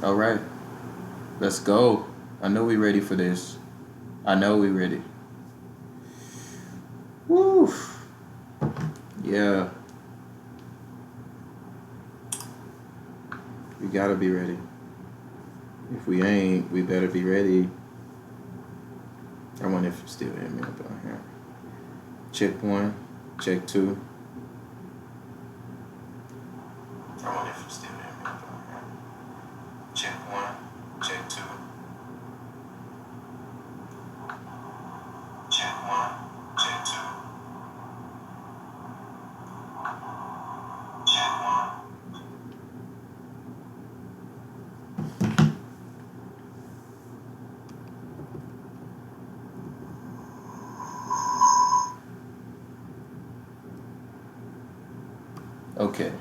All right, let's go. I know we ready for this. I know we ready. Woo. Yeah. We gotta be ready. If we ain't, we better be ready. I wonder if you still hear me up on here. Check one, check two. I wonder if you still hear me up on here. Check one, check two. Check one, check two. Check one. Okay.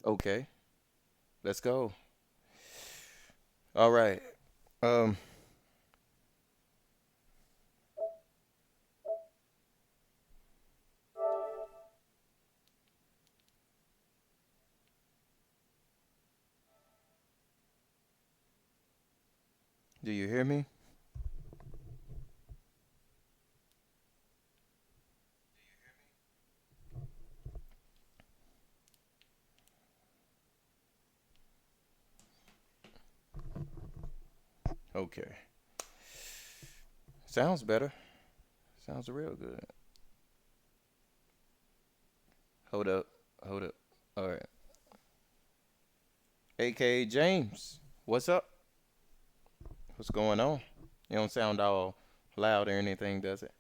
Okay. Let's go. All right. Um, do you hear me? Okay. Sounds better. Sounds real good. Hold up. Hold up. All right. AKA James, what's up? What's going on? You don't sound all loud or anything, does it?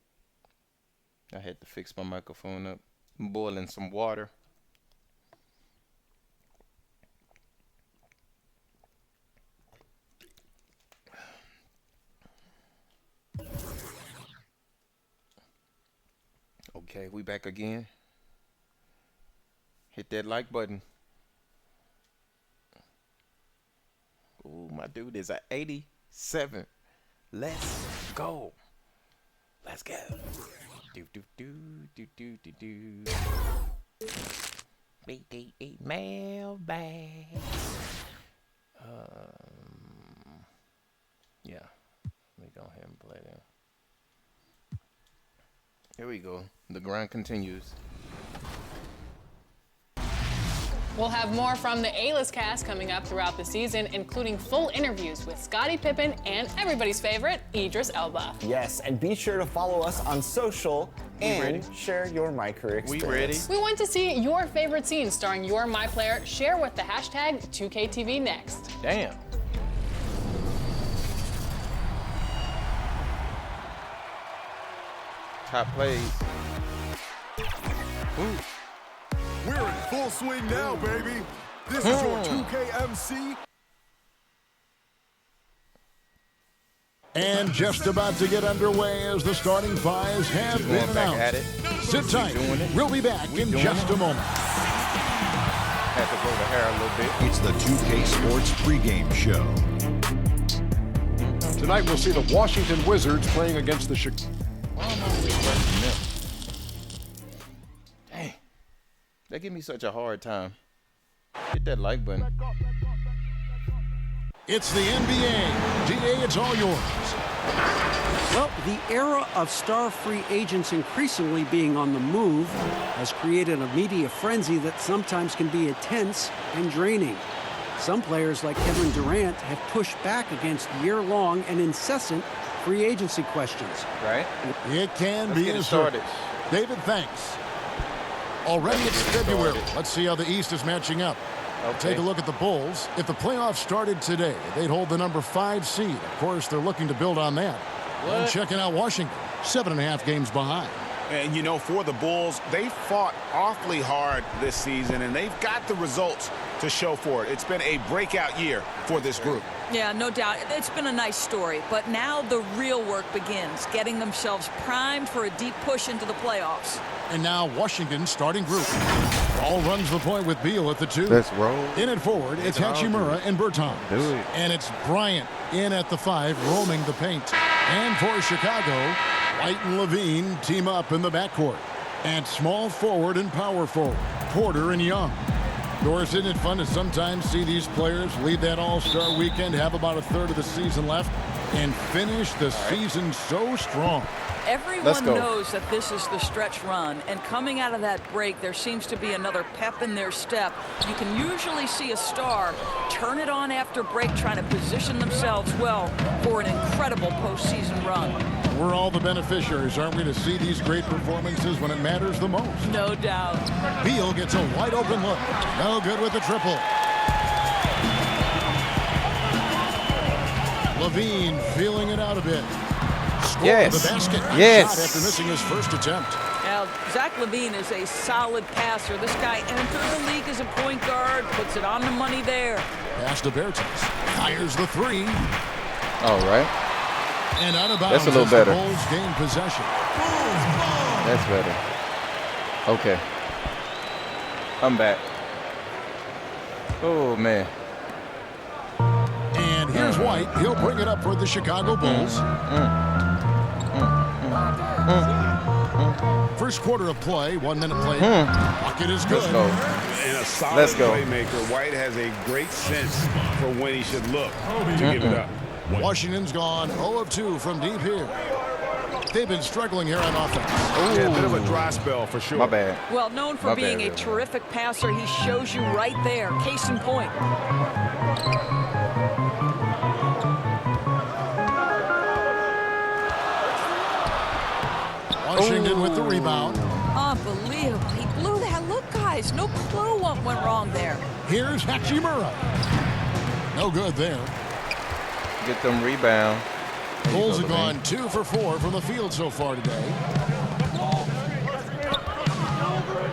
I had to fix my microphone up. I'm boiling some water. Okay, we back again. Hit that like button. Ooh, my dude is at 87. Let's go. Let's go. Do do do do do do do. BDE mailbag. Yeah. Let me go ahead and play that. Here we go. The grind continues. We'll have more from the A-list cast coming up throughout the season, including full interviews with Scottie Pippen and everybody's favorite, Idris Elba. Yes, and be sure to follow us on social and share your My Career experience. We ready? We want to see your favorite scene starring your My Player. Share with the hashtag 2KTV next. Damn. Top plays. Ooh. We're in full swing now, baby. This is your 2KMC. And just about to get underway as the starting fives have been announced. Sit tight. We'll be back in just a moment. Had to blow the hair a little bit. It's the 2K Sports pregame show. Tonight we'll see the Washington Wizards playing against the Chicago. Dang. They give me such a hard time. Hit that like button. It's the NBA. DA, it's all yours. Well, the era of star free agents increasingly being on the move has created a media frenzy that sometimes can be intense and draining. Some players like Kevin Durant have pushed back against year-long and incessant free agency questions. Right? It can Let's be get a it started. circus. David, thanks. Already it's February. Let's see how the East is matching up. Okay. Take a look at the Bulls. If the playoffs started today, they'd hold the number 5 seed. Of course, they're looking to build on that. What? And checking out Washington, 7.5 games behind. And, you know, for the Bulls, they fought awfully hard this season, and they've got the results to show for it. It's been a breakout year for this group. Yeah, no doubt. It's been a nice story, but now the real work begins, getting themselves primed for a deep push into the playoffs. And now Washington's starting group. Ball runs the point with Beal at the 2. Let's roll. In at forward, it's Hachimura and Bertans. Do it. And it's Bryant in at the 5, roaming the paint. And for Chicago, White and Levine team up in the backcourt. And small forward and power forward, Porter and Young. Doris, isn't it fun to sometimes see these players lead that All-Star weekend, have about a third of the season left, and finish the season so strong? Everyone knows that this is the stretch run, and coming out of that break, there seems to be another pep in their step. You can usually see a star turn it on after break, trying to position themselves well for an incredible postseason run. We're all the beneficiaries, aren't we, to see these great performances when it matters the most? No doubt. Beal gets a wide open look. No good with the triple. Levine feeling it out a bit. Score Yes. the basket. Yes. Shot after missing his first attempt. Now, Zach LaVine is a solid passer. This guy entered the league as a point guard, puts it on the money there. Pass to Bertans. Fires the 3. All right. And out of bounds. That's a little better. The Bulls gain possession. That's better. Okay. I'm back. Oh, man. And here's White. He'll bring it up for the Chicago Bulls. First quarter of play, 1 minute play. Bucket is good. Let's go. And a solid Let's go. playmaker. White has a great sense for when he should look to give it up. Washington's gone 0 of 2 from deep here. They've been struggling here on offense. Yeah, a bit of a dry spell for sure. My bad. Well, known for being a terrific passer, he shows you right there. Case in point. Washington with the rebound. Unbelievable. He blew that. Look, guys, no clue what went wrong there. Here's Hachimura. No good there. Get them rebound. Bulls have gone 2 for 4 from the field so far today.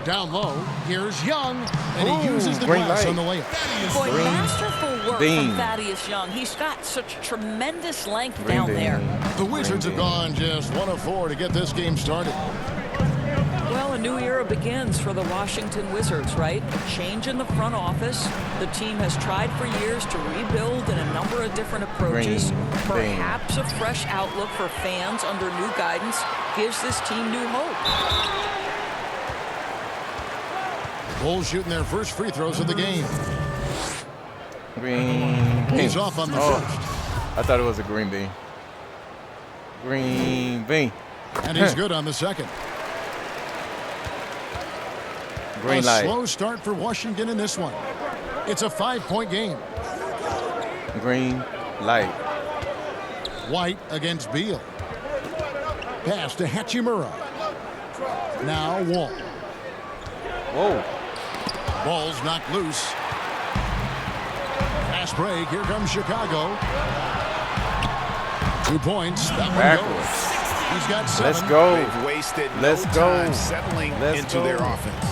Down low, here's Young, and he uses the glass on the layup. Boy, masterful work Bean. from Thaddeus Young. He's got such tremendous length down there. The Wizards have gone just 1 of 4 to get this game started. Well, a new era begins for the Washington Wizards, right? A change in the front office. The team has tried for years to rebuild in a number of different approaches. Perhaps a fresh outlook for fans under new guidance gives this team new hope. Bulls shooting their first free throws of the game. Green bean. He's off on the first. I thought it was a green bean. Green bean. And he's good on the second. Green light. A slow start for Washington in this one. It's a 5-point game. Green light. White against Beal. Pass to Hachimura. Now Wall. Whoa. Ball's knocked loose. Fast break. Here comes Chicago. 2 points. That one Backwards. goes. He's got 7. Let's go. They've wasted Let's no go. time settling Let's into go. their offense.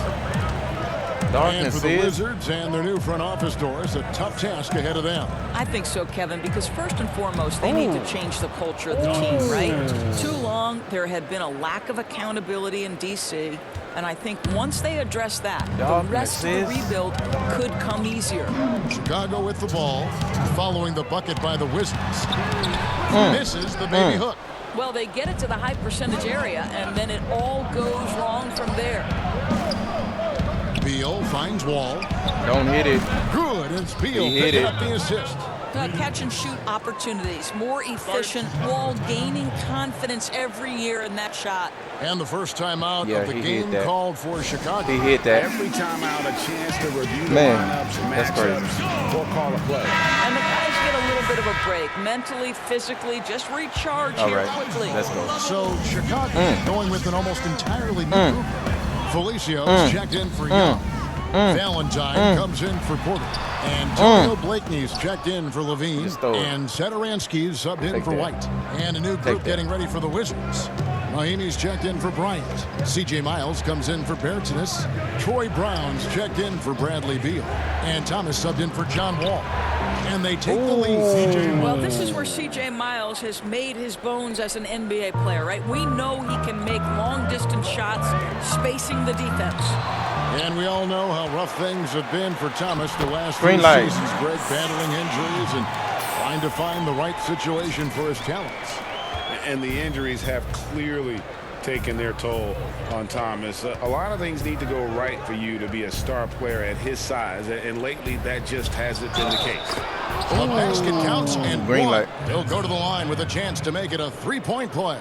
And Darkness for the is. Wizards and their new front office doors, a tough task ahead of them. I think so, Kevin, because first and foremost, they need to change the culture of the team, right? Too long, there had been a lack of accountability in D.C., and I think once they address that, the rest of the rebuild could come easier. Chicago with the ball, following the bucket by the Wizards. Misses the baby hook. Well, they get it to the high percentage area, and then it all goes wrong from there. Beal finds Wall. Don't hit it. Good, it's Beal He hit picking it. up the assist. Catch and shoot opportunities, more efficient. Wall gaining confidence every year in that shot. And the first time out Yeah, of the he game hit that. called for Chicago. He hit that. Every time out, a chance to review the Man, lineups and that's matchups or call a play. And the guys get a little bit of a break, mentally, physically, just recharge All here right. quickly. Let's go. So Chicago going with an almost entirely new group. Felicios checked in for Young. Valentine comes in for Porter. Antonio Blakeney's checked in for Levine. Just throw it. And Satoransky's subbed in Take for that. White. And a new Take group that. getting ready for the Wizards. Mahimi's checked in for Bryant. C.J. Miles comes in for Bertinus. Troy Brown's checked in for Bradley Beal. And Thomas subbed in for John Wall. And they take the lead. Well, this is where C.J. Miles has made his bones as an NBA player, right? We know he can make long-distance shots, spacing the defense. And we all know how rough things have been for Thomas the last Green few light. seasons. Greg battling injuries and trying to find the right situation for his talents. And the injuries have clearly taken their toll on Thomas. A lot of things need to go right for you to be a star player at his size, and lately that just hasn't been the case. The basket counts and Green one. light. He'll go to the line with a chance to make it a three-point play.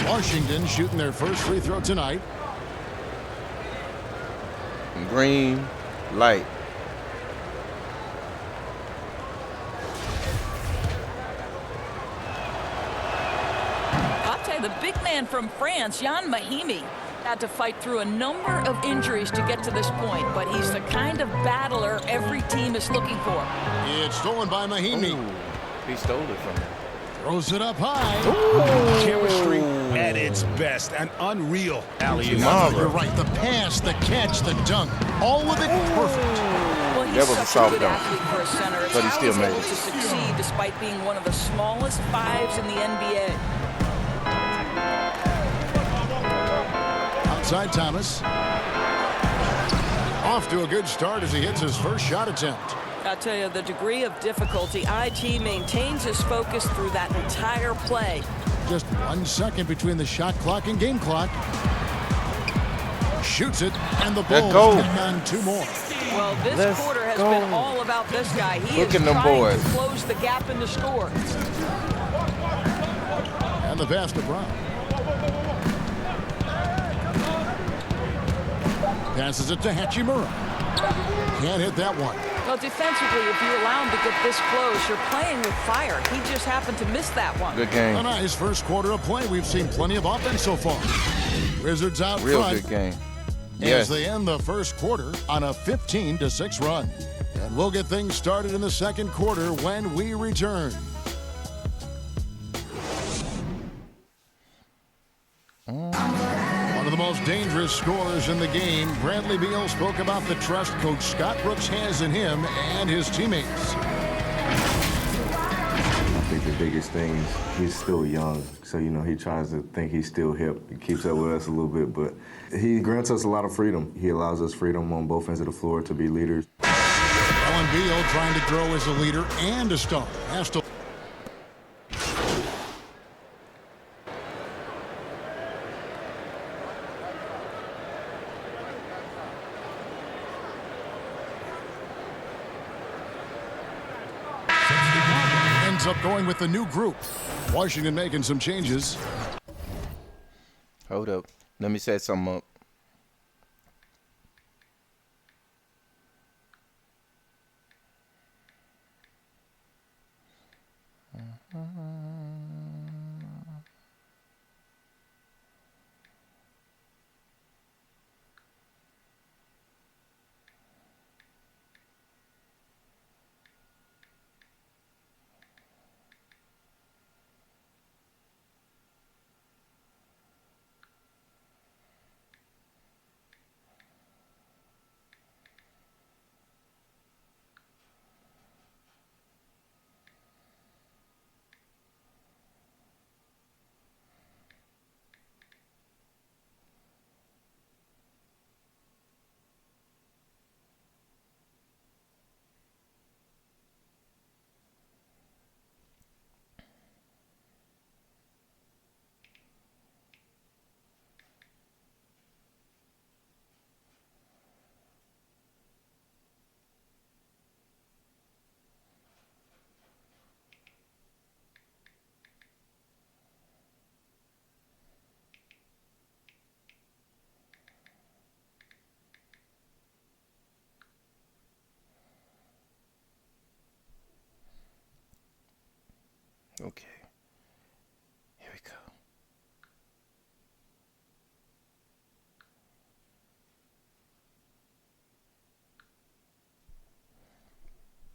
Washington shooting their first free throw tonight. Green light. I'll tell you, the big man from France, Jan Mahimi, had to fight through a number of injuries to get to this point, but he's the kind of battler every team is looking for. It's stolen by Mahimi. Ooh, he stole it from him. Throws it up high. Chemistry at its best. An unreal alley-oop. You're right. The pass, the catch, the dunk. All of it perfect. Well, he's That was a such soft good dunk. athlete for a center. It's But he how still he's made able it. to succeed despite being one of the smallest fives in the NBA. Outside Thomas. Off to a good start as he hits his first shot attempt. I'll tell you, the degree of difficulty, IT maintains his focus through that entire play. Just 1 second between the shot clock and game clock. Shoots it, and the Let's Bulls go. tack on 2 more. Well, this Let's quarter has go. been all about this guy. He Look is at them trying boys. to close the gap in the score. And the pass to Brown. Passes it to Hachimura. Can't hit that one. Well, defensively, if you allow him to get this close, you're playing with fire. He just happened to miss that one. Good A game. nice first quarter of play. We've seen plenty of offense so far. Wizards out Real front good game. as Yes. they end the first quarter on a 15-6 run. And we'll get things started in the second quarter when we return. One of the most dangerous scorers in the game, Bradley Beal spoke about the trust Coach Scott Brooks has in him and his teammates. I think the biggest thing is he's still young, so he tries to think he's still hip. He keeps up with us a little bit, but he grants us a lot of freedom. He allows us freedom on both ends of the floor to be leaders. Alan Beal trying to grow as a leader and a star. Has to ends up going with the new group. Washington making some changes. Hold up. Let me set something up. Okay. Here we go.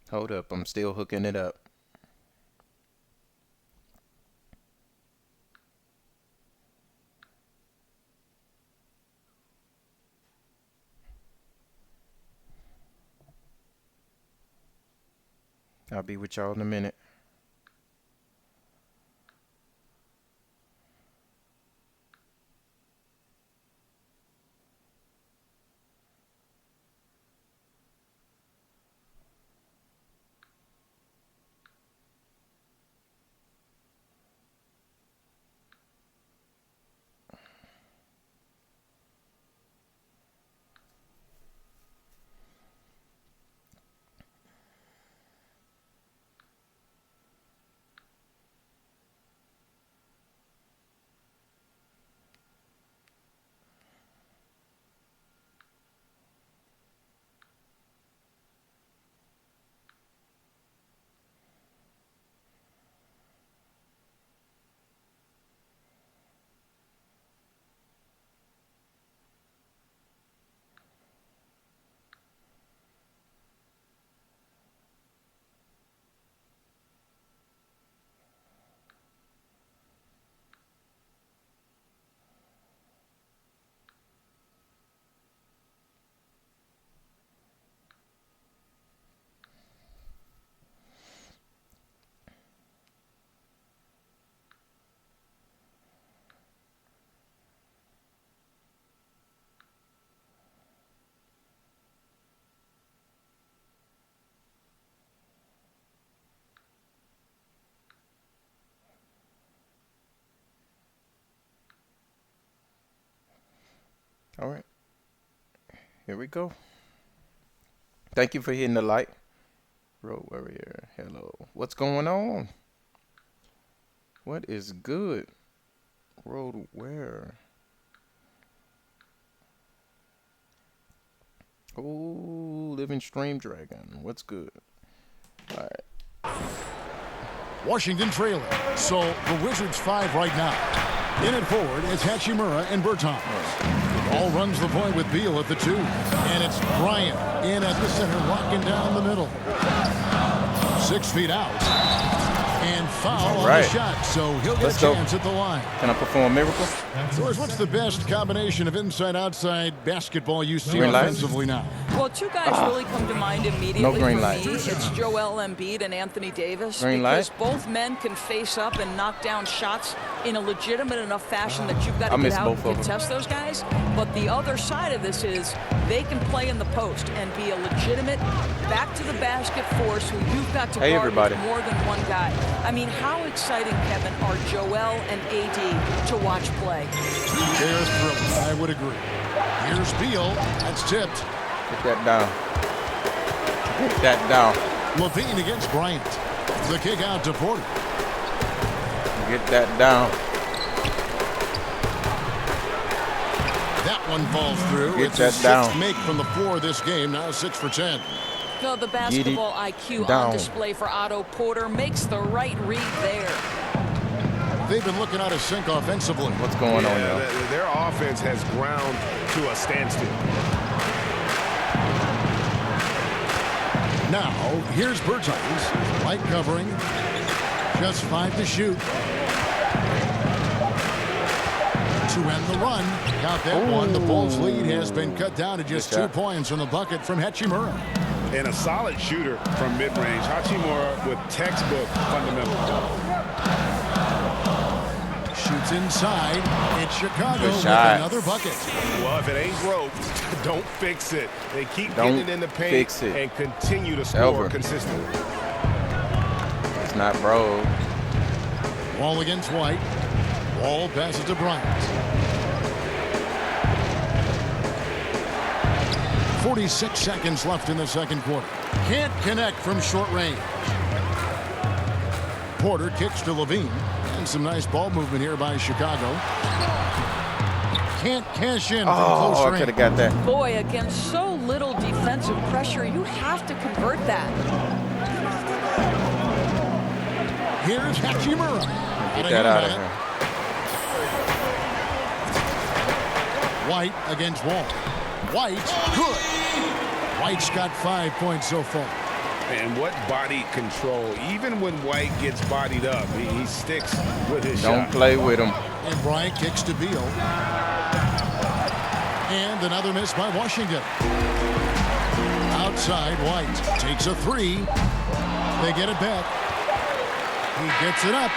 Hold up. I'm still hooking it up. I'll be with y'all in a minute. All right. Here we go. Thank you for hitting the like. Road Warrior, hello. What's going on? What is good? Road Warrior. Oh, Living Stream Dragon. What's good? All right. Washington trailing. So the Wizards 5 right now. In and forward, it's Hachimura and Bertans. Ball runs the point with Beal at the 2. And it's Bryant in at the center, locking down the middle. 6 feet out. And foul on the shot, so he'll get a chance at the line. Can I perform a miracle? George, what's the best combination of inside-outside basketball you see offensively now? Well, two guys really come to mind immediately No green for light. me. It's Joel Embiid and Anthony Davis. Green because light. both men can face up and knock down shots in a legitimate enough fashion that you've got to I get miss out both and of them. contest those guys. But the other side of this is they can play in the post and be a legitimate back-to-the-basket force who you've got to guard everybody. with more than one guy. I mean, how exciting, Kevin, are Joel and AD to watch play? They're thrilling, I would agree. Here's Beal. That's tipped. Get that down. Get that down. Levine against Bryant. The kick out to Porter. Get that down. That one falls through. Get It's that his down. sixth make from the floor this game. Now 6 for 10. So the basketball IQ down. on display for Otto Porter makes the right read there. They've been looking out of sync offensively. What's going on, y'all? Their offense has ground to a standstill. Now, here's Bertans. Light covering. Just 5 to shoot. To end the run. Count that one. The Bulls' lead has been cut down to just 2 points on the bucket from Hachimura. And a solid shooter from mid-range. Hachimura with textbook fundamentals. Shoots inside. It's Chicago Good with shot. another bucket. Well, if it ain't broke, don't fix it. They keep Don't getting it in the paint fix it. and continue to score Ever. consistently. It's not bro. Wall against White. Wall passes to Bryant. 46 seconds left in the second quarter. Can't connect from short range. Porter kicks to Levine. And some nice ball movement here by Chicago. Can't cash in from close Oh, I range. could have got that. Boy, against so little defensive pressure, you have to convert that. Here's Hachimura. Get that out of here. White against Wall. White, good. White's got 5 points so far. And what body control. Even when White gets bodied up, he sticks with his Don't shot. play with him. And Bryant kicks to Beal. And another miss by Washington. Outside, White takes a 3. They get it back. He gets it up.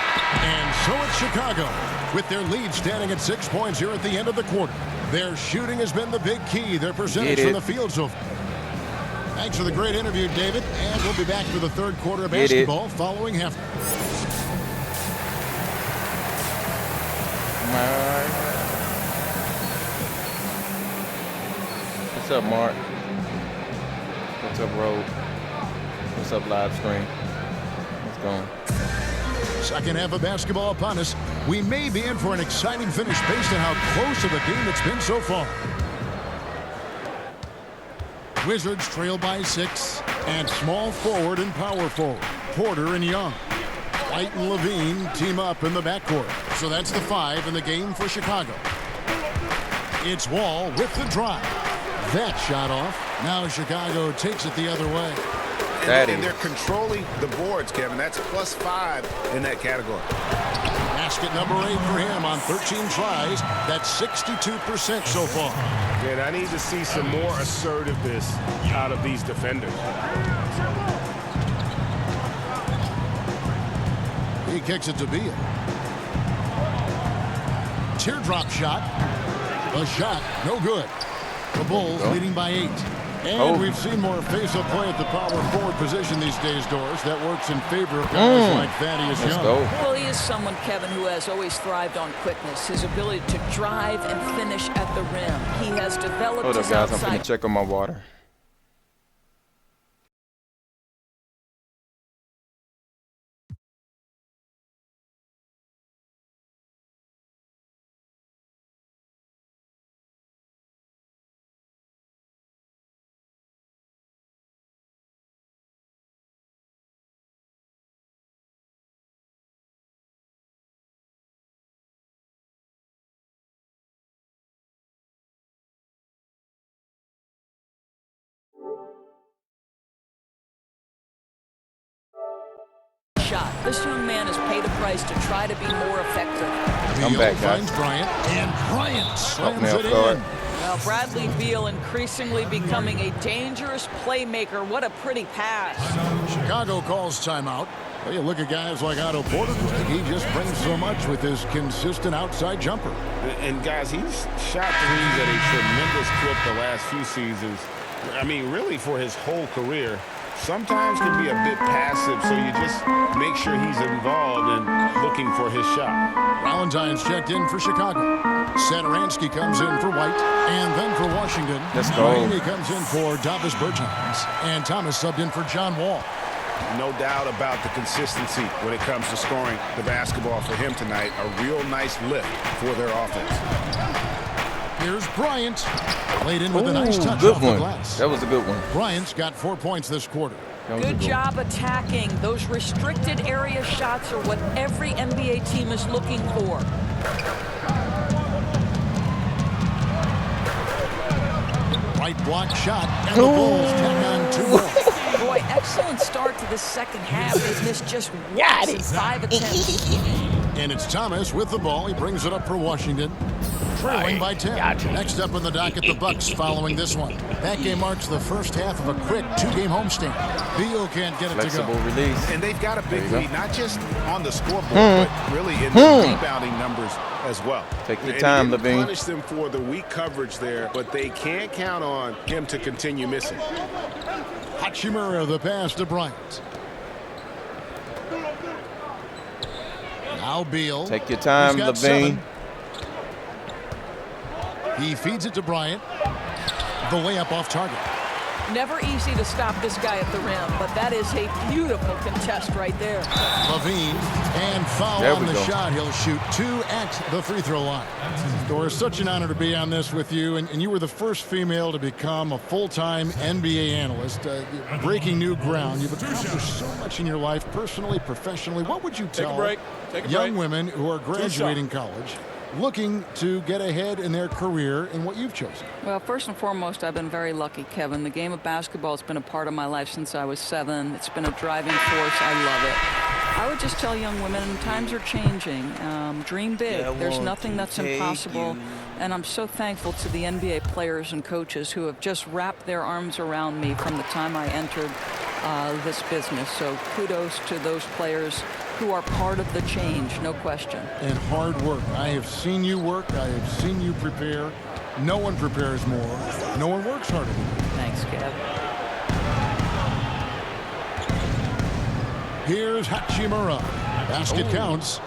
And so it's Chicago with their lead standing at 6 points here at the end of the quarter. Their shooting has been the big key. Their percentage from the field so far. Thanks for the great interview, David. And we'll be back for the third quarter of basketball following half. What's up, Mark? What's up, Road? What's up, live stream? What's going? Second half of basketball upon us. We may be in for an exciting finish based on how close of a game it's been so far. Wizards trail by 6, and small forward and power forward, Porter and Young. White and Levine team up in the backcourt. So that's the 5 in the game for Chicago. It's Wall with the drive. That shot off. Now Chicago takes it the other way. And they're controlling the boards, Kevin. That's +5 in that category. Basket number 8 for him on 13 tries. That's 62% so far. And I need to see some more assertiveness out of these defenders. He kicks it to Beal. Teardrop shot. A shot, no good. The Bulls leading by 8. And we've seen more face-up play at the power forward position these days, Doris. That works in favor of guys like Thaddeus Young. Well, he is someone, Kevin, who has always thrived on quickness. His ability to drive and finish at the rim. He has developed Hold up, his guys. outside. I'm finna check on my water. Shot. This young man has paid a price to try to be more effective. I'm back, guys. Bryant, and Bryant slams me it off in. guard. Well, Bradley Beal increasingly becoming a dangerous playmaker. What a pretty pass. Chicago calls timeout. Well, you look at guys like Otto Porter, Greg. He just brings so much with his consistent outside jumper. And guys, he's shot threes at a tremendous clip the last few seasons. I mean, really for his whole career. Sometimes can be a bit passive, so you just make sure he's involved and looking for his shot. Valentine's checked in for Chicago. Satoransky comes in for White, and then for Washington. Let's go. Miami comes in for Davis Bertans, and Thomas subbed in for John Wall. No doubt about the consistency when it comes to scoring the basketball for him tonight. A real nice lift for their offense. Here's Bryant. Played in with a nice touch good off one. the glass. That was a good one. Bryant's got 4 points this quarter. Good job attacking. Those restricted area shots are what every NBA team is looking for. Right block shot, and the Bulls tack on 2 more. Boy, excellent start to the second half. They've missed just once in 5 attempts. And it's Thomas with the ball. He brings it up for Washington. Trailing by 10. Next up on the docket, the Bucks following this one. That game marks the first half of a quick 2-game homestand. Beal can't get it Flexible to go. release. And they've got a big lead, not just on the scoreboard, but really in the rebounding numbers as well. Take your time, and Levine. Punish them for the weak coverage there, but they can't count on him to continue missing. Hachimura, the pass to Bryant. Now Beal. Take your time, He's got Levine. 7. He feeds it to Bryant. The layup off target. Never easy to stop this guy at the rim, but that is a beautiful contest right there. Levine, and foul There on we the go. shot. He'll shoot 2 at the free throw line. Doris, such an honor to be on this with you, and you were the first female to become a full-time NBA analyst, breaking new ground. You've accomplished so much in your life, personally, professionally. What would you tell young women who are graduating college, looking to get ahead in their career in what you've chosen? Well, first and foremost, I've been very lucky, Kevin. The game of basketball has been a part of my life since I was 7. It's been a driving force. I love it. I would just tell young women, times are changing. Dream big. There's nothing that's impossible. And I'm so thankful to the NBA players and coaches who have just wrapped their arms around me from the time I entered this business. So kudos to those players who are part of the change, no question. And hard work. I have seen you work. I have seen you prepare. No one prepares more. No one works harder. Thanks, Kev. Here's Hachimura. Basket counts.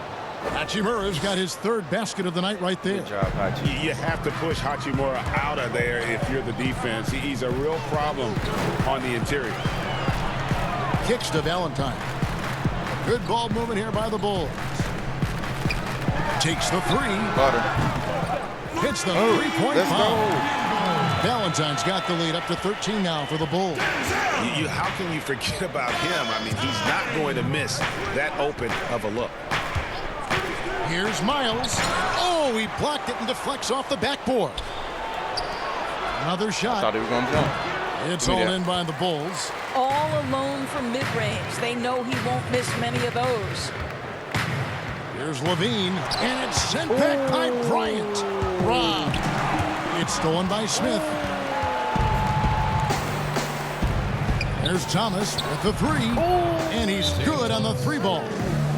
Hachimura's got his third basket of the night right there. Good job, Hachi. You have to push Hachimura out of there if you're the defense. He's a real problem on the interior. Kicks to Valentine. Good ball movement here by the Bulls. Takes the three. Butter. Hits the three-point foul. Valentine's got the lead up to 13 now for the Bulls. How can you forget about him? I mean, he's not going to miss that open of a look. Here's Miles. Oh, he blocked it and deflects off the backboard. Another shot. Thought he was going to jump. It's all in by the Bulls. All alone from mid-range. They know he won't miss many of those. Here's Levine, and it's sent back by Bryant. Rob. It's stolen by Smith. There's Thomas with the three, and he's good on the three ball.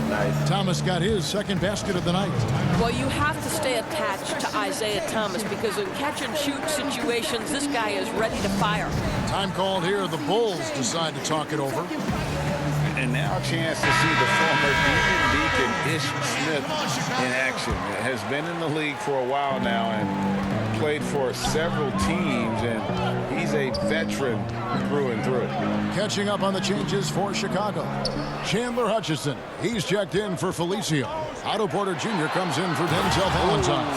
Nice. Thomas got his second basket of the night. Well, you have to stay attached to Isaiah Thomas because in catch-and-shoot situations, this guy is ready to fire. Time called here. The Bulls decide to talk it over. And now a chance to see the former Deacon Ish Smith in action. Has been in the league for a while now and played for several teams, and he's a veteran through and through. Catching up on the changes for Chicago. Chandler Hutchison, he's checked in for Felicio. Otto Porter Jr. comes in for Denzel Valentine.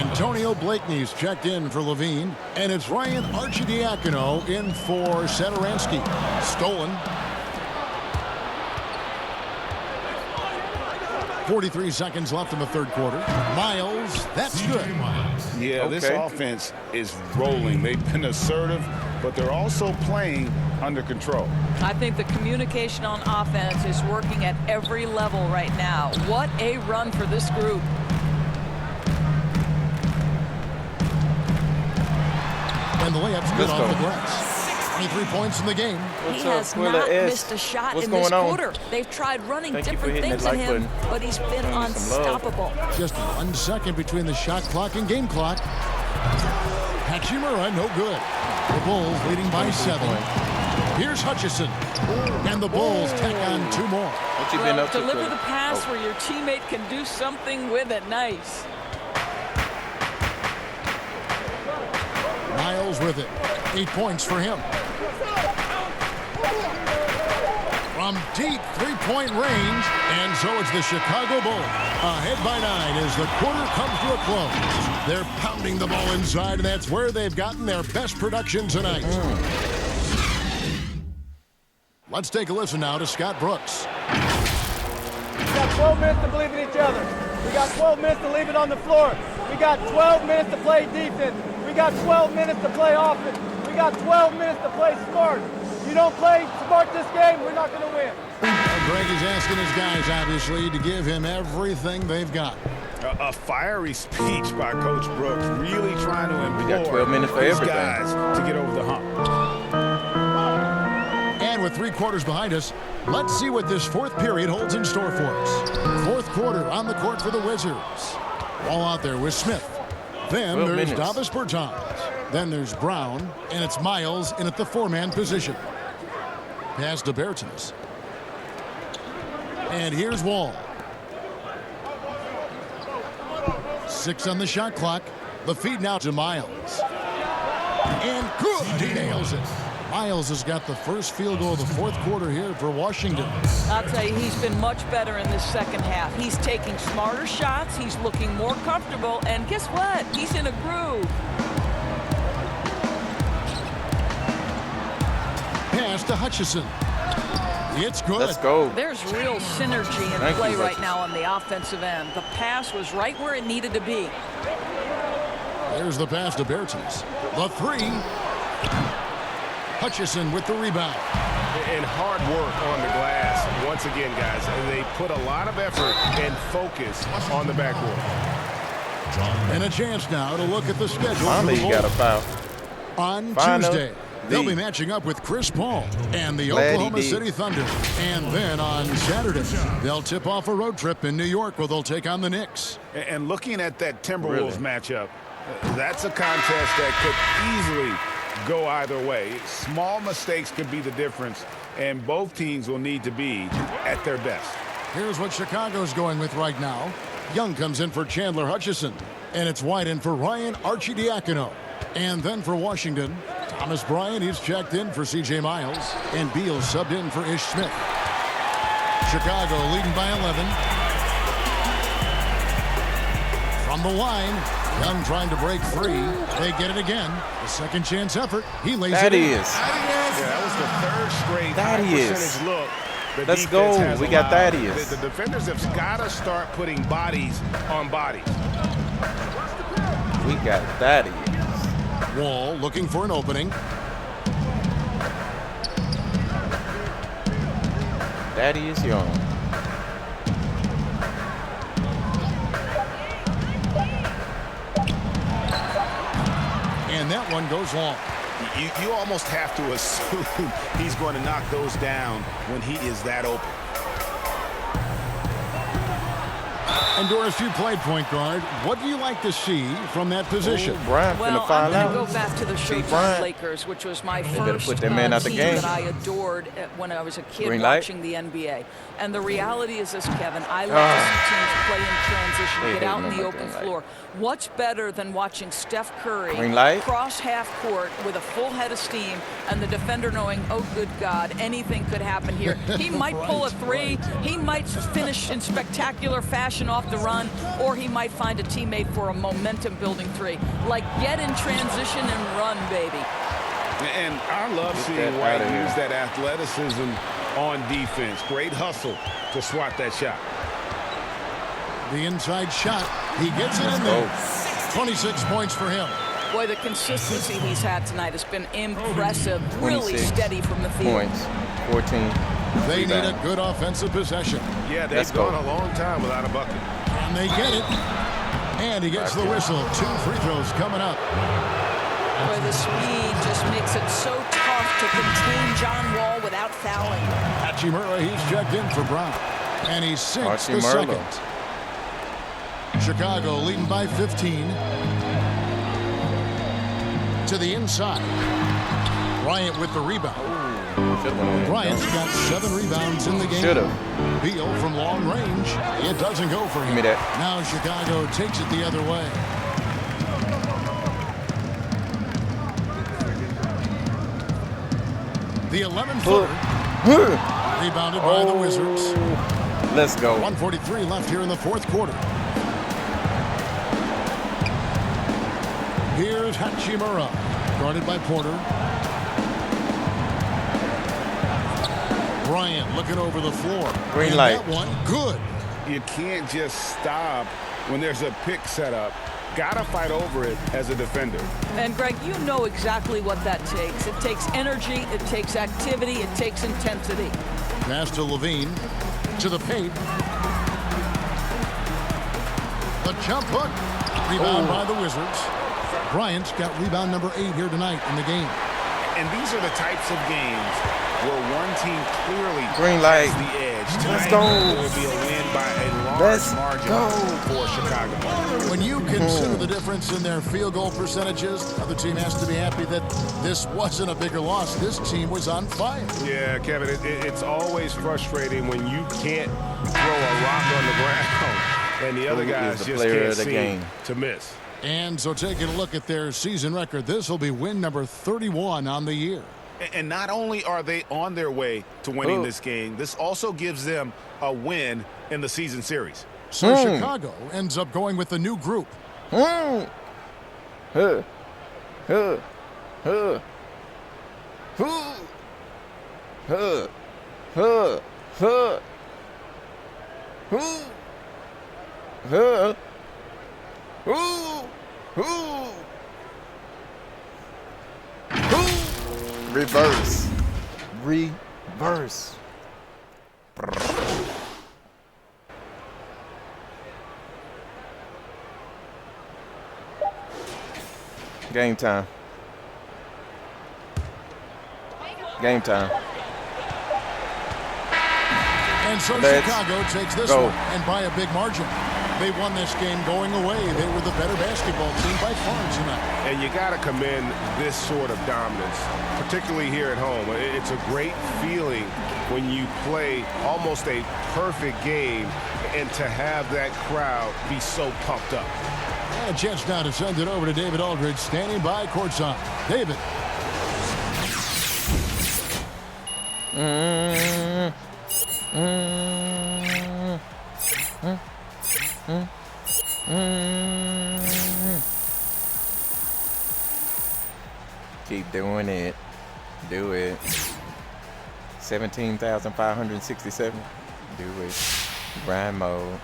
Antonio Blakeney's checked in for Levine. And it's Ryan Arcidiacono in for Satoransky. Stolen. 43 seconds left in the third quarter. Miles, that's good. Yeah, this offense is rolling. They've been assertive, but they're also playing under control. I think the communication on offense is working at every level right now. What a run for this group. And the layup's good off the glass. 23 points in the game. He has not missed a shot in this quarter. They've tried running different things at him, but he's been unstoppable. Just 1 second between the shot clock and game clock. Hachimura, no good. The Bulls leading by 7. Here's Hutchison. And the Bulls tack on 2 more. Well, deliver the pass where your teammate can do something with it. Nice. Miles with it. 8 points for him. From deep three-point range, and so it's the Chicago Bulls ahead by 9 as the quarter comes to a close. They're pounding the ball inside, and that's where they've gotten their best production tonight. Let's take a listen now to Scott Brooks. We got 12 minutes to believe in each other. We got 12 minutes to leave it on the floor. We got 12 minutes to play defense. We got 12 minutes to play offense. We got 12 minutes to play smart. You don't play smart this game, we're not going to win. Greg is asking his guys, obviously, to give him everything they've got. A fiery speech by Coach Brooks, really trying to implore 12 minutes for these everything. guys to get over the hump. And with 3 quarters behind us, let's see what this fourth period holds in store for us. Fourth quarter on the court for the Wizards. Ball out there with Smith. Then there's Davis Bertans. Then there's Brown, and it's Miles in at the 4-man position. Pass to Bertans. And here's Wall. 6 on the shot clock. The feed now to Miles. And good. He nails it. Miles has got the first field goal of the fourth quarter here for Washington. I'll tell you, he's been much better in this second half. He's taking smarter shots. He's looking more comfortable. And guess what? He's in a groove. Pass to Hutchison. It's good. Let's go. There's real synergy in play right now on the offensive end. The pass was right where it needed to be. There's the pass to Bertans. The 3. Hutchison with the rebound. And hard work on the glass. Once again, guys, they put a lot of effort and focus on the backboard. And a chance now to look at the schedule. Finally, you got a foul. On Final. Tuesday, They'll be matching up with Chris Paul and the Glad he Oklahoma did. City Thunder. And then on Saturday, they'll tip off a road trip in New York where they'll take on the Knicks. And looking at that Timberwolves matchup, that's a contest that could easily go either way. Small mistakes could be the difference, and both teams will need to be at their best. Here's what Chicago's going with right now. Young comes in for Chandler Hutchison, and it's White in for Ryan Arcidiacono. And then for Washington, Thomas Bryant, he's checked in for C.J. Miles, and Beal subbed in for Ish Smith. Chicago leading by 11. From the line, Young trying to break free. They get it again. A second chance effort. He lays it in. Yeah, that was the third straight high percentage look. Let's go. We got Thaddeus. The defenders have got to start putting bodies on bodies. We got Thaddeus. Wall looking for an opening. Thaddeus Young. And that one goes long. You almost have to assume he's going to knock those down when he is that open. And Doris, you played point guard. What do you like to see from that position? Bryant Well, I'm going to go back to the Showtime Lakers, which was my first put that man out the team game. that I adored when I was a kid Green light. watching the NBA. And the reality is this, Kevin. I love to see teams play in transition, They get hate out in me the with open green light. floor. What's better than watching Steph Curry Green light. cross half court with a full head of steam and the defender knowing, oh, good God, anything could happen here. He might pull a three. He might finish in spectacular fashion off the run, or he might find a teammate for a momentum-building three. Like, get in transition and run, baby. And I love seeing White use that athleticism on defense. Great hustle to swat that shot. The inside shot. He gets it in there. 26 points for him. Boy, the consistency he's had tonight has been impressive. Really 26 steady from the field. Points. 14. They need rebounds. a good offensive possession. Yeah, Let's they've go. gone a long time without a bucket. And they get it. And he gets the whistle. 2 free throws coming up. Boy, the speed just makes it so tough to contain John Wall without fouling. Hachimura, he's checked in for Brown. And he sinks the Hachimura. second. Chicago leading by 15. To the inside. Bryant with the rebound. Bryant's got 7 rebounds in the game. Should've. Beal from long range. It doesn't go for him. Give me that. Now Chicago takes it the other way. The 11-footer. Rebounded by the Wizards. Let's go. 1:43 left here in the fourth quarter. Here's Hachimura, guarded by Porter. Bryant looking over the floor. Green And light. That one, good. You can't just stop when there's a pick set up. Gotta fight over it as a defender. And Greg, you know exactly what that takes. It takes energy, it takes activity, it takes intensity. Pass to Levine, to the paint. The jump hook, rebound by the Wizards. Bryant's got rebound number 8 here tonight in the game. And these are the types of games where one team clearly Green light. has the edge. Let's Tonight, go. It will be a win by a large Let's margin go. for Chicago. When you consider the difference in their field goal percentages, the other team has to be happy that this wasn't a bigger loss. This team was on fire. Yeah, Kevin, it's always frustrating when you can't throw a rock on the ground and the other Who guys is the just player can't of the seem game? to miss. And so taking a look at their season record, this will be win number 31 on the year. And not only are they on their way to winning this game, this also gives them a win in the season series. So Chicago ends up going with the new group. Reverse. Reverse. Game time. Game time. And so Let's Chicago takes this go. one, and by a big margin. They won this game going away. They were the better basketball team by far tonight. And you got to commend this sort of dominance, particularly here at home. It's a great feeling when you play almost a perfect game and to have that crowd be so pumped up. A chance now to send it over to David Aldridge, standing by courtside. David. Keep doing it. Do it. 17,567. Do it. Grind mode.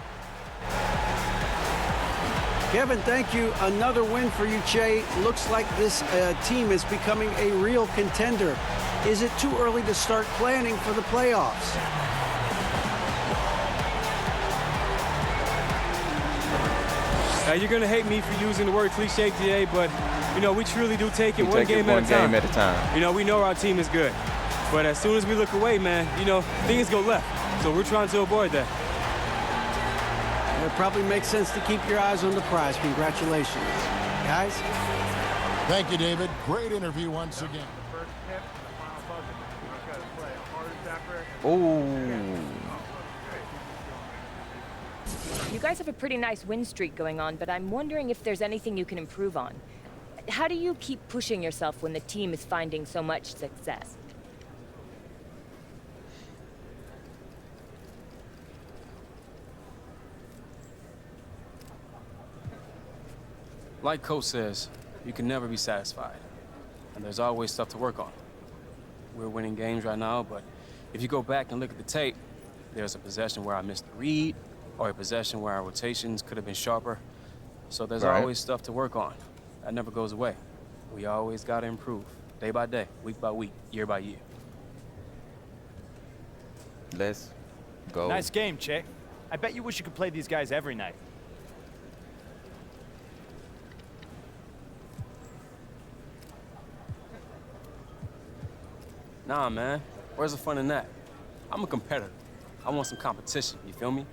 Kevin, thank you. Another win for you, Che. Looks like this team is becoming a real contender. Is it too early to start planning for the playoffs? You're going to hate me for using the word cliche today, but, you know, we truly do take it one game at a time. You know, we know our team is good. But as soon as we look away, man, you know, things go left. So we're trying to avoid that. It probably makes sense to keep your eyes on the prize. Congratulations, guys. Thank you, David. Great interview once again. Oh. You guys have a pretty nice win streak going on, but I'm wondering if there's anything you can improve on. How do you keep pushing yourself when the team is finding so much success? Like Coach says, you can never be satisfied. And there's always stuff to work on. We're winning games right now, but if you go back and look at the tape, there's a possession where I missed the read, or a possession where our rotations could have been sharper. So there's always stuff to work on. That never goes away. We always got to improve, day by day, week by week, year by year. Let's go. Nice game, Che. I bet you wish you could play these guys every night. Nah, man. Where's the fun in that? I'm a competitor. I want some competition, you feel me?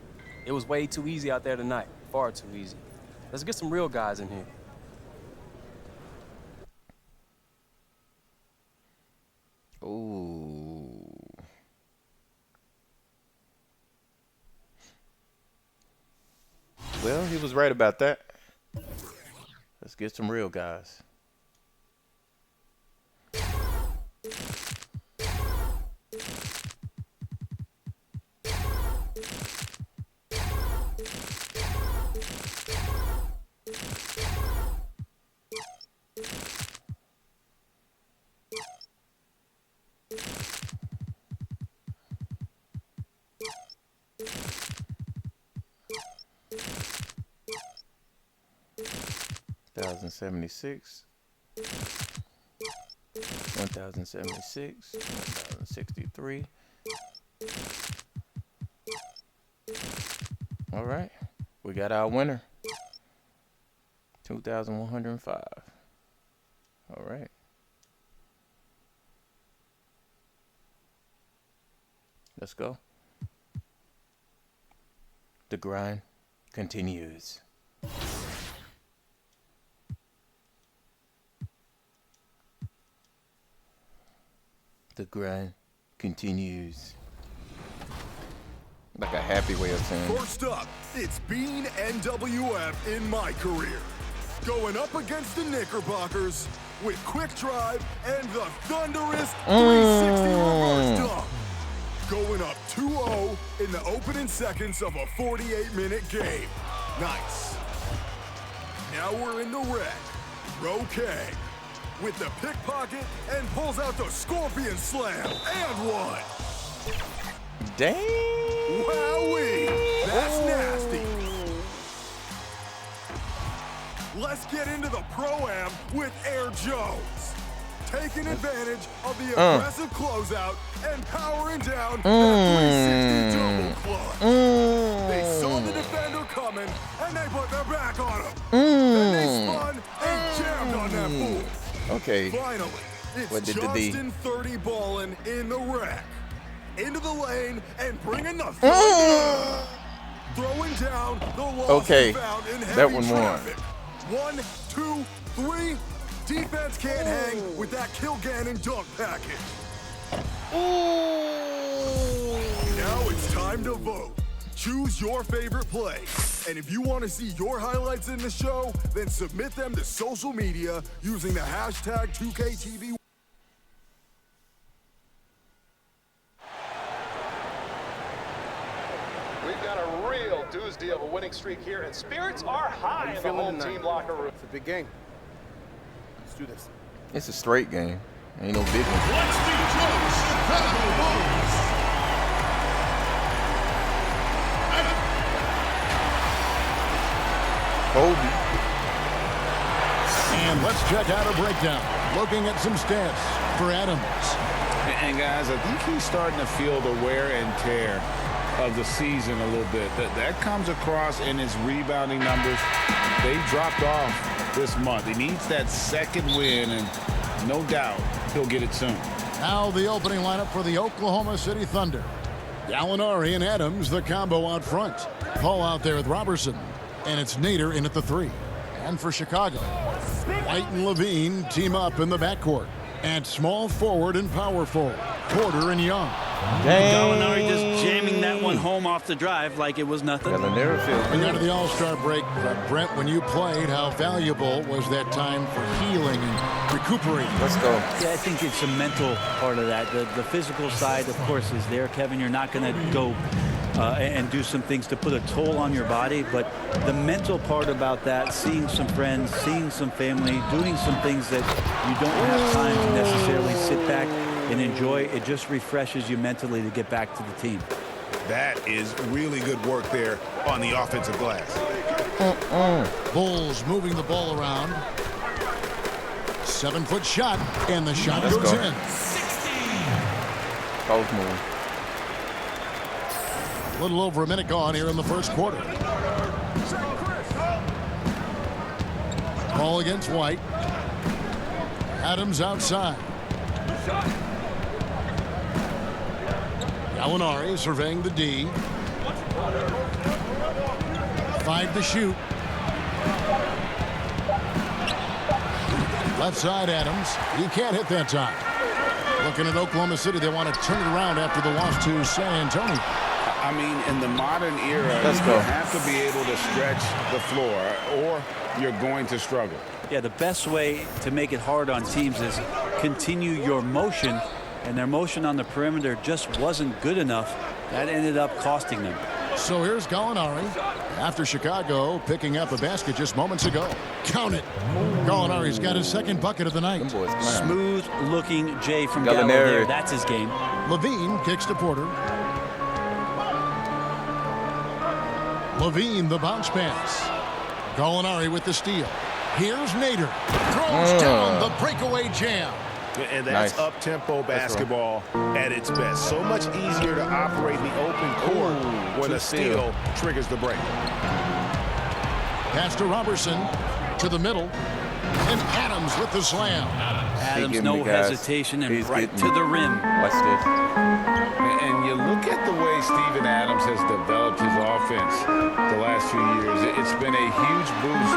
It was way too easy out there tonight. Far too easy. Let's get some real guys in here. Ooh. Well, he was right about that. Let's get some real guys. $1,076, 1,076, 1,063. All right, we got our winner. 2,105. All right. Let's go. The grind continues. The grind continues. Like a happy way of saying. First up, it's been NWF in my career. Going up against the Knickerbockers with quick drive and the thunderous 360 reverse dunk. Going up 2-0 in the opening seconds of a 48-minute game. Nice. Now we're in the red. Kqodgaming with the pickpocket and pulls out the Scorpion Slam and one. Dang. Wowee. That's nasty. Let's get into the Pro-Am with Air Jones. Taking advantage of the aggressive closeout and powering down that 360 double clutch. They saw the defender coming and they put their back on him. Then they spun and jammed on that fool. Okay. Finally, It's What did the D? Justin 30 ballin' in the rack. Into the lane and bringing the throwing down the lost Okay, found in heavy that one won. traffic. 1, 2, 3. Defense can't hang with that Kqodgaming dunk package. Now it's time to vote. Choose your favorite play. And if you want to see your highlights in the show, then submit them to social media using the hashtag 2KTV. We've got a real doozy of a winning streak here, and spirits are high in the home team locker room. It's a big game. Let's do this. It's a straight game. Ain't no big one. Let's Joe Chicago Bulls. Kobe. And let's check out a breakdown. Looking at some stats for Adams. And guys, I think he's starting to feel the wear and tear of the season a little bit. That comes across in his rebounding numbers. They dropped off this month. He needs that second win, and no doubt he'll get it soon. Now the opening lineup for the Oklahoma City Thunder. Gallinari and Adams, the combo out front. Paul out there with Robertson. And it's Nader in at the 3. And for Chicago, White and Levine team up in the backcourt. And small forward and power forward, Porter and Young. Gallinari just jamming that one home off the drive like it was nothing. We got to the All-Star break. Brent, when you played, how valuable was that time for healing and recuperating? Let's go. Yeah, I think it's a mental part of that. The physical side, of course, is there, Kevin. You're not going to go and do some things to put a toll on your body, but the mental part about that, seeing some friends, seeing some family, doing some things that you don't have time to necessarily sit back and enjoy, it just refreshes you mentally to get back to the team. That is really good work there on the offensive glass. Bulls moving the ball around. 7-foot shot, and the shot Let's goes go. in. Post move. A little over a minute gone here in the first quarter. Ball against White. Adams outside. Gallinari surveying the D. 5 to shoot. Left side Adams. He can't hit that time. Looking at Oklahoma City, they want to turn it around after the loss to San Antonio. I mean, in the modern era, Let's you go. have to be able to stretch the floor, or you're going to struggle. Yeah, the best way to make it hard on teams is continue your motion, and their motion on the perimeter just wasn't good enough. That ended up costing them. So here's Gallinari after Chicago picking up a basket just moments ago. Count it. Gallinari's got his second bucket of the night. Smooth looking Jay from Gallo there. That's his game. Levine kicks to Porter. Levine the bounce pass. Gallinari with the steal. Here's Nader. Throws down the breakaway jam. And that's up-tempo basketball at its best. So much easier to operate in the open court when a steal triggers the break. Pass to Robertson to the middle. And Adams with the slam. Adams, no hesitation, and right to the rim. Watch this. And you look at the way Steven Adams has developed his offense the last few years. It's been a huge boost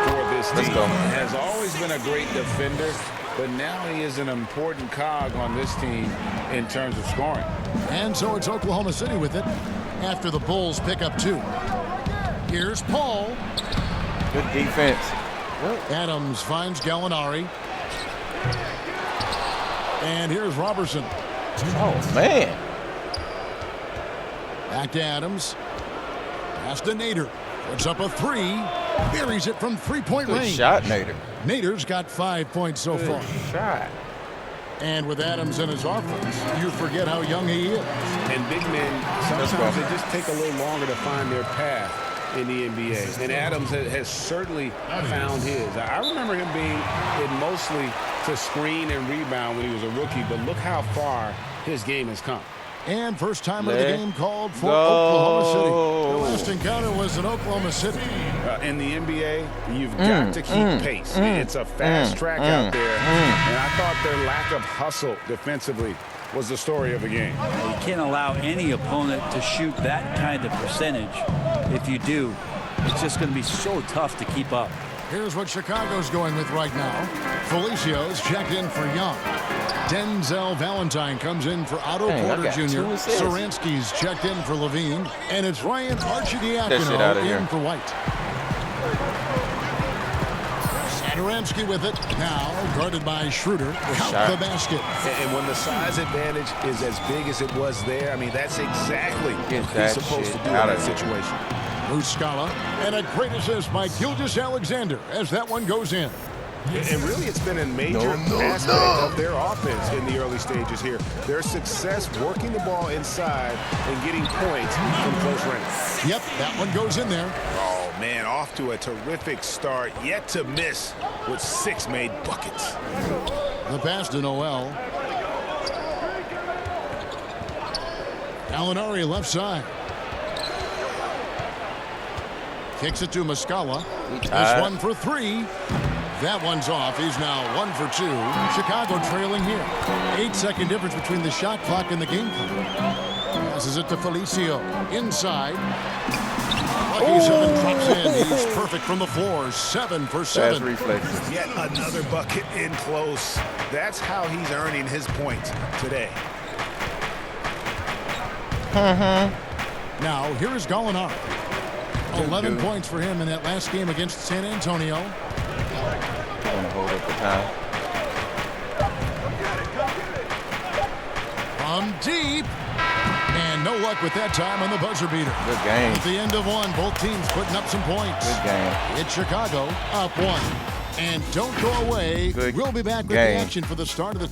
for this team. He has always been a great defender, but now he is an important cog on this team in terms of scoring. And so it's Oklahoma City with it after the Bulls pick up 2. Here's Paul. Good defense. Adams finds Gallinari. And here's Robertson. Oh, man. Back to Adams. Pass to Nader. Puts up a 3. Buries it from three-point Good range. shot, Nader. Nader's got 5 points so far. Shot. And with Adams in his offense, you forget how young he is. And big men, sometimes they just take a little longer to find their path in the NBA. And Adams has certainly found his. I remember him being in mostly to screen and rebound when he was a rookie, but look how far his game has come. And first time of the game called for Oklahoma City. The last encounter was in Oklahoma City. In the NBA, you've got to keep pace. It's a fast track out there. And I thought their lack of hustle defensively was the story of the game. You can't allow any opponent to shoot that kind of percentage. If you do, it's just going to be so tough to keep up. Here's what Chicago's going with right now. Felicio's checked in for Young. Denzel Valentine comes in for Otto Porter Jr. Saransky's checked in for Levine. And it's Ryan Arcidiacono in for White. Satoransky with it. Now guarded by Schroeder. Count the basket. And when the size advantage is as big as it was there, I mean, that's exactly what he's supposed to do in that situation. Muscala, and a great assist by Gilgeous-Alexander as that one goes in. And really, it's been a major aspect of their offense in the early stages here. Their success working the ball inside and getting points from close range. Yep, that one goes in there. Oh, man, off to a terrific start. Yet to miss with 6 made buckets. The pass to Noel. Alinari left side. Kicks it to Muscala. This one for 3. That one's off. He's now 1 for 2. Chicago trailing here. 8-second difference between the shot clock and the game clock. Passes it to Felicio. Inside. Lucky 7 drops in. He's perfect from the floor. 7 for 7. Yet another bucket in close. That's how he's earning his points today. Now, here is Gallinari. 11 points for him in that last game against San Antonio. Going to hold up the time. From deep. And no luck with that time on the buzzer beater. Good game. At the end of one, both teams putting up some points. Good game. It's Chicago up 1. And don't go away. We'll be back with the action for the start of the...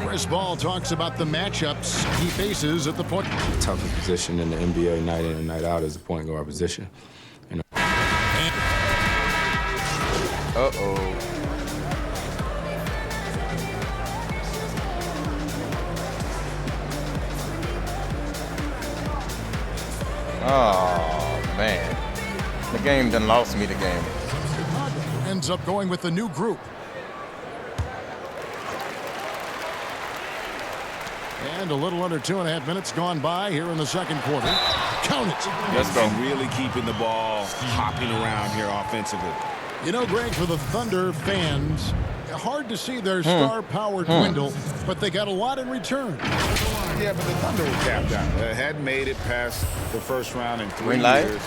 Chris Ball talks about the matchups he faces at the point. The toughest position in the NBA night in and night out is the point guard position. Uh-oh. Oh, man. The game done lost me the game. Ends up going with the new group. And a little under 2.5 minutes gone by here in the second quarter. Count it. Let's go. Really keeping the ball hopping around here offensively. You know, Greg, for the Thunder fans, hard to see their star power dwindle, but they got a lot in return. Yeah, but the Thunder were capped out. Hadn't made it past the first round in 3 years.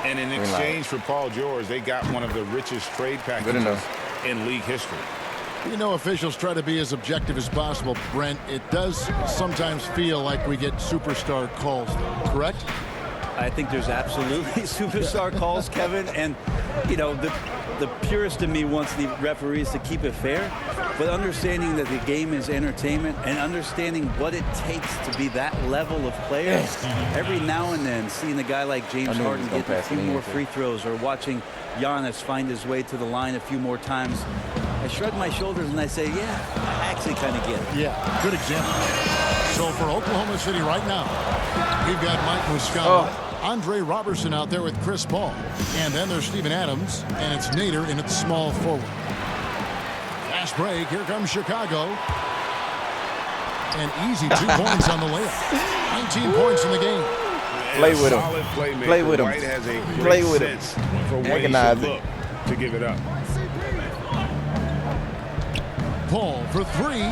And in exchange for Paul George, they got one of the richest trade packages in league history. You know, officials try to be as objective as possible, Brent. It does sometimes feel like we get superstar calls, correct? I think there's absolutely superstar calls, Kevin. And, you know, the purist in me wants the referees to keep it fair, but understanding that the game is entertainment and understanding what it takes to be that level of player, every now and then seeing a guy like James Harden get a few more free throws or watching Giannis find his way to the line a few more times, I shrug my shoulders and I say, yeah, I actually kind of get it. Yeah, good example. So for Oklahoma City right now, we've got Mike Muscala, Andre Robertson out there with Chris Paul. And then there's Steven Adams, and it's Nader in its small forward. Fast break, here comes Chicago. And easy 2 points on the layup. 19 points in the game. Play with him. Play with him. White has a Play with him. For when he should look to give it up. Paul for 3.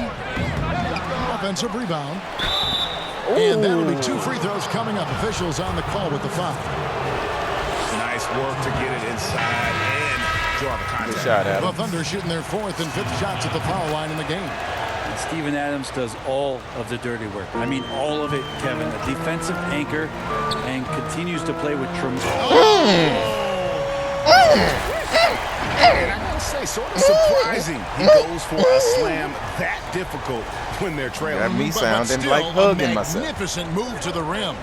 Offensive rebound. And that'll be 2 free throws coming up. Officials on the call with the foul. Nice work to get it inside and draw the contact. Good shot, Adam. The Thunder shooting their 4th and 5th shots at the foul line in the game. And Steven Adams does all of the dirty work. I mean, all of it, Kevin. A defensive anchor and continues to play with tremendous. And I gotta say, sort of surprising. He goes for a slam that difficult when they're trailing. Got me sounding still like hugging myself. Magnificent move to the rim.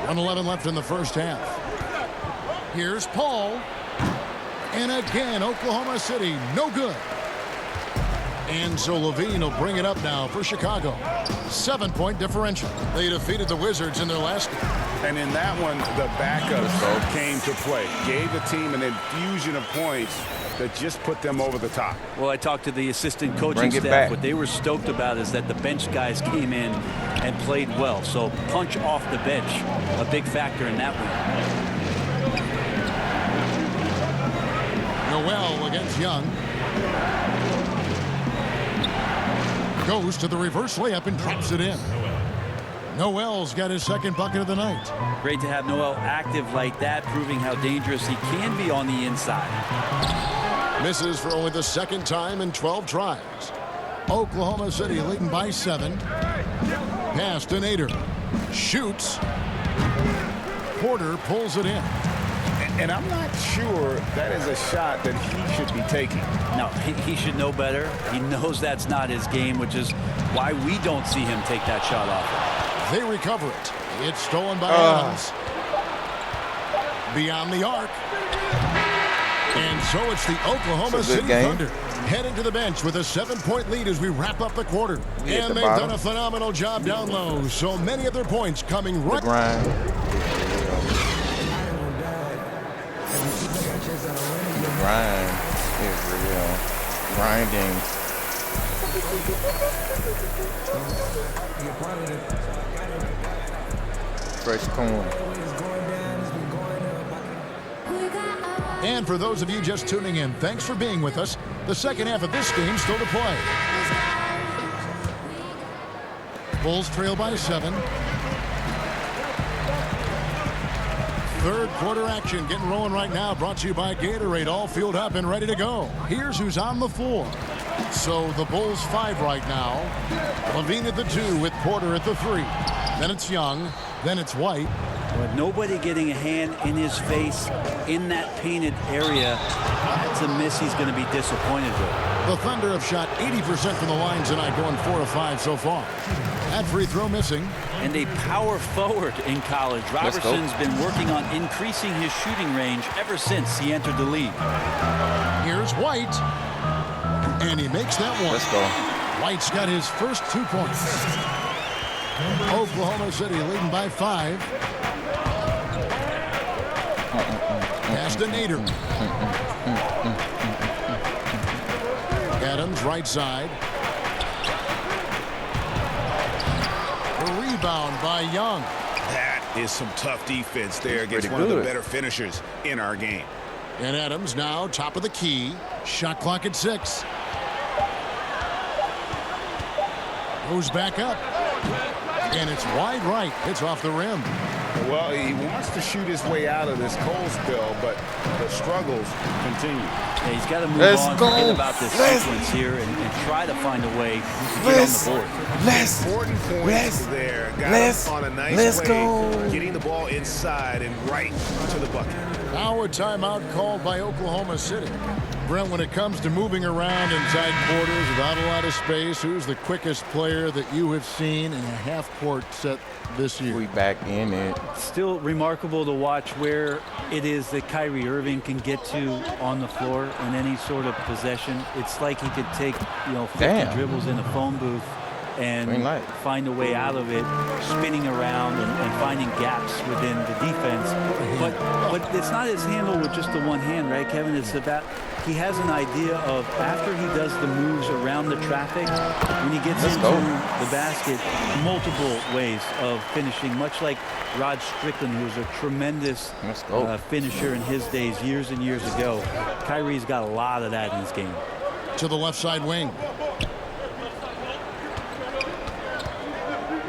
.111 left in the first half. Here's Paul. And again, Oklahoma City, no good. And so Levine will bring it up now for Chicago. 7-point differential. They defeated the Wizards in their last game. And in that one, the backups came to play. Gave the team an infusion of points that just put them over the top. Well, I talked to the assistant coaching staff. What they were stoked about is that the bench guys came in and played well. So punch off the bench, a big factor in that one. Noel against Young. Goes to the reverse layup and drops it in. Noel's got his second bucket of the night. Great to have Noel active like that, proving how dangerous he can be on the inside. Misses for only the second time in 12 tries. Oklahoma City leading by 7. Pass to Nader. Shoots. Porter pulls it in. And I'm not sure that is a shot that he should be taking. No, he should know better. He knows that's not his game, which is why we don't see him take that shot off. They recover it. It's stolen by Adams. Beyond the arc. And so it's the Oklahoma City Thunder heading to the bench with a 7-point lead as we wrap up the quarter. And they've done a phenomenal job down low. So many of their points coming right. The grind. The grind is real. Grinding. Fresh corn. And for those of you just tuning in, thanks for being with us. The second half of this game still to play. Bulls trail by 7. Third quarter action getting rolling right now, brought to you by Gatorade, all fueled up and ready to go. Here's who's on the floor. So the Bulls 5 right now. Levine at the 2 with Porter at the 3. Then it's Young. Then it's White. But nobody getting a hand in his face in that painted area. That's a miss he's going to be disappointed with. The Thunder have shot 80% from the line tonight, going 4 of 5 so far. That free throw missing. And a power forward in college. Robertson's been working on increasing his shooting range ever since he entered the league. Here's White. And he makes that one. Let's go. White's got his first 2 points. Oklahoma City leading by 5. Pass to Nader. Adams right side. A rebound by Young. That is some tough defense there against one of the better finishers in our game. And Adams now top of the key. Shot clock at 6. Goes back up. And it's wide right. It's off the rim. Well, he wants to shoot his way out of this cold spell, but the struggles continue. Yeah, he's got to move on, forget about this sequence here, and try to find a way to get on the board. Important points there. Got on a nice play, getting the ball inside and right to the bucket. Now a timeout called by Oklahoma City. Brent, when it comes to moving around inside quarters without a lot of space, who's the quickest player that you have seen in a half-court set this year? We back in it. Still remarkable to watch where it is that Kyrie Irving can get to on the floor in any sort of possession. It's like he could take, 50 dribbles in a phone booth and find a way out of it, spinning around and finding gaps within the defense. But it's not his handle with just the one hand, right, Kevin? It's about he has an idea of after he does the moves around the traffic, when he gets into the basket, multiple ways of finishing, much like Rod Strickland, who was a tremendous finisher in his days years and years ago. Kyrie's got a lot of that in his game. To the left side wing.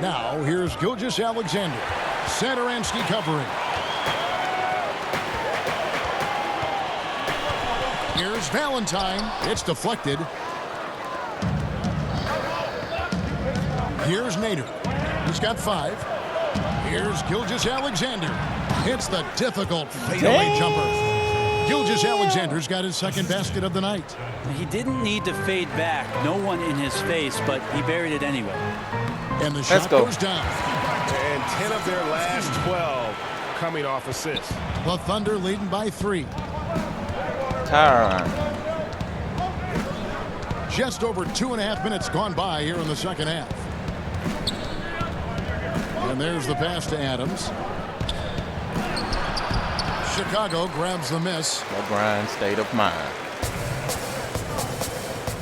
Now, here's Gilgeous-Alexander. Satoransky covering. Here's Valentine. It's deflected. Here's Nader. He's got 5. Here's Gilgeous-Alexander. Hits the difficult fadeaway jumper. Gilgeous-Alexander's got his second basket of the night. He didn't need to fade back. No one in his face, but he buried it anyway. And the shot goes down. And 10 of their last 12 coming off assists. The Thunder leading by 3. Just over 2.5 minutes gone by here in the second half. And there's the pass to Adams. Chicago grabs the miss. A grind state of mind.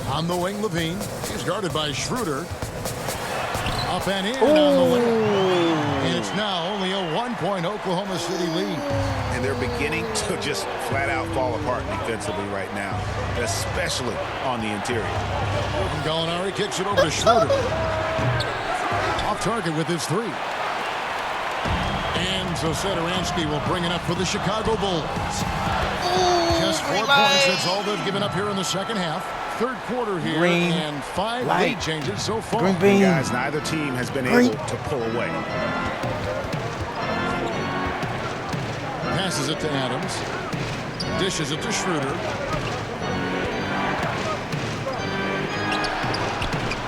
On the wing, Levine. He's guarded by Schroeder. Up and in on the layup. And it's now only a 1-point Oklahoma City lead. And they're beginning to just flat out fall apart defensively right now, especially on the interior. And Gallinari kicks it over to Schroeder. Off target with his three. And so Satoransky will bring it up for the Chicago Bulls. Just 4 points. That's all they've given up here in the second half. Third quarter here, and 5 lead changes so far. Guys, neither team has been able to pull away. Passes it to Adams. Dishes it to Schroeder.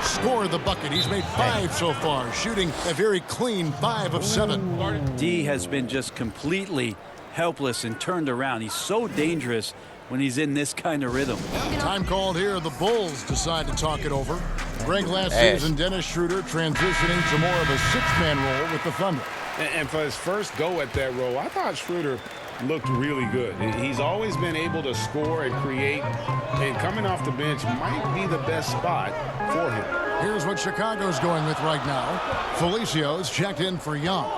Scored the bucket. He's made 5 so far, shooting a very clean 5 of 7. D has been just completely helpless and turned around. He's so dangerous when he's in this kind of rhythm. Time called here. The Bulls decide to talk it over. Greg last season, Dennis Schroeder transitioning to more of a 6-man role with the Thunder. And for his first go at that role, I thought Schroeder looked really good. He's always been able to score and create, and coming off the bench might be the best spot for him. Here's what Chicago's going with right now. Felicio's checked in for Young.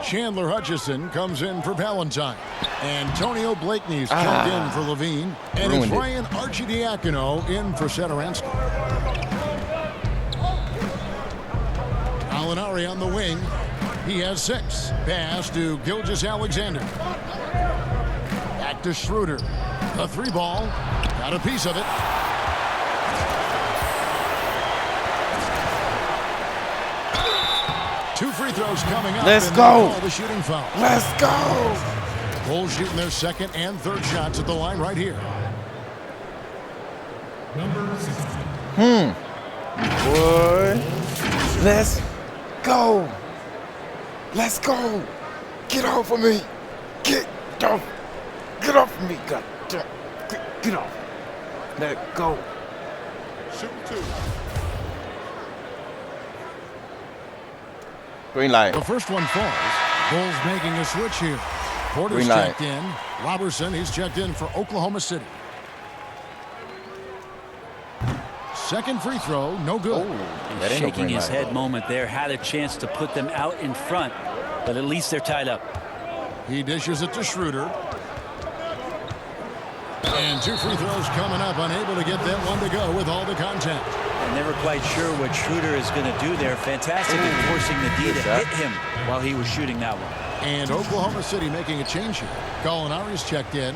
Chandler Hutchison comes in for Valentine. Antonio Blakeney's checked in for Levine. And it's Ryan Arcidiacono in for Satoransky. Gallinari on the wing. He has 6. Pass to Gilgeous-Alexander. Back to Schroeder. The 3 ball. Got a piece of it. Two free throws coming up. Let's go. The shooting foul. Let's go. Bulls shooting their second and third shots at the line right here. Boy. Let's go. Let's go. Get off of me. Get off. Get off of me. God damn. Get off. Let go. Shoot 2. Green light. The first one falls. Bulls making a switch here. Porter's checked in. Robertson, he's checked in for Oklahoma City. Second free throw, no good. Shaking his head moment there. Had a chance to put them out in front, but at least they're tied up. He dishes it to Schroeder. And 2 free throws coming up. Unable to get that one to go with all the contact. I'm never quite sure what Schroeder is going to do there. Fantastic in forcing the D to hit him while he was shooting that one. And Oklahoma City making a change here. Gallinari's checked in.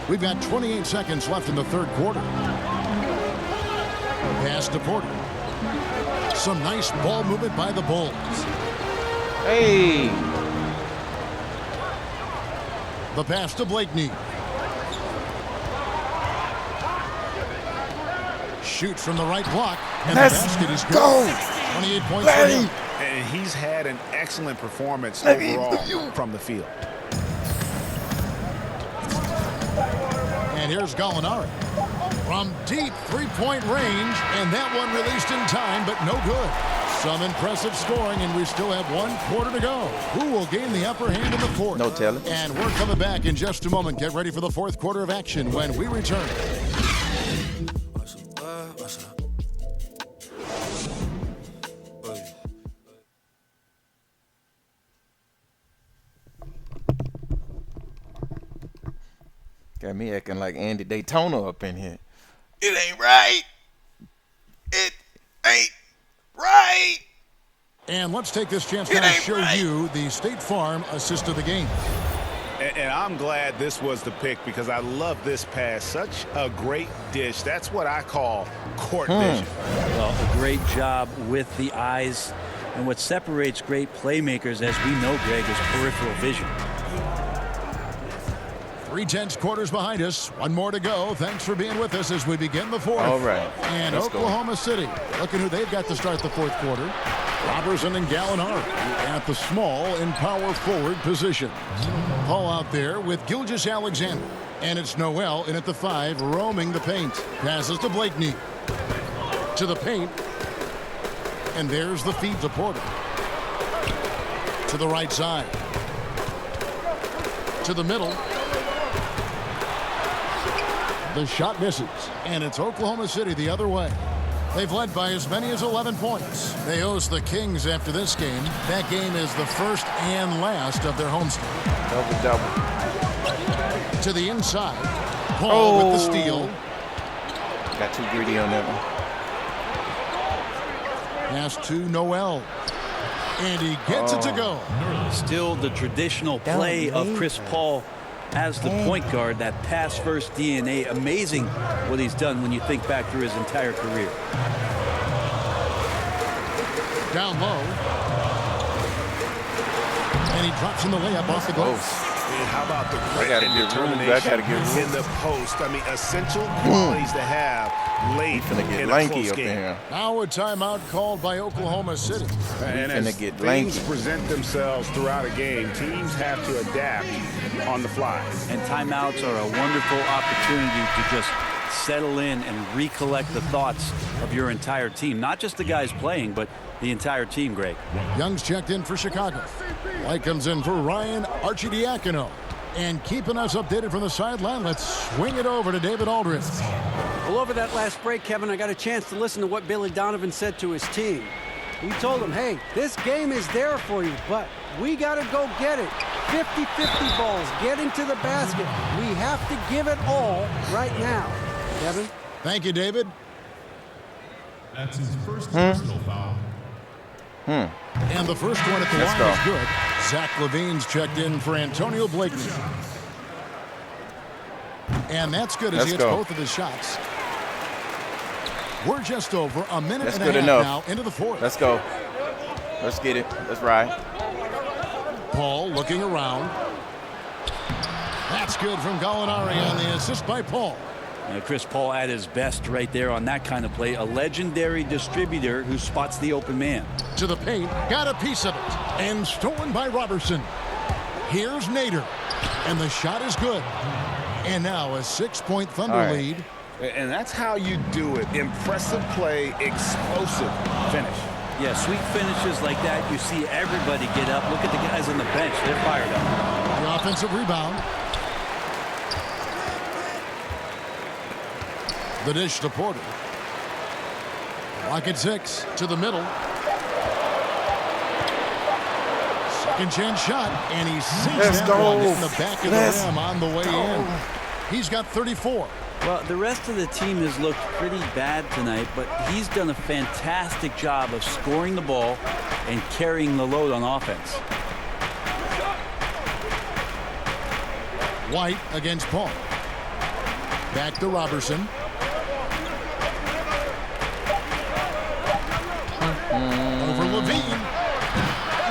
We've got 28 seconds left in the third quarter. Pass to Porter. Some nice ball movement by the Bulls. Hey. The pass to Blakeney. Shoots from the right block. And Let's the basket is good. go. 28 points for him. And he's had an excellent performance overall from the field. And here's Gallinari. From deep 3-point range, and that one released in time, but no good. Some impressive scoring, and we still have 1 quarter to go. Who will gain the upper hand in the fourth? No telling. And we're coming back in just a moment. Get ready for the fourth quarter of action when we return. Got me acting like Andy Daytona up in here. It ain't right. It ain't right. And let's take this chance now to show you the State Farm assist of the game. And I'm glad this was the pick because I love this pass. Such a great dish. That's what I call court vision. Well, a great job with the eyes. And what separates great playmakers, as we know, Greg, is peripheral vision. 3/10 quarters behind us. 1 more to go. Thanks for being with us as we begin the fourth. All right. And Let's Oklahoma City, look at who they've got to start the fourth quarter. Robertson and Gallinari at the small and power forward positions. Paul out there with Gilgeous-Alexander. And it's Noel in at the 5, roaming the paint. Passes to Blakeney. To the paint. And there's the feed to Porter. To the right side. To the middle. The shot misses. And it's Oklahoma City the other way. They've led by as many as 11 points. They host the Kings after this game. That game is the first and last of their homestand. Double. To the inside. Paul with the steal. Got too greedy on that one. Pass to Noel. And he gets it to go. Still the traditional play of Chris Paul as the point guard, that pass-first DNA. Amazing what he's done when you think back through his entire career. Down low. And he drops in the layup off the glass. And how about the grit and determination in the post? I mean, essential qualities to have late in a close game. Now a timeout called by Oklahoma City. And as things present themselves throughout a game, teams have to adapt on the fly. And timeouts are a wonderful opportunity to just settle in and recollect the thoughts of your entire team. Not just the guys playing, but the entire team, Greg. Young's checked in for Chicago. White comes in for Ryan Arcidiacono. And keeping us updated from the sideline, let's swing it over to David Aldridge. Well, over that last break, Kevin, I got a chance to listen to what Billy Donovan said to his team. He told them, hey, this game is there for you, but we got to go get it. 50-50 balls, get into the basket. We have to give it all right now. Kevin? Thank you, David. That's his first personal foul. And the first one at the line is good. Zach LaVine's checked in for Antonio Blakeney. And that's good as he hits both of his shots. We're just over a minute and a half now into the fourth. Let's go. Let's get it. Let's ride. Paul looking around. That's good from Gallinari on the assist by Paul. Chris Paul at his best right there on that kind of play. A legendary distributor who spots the open man. To the paint, got a piece of it, and stolen by Robertson. Here's Nader, and the shot is good. And now a 6-point Thunder lead. And that's how you do it. Impressive play, explosive finish. Yeah, sweet finishes like that, you see everybody get up. Look at the guys on the bench. They're fired up. The offensive rebound. The dish to Porter. Lock at 6 to the middle. Second chance shot, and he sinks that one in the back of the rim on the way in. He's got 34. Well, the rest of the team has looked pretty bad tonight, but he's done a fantastic job of scoring the ball and carrying the load on offense. White against Paul. Back to Robertson. Over Levine.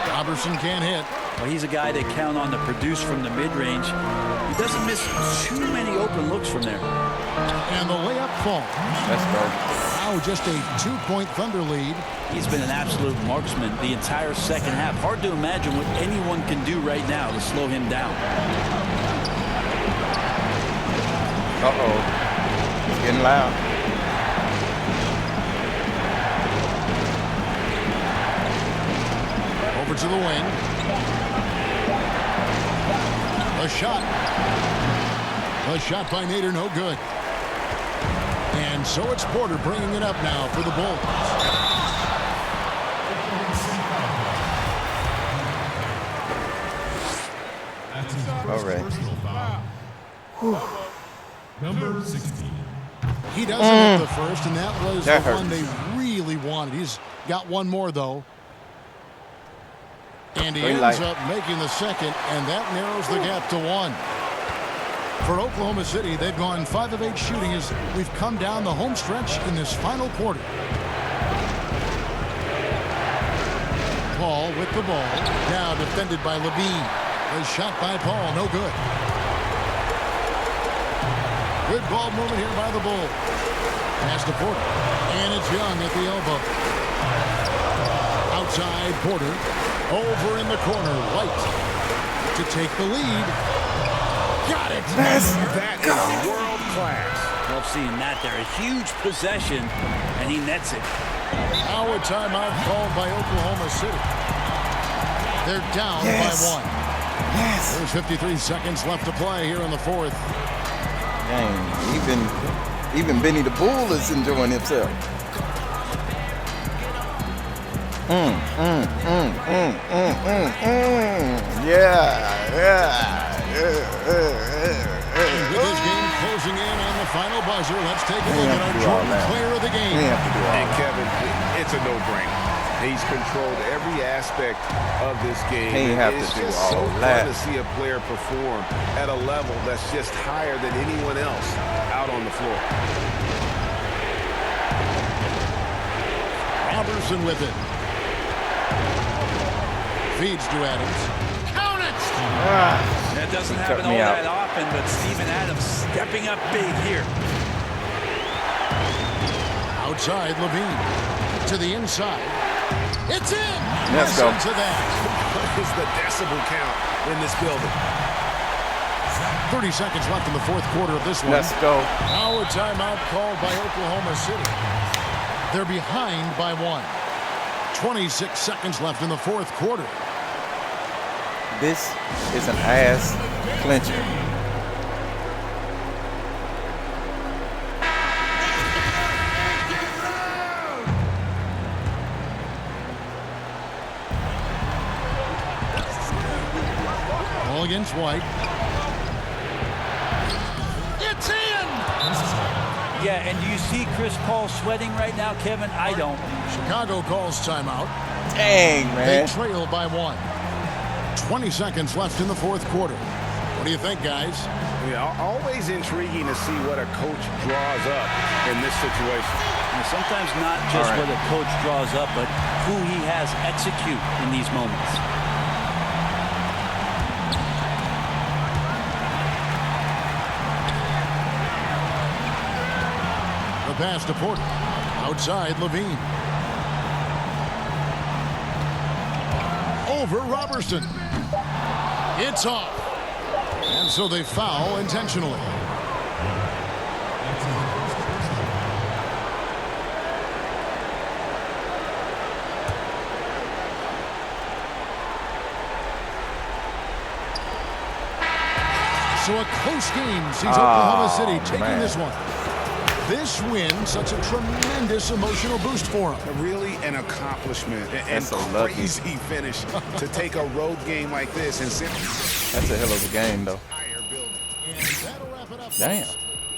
Robertson can't hit. Well, he's a guy they count on to produce from the mid-range. He doesn't miss too many open looks from there. And the layup falls. Let's go. Now just a 2-point Thunder lead. He's been an absolute marksman the entire second half. Hard to imagine what anyone can do right now to slow him down. Uh-oh. It's getting loud. Over to the wing. A shot. A shot by Nader, no good. And so it's Porter bringing it up now for the Bulls. All right. Number 16. He doesn't hit the first, and that was the one they really wanted. He's got one more, though. And he ends up making the second, and that narrows the gap to 1. For Oklahoma City, they've gone 5 of 8 shooting as we've come down the home stretch in this final quarter. Paul with the ball. Now defended by Levine. A shot by Paul, no good. Good ball movement here by the Bulls. Pass to Porter. And it's Young at the elbow. Outside Porter. Over in the corner, White to take the lead. Got it. That is world class. Love seeing that there. A huge possession, and he nets it. Now a timeout called by Oklahoma City. They're down by 1. Yes. There's 53 seconds left to play here in the fourth. Dang, even Benny the Bull is enjoying himself. And with this game closing in on the final buzzer, let's take a look at our Jordan player of the game. And Kevin, it's a no-brainer. He's controlled every aspect of this game. It's just so fun to see a player perform at a level that's just higher than anyone else out on the floor. Robertson with it. Feeds to Adams. Count it! That doesn't happen all that often, but Steven Adams stepping up big here. Outside, Levine. To the inside. It's in! Let's go. To that. What is the decibel count in this building? 30 seconds left in the fourth quarter of this one. Let's go. Now a timeout called by Oklahoma City. They're behind by 1. 26 seconds left in the fourth quarter. This is an ass clincher. Ball against White. It's in! Yeah, and do you see Chris Paul sweating right now, Kevin? I don't. Chicago calls timeout. Dang, man. They trail by 1. 20 seconds left in the fourth quarter. What do you think, guys? Yeah, always intriguing to see what a coach draws up in this situation. And sometimes not just what a coach draws up, but who he has execute in these moments. The pass to Porter. Outside, Levine. Over Robertson. It's off. And so they foul intentionally. So a close game sees Oklahoma City taking this one. This win, such a tremendous emotional boost for him. Really an accomplishment and crazy finish to take a road game like this. And that's a hell of a game, though. Damn.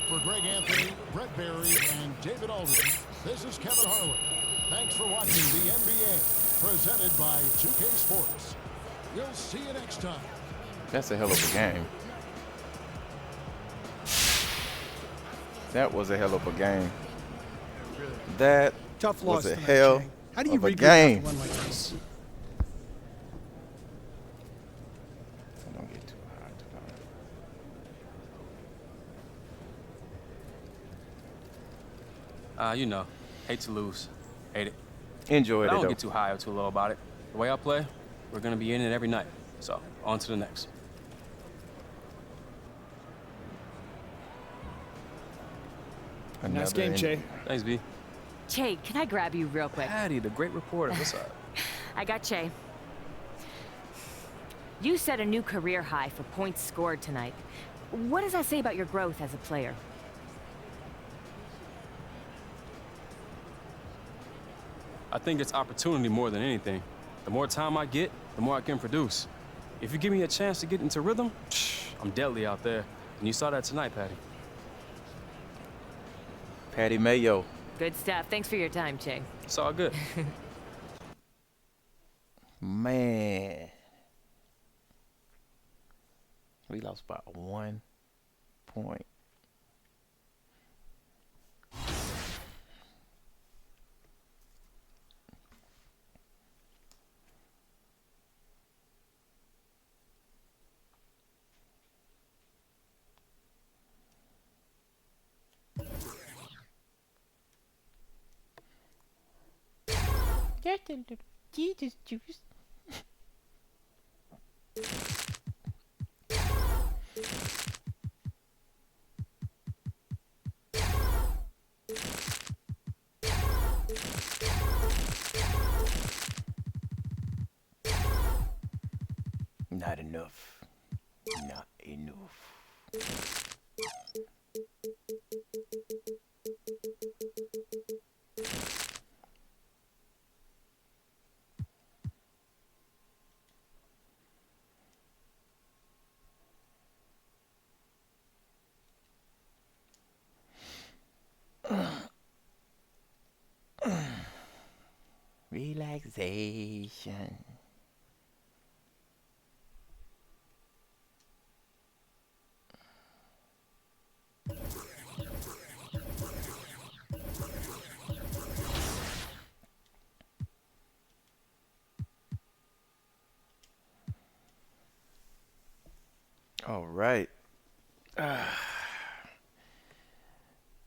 For Greg Anthony, Brett Berry, and David Aldridge, this is Kevin Harlan. Thanks for watching the NBA, presented by 2K Sports. We'll see you next time. That's a hell of a game. That was a hell of a game. That was a hell of a game. One like this? Don't get too high. You know, hate to lose, hate it. Enjoy it. I don't get too high or too low about it. The way I play, we're gonna be in it every night. So on to the next. Nice game, Che. Thanks, B. Che, can I grab you real quick? Patty, the great reporter. What's up? I got Che. You set a new career high for points scored tonight. What does that say about your growth as a player? I think it's opportunity more than anything. The more time I get, the more I can produce. If you give me a chance to get into rhythm, I'm deadly out there. And you saw that tonight, Patty. Patty Mayo. Good stuff. Thanks for your time, Che. It's all good. Man. We lost by 1 point. Just a little Jesus juice. Not enough. Not enough. Relaxation. All right.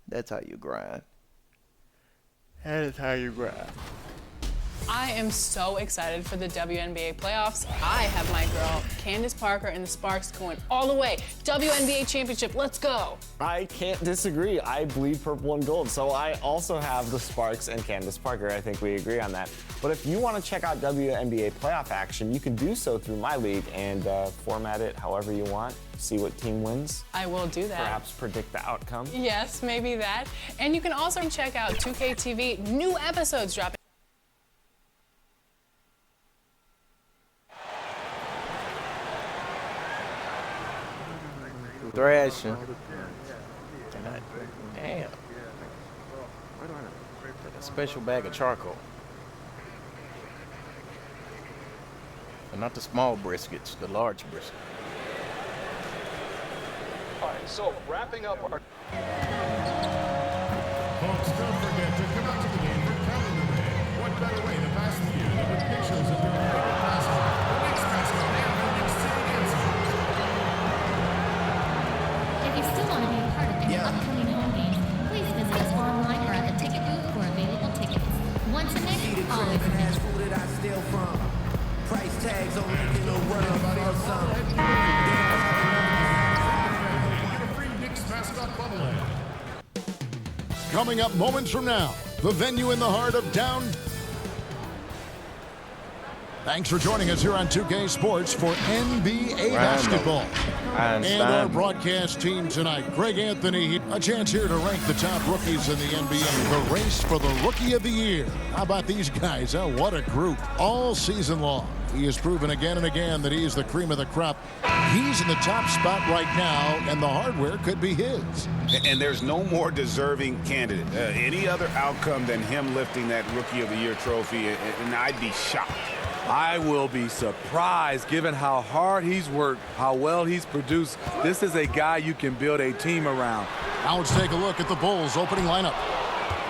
That's how you grind. That is how you grind. I am so excited for the WNBA playoffs. I have my girl, Candace Parker and the Sparks going all the way. WNBA championship, let's go. I can't disagree. I bleed purple and gold. So I also have the Sparks and Candace Parker. I think we agree on that. But if you want to check out WNBA playoff action, you can do so through my league and format it however you want. See what team wins. I will do that. Perhaps predict the outcome. Yes, maybe that. And you can also check out 2K TV. New episodes dropping. Thrashing. Damn. Like a special bag of charcoal. But not the small briskets, the large brisket. All right, so wrapping up our... Folks, don't forget to come out to the game for Calendar Day. What better way to pass the year than with pictures of your favorite mascot, the Knicks mascot, and the Knicks city dancing. If you still want to be a part of any upcoming home games, please visit us online or at the ticket booth for available tickets. Once a Knick, always a Knick. Who did I steal from? Price tags on making no run for some. Coming up moments from now, the venue in the heart of down. Thanks for joining us here on 2K Sports for NBA basketball. And our broadcast team tonight, Greg Anthony, a chance here to rank the top rookies in the NBA, the race for the Rookie of the Year. How about these guys? Oh, what a group. All season long, he has proven again and again that he is the cream of the crop. He's in the top spot right now, and the hardware could be his. And there's no more deserving candidate. Any other outcome than him lifting that Rookie of the Year trophy, and I'd be shocked. I will be surprised given how hard he's worked, how well he's produced. This is a guy you can build a team around. Now let's take a look at the Bulls' opening lineup.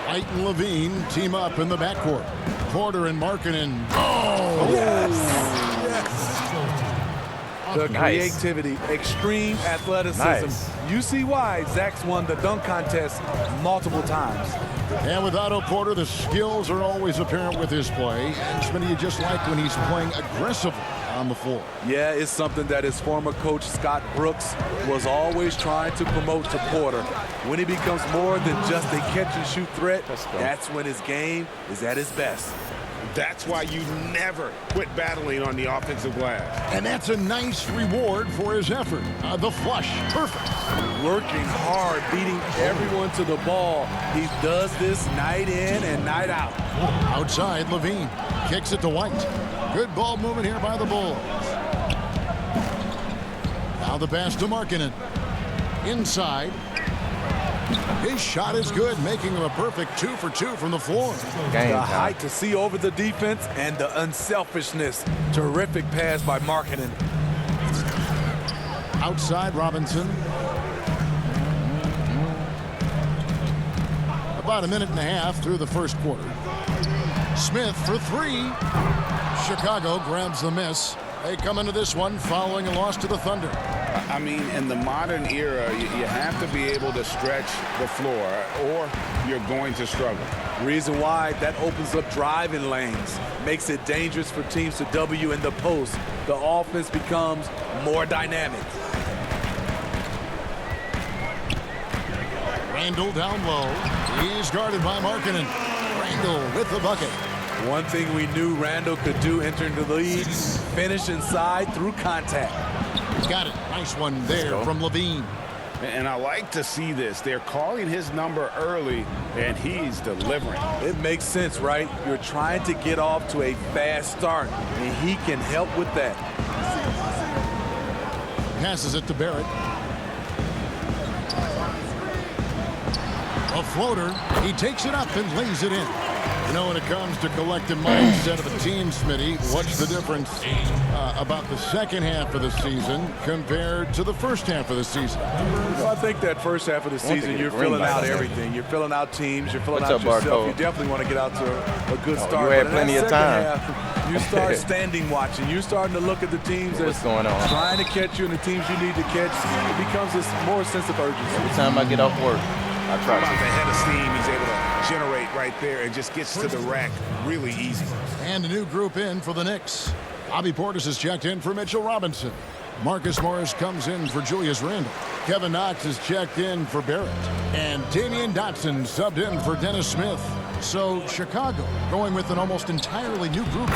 White and Levine team up in the backcourt. Porter and Markkanen. Oh, yes! The creativity, extreme athleticism. Nice. You see why Zach's won the dunk contest multiple times. And with Otto Porter, the skills are always apparent with his play. And Smitty, you just like when he's playing aggressively on the floor. Yeah, it's something that his former coach, Scott Brooks, was always trying to promote to Porter. When he becomes more than just a catch-and-shoot threat, that's when his game is at his best. That's why you never quit battling on the offensive glass. And that's a nice reward for his effort. The flush, perfect. Working hard, beating everyone to the ball. He does this night in and night out. Outside, Levine kicks it to White. Good ball movement here by the Bulls. Now the pass to Markkanen. Inside. His shot is good, making him a perfect 2 for 2 from the floor. The height to see over the defense and the unselfishness. Terrific pass by Markkanen. Outside, Robinson. About a minute and a half through the first quarter. Smith for 3. Chicago grabs the miss. They come into this one following a loss to the Thunder. I mean, in the modern era, you have to be able to stretch the floor or you're going to struggle. Reason why, that opens up driving lanes, makes it dangerous for teams to W in the post. The offense becomes more dynamic. Randall down low. He's guarded by Markkanen. Randall with the bucket. One thing we knew Randall could do entering the league, finish inside through contact. He's got it. Nice one there from Levine. And I like to see this. They're calling his number early, and he's delivering. It makes sense, right? You're trying to get off to a fast start, and he can help with that. Passes it to Barrett. A floater. He takes it up and lays it in. You know, when it comes to collective mindset of a team, Smitty, what's the difference about the second half of the season compared to the first half of the season? Well, I think that first half of the season, you're filling out everything. You're filling out teams. You're filling out yourself. Barcode? You definitely want to get out to a good start. You had But in plenty that of second time. half, you start standing watching. You're starting to look at the teams What's going on? trying to catch you and the teams you need to catch. It becomes this more sense of urgency. Every time I get off work, I try About the to. head of steam he's able to generate right there and just gets to the rack really easy. And a new group in for the Knicks. Bobby Portis is checked in for Mitchell Robinson. Marcus Morris comes in for Julius Randle. Kevin Knox is checked in for Barrett. And Damian Dotson subbed in for Dennis Smith. So Chicago going with an almost entirely new group.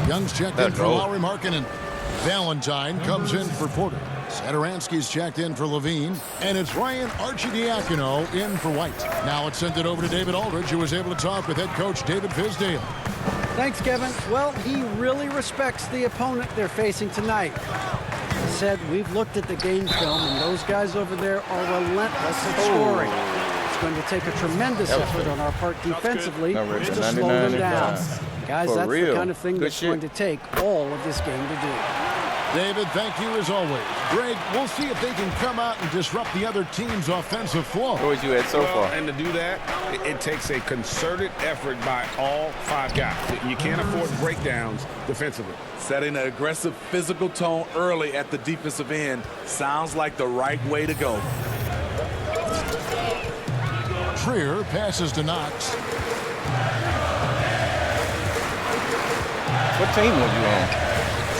Young's checked in for Lowry Markkanen. Valentine comes in for Porter. Satoransky's checked in for Levine. And it's Ryan Arcidiacono in for White. Now let's send it over to David Aldridge, who was able to talk with head coach David Fizdale. Thanks, Kevin. Well, he really respects the opponent they're facing tonight. He said, we've looked at the game film, and those guys over there are relentless at scoring. It's going to take a tremendous effort on our part defensively just to slow them down. Guys, that's the kind of thing that's going to take all of this game to do. David, thank you as always. Greg, we'll see if they can come out and disrupt the other team's offensive flow. Where would you at so far? And to do that, it takes a concerted effort by all five guys. You can't afford breakdowns defensively. Setting an aggressive physical tone early at the defensive end sounds like the right way to go. Trier passes to Knox. What team was you on?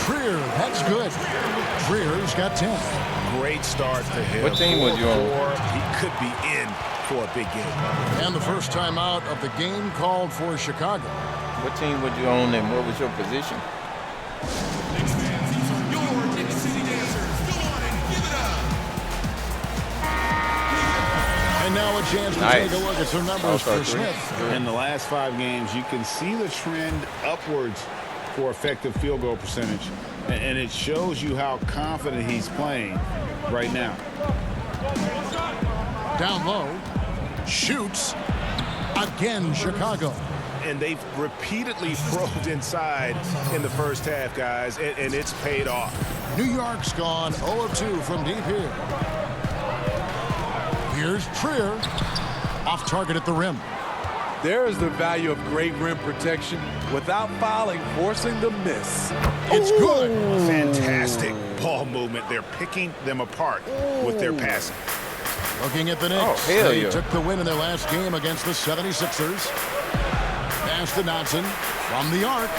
Trier, that's good. Trier's got 10. Great start to him. What team was you on? He could be in for a big game. And the first time out of the game called for Chicago. What team would you on and what was your position? Knicks fans, these are your Knicks City dancers. Go on and give it up. And now a chance to take a look at some numbers for Smith. In the last 5 games, you can see the trend upwards for effective field goal percentage. And it shows you how confident he's playing right now. Down low. Shoots. Again, Chicago. And they've repeatedly probed inside in the first half, guys, and it's paid off. New York's gone 0 of 2 from deep here. Here's Trier. Off target at the rim. There is the value of great rim protection without fouling, forcing the miss. It's good. Fantastic ball movement. They're picking them apart with their passing. Looking at the Knicks, they took the win in their last game against the 76ers. Pass to Dotson from the arc.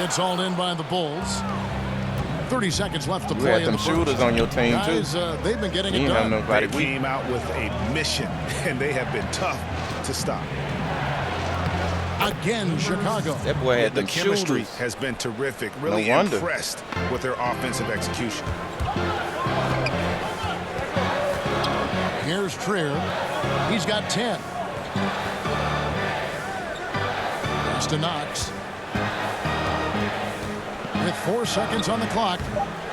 It's hauled in by the Bulls. 30 seconds left to play. You had in them the shooters first. on your team, Guys, too. They've been getting it done. They came out with a mission, and they have been tough to stop. Again, Chicago. That boy had The them chemistry shooters. has been terrific. Really No wonder. impressed with their offensive execution. Here's Trier. He's got 10. Pass to Knox. With 4 seconds on the clock,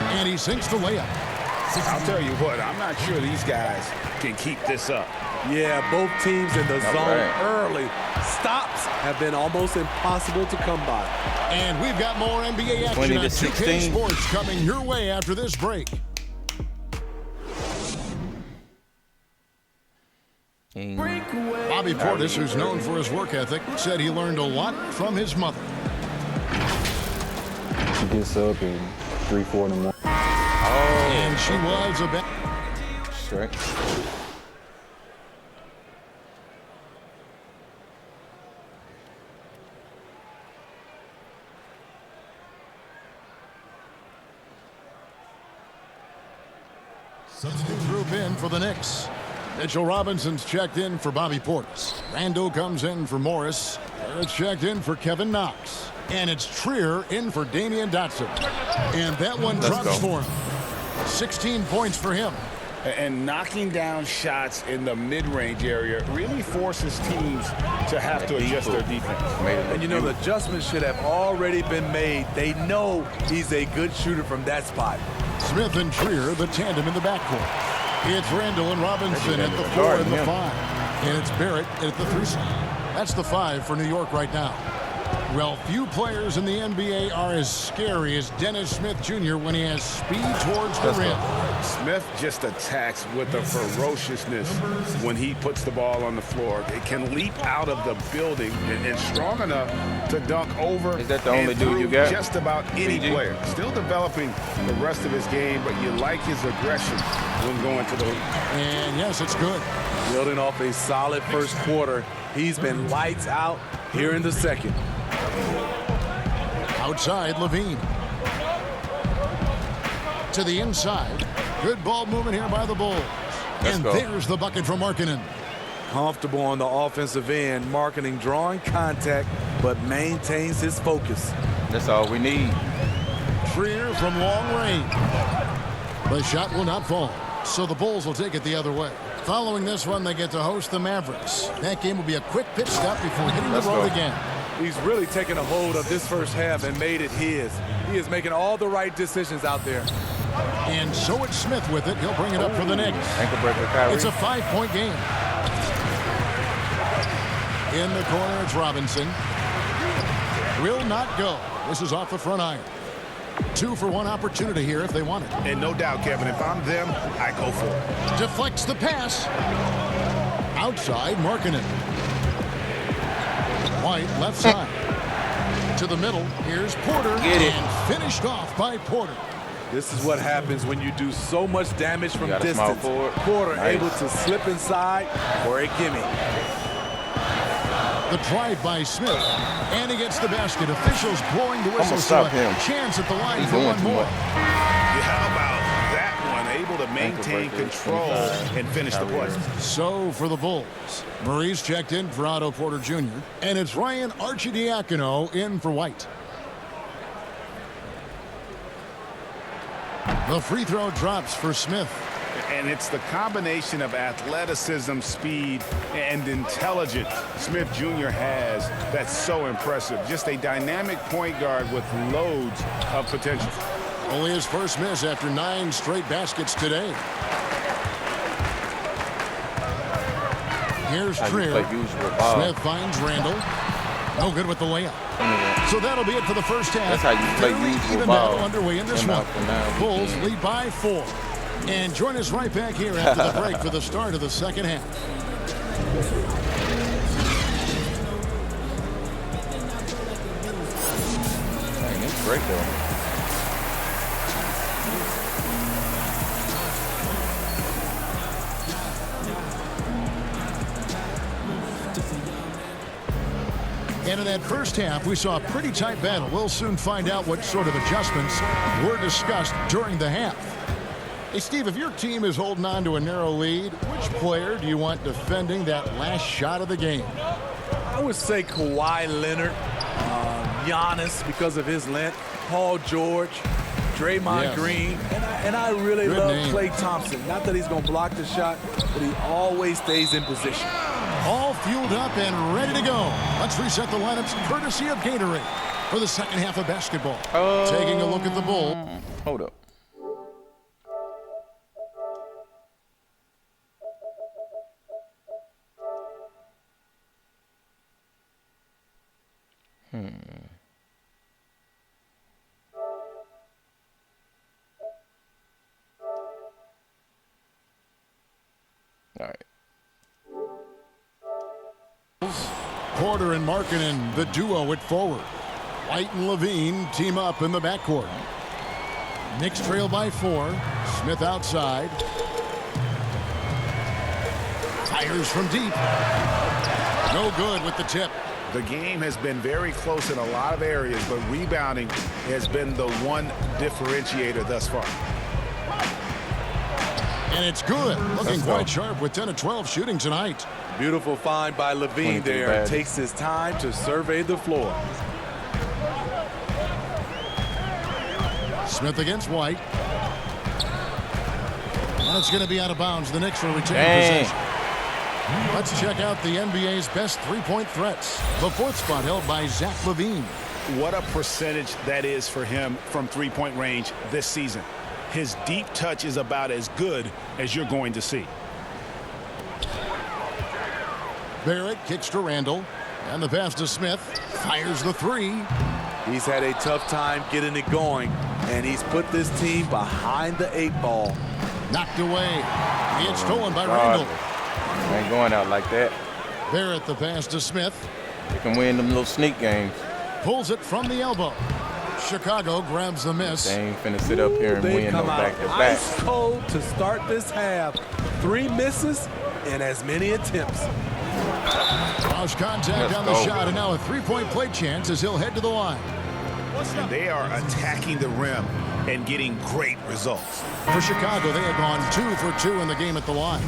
and he sinks the layup. I'll tell you what, I'm not sure these guys can keep this up. Yeah, both teams in the All zone right. early. Stops have been almost impossible to come by. And we've got more NBA action 20 on to 2K 16. Sports coming your way after this break. Bobby Portis, who's known for his work ethic, said he learned a lot from his mother. She gets up at 3, 4 in the morning. And she was a bit. Straight. Substitute group in for the Knicks. Mitchell Robinson's checked in for Bobby Portis. Randall comes in for Morris. It's checked in for Kevin Knox. And it's Trier in for Damian Dotson. And that one drops for him. 16 points for him. And knocking down shots in the mid-range area really forces teams to have to adjust their defense. And you know, the adjustments should have already been made. They know he's a good shooter from that spot. Smith and Trier, the tandem in the backcourt. It's Randall and Robinson at the 4 and the 5. And it's Barrett at the 3 side. That's the 5 for New York right now. Well, few players in the NBA are as scary as Dennis Smith Jr. when he has speed towards the rim. Smith just attacks with a ferociousness when he puts the ball on the floor. It can leap out of the building and strong enough to dunk over. Is that the only dude you got? Just about any player. Still developing the rest of his game, but you like his aggression when going to the hoop. And yes, it's good. Building off a solid first quarter. He's been lights out here in the second. Outside, Levine. To the inside. Good ball movement here by the Bulls. And there's the bucket from Markkanen. Comfortable on the offensive end. Markkanen drawing contact, but maintains his focus. That's all we need. Trier from long range. The shot will not fall, so the Bulls will take it the other way. Following this one, they get to host the Mavericks. That game will be a quick pit stop before hitting the road again. He's really taken a hold of this first half and made it his. He is making all the right decisions out there. And so it's Smith with it. He'll bring it up for the Knicks. Ankle breaker, Kyrie. It's a 5-point game. In the corner, it's Robinson. Will not go. This is off the front iron. 2 for 1 opportunity here if they want it. And no doubt, Kevin, if I'm them, I go for it. Deflects the pass. Outside, Markkanen. White, left side. To the middle, here's Porter. Get it. And finished off by Porter. This is what happens when you do so much damage from got a small distance. forward. Porter Nice. able to slip inside for a gimme. The drive by Smith. And he gets the basket. Officials blowing the whistle. stop so him. Chance at the line He's for doing one too more. much. How about that one? Able to maintain control and finish the play. So for the Bulls, Murray's checked in for Otto Porter Jr. And it's Ryan Arcidiacono in for White. The free throw drops for Smith. And it's the combination of athleticism, speed, and intelligence Smith Jr. has that's so impressive. Just a dynamic point guard with loads of potential. Only his first miss after 9 straight baskets today. Here's Trier. Smith finds Randall. No good with the layup. So that'll be it for the first half. That's how you play usual even ball. battle underway in this one. Bulls lead by 4. And join us right back here after the break for the start of the second half. Dang, it's great though. And in that first half, we saw a pretty tight battle. We'll soon find out what sort of adjustments were discussed during the half. Hey, Steve, if your team is holding on to a narrow lead, which player do you want defending that last shot of the game? I would say Kawhi Leonard, Giannis because of his length, Paul George, Draymond Green, and I really love Klay Thompson. Not that he's going to block the shot, but he always stays in position. All fueled up and ready to go. Let's reset the lineups courtesy of Gatorade for the second half of basketball. Taking a look at the Bull. Hold up. All right. Porter and Markkanen, the duo at forward. White and Levine team up in the backcourt. Knicks trail by 4. Smith outside. Fires from deep. No good with the tip. The game has been very close in a lot of areas, but rebounding has been the one differentiator thus far. And it's good. Looking quite sharp with 10 of 12 shooting tonight. Beautiful find by Levine there. Takes his time to survey the floor. Smith against White. And it's going to be out of bounds. The Knicks will retain possession. Let's check out the NBA's best three-point threats. The fourth spot held by Zach LaVine. What a percentage that is for him from three-point range this season. His deep touch is about as good as you're going to see. Barrett kicks to Randall. And the pass to Smith. Fires the three. He's had a tough time getting it going, and he's put this team behind the 8 ball. Knocked away. It's stolen by Randall. Ain't going out like that. Barrett the pass to Smith. You can win them little sneak games. Pulls it from the elbow. Chicago grabs the miss. They ain't finna sit up here and win no back-to-back. Ice cold to start this half. 3 misses and as many attempts. Lost contact on the shot, and now a three-point play chance as he'll head to the line. And they are attacking the rim and getting great results. For Chicago, they have gone 2 for 2 in the game at the line.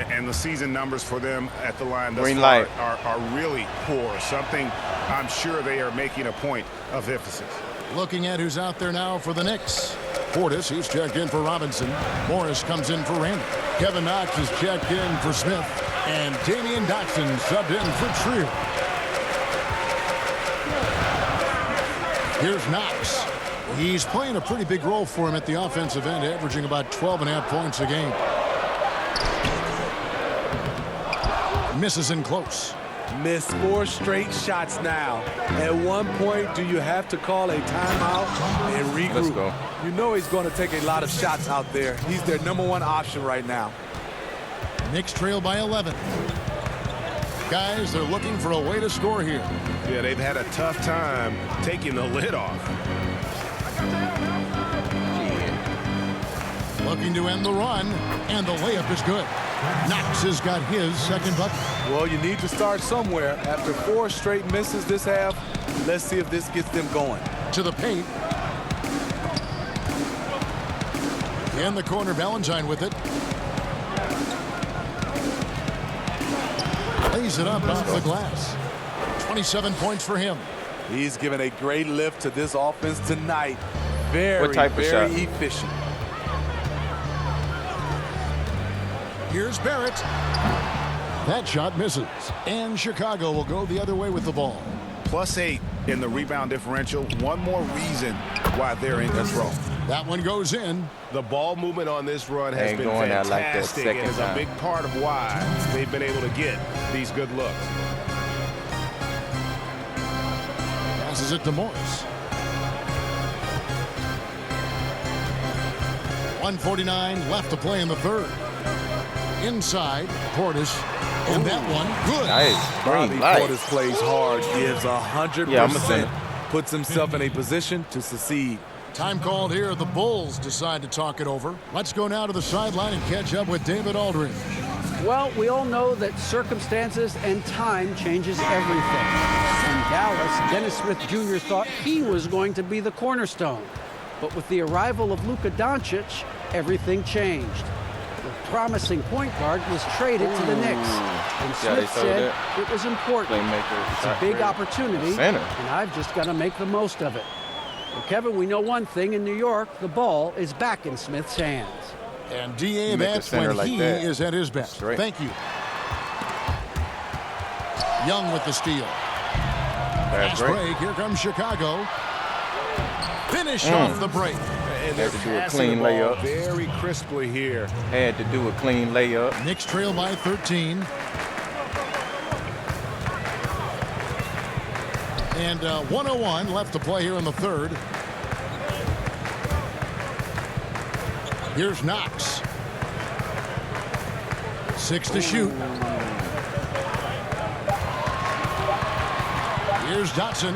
And the season numbers for them at the line thus Green far light. are really poor. Something I'm sure they are making a point of emphasis. Looking at who's out there now for the Knicks. Portis, he's checked in for Robinson. Morris comes in for Randall. Kevin Knox is checked in for Smith. And Damian Dotson subbed in for Trier. Here's Knox. He's playing a pretty big role for him at the offensive end, averaging about 12.5 points a game. Misses in close. Missed 4 straight shots now. At one point, do you have to call a timeout and regroup? Let's go. You know he's going to take a lot of shots out there. He's their #1 option right now. Knicks trail by 11. Guys, they're looking for a way to score here. Yeah, they've had a tough time taking the lid off. Looking to end the run, and the layup is good. Knox has got his second bucket. Well, you need to start somewhere. After 4 straight misses this half, let's see if this gets them going. To the paint. In the corner, Valentine with it. Lays it up off the glass. 27 points for him. He's given a great lift to this offense tonight. Very efficient. Here's Barrett. That shot misses. And Chicago will go the other way with the ball. +8 in the rebound differential. One more reason why they're in control. That one goes in. The ball movement on this run has been going out like that fantastic and is a big part of why they've been able to get these good looks. Passes it to Morris. 1:49 left to play in the third. Inside, Portis. And that one, good. Nice. Bobby Green light. Portis plays hard, gives 100%, puts himself in a position to succeed. Time called here. The Bulls decide to talk it over. Let's go now to the sideline and catch up with David Aldridge. Well, we all know that circumstances and time changes everything. In Dallas, Dennis Smith Jr. thought he was going to be the cornerstone. But with the arrival of Luka Doncic, everything changed. The promising point guard was traded to the Knicks. And Smith said it was important. It's a big opportunity, and I've just got to make the most of it. Well, Kevin, we know one thing. In New York, the ball is back in Smith's hands. And D.A., that's when he is at his best. Thank you. Young with the steal. Fast break. Here comes Chicago. Finish off the break. And they're do a clean layup. Very crisply here. Had to do a clean layup. Knicks trail by 13. And 1:01 left to play here in the third. Here's Knox. 6 to shoot. Here's Dotson,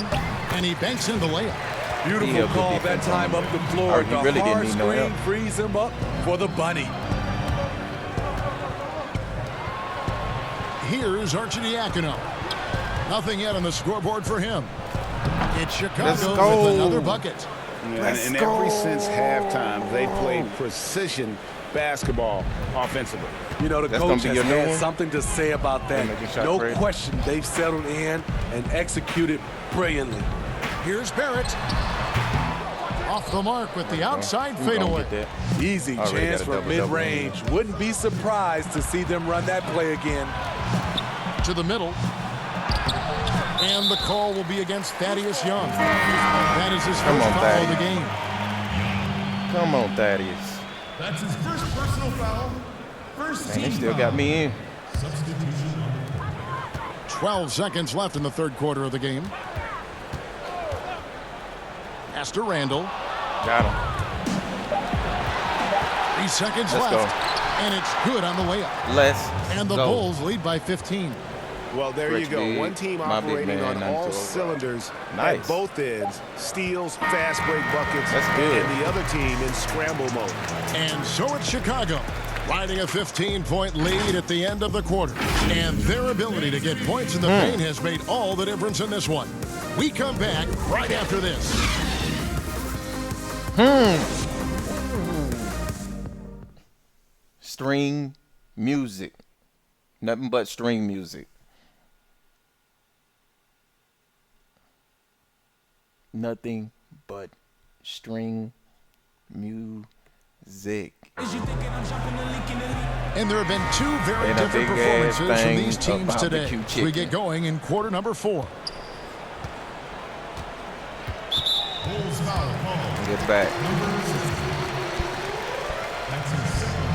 and he banks in the layup. Beautiful call that time up the floor. The really hard screen frees him up for the bunny. Here's Arcidiacono. Nothing yet on the scoreboard for him. It's Chicago with another bucket. And ever since halftime, they played precision basketball offensively. You know, the That's coach gonna be has your new had one? something to say about that. No question, they've settled in and executed brilliantly. Here's Barrett. Off the mark with the outside fadeaway. Easy chance for mid-range. Wouldn't be surprised to see them run that play again. To the middle. And the call will be against Thaddeus Young. That is his first foul of the game. Come on, Thaddeus. That's his first personal foul. First Man, team they still foul. got me in. Substitution. 12 seconds left in the third quarter of the game. Pass to Randall. Got him. 3 seconds Let's left. go. And it's good on the way up. Let's And the go. Bulls lead by 15. Well, there you go. One team operating on all cylinders at both ends. Steals, fast break buckets, That's good. and the other team in scramble mode. And so it's Chicago, riding a 15-point lead at the end of the quarter. And their ability to get points in the paint has made all the difference in this one. We come back right after this. String music. Nothing but string music. Nothing but string music. And there have been two very And a different big-ass performances from thing these of teams today. barbecue As we chicken. get going in quarter number 4. Bulls foul called. Get back. Number 16. That's his second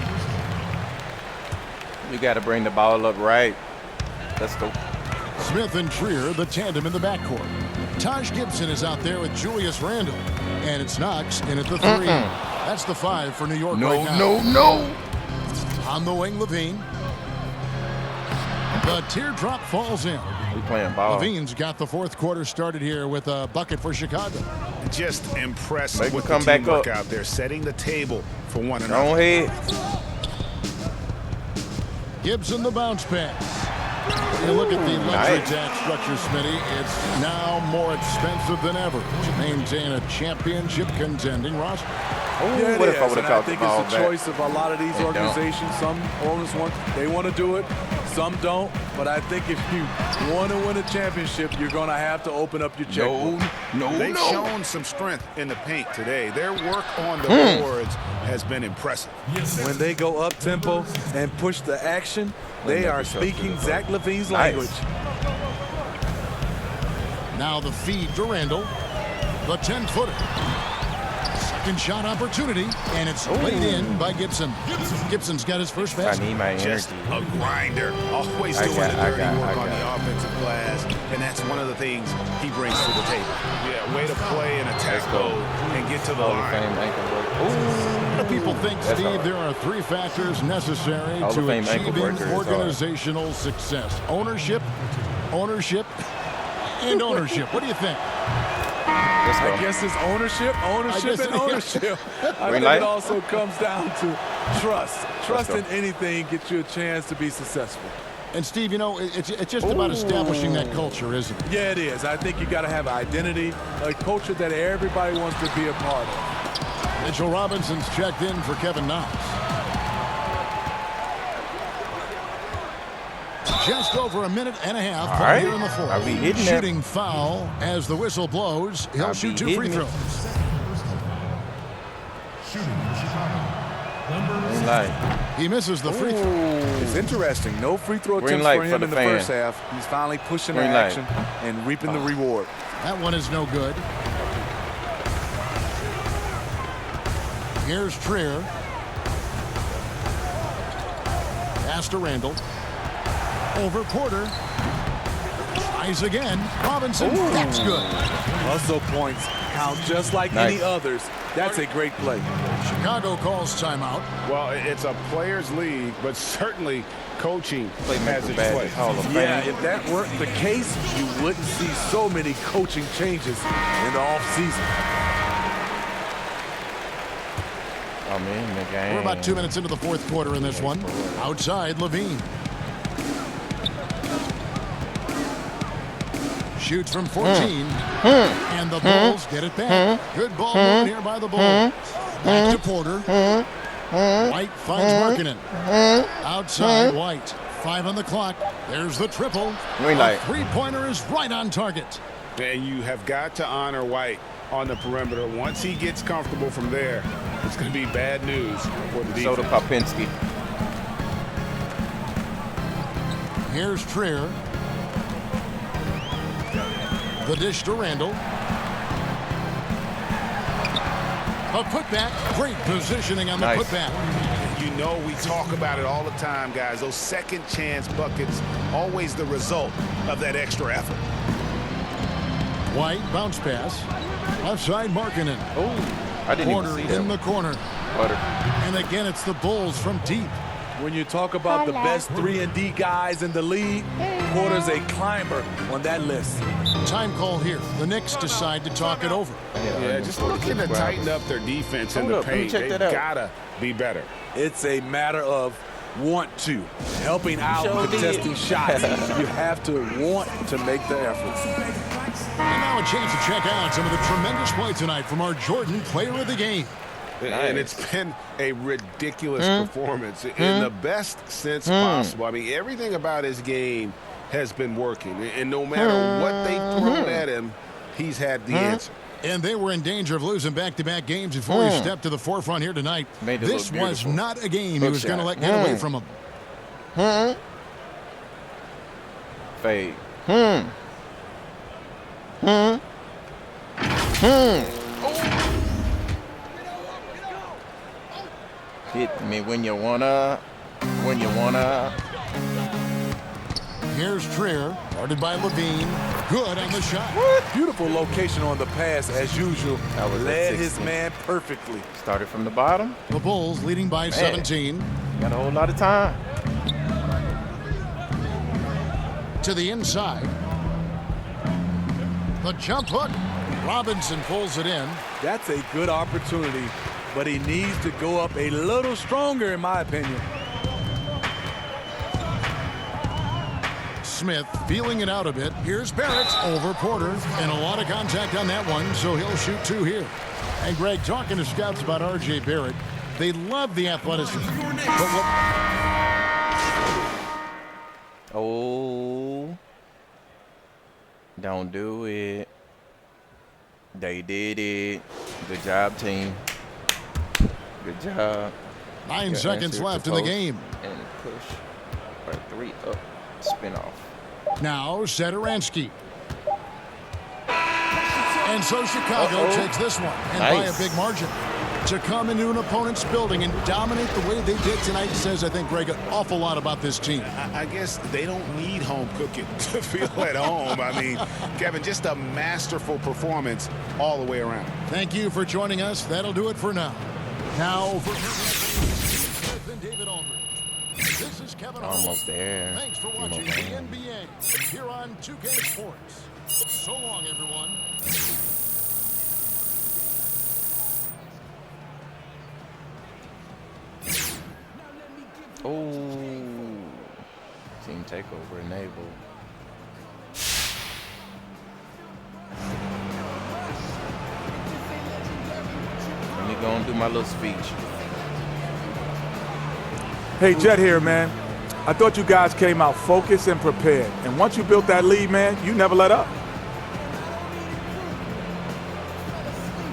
personal. You got to bring the ball up right. Let's go. Smith and Trier, the tandem in the backcourt. Taj Gibson is out there with Julius Randle. And it's Knox in at the 3. That's the 5 for New York No, right now. no, no. On the wing, Levine. The teardrop falls in. We playing ball. Levine's got the fourth quarter started here with a bucket for Chicago. Just impressive Make him with come the back teamwork up. out there, setting the table for one another. Go ahead. Gibson the bounce pass. You look at the luxury Nice. tax structure, Smitty. It's now more expensive than ever to maintain a championship contending roster. Yeah, it what if I is, would've and caught I the think ball it's the back? choice of a lot of these They don't. organizations. Some owners want to do it, some don't. But I think if you want to win a championship, you're going to have to open up your checkbook. They've shown some strength in the paint today. Their work on the boards has been impressive. When they go up tempo and push the action, they are speaking Zach LaVine's language. Now the feed to Randall. The 10-footer. Second shot opportunity, and it's laid in by Gibson. Gibson's got his first I basket. need my energy. Just a grinder. Always I doing got- the I dirty got- work I on got. the offensive glass, and that's one of the things he brings to the table. Yeah, way to play in attack Let's go. mode and get to the Hall of line. Fame ankle work. A lot of people think, That's Steve, all right. there are 3 factors necessary Hall of to Fame ankle achieving worker is hard. organizational success. Ownership, and ownership. What do you think? Let's go. I guess it's ownership, guess and it- ownership. I Green think light? it also comes down to trust. Trust go. in anything gets you a chance to be successful. And Steve, you know, it's just about establishing that culture, isn't it? Yeah, it is. I think you got to have identity, a culture that everybody wants to be a part of. Mitchell Robinson's checked in for Kevin Knox. Just over a minute and a half All played right. here in the fourth. Are we hitting that? Shooting foul as the whistle blows. He'll I'll shoot be 2 free hitting it. throws. Shooting for Chicago. Number Green light. He misses the free throw. It's interesting. No free throw Green attempts light for for him the in the fan. first half. He's finally pushing the Green light. action and reaping the reward. That one is no good. Here's Trier. Pass to Randall. Over Porter. Tries again. Robinson. That's good. Hustle points count just like Nice. any others. That's a great play. Chicago calls timeout. Well, it's a players' league, but certainly coaching has Playmaker its badge, place. Hall of Fame. Yeah, if that weren't the case, you wouldn't see so many coaching changes in the offseason. Oh, man, the game. We're about 2 minutes into the fourth quarter in this one. Outside, Levine. Shoots from 14. And the Bulls get it back. Good ball movement here by the Bulls. Back to Porter. White finds Markkanen. Outside, White. 5 on the clock. There's the triple. Green light. The three-pointer is right on target. And you have got to honor White on the perimeter. Once he gets comfortable from there, it's going to be bad news for the defense. So to Popinski. Here's Trier. The dish to Randall. A putback. Great positioning on the putback. You know we talk about it all the time, guys. Those second chance buckets, always the result of that extra effort. White bounce pass. Left side Markkanen. Oh, I didn't Porter even see that. in the corner. Porter. And again, it's the Bulls from deep. When you talk about the best 3-and-D guys in the league, Porter's a climber on that list. Time call here. The Knicks decide to talk it over. Yeah, just looking to tighten up their defense in the paint. They've got to be better. It's a matter of want to. Helping out, contesting shots. You have to want to make the efforts. And now a chance to check out some of the tremendous play tonight from our Jordan Player of the Game. Nice. And it's been a ridiculous performance in the best sense possible. I mean, everything about his game has been working. And no matter what they thrown at him, he's had the answer. And they were in danger of losing back-to-back games before he stepped to the forefront here tonight. This was not a game he was going to let get away from him. Fade. Hit me when you wanna. Here's Trier, guarded by Levine. Good on the shot. Beautiful location on the pass as usual. That was led his man perfectly. Started from the bottom. The Bulls leading by 17. Got a whole lot of time. To the inside. The jump hook. Robinson pulls it in. That's a good opportunity, but he needs to go up a little stronger, in my opinion. Smith feeling it out a bit. Here's Barrett over Porter, and a lot of contact on that one, so he'll shoot 2 here. And Greg, talking to scouts about R.J. Barrett, they love the athleticism. But what... Oh, don't do it. They did it. Good job, team. Good job. 9 seconds left in the game. And push. Or 3 up. Spin off. Now, Satoransky. And so Chicago takes this one, and by a big margin. To come into an opponent's building and dominate the way they did tonight says, I think, Greg, an awful lot about this team. I guess they don't need home cooking to feel at home. I mean, Kevin, just a masterful performance all the way around. Thank you for joining us. That'll do it for now. Now, for David Aldridge. This is Kevin Almost there. Thanks for watching the NBA here on 2K Sports. So long, everyone. Oh, team takeover enabled. Let me go and do my little speech. Hey, Jet here, man. I thought you guys came out focused and prepared. And once you built that lead, man, you never let up.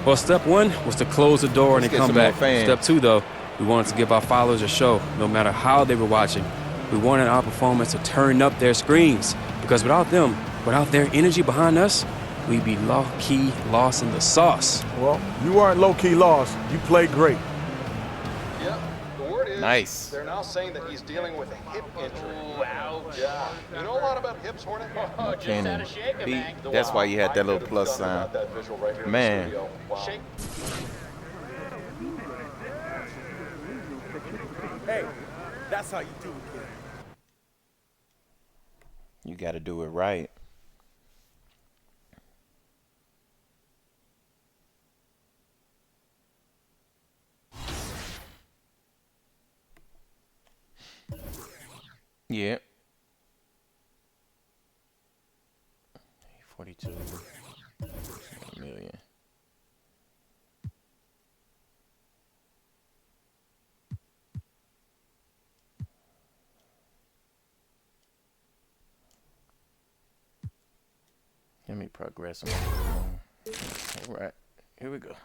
Well, step 1 was to close the door and then come back. Step 2, though, we wanted to give our followers a show, no matter how they were watching. We wanted our performance to turn up their screens, because without them, without their energy behind us, we'd be low-key lost in the sauce. Well, you weren't low-key lost. You played great. Yep, the word is Nice. they're now saying that he's dealing with a hip injury. Ouch. Yeah. You know a lot about hips, Hornet? Cannon. That's why you had that little plus sign. Man. Hey, that's how you do it, kid. You got to do it right. Yeah. 42 million. Let me progress a little bit more. All right, here we go.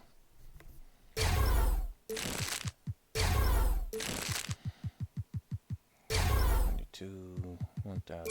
$22, 1,000.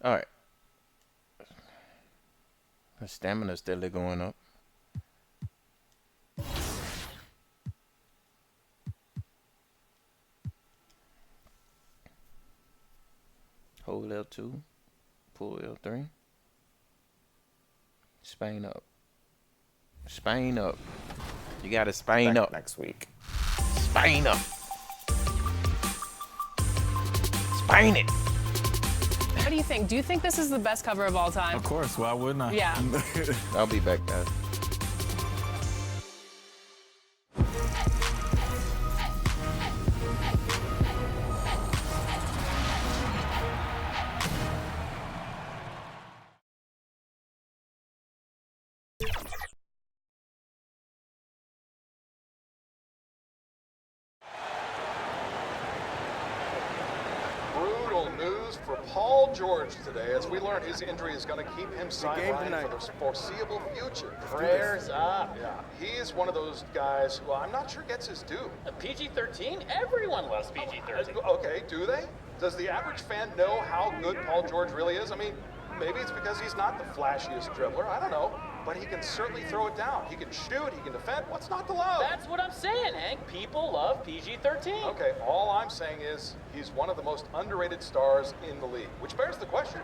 All right. The stamina's steadily going up. Hold L2, pull L3. Spain up. Spain up. You gotta Spain Back up. next week. Spain up. Spain it. What do you think? Do you think this is the best cover of all time? Of course, why wouldn't I? Yeah. I'll be back, guys. Brutal news for Paul George today, as we learn his injury is going to keep him sidelined for the foreseeable future. Prayers up. Yeah, he's one of those guys who I'm not sure gets his due. A PG-13? Everyone loves PG-13. Okay, do they? Does the average fan know how good Paul George really is? I mean, maybe it's because he's not the flashiest dribbler. I don't know. But he can certainly throw it down. He can shoot, he can defend. What's not to love? That's what I'm saying, Hank. People love PG-13. Okay, all I'm saying is he's one of the most underrated stars in the league, which bears the question,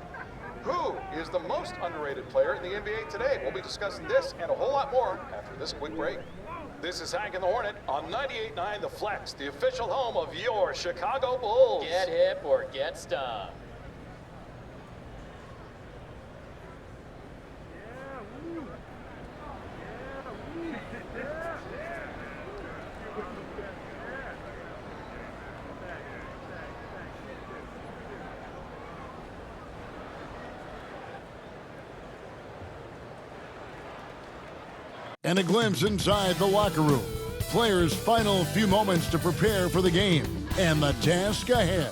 who is the most underrated player in the NBA today? We'll be discussing this and a whole lot more after this quick break. This is Hank and the Hornet on 98.9 The Flex, the official home of your Chicago Bulls. Get hip or get stung. And a glimpse inside the locker room. Players' final few moments to prepare for the game and the task ahead.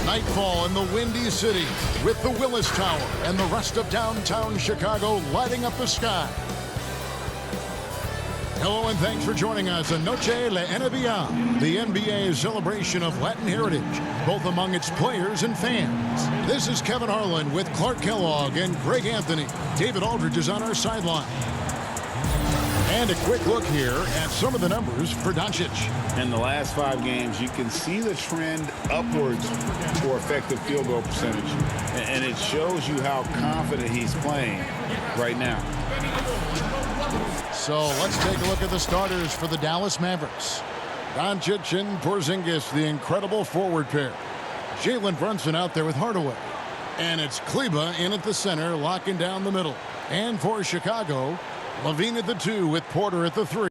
Nightfall in the Windy City with the Willis Tower and the rest of downtown Chicago lighting up the sky. Hello and thanks for joining us on Noche La NBA, the NBA's celebration of Latin heritage, both among its players and fans. This is Kevin Harlan with Clark Kellogg and Greg Anthony. David Aldridge is on our sideline. And a quick look here at some of the numbers for Doncic. In the last 5 games, you can see the trend upwards for effective field goal percentage. And it shows you how confident he's playing right now. So let's take a look at the starters for the Dallas Mavericks. Doncic and Porzingis, the incredible forward pair. Jalen Brunson out there with Hardaway. And it's Kleba in at the center, locking down the middle. And for Chicago, Levine at the 2 with Porter at the 3.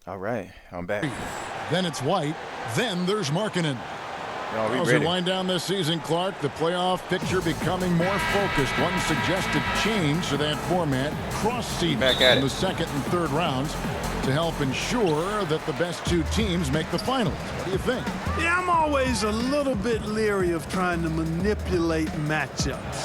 All right, I'm back. Then it's White. Then there's Markkanen. As we wind down this season, Clark, the playoff picture becoming more focused. One suggested change to that format, cross-seeding in the second and third rounds to help ensure that the best two teams make the finals. What do you think? Yeah, I'm always a little bit leery of trying to manipulate matchups.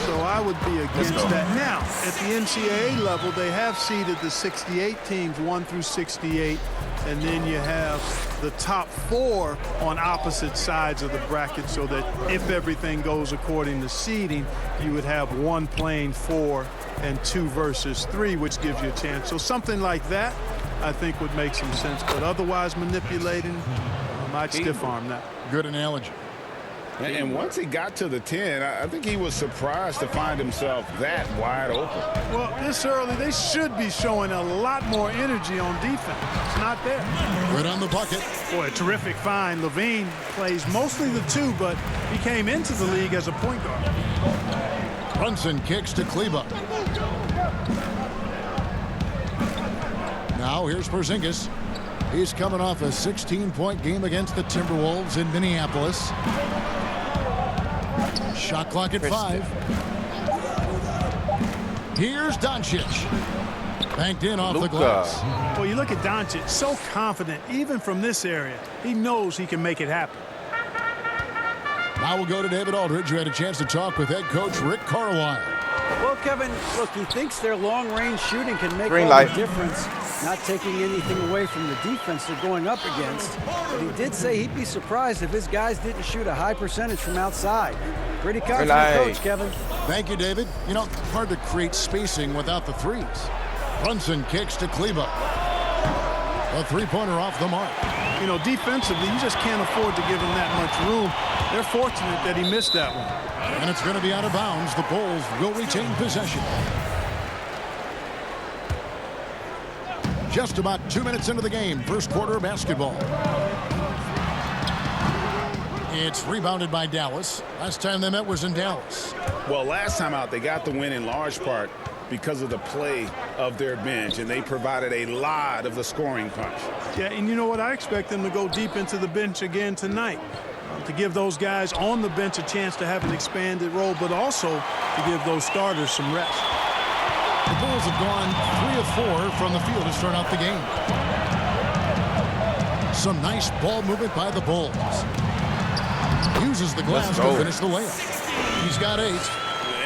So I would be against that. Now, at the NCAA level, they have seeded the 68 teams 1 through 68, and then you have the top 4 on opposite sides of the bracket, so that if everything goes according to seeding, you would have 1 playing 4 and 2 versus 3, which gives you a chance. So something like that, I think, would make some sense. But otherwise, manipulating, I'd stiff arm that. Good analogy. And once he got to the 10, I think he was surprised to find himself that wide open. Well, this early, they should be showing a lot more energy on defense. It's not there. Right on the bucket. Boy, a terrific find. Levine plays mostly the 2, but he came into the league as a point guard. Brunson kicks to Kleba. Now here's Porzingis. He's coming off a 16-point game against the Timberwolves in Minneapolis. Shot clock at 5. Here's Doncic. Banked in off the glass. Well, you look at Doncic, so confident, even from this area. He knows he can make it happen. Now we'll go to David Aldridge, who had a chance to talk with head coach Rick Carlisle. Well, Kevin, look, he thinks their long-range shooting can make Green all light. the difference, not taking anything away from the defense they're going up against. But he did say he'd be surprised if his guys didn't shoot a high percentage from outside. Pretty confident coach, Kevin. Thank you, David. You know, hard to create spacing without the threes. Brunson kicks to Kleba. A three-pointer off the mark. You know, defensively, you just can't afford to give him that much room. They're fortunate that he missed that one. And it's going to be out of bounds. The Bulls will retain possession. Just about 2 minutes into the game. First quarter basketball. It's rebounded by Dallas. Last time they met was in Dallas. Well, last time out, they got the win in large part because of the play of their bench, and they provided a lot of the scoring punch. Yeah, and you know what? I expect them to go deep into the bench again tonight. To give those guys on the bench a chance to have an expanded role, but also to give those starters some rest. The Bulls have gone 3 of 4 from the field to start out the game. Some nice ball movement by the Bulls. Uses the glass to finish the layup. He's got 8.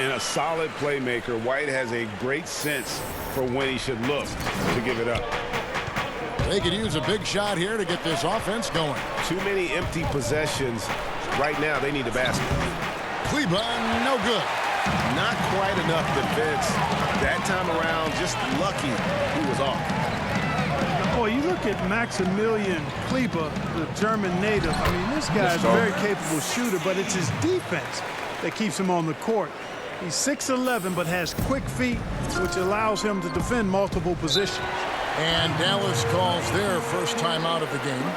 And a solid playmaker, White has a great sense for when he should look to give it up. They could use a big shot here to get this offense going. Too many empty possessions. Right now, they need a basket. Kleba, no good. Not quite enough defense. That time around, just lucky he was off. Boy, you look at Maximilian Kleba, the German native. I mean, this guy is a very capable shooter, but it's his defense that keeps him on the court. He's 6'11", but has quick feet, which allows him to defend multiple positions. And Dallas calls their first time out of the game.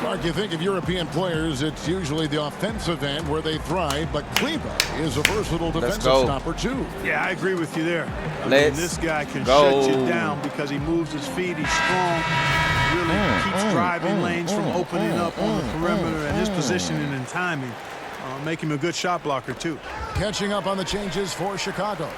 Mark, you think of European players, it's usually the offensive end where they thrive, but Kleba is a versatile defensive stopper, too. Yeah, I agree with you there. I mean, this guy can shut you down because he moves his feet, he's strong, really keeps driving lanes from opening up on the perimeter, and his positioning and timing make him a good shot blocker, too. Catching up on the changes for Chicago.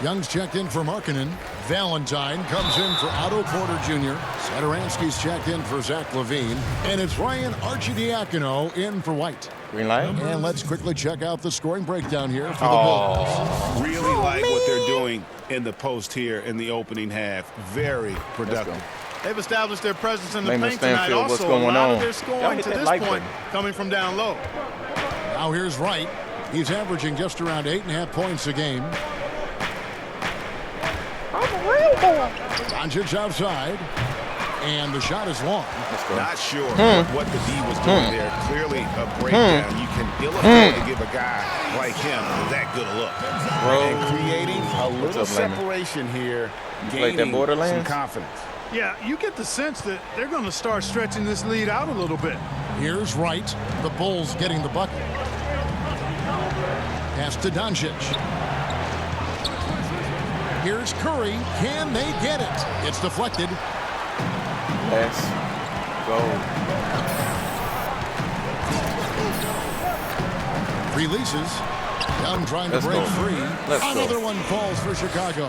Young's checked in for Markkanen. Valentine comes in for Otto Porter Jr. Satoransky's checked in for Zach LaVine. And it's Ryan Arcidiacono in for White. Green light. And let's quickly check out the scoring breakdown here for the Bulls. Really like what they're doing in the post here in the opening half. Very productive. They've established their presence in the Lehman paint tonight. Stanfield, what's Also, going a lot on? of their scoring to this point coming from down low. Now here's Wright. He's averaging just around 8.5 points a game. Doncic outside, and the shot is long. Not sure what the D was doing there. Clearly a breakdown. You can ill afford to give a guy like him that good a look. And creating a little separation here, gaining some confidence. Yeah, you get the sense that they're going to start stretching this lead out a little bit. Here's Wright. The Bulls getting the bucket. Pass to Doncic. Here's Curry. Can they get it? It's deflected. Let's go. Releases. Young trying to Let's break go. free. Let's go. Another one falls for Chicago.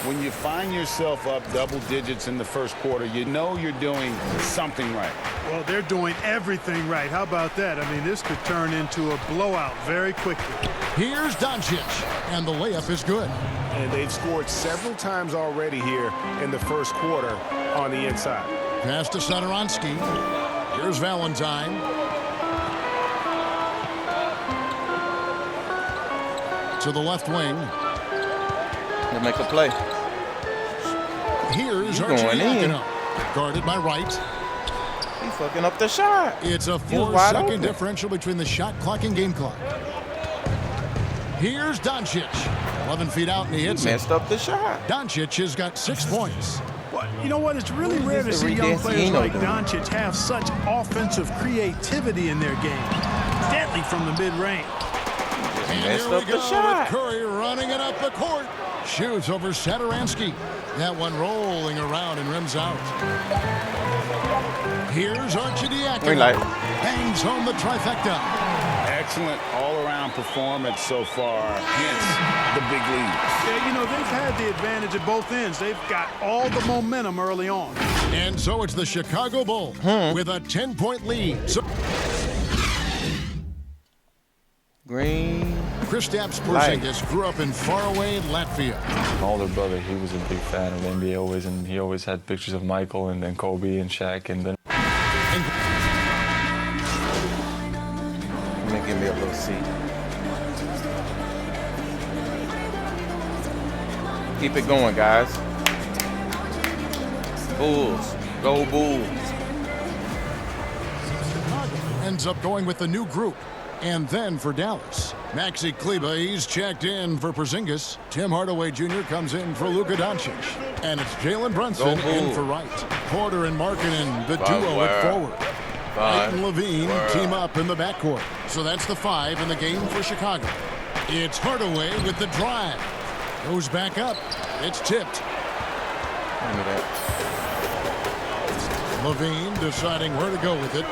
When you find yourself up double digits in the first quarter, you know you're doing something right. Well, they're doing everything right. How about that? I mean, this could turn into a blowout very quickly. Here's Doncic, and the layup is good. And they've scored several times already here in the first quarter on the inside. Pass to Satoransky. Here's Valentine. To the left wing. They make a play. Here's You going in. Archidiakono. Guarded by Wright. He fucking up the shot. It's a He was wide 4-second open. differential between the shot clock and game clock. Here's Doncic. 11 feet out, and he hits it. Messed up the shot. Doncic has got 6 points. Well, you know what? It's really rare to see young players like Doncic have such offensive creativity in their game. Deadly from the mid-range. And messed here we up the go shot. with Curry running it up the court. Shoots over Satoransky. That one rolling around and rims out. Here's Archidiakono. Green light. Hangs home the trifecta. Excellent all-around performance so far, hence the big lead. Yeah, you know, they've had the advantage at both ends. They've got all the momentum early on. And so it's the Chicago Bulls with a 10-point lead. So Green. Kristaps Light. Porzingis grew up in faraway Latvia. My older brother, he was a big fan of the NBA always, and he always had pictures of Michael and then Kobe and Shaq, and then Let me give me a little seat. Keep it going, guys. Bulls. Go Bulls. Ends up going with the new group. And then for Dallas, Maxi Kleber, he's checked in for Porzingis. Tim Hardaway Jr. comes in for Luka Doncic. And it's Jalen Brunson Go in Bulls. for Wright. Porter and Markkanen, the Five duo word. at forward. Wright and Levine word. team up in the backcourt. So that's the 5 in the game for Chicago. It's Hardaway with the drive. Goes back up. It's tipped. Give me that. Levine deciding where to go with it.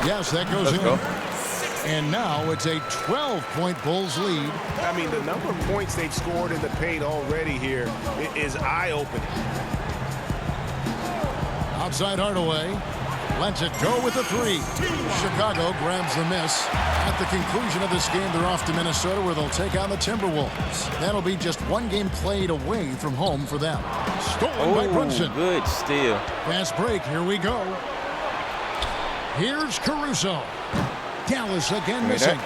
Yes, that goes Let's in. go. And now it's a 12-point Bulls lead. I mean, the number of points they've scored in the paint already here is eye-opening. Outside Hardaway. Lets it go with the 3. Chicago grabs the miss. At the conclusion of this game, they're off to Minnesota where they'll take on the Timberwolves. That'll be just one game played away from home for them. Stolen by Brunson. Good steal. Fast break. Here we go. Here's Caruso. Dallas again missing.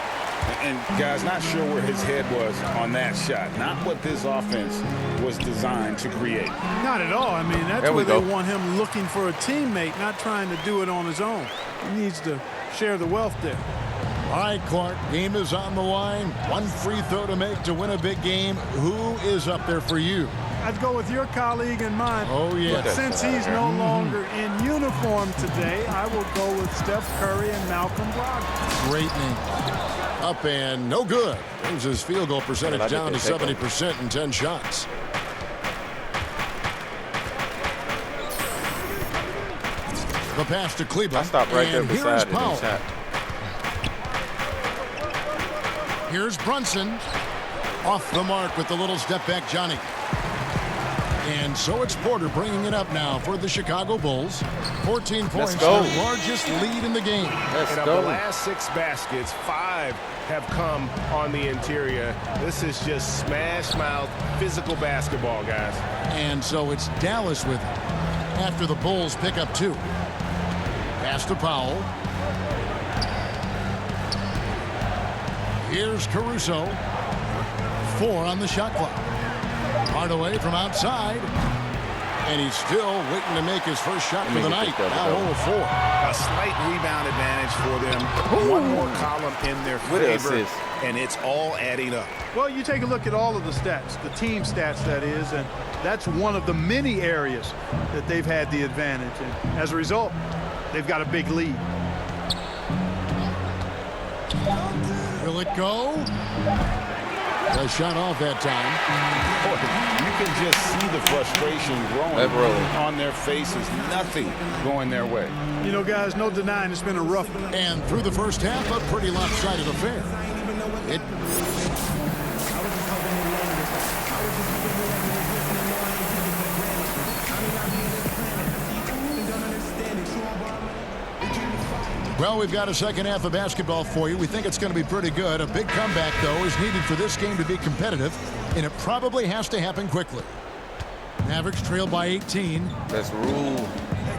And guys, not sure where his head was on that shot. Not what this offense was designed to create. Not at all. I mean, that's There we where they go. want him looking for a teammate, not trying to do it on his own. He needs to share the wealth there. All right, Clark, game is on the line. One free throw to make to win a big game. Who is up there for you? I'd go with your colleague and mine. Oh, yes. But since he's no longer in uniform today, I will go with Steph Curry and Malcolm Brogdon. Great name. Up and no good. Brings his field goal percentage Well, I down to did take 70% in 10 shots. The pass to Kleber. I stopped right there And here beside is it and Powell. shot. Here's Brunson. Off the mark with the little step back, Johnny. And so it's Porter bringing it up now for the Chicago Bulls. 14 points, go. their largest lead in the game. Let's And of go. the last 6 baskets, 5 have come on the interior. This is just smash mouth physical basketball, guys. And so it's Dallas with it after the Bulls pick up 2. Pass to Powell. Here's Caruso. 4 on the shot clock. Hardaway from outside. And he's still waiting to make his first shot for the night. Now 0-4. A slight rebound advantage for them. One more column in their With an favor, assist. and it's all adding up. Well, you take a look at all of the stats, the team stats that is, and that's one of the many areas that they've had the advantage. And as a result, they've got a big lead. Will it go? A shot off that time. Boy, you can just see the frustration growing on their faces. Nothing going their way. You know, guys, no denying it's been a rough one. And through the first half, a pretty lopsided affair. Well, we've got a second half of basketball for you. We think it's going to be pretty good. A big comeback, though, is needed for this game to be competitive, and it probably has to happen quickly. Mavericks trail by 18. Let's rule.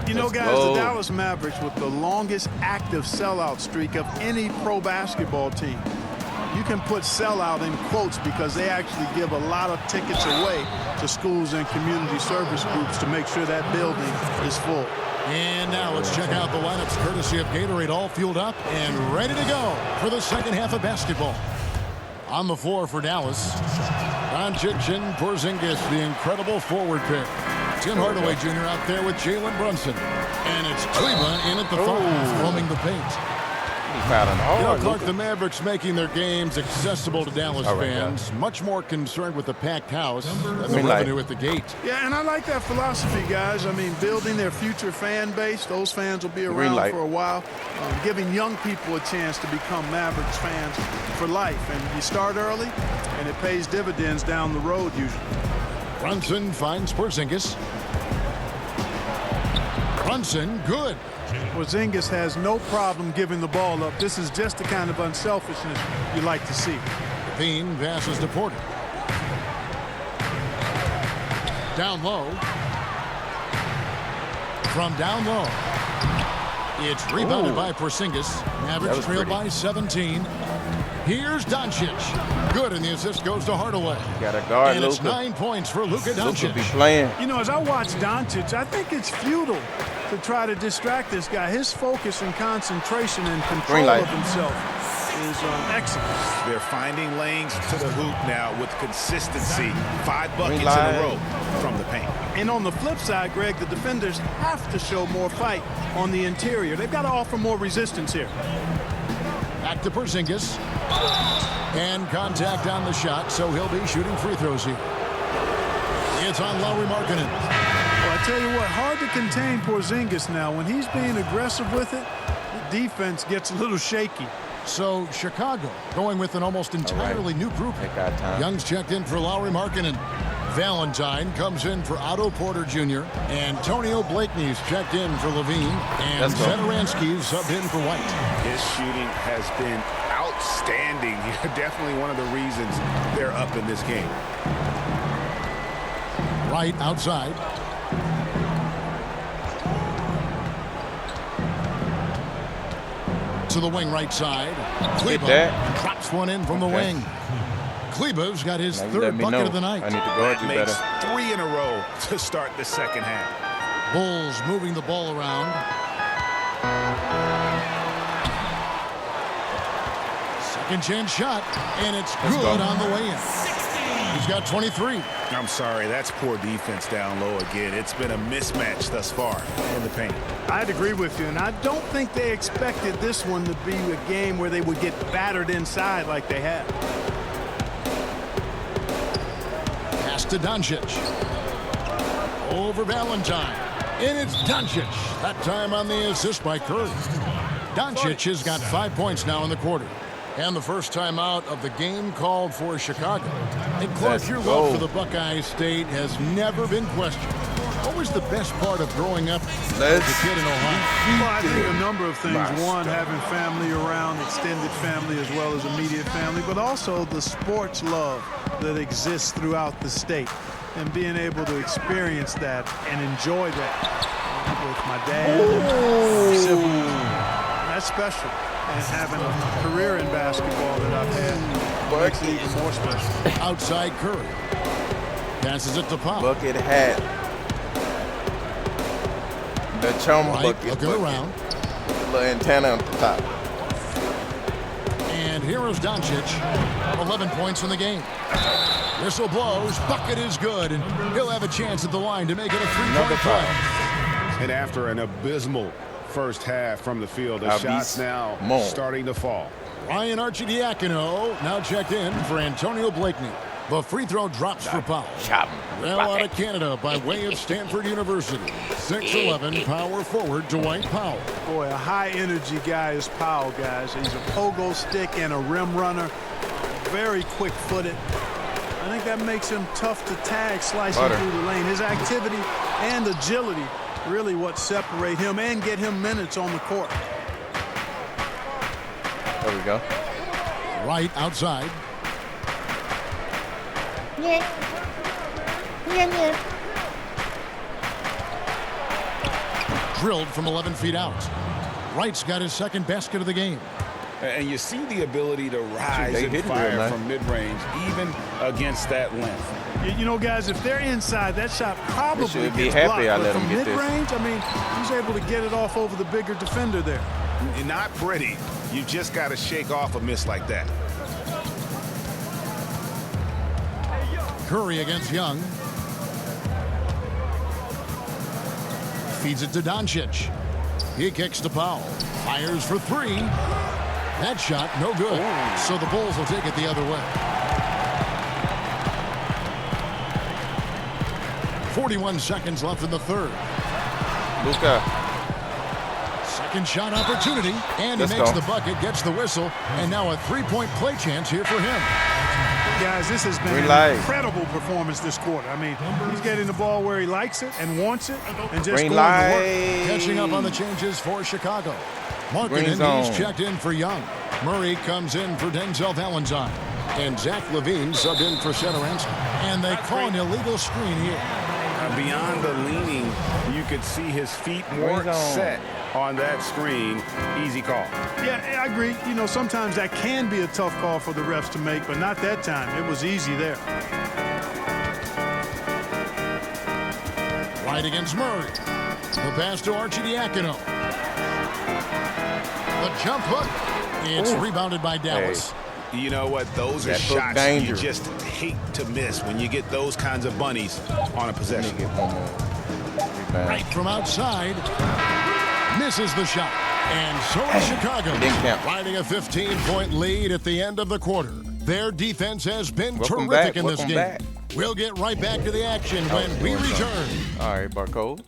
You know, guys, the Dallas Mavericks with the longest active sellout streak of any pro basketball team. You can put sellout in quotes because they actually give a lot of tickets away to schools and community service groups to make sure that building is full. And now let's check out the lineups courtesy of Gatorade, all fueled up and ready to go for the second half of basketball. On the floor for Dallas, Doncic and Porzingis, the incredible forward pair. Tim Hardaway Jr. out there with Jalen Brunson. And it's Cleveland in at the 5, roaming the paint. You know, Clark, the Mavericks making their games accessible to Dallas fans. Much more concerned with the packed house than the revenue at the gate. Yeah, and I like that philosophy, guys. I mean, building their future fan base. Those fans will be around for a while. Giving young people a chance to become Mavericks fans for life. And you start early, and it pays dividends down the road usually. Brunson finds Porzingis. Brunson, good. Porzingis has no problem giving the ball up. This is just the kind of unselfishness you like to see. Levine passes to Porter. Down low. From down low. It's rebounded by Porzingis. Mavericks trail by 17. Here's Doncic. Good, and the assist goes to Hardaway. Got a guard, and it's Luka. 9 points for Luka Doncic. Luka be playing. You know, as I watch Doncic, I think it's futile to try to distract this guy. His focus and concentration and control of himself is excellent. They're finding lanes to the hoop now with consistency. 5 buckets in a row from the paint. And on the flip side, Greg, the defenders have to show more fight on the interior. They've got to offer more resistance here. Back to Porzingis. And contact on the shot, so he'll be shooting free throws here. It's on Lauri Markkanen. Well, I tell you what, hard to contain Porzingis now. When he's being aggressive with it, the defense gets a little shaky. So Chicago going with an almost entirely new group. Young's checked in for Lauri Markkanen. Valentine comes in for Otto Porter Jr. Antonio Blakeney's checked in for Levine. And Satoransky's subbed in for White. His shooting has been outstanding. Definitely one of the reasons they're up in this game. White outside. To the wing right side. Kleba drops one in from the wing. Kleba's got his third bucket of the night. I need to guard you better. 3 in a row to start the second half. Bulls moving the ball around. Second chance shot, and it's good on the way in. He's got 23. I'm sorry, that's poor defense down low again. It's been a mismatch thus far in the paint. I'd agree with you, and I don't think they expected this one to be a game where they would get battered inside like they have. Pass to Doncic. Over Valentine. And it's Doncic. That time on the assist by Curry. Doncic has got 5 points now in the quarter. And the first time out of the game called for Chicago. And Clark, your love for the Buckeye State has never been questioned. What was the best part of growing up as a kid in Ohio? Well, I think a number of things. One, having family around, extended family as well as immediate family, but also the sports love that exists throughout the state and being able to experience that and enjoy that with my dad and siblings. That's special. And having a career in basketball that I've had makes it even more special. Outside Curry. Passes it to Pop. Bucket hat. The chum bucket. Looking around. The little antenna on the top. And here is Doncic. 11 points in the game. Whistle blows. Bucket is good. And he'll have a chance at the line to make it a 3-point play. And after an abysmal first half from the field, the shots now starting to fall. Ryan Arcidiacono now checked in for Antonio Blakeney. The free throw drops for Powell. Well out of Canada by way of Stanford University. 6'11" power forward Dwight Powell. Boy, a high-energy guy is Powell, guys. He's a pogo stick and a rim runner. Very quick-footed. I think that makes him tough to tag slicing through the lane. His activity and agility really what separate him and get him minutes on the court. There we go. Right outside. Yeah. Drilled from 11 feet out. Wright's got his second basket of the game. And you see the ability to rise and fire from mid-range, even against that length. You know, guys, if they're inside, that shot probably should be gets happy blocked. I let But him from get this. mid-range, I mean, he's able to get it off over the bigger defender there. Not pretty. You just got to shake off a miss like that. Curry against Young. Feeds it to Doncic. He kicks to Powell. Fires for three. That shot, no good. So the Bulls will take it the other way. 41 seconds left in the third. Luka. Second shot opportunity. And he Let's makes go. the bucket, gets the whistle. And now a three-point play chance here for him. Guys, this has been Green an light. incredible performance this quarter. I mean, he's getting the ball where he likes it and wants it and just Green going light. to work. Catching up on the changes for Chicago. Green Markkanen, zone. he's checked in for Young. Murray comes in for Denzel Valentine. And Zach LaVine subbed in for Setoransky. And they call an illegal screen here. Beyond the leaning, you could see his feet more set on that screen. Easy call. Yeah, I agree. You know, sometimes that can be a tough call for the refs to make, but not that time. It was easy there. Right against Murray. The pass to Arcidiacono. The jump hook. It's rebounded by Dallas. You know what? Those are That hook shots danger. you just hate to miss when you get those kinds of bunnies on a possession. Right from outside. Misses the shot. And so is Chicago. Riding a 15-point lead at the end of the quarter. Their defense has been Welcome terrific back, in this welcome game. back. We'll get right back to the action when we return. All right, Barcode.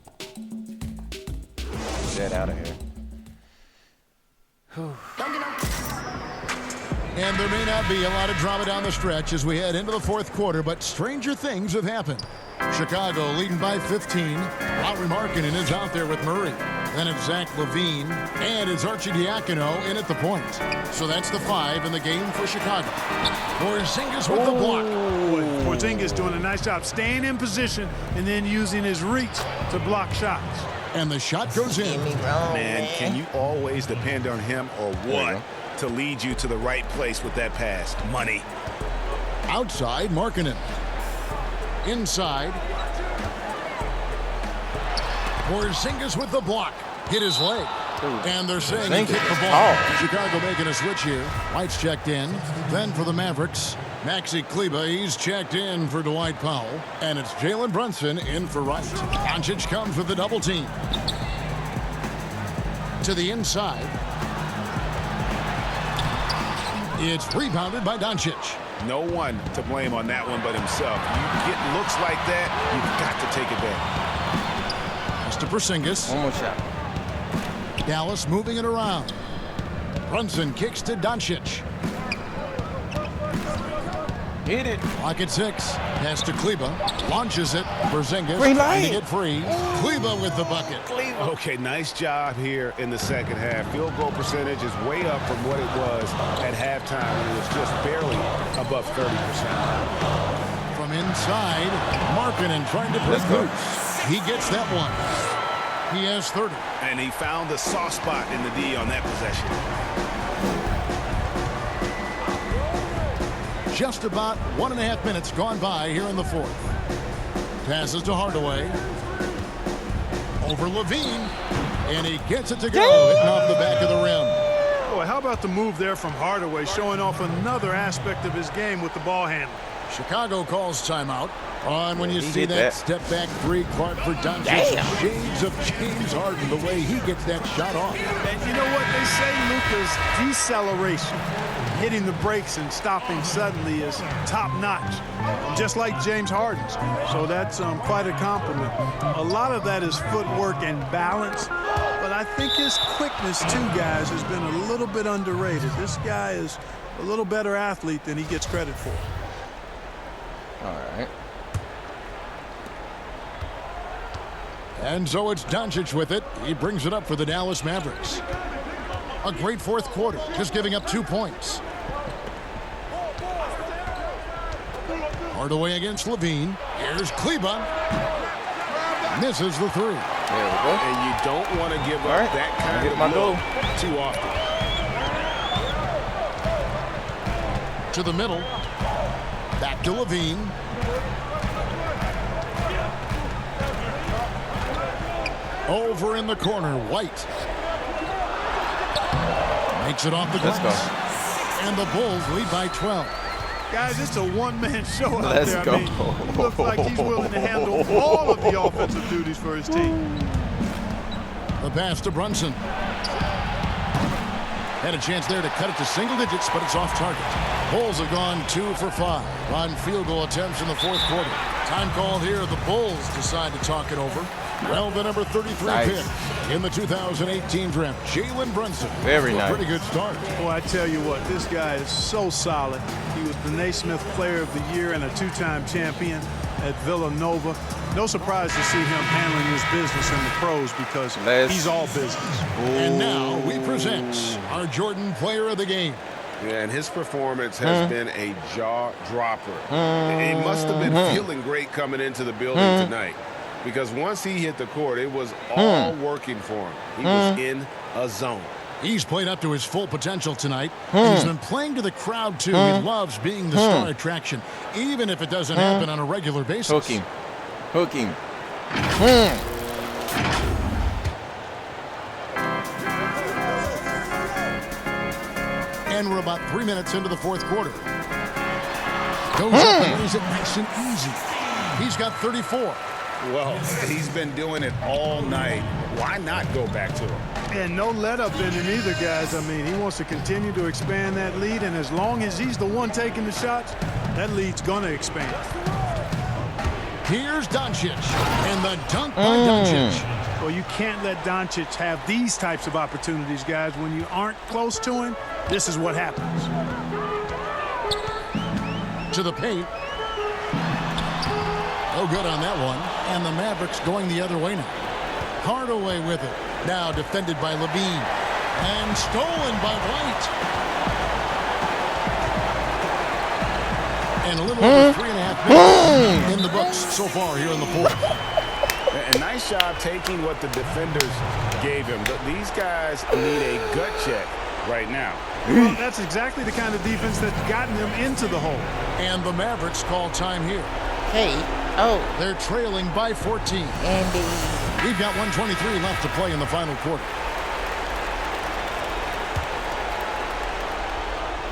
Get out of here. And there may not be a lot of drama down the stretch as we head into the fourth quarter, but stranger things have happened. Chicago leading by 15. Lauri Markkanen is out there with Murray. Then it's Zach LaVine, and it's Arcidiacono in at the point. So that's the 5 in the game for Chicago. Porzingis with the block. Boy, Porzingis doing a nice job staying in position and then using his reach to block shots. And the shot goes in. Man, can you always depend on him or what to lead you to the right place with that pass? Money. Outside, Markkanen. Inside. Porzingis with the block. Hit his leg. And they're saying he kicked the ball. Chicago making a switch here. White's checked in. Then for the Mavericks, Maxi Kleber, he's checked in for Dwight Powell. And it's Jalen Brunson in for Wright. Doncic comes with the double team. To the inside. It's rebounded by Doncic. No one to blame on that one but himself. You get looks like that, you've got to take advantage. Pass to Porzingis. One more shot. Dallas moving it around. Brunson kicks to Doncic. Hit it. Clock at 6. Pass to Kleber. Launches it. Porzingis Green trying to light. get free. Kleber with the bucket. Okay, nice job here in the second half. Field goal percentage is way up from what it was at halftime when it was just barely above 30%. From inside, Markkanen trying to put boots. He gets that one. He has 30. And he found the soft spot in the D on that possession. Just about 1.5 minutes gone by here in the fourth. Passes to Hardaway. Over Levine. And he gets it to go. Hitting off the back of the rim. Boy, how about the move there from Hardaway, showing off another aspect of his game with the ball handling. Chicago calls timeout. On when you see hit that that. step back three, Clark for Doncic. Damn. Shades of James Harden, the way he gets that shot off. And you know what they say, Luka's deceleration, hitting the brakes and stopping suddenly is top notch, just like James Harden's. So that's quite a compliment. A lot of that is footwork and balance, but I think his quickness too, guys, has been a little bit underrated. This guy is a little better athlete than he gets credit for. All right. And so it's Doncic with it. He brings it up for the Dallas Mavericks. A great fourth quarter, just giving up 2 points. Hardaway against Levine. Here's Kleba. Misses the three. There we go. And you don't want to give up that kind of look too often. To the middle. Back to Levine. Over in the corner, White. Makes it off the glass. And the Bulls lead by 12. Guys, it's a one-man show out Let's there. go. I mean, he looks like he's willing to handle all of the offensive duties for his team. The pass to Brunson. Had a chance there to cut it to single digits, but it's off target. Bulls have gone 2 for 5 on field goal attempts in the fourth quarter. Time called here. The Bulls decide to talk it over. Well, the number 33 pick in the 2018 draft, Jalen Brunson. Very nice. nice. Pretty good start. Boy, I tell you what, this guy is so solid. He was the Naismith Player of the Year and a 2-time champion at Villanova. No surprise to see him handling his business in the pros because he's all business. And now we present our Jordan Player of the Game. Yeah, and his performance has been a jaw dropper. He must have been feeling great coming into the building tonight, because once he hit the court, it was all working for him. He was in a zone. He's played up to his full potential tonight. And he's been playing to the crowd, too. He loves being the star attraction, even if it doesn't happen on a regular basis. Hook him. Hook him. And we're about 3 minutes into the fourth quarter. Goes up and lays it nice and easy. He's got 34. Well, he's been doing it all night. Why not go back to him? And no let up in him either, guys. I mean, he wants to continue to expand that lead, and as long as he's the one taking the shots, that lead's going to expand. Here's Doncic, and the dunk by Doncic. Well, you can't let Doncic have these types of opportunities, guys. When you aren't close to him, this is what happens. To the paint. No good on that one. And the Mavericks going the other way now. Hardaway with it. Now defended by Levine. And stolen by White. And a little over 3.5 minutes in the books so far here in the fourth. A nice job taking what the defenders gave him. But these guys need a gut check right now. Well, that's exactly the kind of defense that's gotten them into the hole. And the Mavericks call time here. Hey, oh. They're trailing by 14. Andy. We've got 1:23 left to play in the final quarter.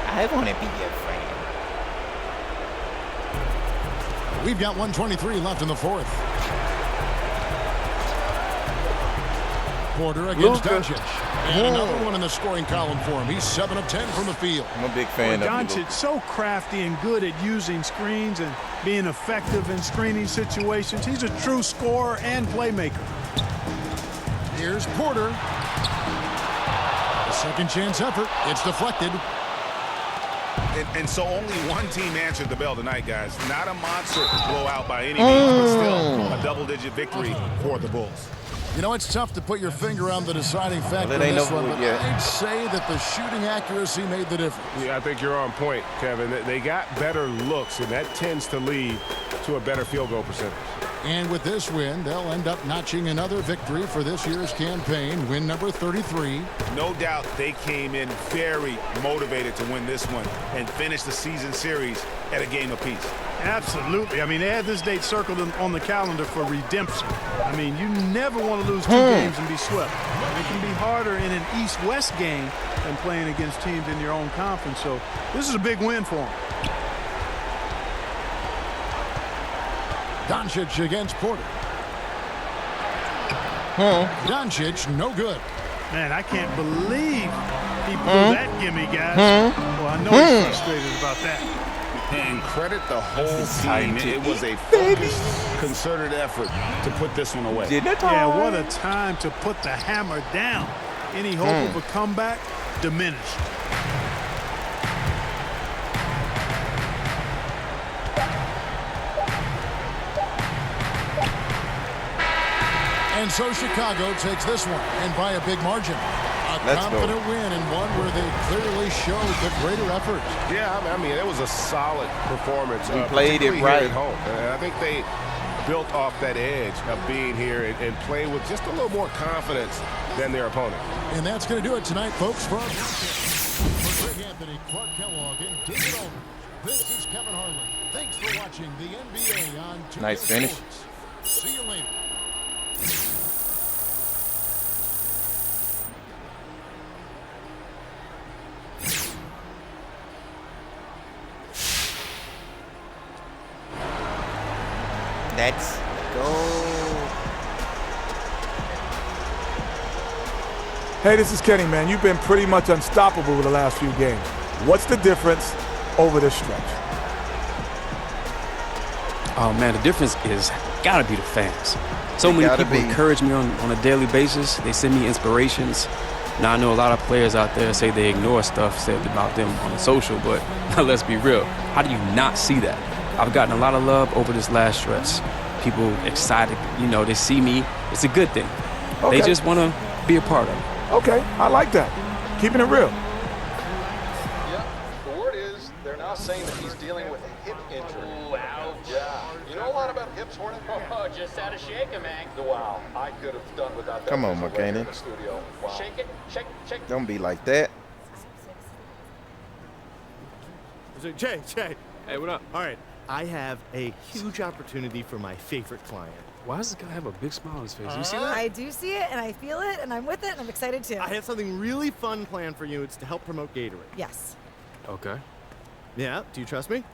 I want to be your friend. We've got 1:23 left in the fourth. Porter against Doncic. And another one in the scoring column for him. He's 7 of 10 from the field. I'm a big fan Boy, of Doncic so crafty and good at using screens and being effective in screening situations. He's a true scorer and playmaker. Here's Porter. A second chance effort. It's deflected. And so only one team answered the bell tonight, guys. Not a monster blowout by any means, but still a double-digit victory for the Bulls. You know, it's tough to put your finger on the deciding factor in this one, but I'd say that the shooting accuracy made the difference. Yeah, I think you're on point, Kevin. They got better looks, and that tends to lead to a better field goal percentage. And with this win, they'll end up notching another victory for this year's campaign, win number 33. No doubt they came in very motivated to win this one and finish the season series at a game apiece. Absolutely. I mean, they had this date circled on the calendar for redemption. I mean, you never want to lose 2 games and be swept. It can be harder in an East-West game than playing against teams in your own conference. So this is a big win for them. Doncic against Porter. Doncic, no good. Man, I can't believe he blew that gimme, guys. Well, I know he's frustrated about that. And credit the whole team. It was a focused, concerted effort to put this one away. Yeah, what a time to put the hammer down. Any hope of a comeback diminished. And so Chicago takes this one, and by a big margin. A confident win, and one where they clearly showed the greater effort. Yeah, I mean, it was a solid performance. We played it particularly right. here at home. And I think they built off that edge of being here and played with just a little more confidence than their opponent. And that's going to do it tonight, folks. For Greg Anthony, Clark Kellogg, and David Aldridge, this is Kevin Harlan. Thanks for watching the NBA on 2K Nice finish. Sports. See you later. Let's go. Hey, this is Kenny, man. You've been pretty much unstoppable the last few games. What's the difference over this stretch? Oh, man, the difference is gotta be the fans. So many people encourage me on a daily basis. They send me inspirations. Now, I know a lot of players out there say they ignore stuff said about them on social, but let's be real. How do you not see that? I've gotten a lot of love over this last stretch. People excited, you know, they see me. It's a good thing. Okay. They just want to be a part of it. Okay, I like that. Keeping it real. Yeah, the word is they're now saying that he's dealing with a hip injury. Wow. Yeah. You know a lot about hips, Hornet? Oh, just had to shake him, man. Wow. I could have done without that. Come on, visual right here in McKinney. the studio. Wow. Shake it, shake, shake. Don't be like that. Jay. Hey, what up? All right, I have a huge opportunity for my favorite client. Why does this guy have a big smile on his face? You see that? I do see it, and I feel it, and I'm with it, and I'm excited too. I have something really fun planned for you. It's to help promote Gatorade. Yes. Okay. Yeah, do you trust me?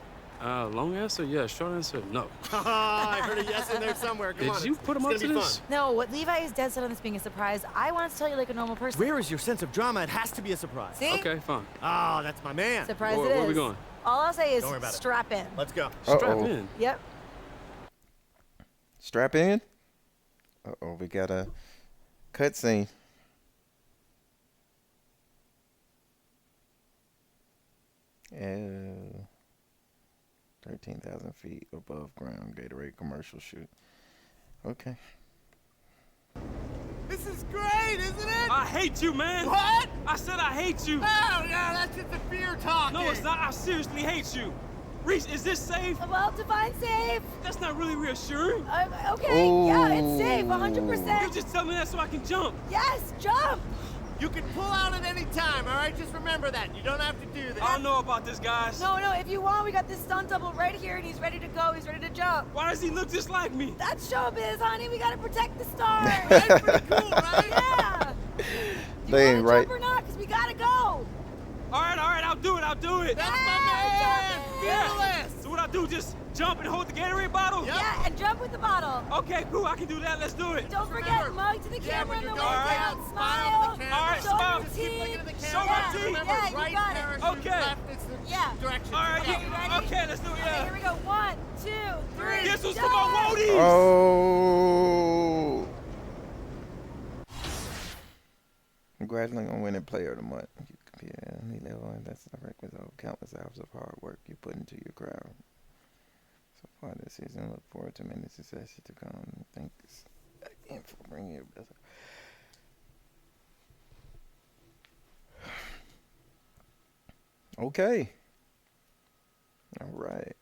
Long answer, yes. Short answer, no. I heard a yes in there somewhere. Come on. Did you put him it's up to gonna be this? fun. No, what Levi is dead set on this being a surprise. I want to tell you like a normal person. Where is your sense of drama? It has to be a surprise. See? Okay, fine. Oh, that's my man. Surprise Where it is. are we going? All I'll say is Don't worry about it. strap in. Let's go. Strap in. Yep. Strap in. Uh-oh, we got a cutscene. Oh. 13,000 feet above ground Gatorade commercial shoot. Okay. This is great, isn't it? I hate you, man. What? I said I hate you. Oh, yeah, that's just the fear talking. No, it's not. I seriously hate you. Reese, is this safe? Well, define safe. That's not really reassuring. Okay, yeah, it's safe, 100%. You just tell me that so I can jump. Yes, jump. You can pull out at any time, all right? Just remember that. You don't have to do that. I don't know about this, guys. No, if you want, we got this stunt double right here, and he's ready to go. He's ready to jump. Why does he look just like me? That's showbiz, honey. We gotta protect the star. That's pretty cool, right? Yeah. They ain't right. Jump or not? Because we gotta go. All right, I'll do it. That's my man. Fearless. So what I do, just jump and hold the Gatorade bottle? Yep. Yeah, and jump with the bottle. Okay, cool. I can do that. Let's do it. Don't forget, mug to the camera on the way down. Smile Smile. to the camera. All right, Show smile. your Just keep looking teeth. at the Show camera. my teeth. Remember, Yeah, you right got it. parachute, Okay. left is the Yeah. direction. All right, Okay, you ready? Okay, let's do it. Okay, here we go. 1, 2, 3. This was for jump. my woadies. Oh. Congratulations on winning Player of the Month. You compete at any level, and that's the requisite of countless hours of hard work you put into your craft. So far this season, look forward to many successes to come. Thanks again for bringing it. Okay. All right.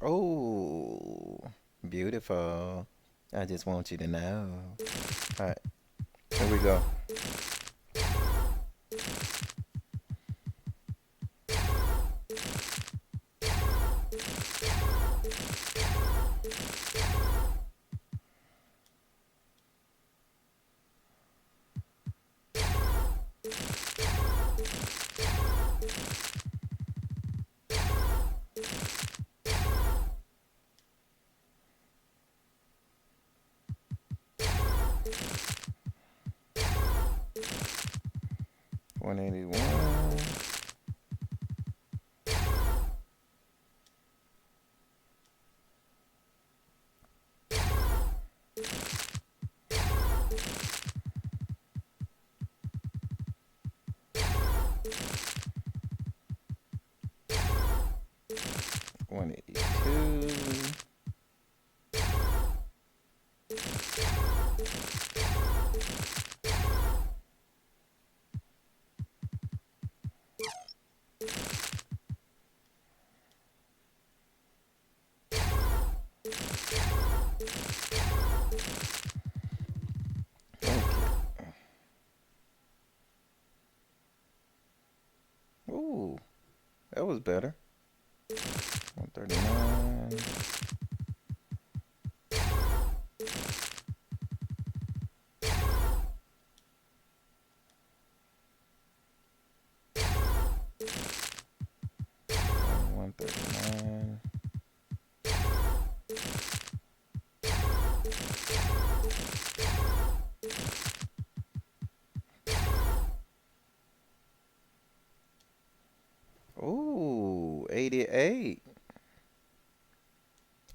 Oh, beautiful. I just want you to know. All right, here we go. 181. Ooh, that was better. 139. Ooh, 88.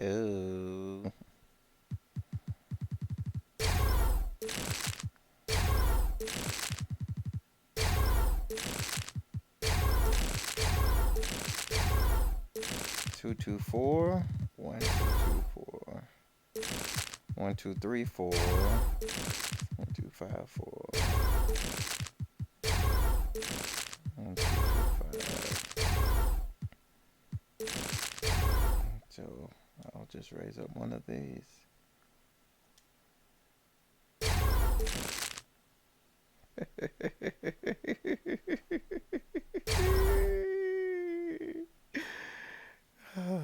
Ooh. Two, two, four. 1, 2, 2, 4. 1, 2, 3, 4. 1, 2, 5, 4. 1, 2, 2, 5. So I'll just raise up one of these. Oh,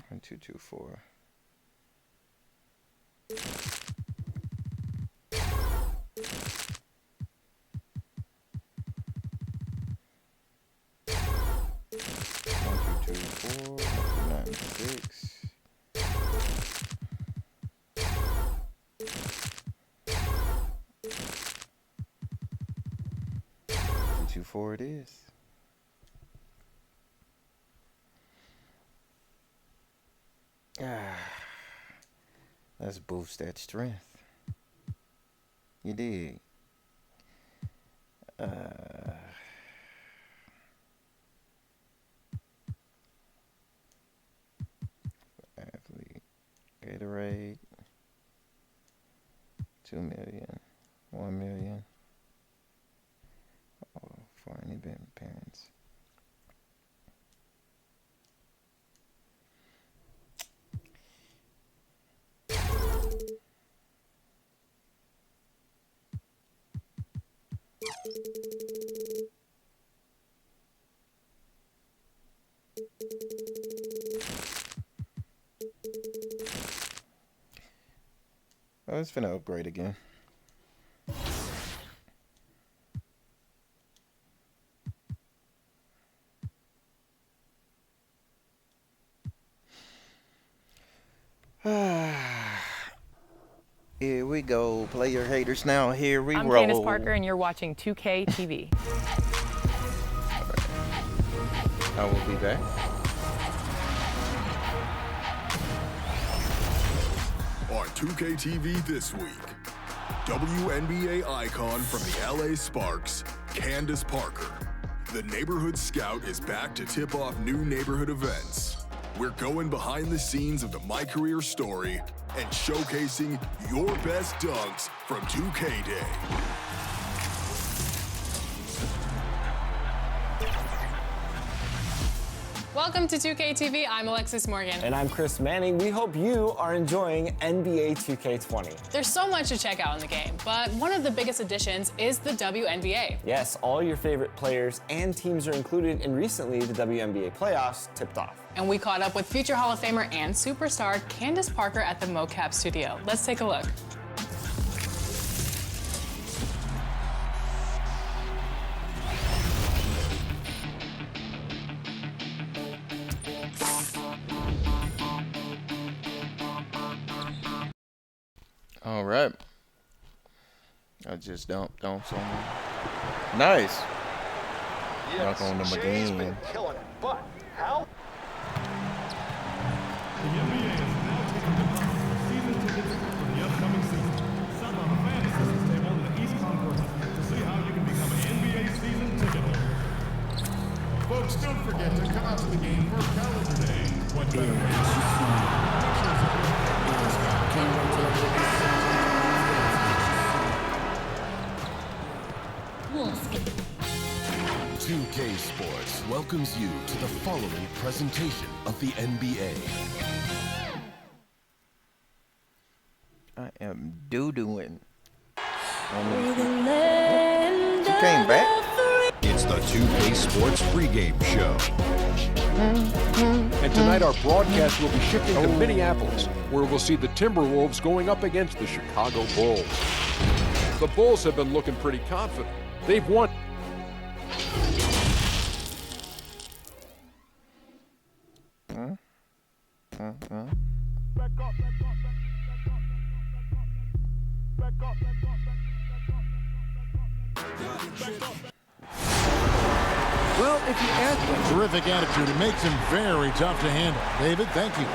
1, 2, 2, 4. Four it is. Let's boost that strength. You dig? Athlete, Gatorade, 2 million, 1 million. For any parents. Oh, it's finna upgrade again. Here we go, player haters. Now here we I'm roll. Candace Parker, and you're watching 2K TV. I will be back. On 2K TV this week, WNBA icon from the LA Sparks, Candace Parker. The Neighborhood Scout is back to tip off new neighborhood events. We're going behind the scenes of the My Career story and showcasing your best dunks from 2K Day. Welcome to 2K TV. I'm Alexis Morgan. And I'm Chris Manning. We hope you are enjoying NBA 2K20. There's so much to check out in the game, but one of the biggest additions is the WNBA. Yes, all your favorite players and teams are included, and recently the WNBA playoffs tipped off. And we caught up with future Hall of Famer and superstar Candace Parker at the mocap studio. Let's take a look. All right. I just dumped on someone. Nice. Yes, Knock on them Shea's again. been killing it, but how? The NBA is now taking deposits for season tickets for the upcoming season. Stop on the fan assistance table in the East Concourse to see how you can become an NBA season ticket holder. Folks, don't forget to come out to the game for calendar day. What better way to see pictures of your Scout. 2K Sports welcomes you to the following presentation of the NBA. I am doo-dooing. She came back. It's the 2K Sports pregame show. And tonight our broadcast will be shifting to Minneapolis, where we'll see the Timberwolves going up against the Chicago Bulls. The Bulls have been looking pretty confident. They've won. Well, if you ask him. Terrific attitude. It makes him very tough to handle. David, thank you.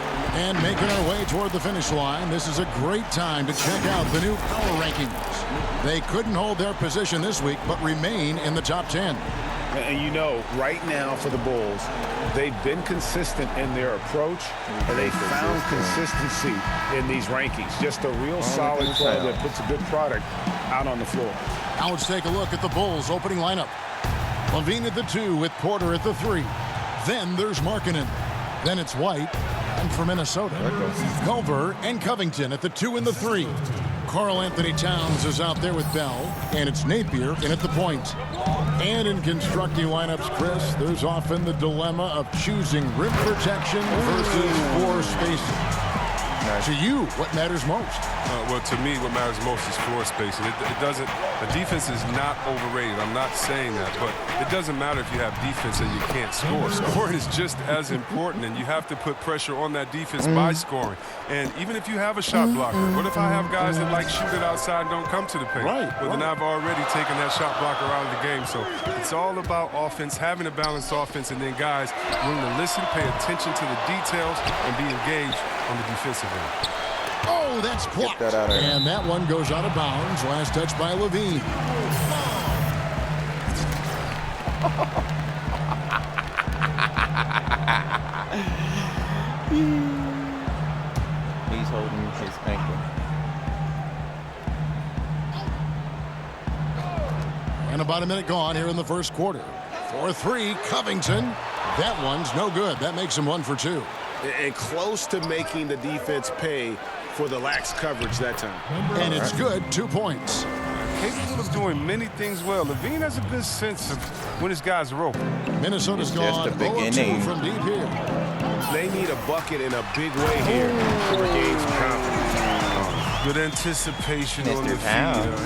And making our way toward the finish line, this is a great time to check out the new power rankings. They couldn't hold their position this week, but remain in the top 10. And you know, right now for the Bulls, they've been consistent in their approach, and they found consistency in these rankings. Just a real solid club that puts a good product out on the floor. Now let's take a look at the Bulls' opening lineup. Levine at the 2 with Porter at the 3. Then there's Markkanen. Then it's White. And for Minnesota, Culver and Covington at the 2 and the 3. Karl Anthony Towns is out there with Bell. And it's Napier in at the point. And in constructing lineups, Chris, there's often the dilemma of choosing rim protection versus floor spacing. To you, what matters most? Well, to me, what matters most is floor spacing. It doesn't. The defense is not overrated. I'm not saying that, but it doesn't matter if you have defense and you can't score. Scoring is just as important, and you have to put pressure on that defense by scoring. And even if you have a shot blocker, what if I have guys that like shoot it outside and don't come to the paint? Well, then I've already taken that shot blocker out of the game. So it's all about offense, having a balanced offense, and then guys willing to listen, pay attention to the details, and be engaged on the defensive end. Oh, that's blocked. And that one goes out of bounds. Last touch by Levine. He's holding his ankle. And about a minute gone here in the first quarter. 4-3, Covington. That one's no good. That makes him 1 for 2. And close to making the defense pay for the lax coverage that time. And it's good, 2 points. Capable of doing many things well. Levine has a good sense of when his guys are open. Minnesota's gone 0-2 from deep here. They need a bucket in a big way here to regain some confidence. Good anticipation on the field.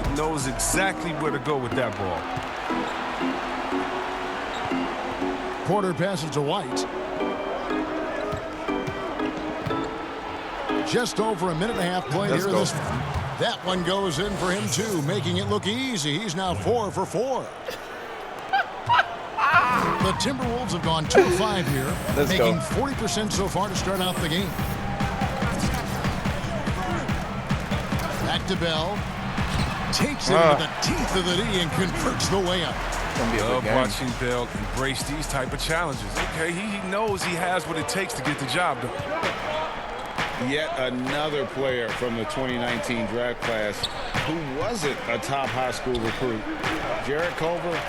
He knows exactly where to go with that ball. Porter passes to White. Just over a minute and a half play here in this one. That one goes in for him, too, making it look easy. He's now 4 for 4. The Timberwolves have gone 2 of 5 here, making 40% so far to start out the game. Back to Bell. Takes it into the teeth of the D and converts the layup. Love watching Bell embrace these type of challenges. Okay, he knows he has what it takes to get the job done. Yet another player from the 2019 draft class who wasn't a top high school recruit. Jarrett Culver,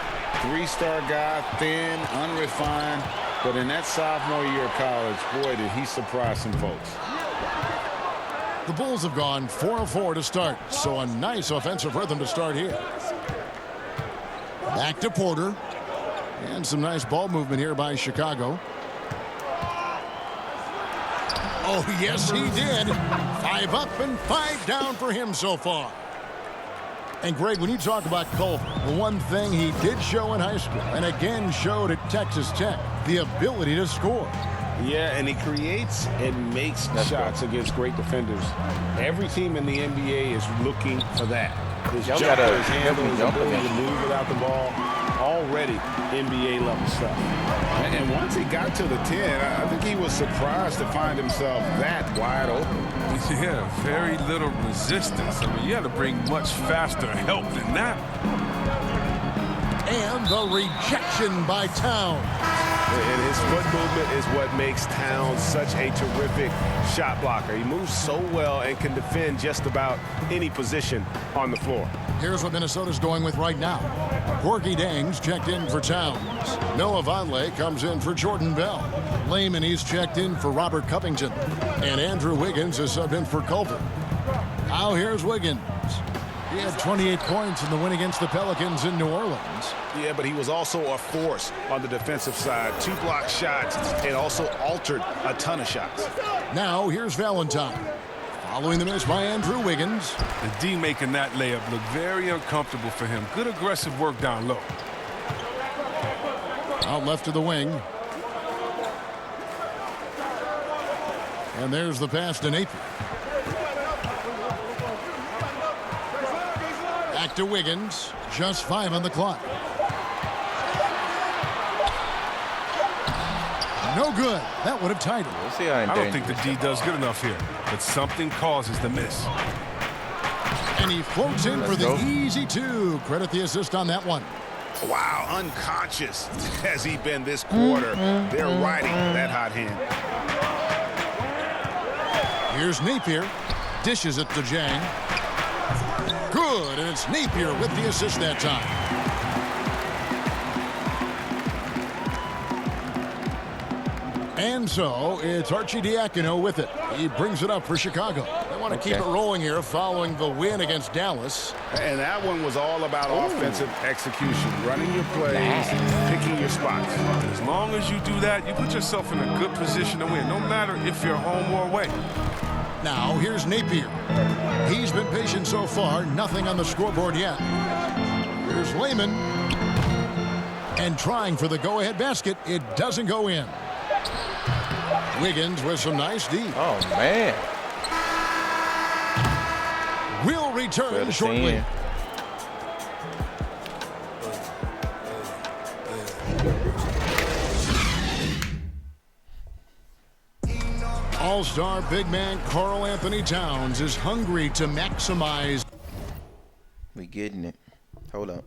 3-star guy, thin, unrefined, but in that sophomore year of college, boy, did he surprise some folks. The Bulls have gone 4 of 4 to start, so a nice offensive rhythm to start here. Back to Porter. And some nice ball movement here by Chicago. Oh, yes, he did. 5 up and 5 down for him so far. And, Greg, when you talk about Culver, the one thing he did show in high school and again showed at Texas Tech, the ability to score. Yeah, and he creates and makes shots against great defenders. Every team in the NBA is looking for that. His Y'all jumper, gotta his help handle, me his jump ability again. to move without the ball, already NBA level stuff. And once he got to the 10, I think he was surprised to find himself that wide open. Yeah, very little resistance. I mean, you had to bring much faster help than that. And the rejection by Towns. And his foot movement is what makes Towns such a terrific shot blocker. He moves so well and can defend just about any position on the floor. Here's what Minnesota's going with right now. Corky Dangs checked in for Towns. Noah Vonleh comes in for Jordan Bell. Lehman, he's checked in for Robert Covington. And Andrew Wiggins is subbed in for Culver. Now here's Wiggins. He had 28 points in the win against the Pelicans in New Orleans. Yeah, but he was also a force on the defensive side. 2 block shots and also altered a ton of shots. Now here's Valentine. Following the miss by Andrew Wiggins. The D making that layup look very uncomfortable for him. Good aggressive work down low. Out left to the wing. And there's the pass to Napier. Back to Wiggins. Just 5 on the clock. No good. That would have tied it. We'll see how I don't think the D does good enough here, but something causes the miss. And he floats in for the easy 2. Credit the assist on that one. Wow, unconscious has he been this quarter. They're riding that hot hand. Here's Napier. Dishes it to Jang. Good, and it's Napier with the assist that time. And so it's Archie Diacono with it. He brings it up for Chicago. They want to keep it rolling here following the win against Dallas. And that one was all about offensive execution, running your plays, picking your spots. As long as you do that, you put yourself in a good position to win, no matter if you're home or away. Now here's Napier. He's been patient so far, nothing on the scoreboard yet. Here's Lehman. And trying for the go-ahead basket, it doesn't go in. Wiggins with some nice D. Oh, man. Will return shortly. All-star big man Karl Anthony Towns is hungry to maximize. We getting it. Hold up.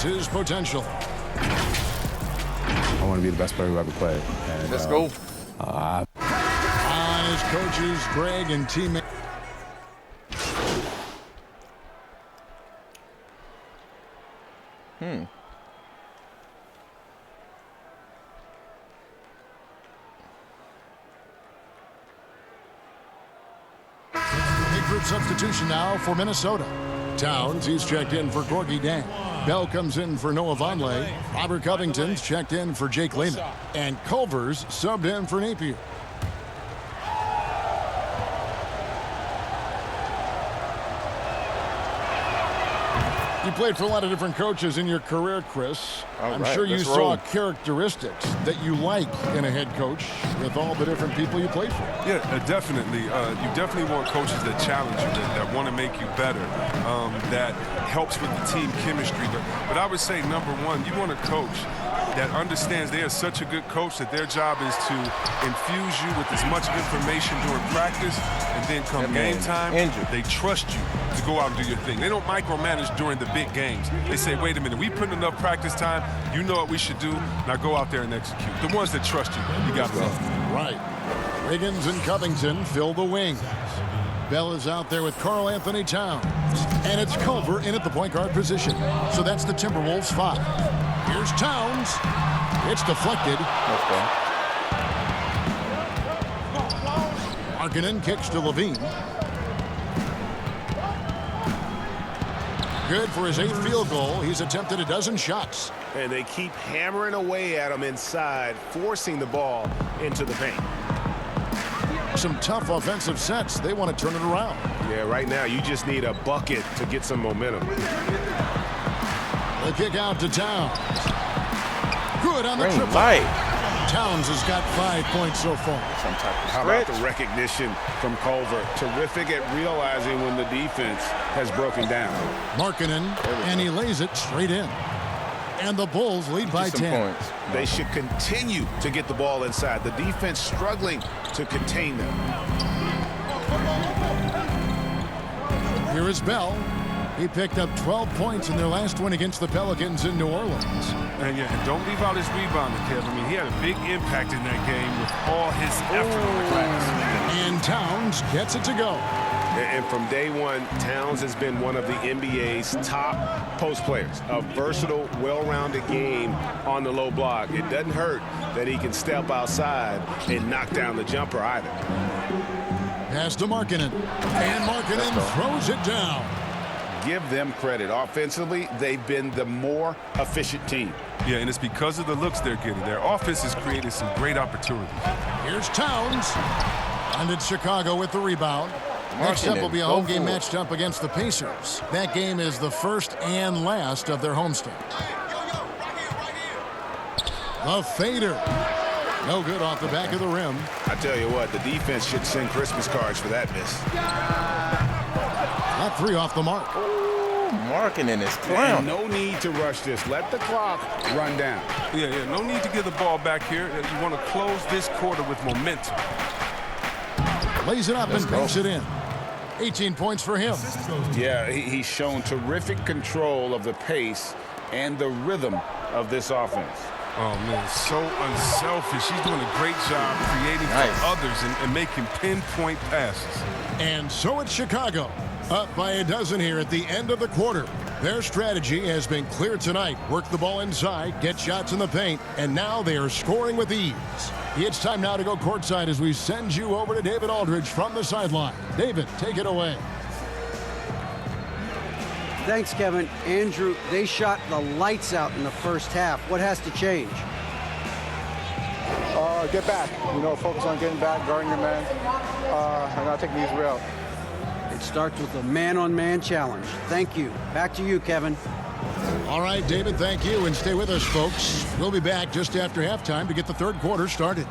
his potential. I want to be the best player who ever played. And, Let's go. On his coaches, Greg, and teammates. Big group substitution now for Minnesota. Towns, he's checked in for Kqodgaming. Bell comes in for Noah Vonleh. Robert Covington's checked in for Jake Lehman. And Culver's subbed in for Napier. You played for a lot of different coaches in your career, Chris. I'm sure you saw characteristics that you like in a head coach with all the different people you played for. Yeah, definitely. You definitely want coaches that challenge you, that want to make you better, that helps with the team chemistry. But I would say, number one, you want a coach that understands they are such a good coach that their job is to infuse you with as much information during practice, and then come game time, they trust you to go out and do your thing. They don't micromanage during the big games. They say, wait a minute, we put enough practice time, you know what we should do, now go out there and execute. The ones that trust you, you got to love. Right. Riggins and Covington fill the wings. Bell is out there with Karl Anthony Towns. And it's Culver in at the point guard position. So that's the Timberwolves 5. Here's Towns. It's deflected. Markkanen kicks to Levine. Good for his 8th field goal. He's attempted a dozen shots. And they keep hammering away at him inside, forcing the ball into the paint. Some tough offensive sets. They want to turn it around. Yeah, right now you just need a bucket to get some momentum. The kick out to Towns. Good on the Green triple. light. Towns has got 5 points so far. Some type of How about the recognition from Culver? Terrific at realizing when the defense has broken down. Markkanen, and he lays it straight in. And the Bulls lead by 10. Points. They should continue to get the ball inside. The defense struggling to contain them. Here is Bell. He picked up 12 points in their last win against the Pelicans in New Orleans. And don't leave out his rebounding, Kev. I mean, he had a big impact in that game with all his effort on the glass. And Towns gets it to go. And from day one, Towns has been one of the NBA's top post players. A versatile, well-rounded game on the low block. It doesn't hurt that he can step outside and knock down the jumper either. Pass to Markkanen. And Markkanen throws it down. Give them credit. Offensively, they've been the more efficient team. Yeah, and it's because of the looks they're getting. Their offense has created some great opportunities. Here's Towns. And it's Chicago with the rebound. Next up will be a home game matched up against the Pacers. That game is the first and last of their homestand. The fader. No good off the back of the rim. I tell you what, the defense should send Christmas cards for that miss. That 3 off the mark. Markkanen is clown. No need to rush this. Let the clock run down. Yeah, no need to give the ball back here. You want to close this quarter with momentum. Lays it up and banks it in. 18 points for him. Yeah, he's shown terrific control of the pace and the rhythm of this offense. Oh, man, so unselfish. He's doing a great job creating for others and making pinpoint passes. And so it's Chicago, up by a dozen here at the end of the quarter. Their strategy has been clear tonight. Work the ball inside, get shots in the paint, and now they are scoring with ease. It's time now to go courtside as we send you over to David Aldridge from the sideline. David, take it away. Thanks, Kevin. Andrew, they shot the lights out in the first half. What has to change? Get back. Focus on getting back, guarding your man, and not taking these real. It starts with a man-on-man challenge. Thank you. Back to you, Kevin. All right, David, thank you, and stay with us, folks. We'll be back just after halftime to get the third quarter started.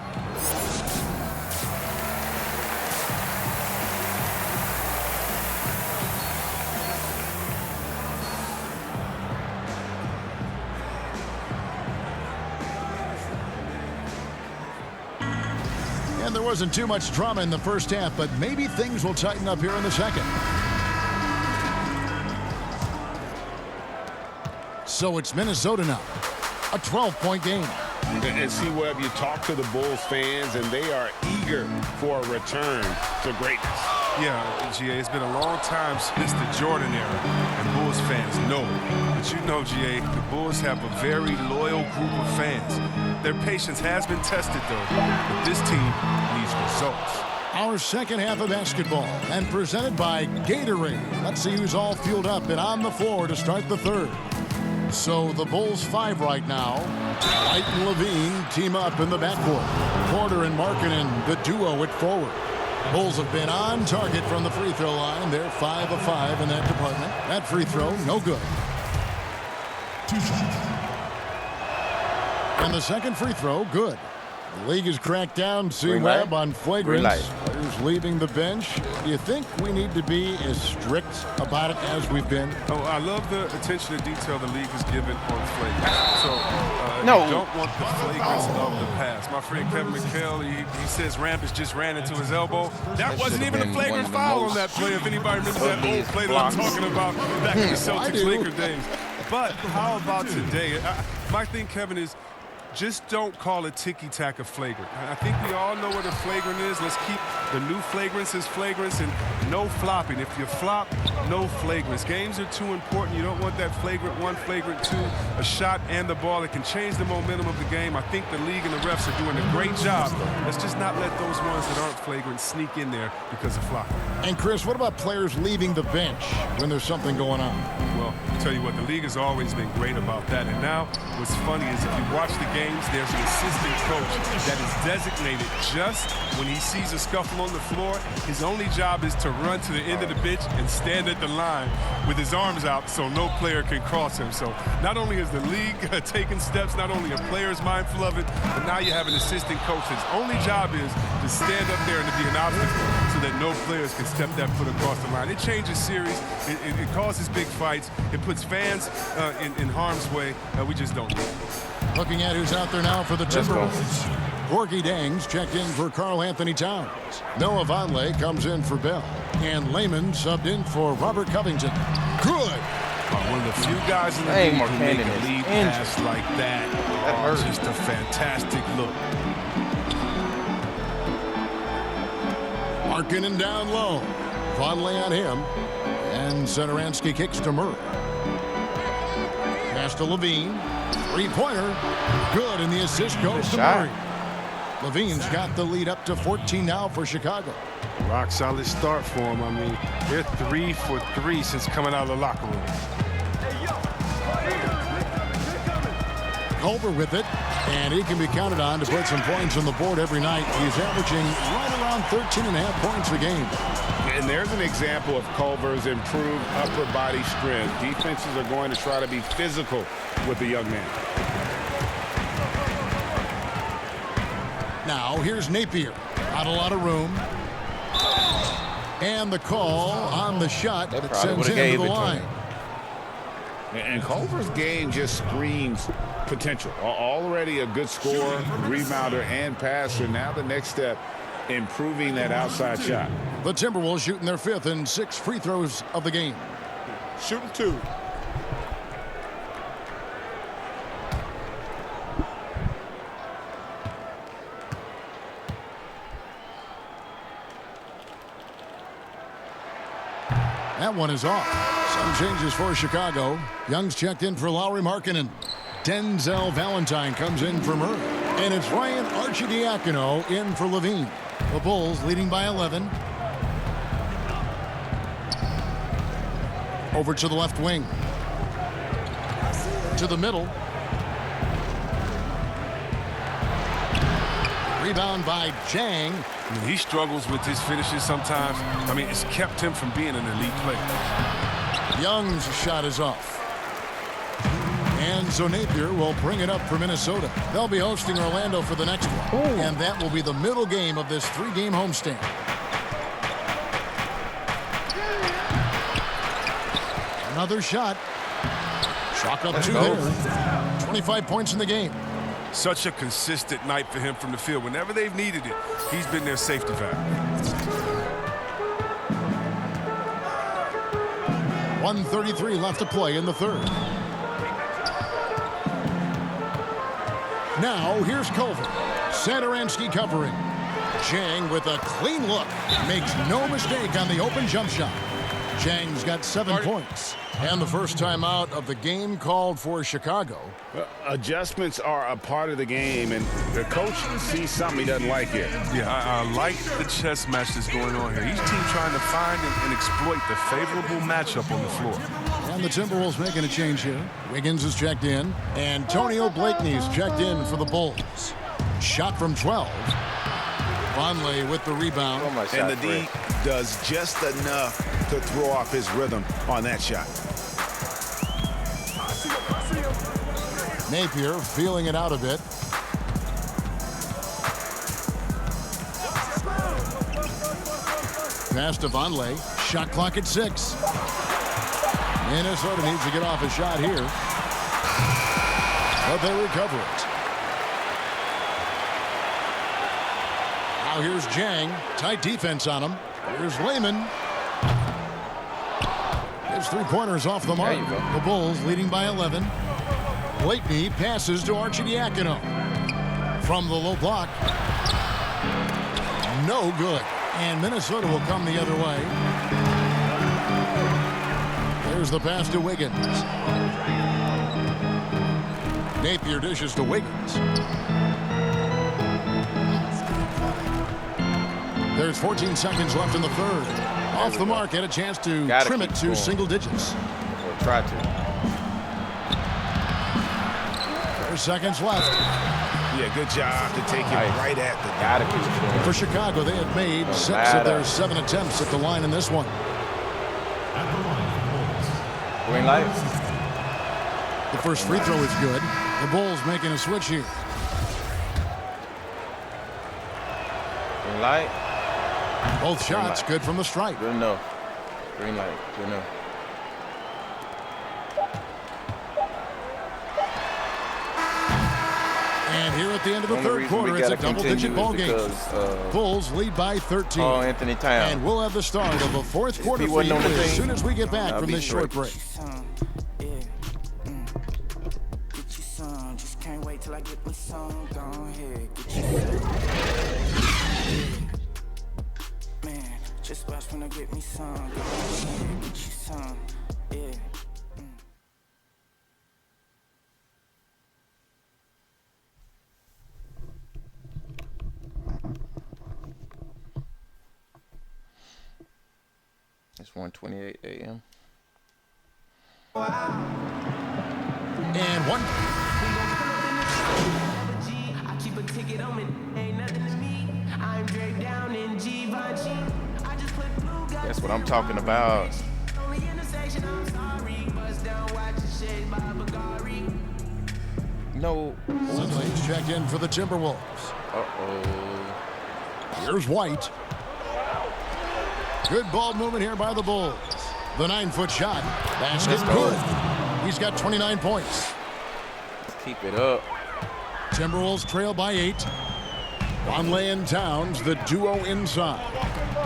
And there wasn't too much drama in the first half, but maybe things will tighten up here in the second. So it's Minnesota now. A 12-point game. And see, Webb, you talk to the Bulls fans, and they are eager for a return to greatness. Yeah, GA, it's been a long time since the Jordan era, and Bulls fans know it. But you know, GA, the Bulls have a very loyal group of fans. Their patience has been tested, though, but this team needs results. Our second half of basketball, and presented by Gatorade. Let's see who's all fueled up and on the floor to start the third. So the Bulls 5 right now. White and Levine team up in the backcourt. Porter and Markkanen, the duo at forward. Bulls have been on target from the free throw line. They're 5 of 5 in that department. That free throw, no good. 2 shots. And the second free throw, good. The league has cracked down Green light. Webb on Green light. flagrants. Players leaving the bench. Do you think we need to be as strict about it as we've been? Oh, I love the attention to detail the league has given on flagrants. So No. you don't want the flagrants of the past. My friend Kevin McHale, he says Rampus just ran into his elbow. That wasn't should've even a been flagrant one of the foul on most that play. If anybody remembers that old ugliest play that I'm blocks. talking about back in the I Celtics do. Laker days. But how about today? My thing, Kevin, is just don't call a ticky-tack a flagrant. I think we all know what a flagrant is. Let's keep the new flagrants as flagrants and no flopping. If you flop, no flagrants. Games are too important. You don't want that flagrant 1, flagrant 2, a shot and the ball. It can change the momentum of the game. I think the league and the refs are doing a great job. Let's just not let those ones that aren't flagrant sneak in there because of flopping. And Chris, what about players leaving the bench when there's something going on? Well, I'll tell you what, the league has always been great about that. And now what's funny is if you watch the games, there's an assistant coach that is designated just when he sees a scuffle on the floor. His only job is to run to the end of the bench and stand at the line with his arms out so no player can cross him. So not only is the league taking steps, not only are players mindful of it, but now you have an assistant coach. His only job is to stand up there and to be an obstacle so that no players can step that foot across the line. It changes series. It causes big fights. It puts fans in harm's way. We just don't need it. Looking at who's out there now for the Timberwolves. Corky Dangs checked in for Karl Anthony Towns. Noah Vonleh comes in for Bell. And Lehman subbed in for Robert Covington. Good. One of the few guys in the league who make a lead pass like that. Just a fantastic look. Markkanen down low. Vonleh on him. And Satoransky kicks to Murray. Pass to Levine. Three-pointer. Good, and the assist goes to Murray. Levine's got the lead up to 14 now for Chicago. Rock solid start for him. I mean, they're 3 for 3 since coming out of the locker room. Culver with it, and he can be counted on to put some points on the board every night. He's averaging right around 13.5 points a game. And there's an example of Culver's improved upper body strength. Defenses are going to try to be physical with the young man. Now here's Napier. Not a lot of room. And the call on the shot that sends him to the line. And Culver's game just screams potential. Already a good scorer, rebounder, and passer. Now the next step, improving that outside shot. The Timberwolves shooting their 5th and 6th free throws of the game. Shooting 2. That one is off. Some changes for Chicago. Young's checked in for Lauri Markkanen. Denzel Valentine comes in for Murray. And it's Ryan Arcidiacono in for Levine. The Bulls leading by 11. Over to the left wing. To the middle. Rebound by Jang. I mean, he struggles with his finishes sometimes. I mean, it's kept him from being an elite player. Young's shot is off. And so Napier will bring it up for Minnesota. They'll be hosting Orlando for the next one. And that will be the middle game of this 3-game homestand. Another shot. Chalk up 2 there. 25 points in the game. Such a consistent night for him from the field. Whenever they've needed it, he's been their safety valve. 1:33 left to play in the third. Now here's Culver. Satoransky covering. Chang with a clean look. Makes no mistake on the open jump shot. Chang's got 7 points. And the first time out of the game called for Chicago. Adjustments are a part of the game, and the coach sees something he doesn't like here. Yeah, I like the chess match that's going on here. Each team trying to find and exploit the favorable matchup on the floor. And the Timberwolves making a change here. Wiggins is checked in. Antonio Blakeney's checked in for the Bulls. Shot from 12. Vonleh with the rebound. And the D does just enough to throw off his rhythm on that shot. Napier feeling it out a bit. Pass to Vonleh. Shot clock at 6. Minnesota needs to get off a shot here. But they recover it. Now here's Jang. Tight defense on him. Here's Lehman. His 3-pointers off the mark. The Bulls leading by 11. Blakeney passes to Arcidiacono. From the low block. No good. And Minnesota will come the other way. There's the pass to Wiggins. Napier dishes to Wiggins. There's 14 seconds left in the third. Off the mark, had a chance to trim it to single digits. Or try to. 4 seconds left. Yeah, good job to take it right at the gotta For Chicago, they had made 6 of their 7 attempts at the line in this one. Green light. The first free throw is good. The Bulls making a switch here. Green light. Both shots good from the stripe. Good enough. Green light. Good enough. And here at the end of the third quarter, it's a double-digit ball game. Bulls lead by 13. Oh, Anthony Towns. And we'll have the start of the fourth quarter for you as soon as we get back from this short break. Just can't wait till I get my song. Go ahead, get you some. Man, just watch when I get me some. Go ahead, get you some. Yeah. It's 1:28 a.m. And one. I keep a ticket on me, ain't nothing to me. I'm draped down in Givenchy. I just put blue guys. That's what I'm talking about. On the intersection, I'm sorry. Bust down, watch the shade by Bagari. No. Sunlight's checked in for the Timberwolves. Uh-oh. Here's White. Good ball movement here by the Bulls. The 9-foot shot. Basket good. He's got 29 points. Let's keep it up. Timberwolves trail by 8. Vonleh and Towns, the duo inside.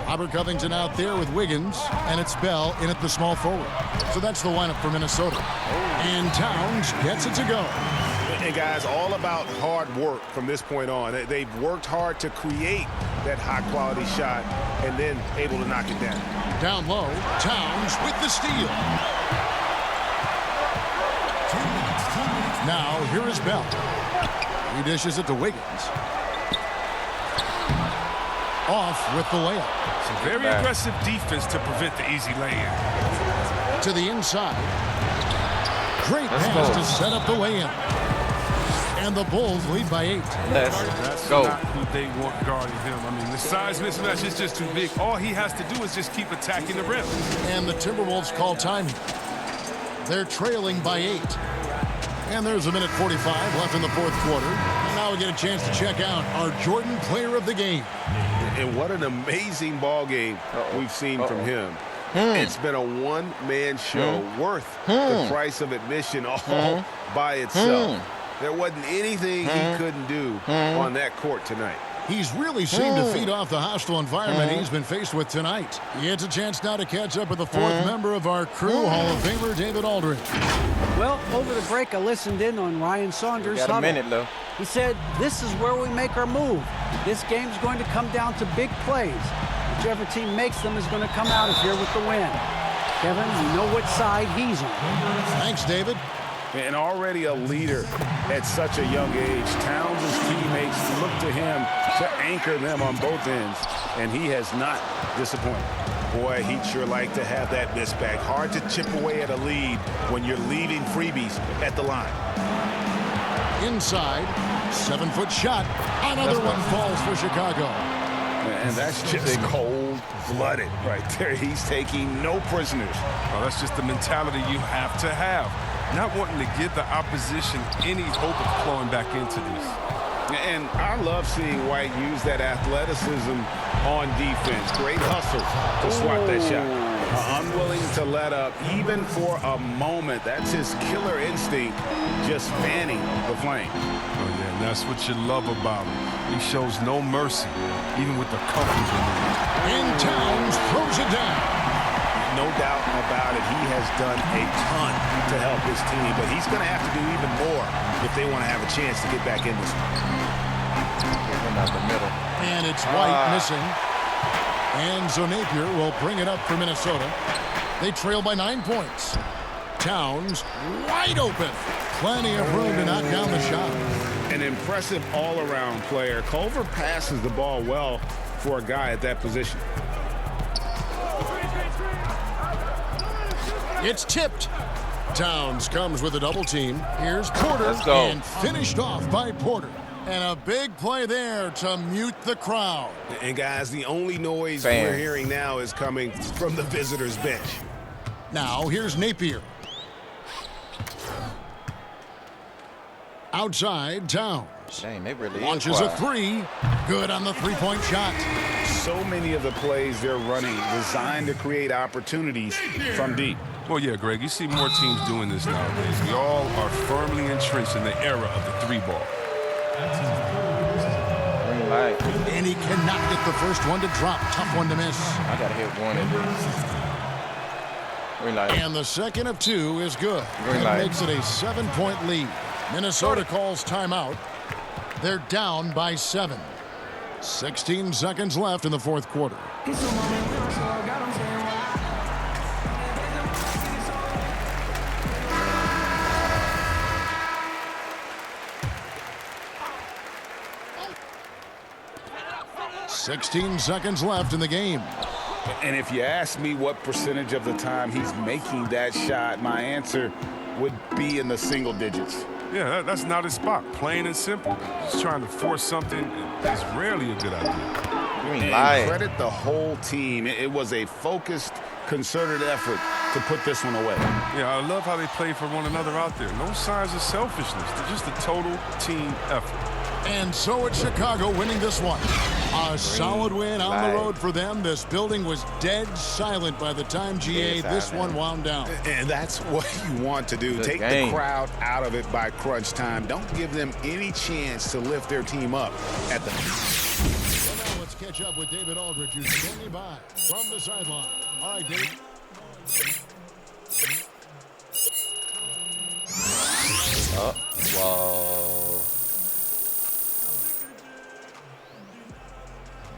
Robert Covington out there with Wiggins, and it's Bell in at the small forward. So that's the lineup for Minnesota. And Towns gets it to go. And guys, all about hard work from this point on. They've worked hard to create that high-quality shot and then able to knock it down. Down low, Towns with the steal. Now, here is Bell. He dishes it to Wiggins. Off with the layup. Some very aggressive defense to prevent the easy lay-in. To the inside. Great pass to set up the lay-in. And the Bulls lead by 8. That's not who they want guarding him. I mean, the size mismatch is just too big. All he has to do is just keep attacking the rim. And the Timberwolves call time. They're trailing by 8. And there's a minute 45 left in the fourth quarter. And now we get a chance to check out our Jordan Player of the Game. And what an amazing ball game we've seen from him. It's been a one-man show worth the price of admission all by itself. There wasn't anything he couldn't do on that court tonight. He's really seemed to feed off the hostile environment he's been faced with tonight. He gets a chance now to catch up with the fourth member of our crew, Hall of Famer David Aldridge. Well, over the break, I listened in on Ryan Saunders' Got a huddle. minute, though. He said, "This is where we make our move. This game's going to come down to big plays. Whichever team makes them is going to come out of here with the win." Kevin, you know what side he's on. Thanks, David. And already a leader at such a young age. Towns' teammates look to him to anchor them on both ends, and he has not disappointed. Boy, he'd sure like to have that miss back. Hard to chip away at a lead when you're leaving freebies at the line. Inside, 7-foot shot. Another one falls for Chicago. And that's just cold-blooded right there. He's taking no prisoners. Well, that's just the mentality you have to have. Not wanting to give the opposition any hope of clawing back into this. And I love seeing White use that athleticism on defense. Great hustle to swat that shot. Unwilling to let up even for a moment. That's his killer instinct, just fanning the flame. Oh, yeah, and that's what you love about him. He shows no mercy, even with the comfortable move. In Towns throws it down. No doubt about it, he has done a ton to help his team, but he's going to have to do even more if they want to have a chance to get back in this one. Out the middle. And it's White missing. And so Napier will bring it up for Minnesota. They trail by 9 points. Towns wide open. Plenty of room to knock down the shot. An impressive all-around player. Culver passes the ball well for a guy at that position. It's tipped. Towns comes with a double team. Here's Porter. Let's go. And finished off by Porter. And a big play there to mute the crowd. And guys, the only noise Fans. we're hearing now is coming from the visitors' bench. Now here's Napier. Outside, Towns. Dang, they really Launches a three. Good on the three-point shot. So many of the plays they're running designed to create opportunities from deep. Well, yeah, Greg, you see more teams doing this nowadays. We all are firmly entrenched in the era of the three ball. Green light. And he cannot get the first one to drop. Tough one to miss. I got to hit one of these. Green light. And the second of two is good. Green That light. makes it a 7-point lead. Minnesota calls timeout. They're down by 7. 16 seconds left in the fourth quarter. 16 seconds left in the game. And if you ask me what percentage of the time he's making that shot, my answer would be in the single digits. Yeah, that's not his spot. Plain and simple. Just trying to force something is rarely a good idea. And credit the whole team. It was a focused, concerted effort to put this one away. Yeah, I love how they play for one another out there. No signs of selfishness. They're just a total team effort. And so it's Chicago winning this one. A solid win on the road for them. This building was dead silent by the time GA this one wound down. And that's what you want to do. Good Take game. the crowd out of it by crunch time. Don't give them any chance to lift their team up at the... So now let's catch up with David Aldridge, who's standing by from the sideline. All right, Dave. Oh, whoa.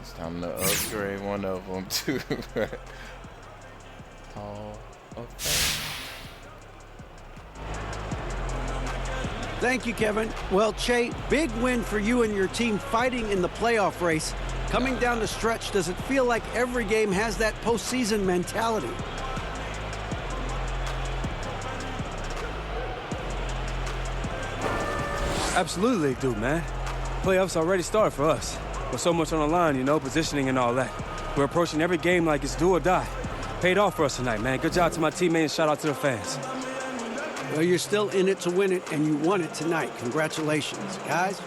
It's time to upgrade one of them, too. Oh, okay. Thank you, Kevin. Well, Che, big win for you and your team fighting in the playoff race. Coming down the stretch, does it feel like every game has that postseason mentality? Absolutely, dude, man. Playoffs already started for us. With so much on the line, you know, positioning and all that. We're approaching every game like it's do or die. Paid off for us tonight, man. Good job to my teammates. Shout out to the fans. Well, you're still in it to win it, and you won it tonight. Congratulations, guys.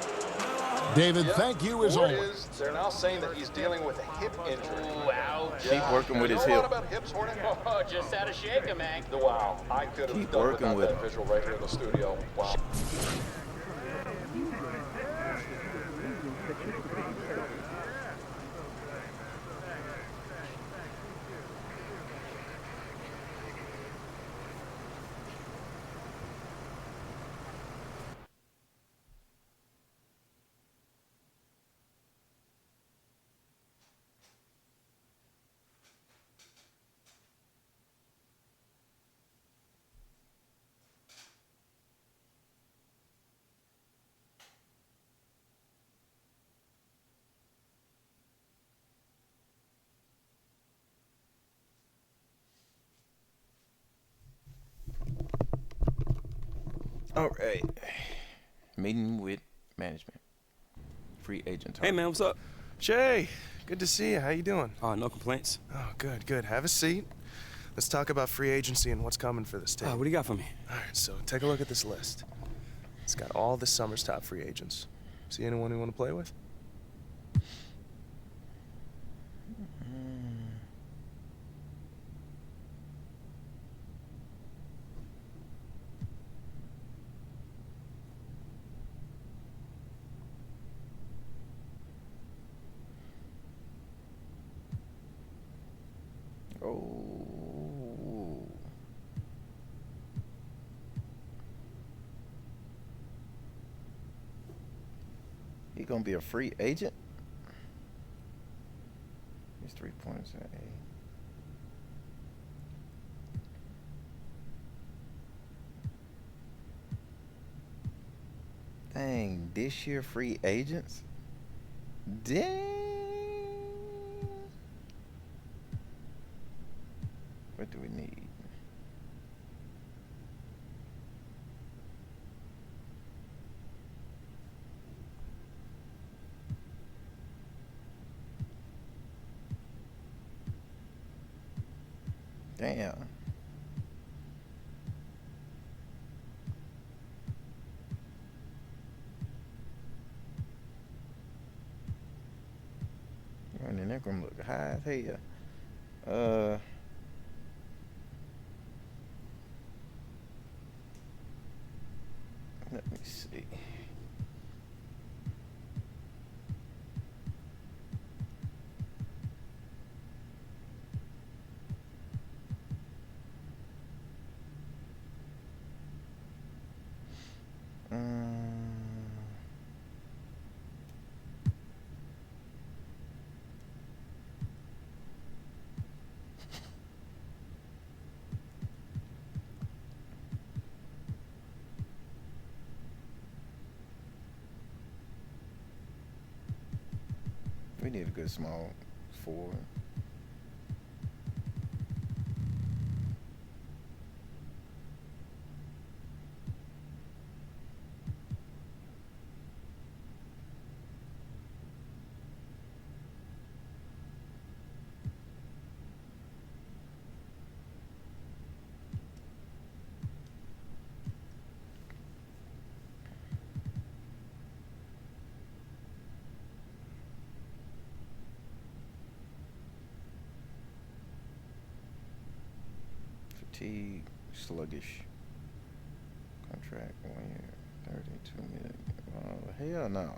David, thank you as always. They're now saying that he's dealing with a hip injury. Wow. Keep working with his You know a lot hip. about hips, Hornet? Oh, just had to shake him, man. Wow, I could have Keep done working without with that him. visual right here in the studio. Wow. All right. Meeting with management. Free agent. Hey, man, what's up? Jay, good to see you. How you doing? No complaints. Oh, good, good. Have a seat. Let's talk about free agency and what's coming for this team. What do you got for me? All right, so take a look at this list. It's got all this summer's top free agents. See anyone you want to play with? Oh. He gonna be a free agent? He's 3 points at A. Dang, this year free agents? Dang. What do we need? Damn. Running that gonna look high as hell. Let me see. We need a good small forward. Fatigue, sluggish. Contract 1 year, 32 million. Oh, hell no.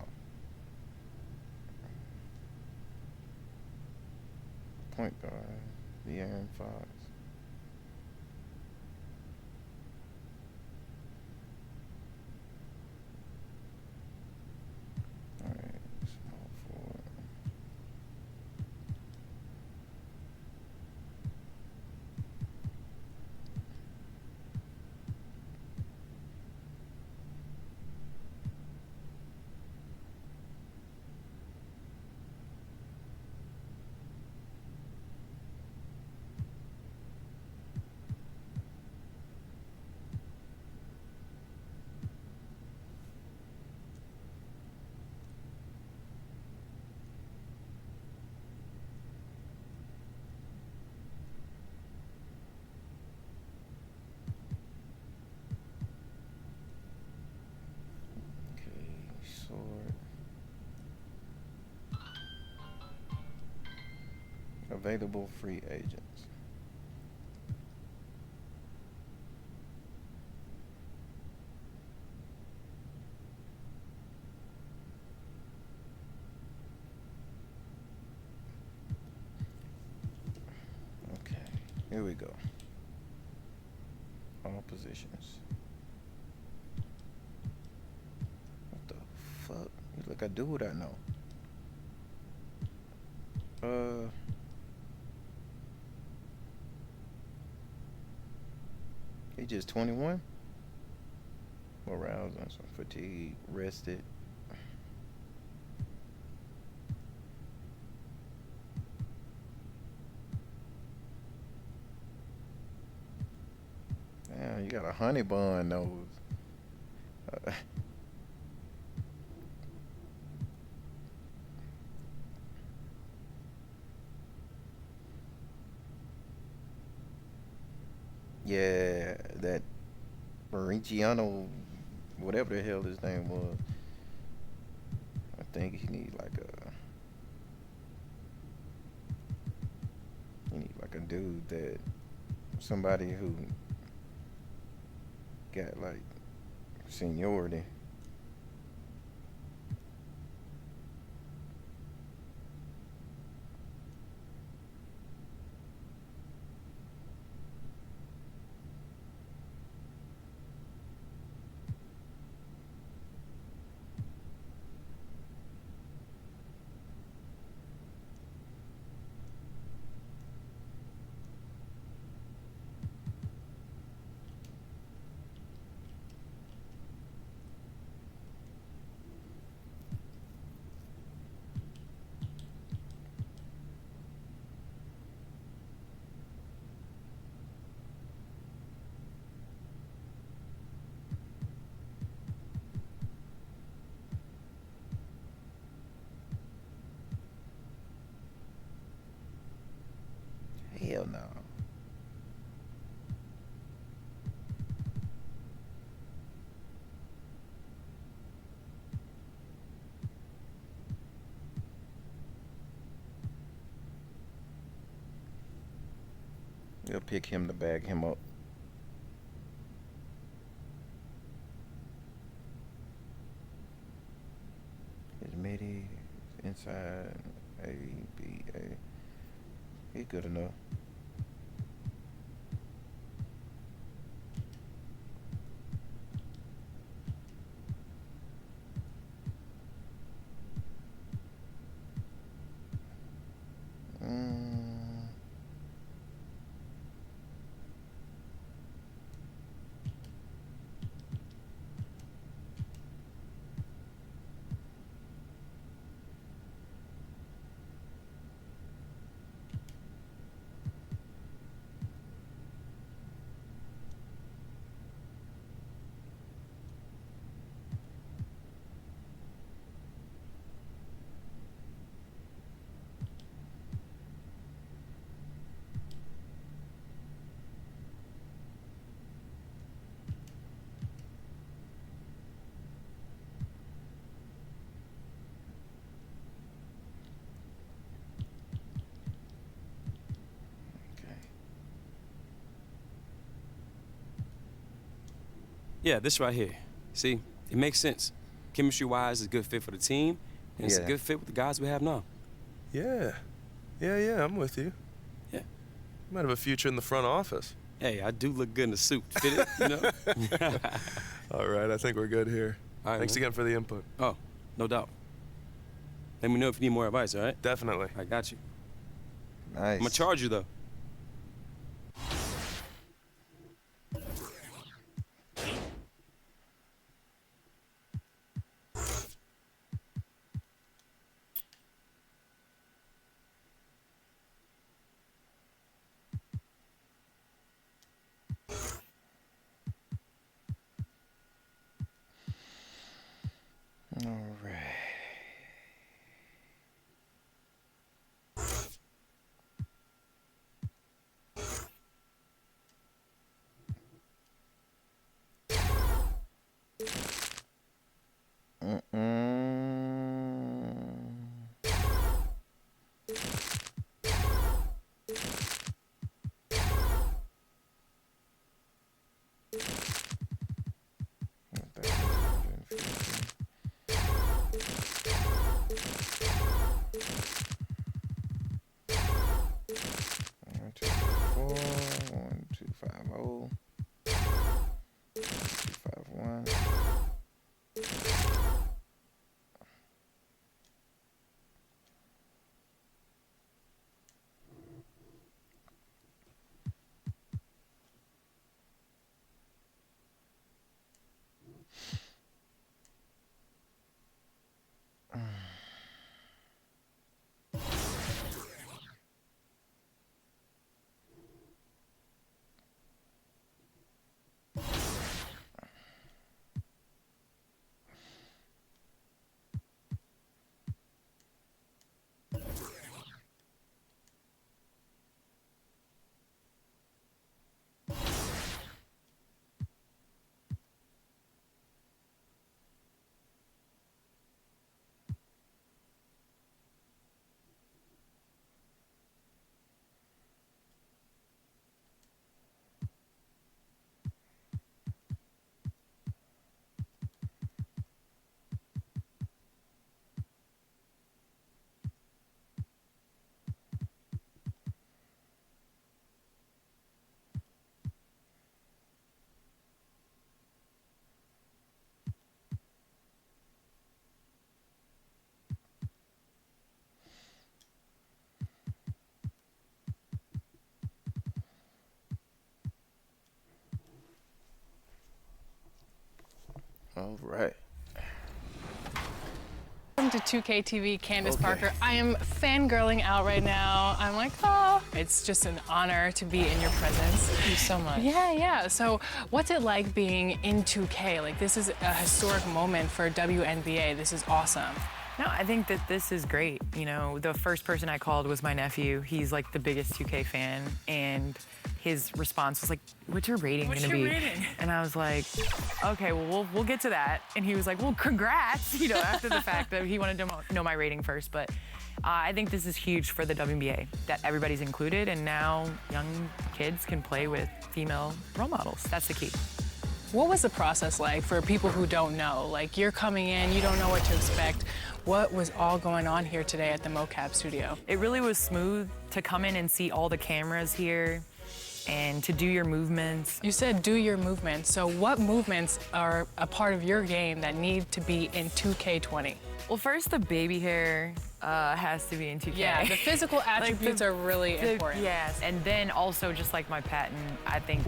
Point guard, the Aaron Fox. All right, small forward. Sword. Available free agents. Okay, here we go. All positions. What the fuck? You look, I do what I know. He just 21. Morale's on some fatigue, rested. Damn, you got a honey bun nose. Yeah, that Mauricio, whatever the hell his name was. I think he need like a dude that somebody who got like seniority. Hell no. They'll pick him to bag him up. His midi, inside, A, B, A. He's good enough. Yeah, this right here. See, it makes sense. Chemistry-wise, it's a good fit for the team, and it's a good fit with the guys we have now. Yeah. Yeah, I'm with you. Yeah. You might have a future in the front office. Hey, I do look good in the suit. Fit it, you know? All right, I think we're good here. All right, Thanks man. again for the input. Oh, no doubt. Let me know if you need more advice, all right? Definitely. I got you. Nice. I'm gonna charge you, though. All right. All right. Welcome to 2K TV, Candace Parker. I am fangirling out right now. I'm like, oh, it's just an honor to be in your presence. Thank you so much. Yeah. So what's it like being in 2K? Like, this is a historic moment for WNBA. This is awesome. No, I think that this is great. You know, the first person I called was my nephew. He's like the biggest 2K fan, and his response was like, "What's your rating gonna be?" Rating? And I was like, "Okay, well, we'll get to that." And he was like, "Well, congrats!" You know, after the fact that he wanted to know my rating first. But I think this is huge for the WNBA that everybody's included, and now young kids can play with female role models. That's the key. What was the process like for people who don't know? Like, you're coming in, you don't know what to expect. What was all going on here today at the mocap studio? It really was smooth to come in and see all the cameras here and to do your movements. You said do your movements. So what movements are a part of your game that need to be in 2K20? Well, first, the baby hair has to be in 2K. Yeah, the physical attributes are really important. Yes, and then also just like my patent, I think.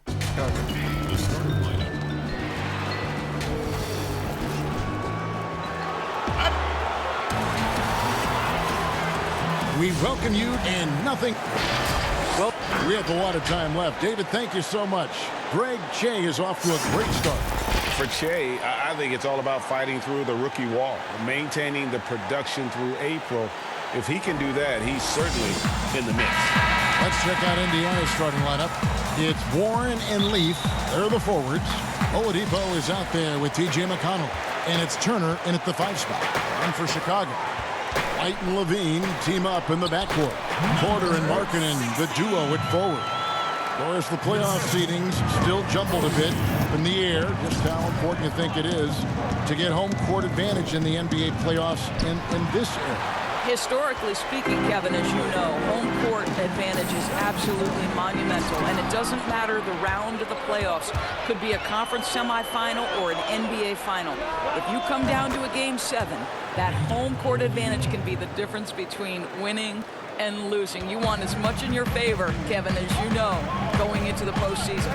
The starting lineup. We welcome you and nothing. Well, we have a lot of time left. David, thank you so much. Greg Che is off to a great start. For Che, I think it's all about fighting through the rookie wall, maintaining the production through April. If he can do that, he's certainly in the mix. Let's check out Indiana's starting lineup. It's Warren and Leaf. They're the forwards. Oladipo is out there with T.J. McConnell. And it's Turner in at the 5 spot. And for Chicago, White and Levine team up in the backcourt. Porter and Markkanen, the duo at forward. Of course, the playoff seedings still jumbled a bit up in the air. Just how important you think it is to get home court advantage in the NBA playoffs in this era. Historically speaking, Kevin, as you know, home court advantage is absolutely monumental, and it doesn't matter the round of the playoffs. Could be a conference semifinal or an NBA final. If you come down to a Game 7, that home court advantage can be the difference between winning and losing. You want as much in your favor, Kevin, as you know, going into the postseason.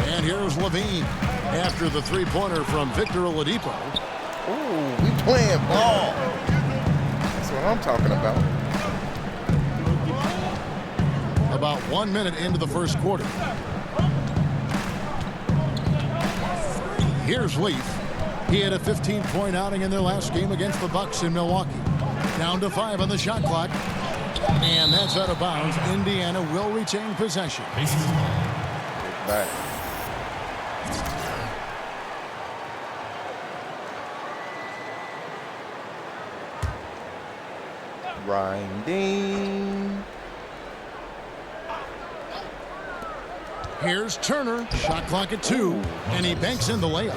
And here's Levine after the three-pointer from Victor Oladipo. Ooh, we playing ball. That's what I'm talking about. About 1 minute into the first quarter. Here's Leaf. He had a 15-point outing in their last game against the Bucks in Milwaukee. Down to 5 on the shot clock. And that's out of bounds. Indiana will retain possession. Back. Grinding. Here's Turner. Shot clock at 2. And he banks in the layup.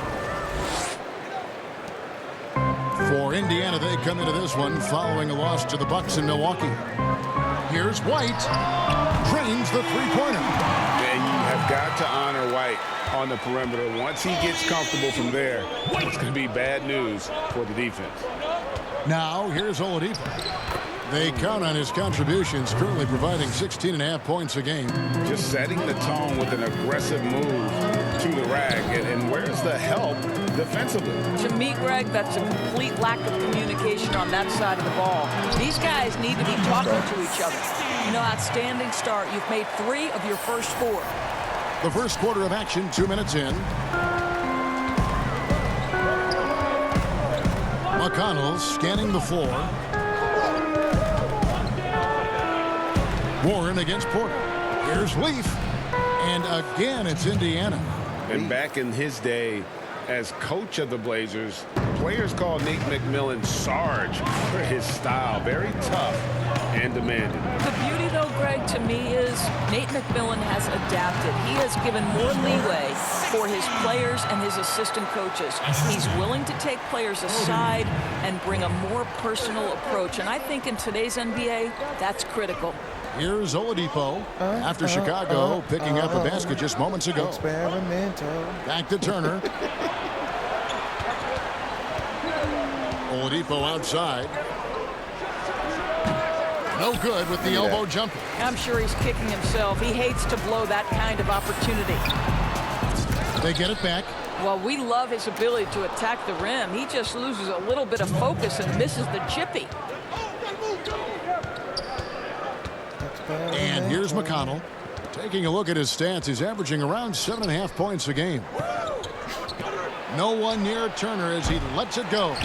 For Indiana, they come into this one following a loss to the Bucks in Milwaukee. Here's White. Drains the three-pointer. And you have got to honor White on the perimeter. Once he gets comfortable from there, it's going to be bad news for the defense. Now, here's Oladipo. They count on his contributions, currently providing 16.5 points a game. Just setting the tone with an aggressive move to the rack. And where's the help defensively? To me, Greg, that's a complete lack of communication on that side of the ball. These guys need to be talking to each other. You know, outstanding start. You've made 3 of your first 4. The first quarter of action, 2 minutes in. McConnell scanning the floor. Warren against Porter. Here's Leaf. And again, it's Indiana. And back in his day as coach of the Blazers, players called Nate McMillan Sarge for his style. Very tough and demanding. The beauty, though, Greg, to me is Nate McMillan has adapted. He has given more leeway for his players and his assistant coaches. He's willing to take players aside and bring a more personal approach. And I think in today's NBA, that's critical. Here's Oladipo after Chicago picking up a basket just moments ago. Experimental. Back to Turner. Oladipo outside. No good with the elbow jumper. I'm sure he's kicking himself. He hates to blow that kind of opportunity. They get it back. Well, we love his ability to attack the rim. He just loses a little bit of focus and misses the chippy. And here's McConnell. Taking a look at his stats, he's averaging around 7.5 points a game. No one near Turner as he lets it go.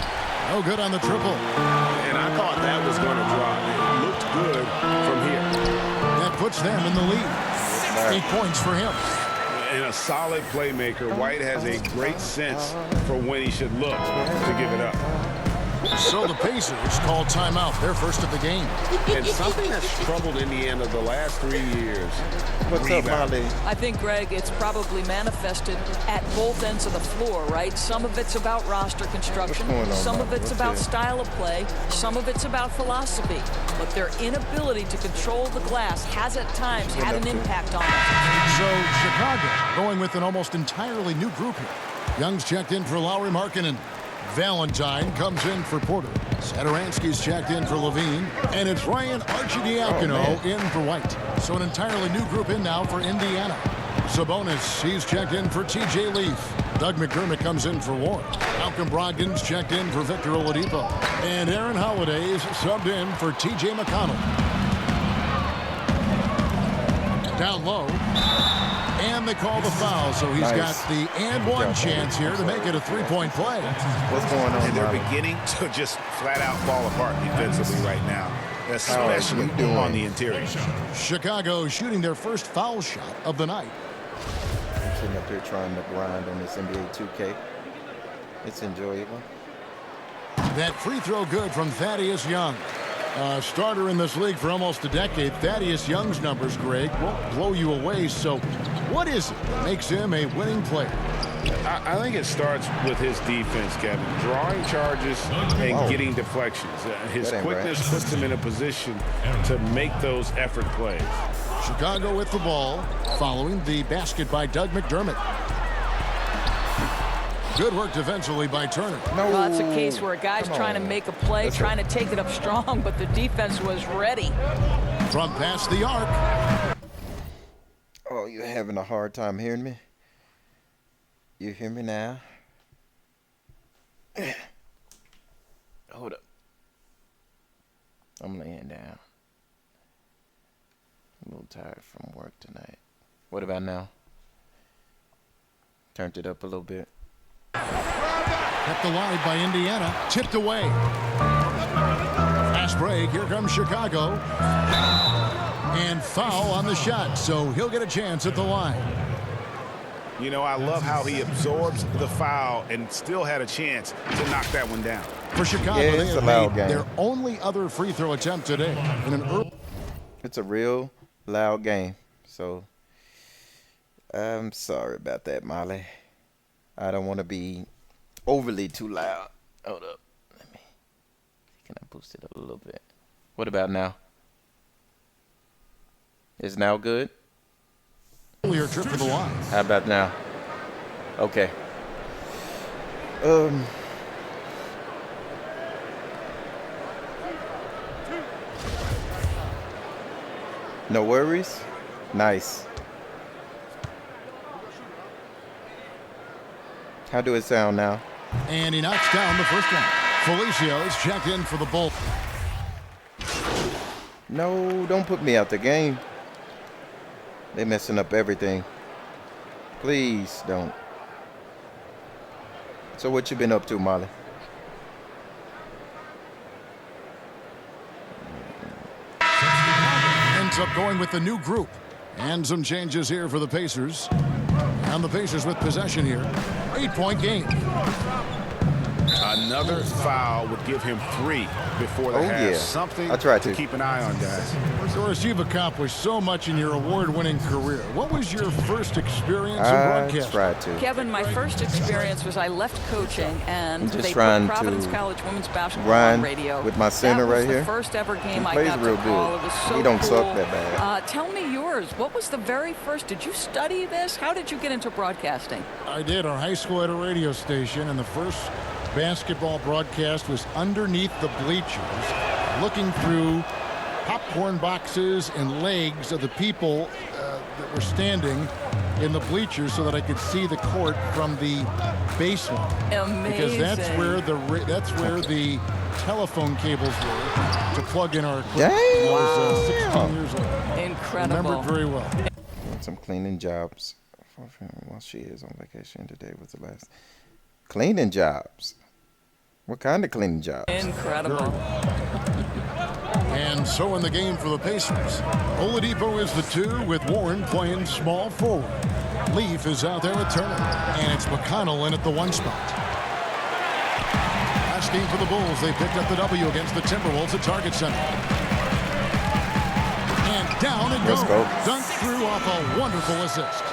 No good on the triple. And I thought that was going to drop. It looked good from here. That puts them in the lead. 8 points for him. And a solid playmaker, White has a great sense for when he should look to give it up. So the Pacers call timeout, their first of the game. And something that's troubled Indiana the last 3 years. What's up, Molly? I think, Greg, it's probably manifested at both ends of the floor, right? Some of it's about roster construction. Some of it's about style of play. Some of it's about philosophy. But their inability to control the glass has at times had an impact on them. So Chicago going with an almost entirely new group here. Young's checked in for Lowry Markkanen. Valentine comes in for Porter. Satoransky's checked in for Levine. And it's Ryan Arcidiacono in for White. So an entirely new group in now for Indiana. Sabonis, he's checked in for TJ Leaf. Doug McDermott comes in for Warren. Malcolm Brogdon's checked in for Victor Oladipo. And Aaron Holiday's subbed in for TJ McConnell. Down low. And they call the foul, so he's got the and one chance here to make it a three-point play. What's going on? And they're beginning to just flat out fall apart defensively right now, especially on the interior. Chicago shooting their first foul shot of the night. I'm sitting up here trying to grind on this NBA 2K. It's enjoyable. That free throw good from Thaddeus Young. Starter in this league for almost a decade. Thaddeus Young's numbers, Greg, won't blow you away. So what is it that makes him a winning player? I think it starts with his defense, Kevin. Drawing charges and getting deflections. His quickness puts him in a position to make those effort plays. Chicago with the ball following the basket by Doug McDermott. Good work defensively by Turner. Well, that's a case where a guy's trying to make a play, trying to take it up strong, but the defense was ready. From past the arc. Oh, you're having a hard time hearing me? You hear me now? Hold up. I'm laying down. I'm a little tired from work tonight. What about now? Turned it up a little bit. Kept alive by Indiana. Tipped away. Fast break. Here comes Chicago. And foul on the shot. So he'll get a chance at the line. You know, I love how he absorbs the foul and still had a chance to knock that one down. For Chicago, they have made their only other free throw attempt today. In an early. It's a real loud game. So I'm sorry about that, Molly. I don't want to be overly too loud. Hold up. Can I boost it up a little bit? What about now? Is now good? Earlier trip for the line. How about now? Okay. No worries? Nice. How do it sound now? And he knocks down the first one. Felicio is checked in for the Bulls. No, don't put me out the game. They messing up everything. Please don't. So what you been up to, Molly? Ends up going with the new group. And some changes here for the Pacers. And the Pacers with possession here. 8-point game. Another foul would give him 3 before the half. Something to keep an eye on, guys. Doris, you've accomplished so much in your award-winning career. What was your first experience in broadcasting? Kevin, my first experience was I left coaching and they put Providence College women's basketball on radio. With my center right here. That was the first ever game I plays got real to call. good. It was so He don't cool. suck that bad. Tell me yours. What was the very first? Did you study this? How did you get into broadcasting? I did. Our high school had a radio station, and the first basketball broadcast was underneath the bleachers, looking through popcorn boxes and legs of the people that were standing in the bleachers so that I could see the court from the baseline. Amazing. Because that's where the telephone cables were to plug in our equipment. Dang. I was 16 years old. Incredible. Remember it very well. Some cleaning jobs. Well, she is on vacation today. Was the last cleaning jobs? What kind of cleaning jobs? Incredible. And so in the game for the Pacers, Oladipo is the 2 with Warren playing small forward. Leaf is out there with Turner, and it's McConnell in at the 1 spot. Last game for the Bulls, they picked up the W against the Timberwolves at Target Center. And down it goes. Dunked through off a wonderful assist.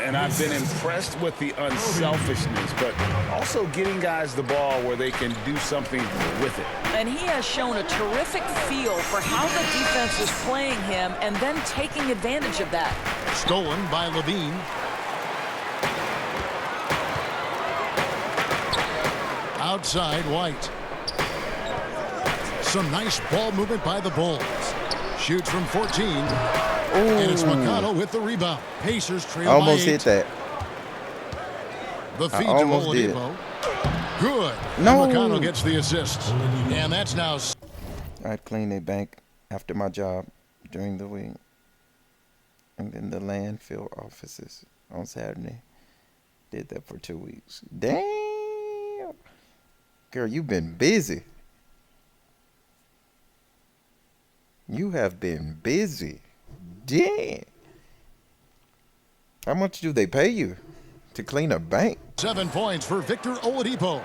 And I've been impressed with the unselfishness, but also getting guys the ball where they can do something with it. And he has shown a terrific feel for how the defense is playing him and then taking advantage of that. Stolen by Levine. Outside, White. Some nice ball movement by the Bulls. Shoots from 14. And it's McConnell with the rebound. Pacers trail by 8. Almost hit that. The feed to Oladipo. Good. No. And McConnell gets the assist. And that's now. I'd clean a bank after my job during the week. And then the landfill offices on Saturday. Did that for 2 weeks. Damn. Girl, you've been busy. You have been busy. Damn. How much do they pay you to clean a bank? 7 points for Victor Oladipo.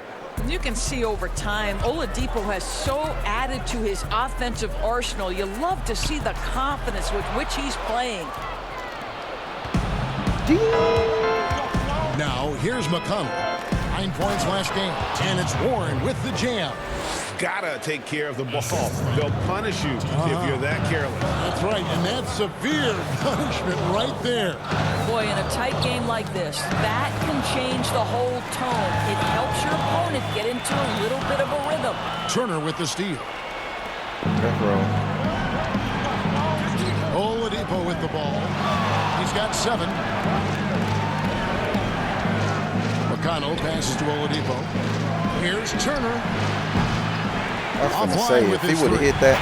You can see over time, Oladipo has so added to his offensive arsenal. You love to see the confidence with which he's playing. Now, here's McConnell. 9 points last game. And it's Warren with the jam. Gotta take care of the ball. They'll punish you if you're that careless. That's right, and that's severe punishment right there. Boy, in a tight game like this, that can change the whole tone. It helps your opponent get into a little bit of a rhythm. Turner with the steal. Back row. Oladipo with the ball. He's got 7. McConnell passes to Oladipo. Here's Turner. I was going to say, if he would have hit that.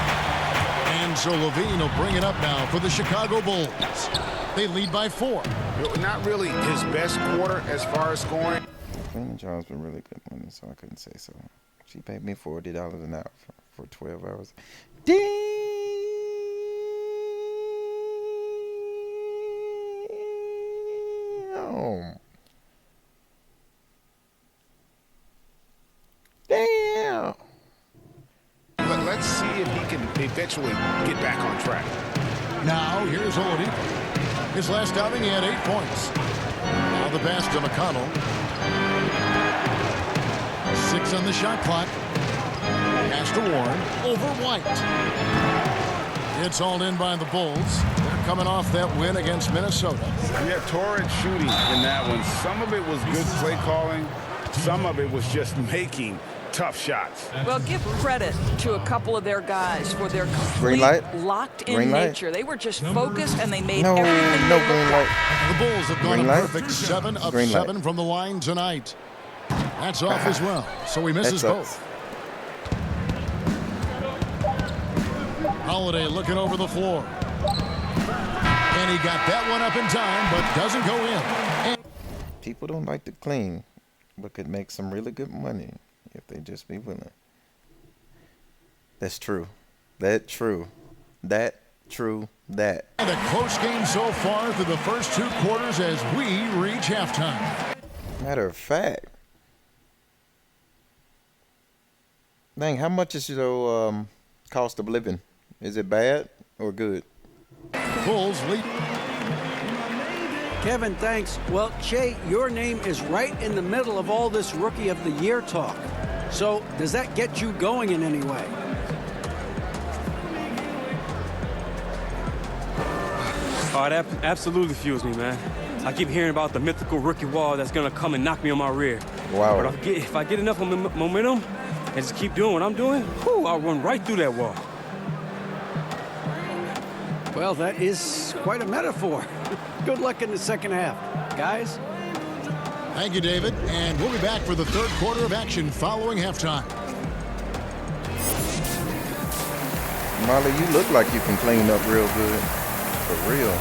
And so Levine will bring it up now for the Chicago Bulls. They lead by 4. Not really his best quarter as far as scoring. Cleaning jobs been really good money, so I couldn't say so. She paid me $40 an hour for 12 hours. Damn. Damn. Let's see if he can eventually get back on track. Now, here's Oladipo. His last outing, he had 8 points. Now the pass to McConnell. 6 on the shot clock. Pass to Warren. Over White. It's hauled in by the Bulls. They're coming off that win against Minnesota. Yeah, torrid shooting in that one. Some of it was good play calling. Some of it was just making tough shots. Well, give credit to a couple of their guys for their complete locked-in nature. They were just focused and they made everything. No green light. The Bulls have gone a perfect 7 of 7 from the line tonight. That's off as well, so he misses both. Holiday looking over the floor. And he got that one up in time, but doesn't go in. And people don't like to clean, but could make some really good money if they just be willing. That's true. That true. That true. That. And a close game so far through the first 2 quarters as we reach halftime. Matter of fact. Dang, how much is your cost of living? Is it bad or good? Bulls lead. Kevin, thanks. Well, Che, your name is right in the middle of all this Rookie of the Year talk. So, does that get you going in any way? Oh, that absolutely fuels me, man. I keep hearing about the mythical rookie wall that's gonna come and knock me on my rear. Wow. But if I get enough momentum and just keep doing what I'm doing, I'll run right through that wall. Well, that is quite a metaphor. Good luck in the second half. Guys? Thank you, David. And we'll be back for the third quarter of action following halftime. Molly, you look like you can clean up real good. For real.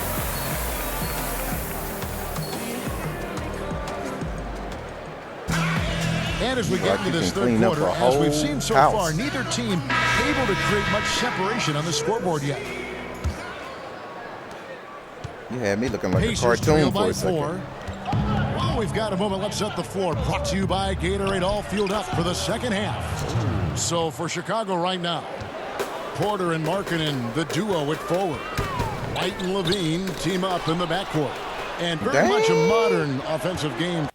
And as we get Like into you this can third clean up quarter, a as we've whole seen so house. far, neither team able to create much separation on the scoreboard yet. You had me looking like Pacers a cartoon trail for by a second. 4. Well, we've got a moment. Let's set the floor. Brought to you by Gatorade, all fueled up for the second half. So for Chicago right now, Porter and Markkanen, the duo at forward. White and Levine team up in the backcourt. And very much a modern offensive game.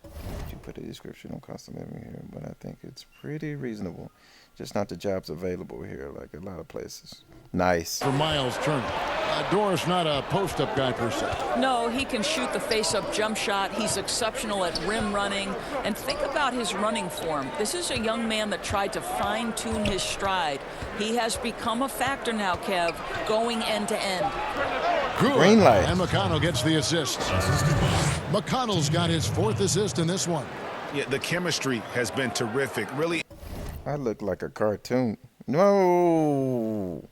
You put a description on custom living here, but I think it's pretty reasonable. Just not the jobs available here like a lot of places. Nice. For Miles Turner. Doris not a post-up guy per se. No, he can shoot the face-up jump shot. He's exceptional at rim running. And think about his running form. This is a young man that tried to fine-tune his stride. He has become a factor now, Kev, going end to end. Good. Green light. And McConnell gets the assist. McConnell's got his 4th assist in this one. Yeah, the chemistry has been terrific. Really. I look like a cartoon. No.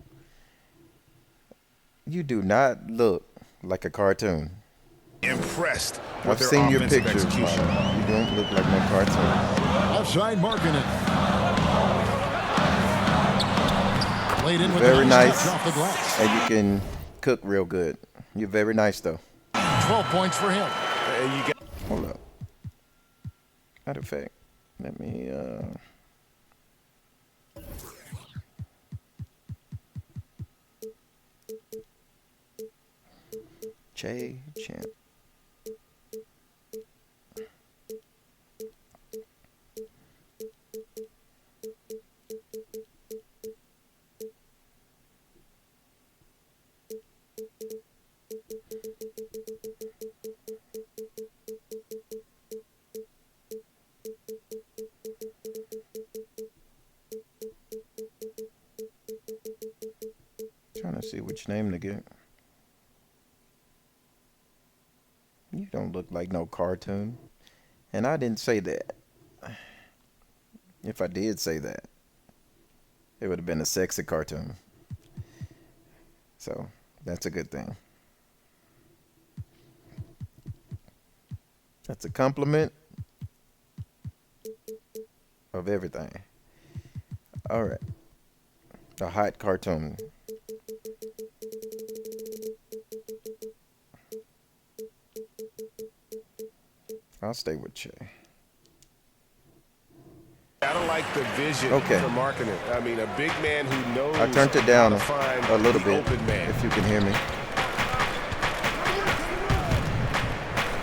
You do not look like a cartoon. Impressed with I've their seen your offensive pictures, execution. Mike. You don't look like no cartoon. Outside Markkanen. Played in with Very a nice. touch off the glass. And you can cook real good. You're very nice, though. 12 points for him. Hold up. Matter of fact, let me, Champ. Trying to see which name to get. You don't look like no cartoon. And I didn't say that. If I did say that, it would have been a sexy cartoon. So, that's a good thing. That's a compliment of everything. All right. A hot cartoon. I'll stay with Che. I don't like the vision Okay. for Markkanen. I mean, a big man who knows I turned it down how to find a little the bit, open man. if you can hear me.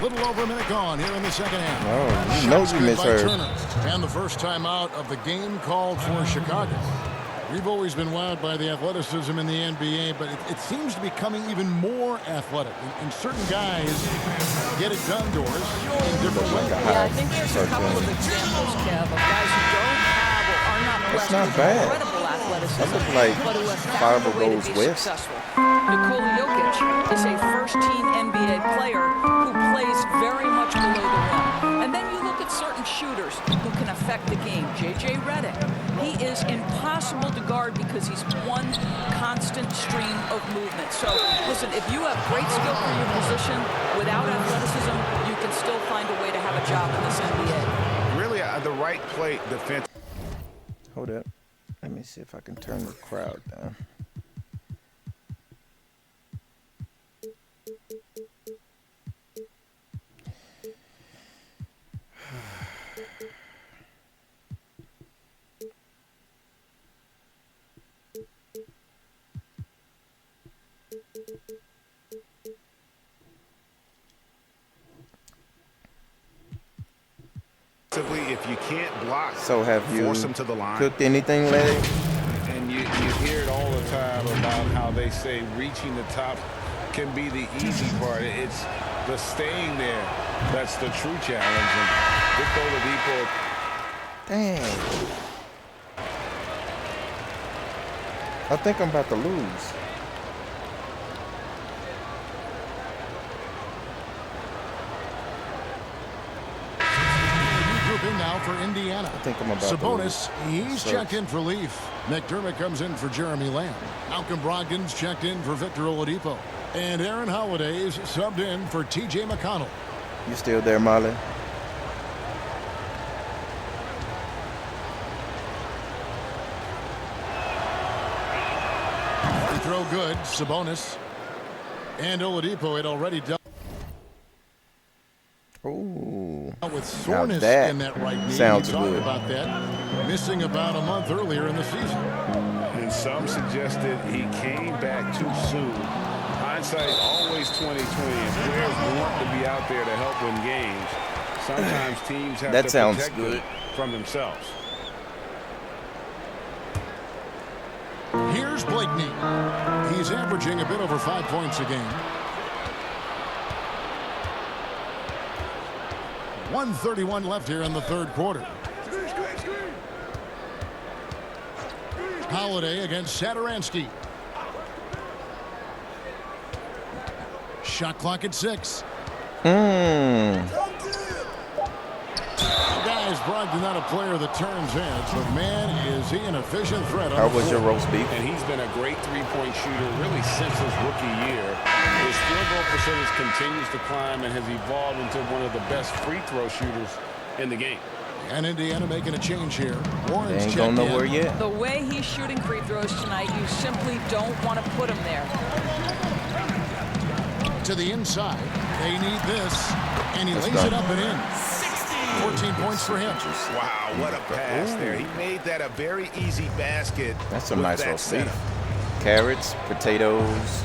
Little over a minute gone here in the second half. Oh, you know Shots you good by misheard. Turner. And the first time out of the game called for Chicago. We've always been wowed by the athleticism in the NBA, but it seems to be becoming even more athletic. And certain guys get it done, Doris, in different ways. Yeah, I think there's a couple of examples, Kev, of guys who don't have or are not blessed not with bad. incredible athleticism, That looks like but who have five found of a way to those be West. successful. Nikola Jokic is a first-team NBA player who plays very much below the rim. And then you look at certain shooters who can affect the game. J.J. Redick, he is impossible to guard because he's one constant stream of movement. So, listen, if you have great skill for your position, without athleticism, you can still find a way to have a job in this NBA. Really, the right play defense. Hold up. Let me see if I can turn the crowd down. If you can't block, So have you force them to the line. cooked anything lately? And you hear it all the time about how they say reaching the top can be the easy part. It's the staying there that's the true challenge. And Victor Oladipo. Dang. I think I'm about to lose. for Indiana. I think I'm about Sabonis, to he's search. checked in for Leaf. McDermott comes in for Jeremy Lamb. Malcolm Brogdon's checked in for Victor Oladipo. And Aaron Holiday's subbed in for T.J. McConnell. You still there, Molly? Free throw good. Sabonis. And Oladipo had already done. Ooh. With soreness that in that right knee. sounds We talked good. about that. Missing about a month earlier in the season. And some suggested he came back too soon. Hindsight always 20/20, and players want to be out there to help win games. Sometimes teams have That to sounds protect good. them from themselves. Here's Blakeney. He's averaging a bit over 5 points a game. 1:31 left here in the third quarter. Holiday against Satoransky. Shot clock at 6. Guys, Brogdon not a player that turns heads, but man, is he an efficient threat. How was your roast beef? And he's been a great three-point shooter really since his rookie year. His field goal percentage continues to climb and has evolved into one of the best free throw shooters in the game. And Indiana making a change here. They Warren's ain't checked going in. nowhere yet. The way he's shooting free throws tonight, you simply don't want to put him there. To the inside. They need this. And he That's lays done. it up and in. 14 points for him. Wow, what a pass there. He made that a very easy basket. That's some with nice that roast beef. setup. Carrots, potatoes.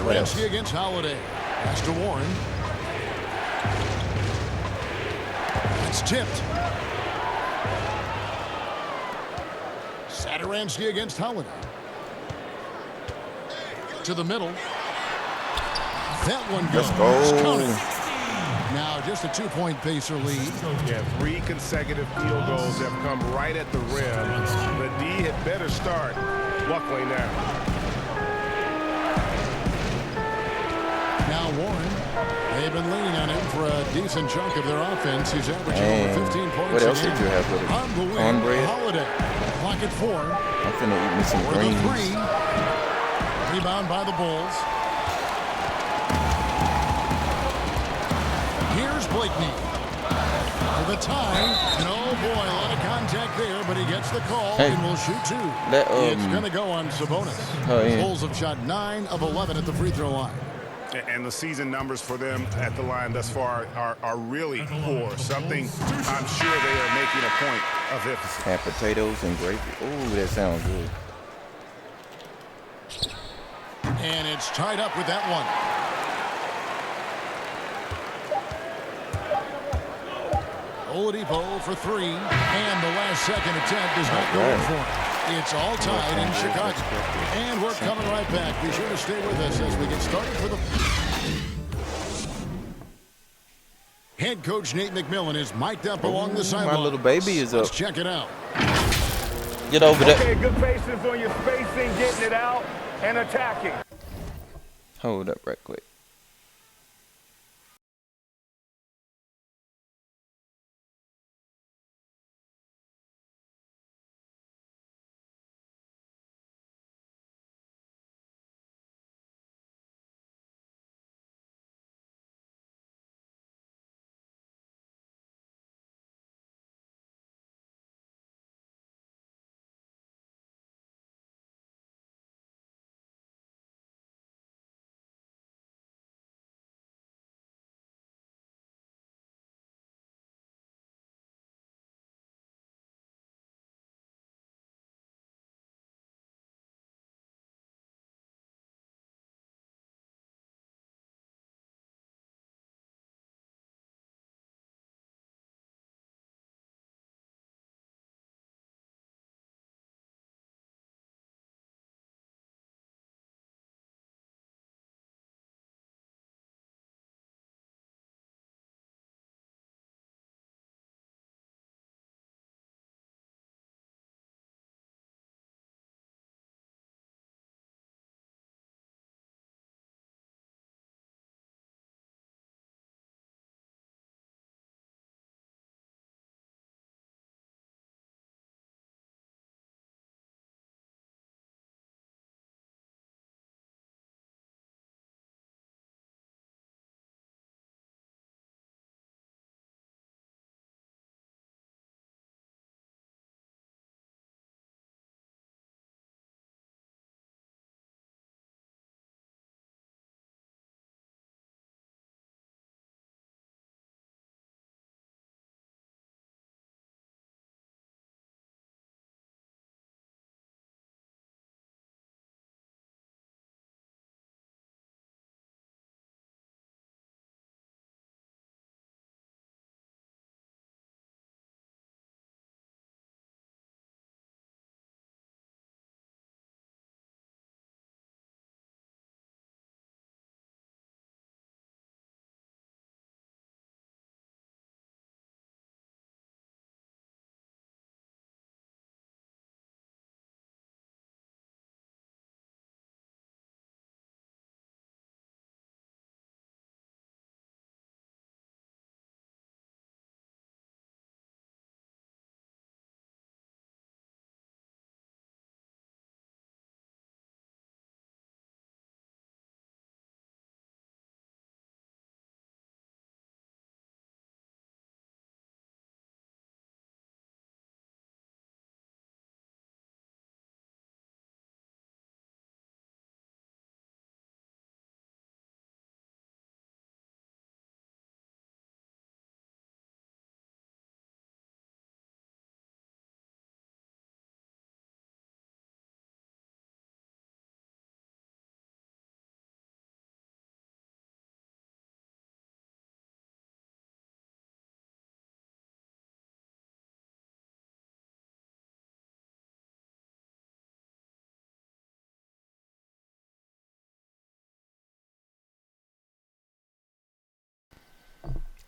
What else? Satoransky against Holiday. Pass to Warren. It's tipped. Satoransky against Holiday. To the middle. That one goes. Let's go. Counted. Now just a 2-point Pacer lead. Yeah, 3 consecutive field goals have come right at the rim. The D had better start buckling down. Now Warren. They've been leaning on him for a decent chunk of their offense. He's averaging over 15 points. What else a game. did you have with it? On the wing, Cornbread? Holiday. Clock at 4. I'm finna eat me some For the greens. 3. Rebound by the Bulls. Here's Blakeney. For the tie. And oh boy, a lot of contact there, but he gets the call Hey. and will shoot 2. Let, It's going to go on Sabonis. Oh, yeah. Bulls have shot 9 of 11 at the free throw line. And the season numbers for them at the line thus far are really poor. Something I'm sure they are making a point of emphasis. Have potatoes and gravy. Ooh, that sounds good. And it's tied up with that one. Oladipo for 3. And the last second attempt is not going for him. It's all tied in Chicago. And we're coming right back. Be sure to stay with us as we get started for the... Head coach Nate McMillan is mic'd up along the sideline. My little baby is Let's up. check it out. Get over there. Okay, good patience on your spacing, getting it out, and attacking. Hold up right quick.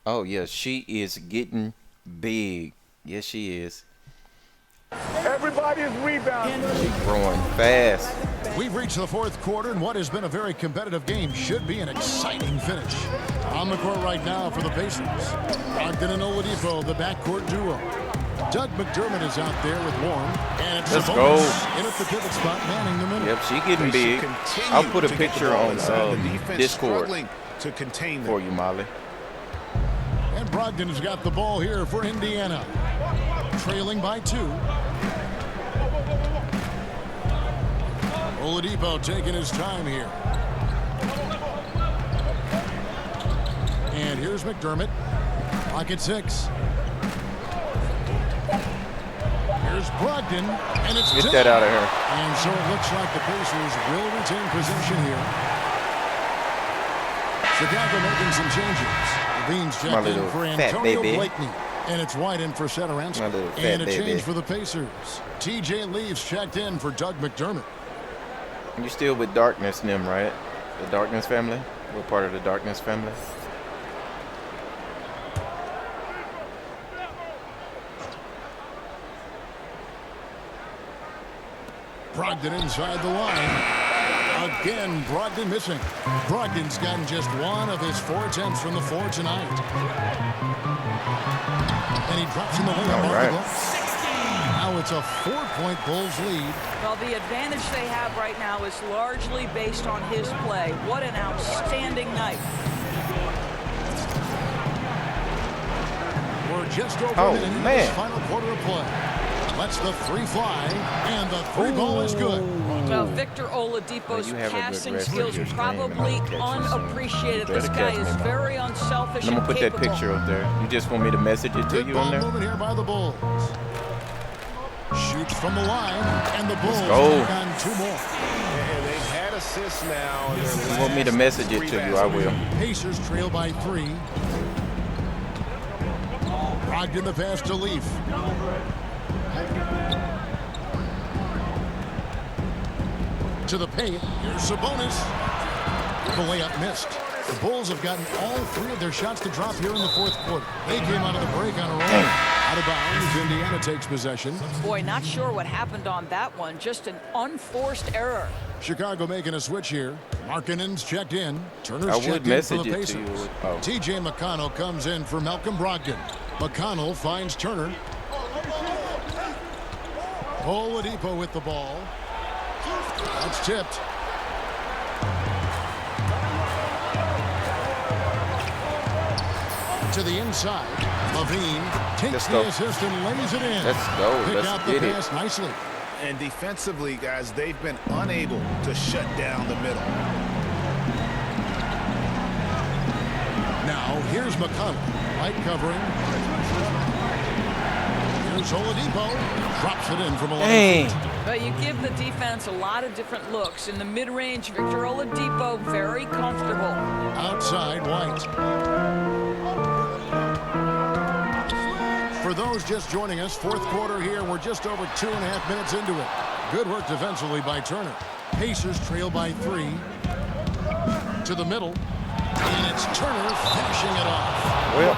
Oh, yeah, she is getting big. Yes, she is. Everybody is rebounding. She's growing fast. We've reached the fourth quarter, and what has been a very competitive game should be an exciting finish. On the court right now for the Pacers, Brogdon and Oladipo, the backcourt duo. Doug McDermott is out there with Warren, and it's Let's Sabonis go. in at the pivot spot, manning the middle. Yep, she getting big. I'll put a picture on Discord to contain them. for you, Molly. And Brogdon has got the ball here for Indiana, trailing by 2. Oladipo taking his time here. And here's McDermott. Pocket 6. Here's Brogdon, and it's Get that out of here. And so it looks like the Pacers will retain possession here. Chicago making some changes. Levine's My checked in little for fat Antonio baby. Blakeney. And it's White in for Satoransky. My little fat And a baby. change for the Pacers. TJ Leaves checked in for Doug McDermott. You're still with Darkness and them, right? The Darkness family? We're part of the Darkness family. Brogdon inside the line. Again, Brogdon missing. Brogdon's gotten just 1 of his 4 attempts from the floor tonight. And he drops in the lane. All right. Now it's a 4-point Bulls lead. Well, the advantage they have right now is largely based on his play. What an outstanding night. We're just over Oh, a minute into man. this final quarter of play. Lets the 3 fly, and the 3 ball is good. Well, Victor Oladipo's you have a good passing rest of skills your are stream, and probably I'll catch you soon. unappreciated. You This better guy catch is me, Mom. very unselfish I'm and gonna put that capable. picture up there. You just want me to message it to Good you ball on there? movement here by the Bulls. Shoots from the line, and the Bulls go. take on 2 more. And they've had assists now. in their If you want me to last message it 3 to you, I will. Pacers trail by 3. Brogdon the pass to Leaf. To the paint. Here's Sabonis. The layup missed. The Bulls have gotten all 3 of their shots to drop here in the fourth quarter. They came out of the break on a roll. Out of bounds. Indiana takes possession. Boy, not sure what happened on that one. Just an unforced error. Chicago making a switch here. Markkanen's checked in. Turner's I would checked in for the message it to Pacers. you. Oh. TJ McConnell comes in for Malcolm Brogdon. McConnell finds Turner. Oladipo with the ball. That's tipped. To the inside. Levine takes the assist and lays it in. Let's go. Pick Let's out the get it. pass nicely. And defensively, guys, they've been unable to shut down the middle. Now, here's McConnell. Light covering. Here's Oladipo. Drops it in from 11 feet. But you give the defense a lot of different looks. In the mid-range, Victor Oladipo, very comfortable. Outside, White. For those just joining us, fourth quarter here. We're just over 2.5 minutes into it. Good work defensively by Turner. Pacers trail by 3. To the middle. And it's Turner finishing it off. Well,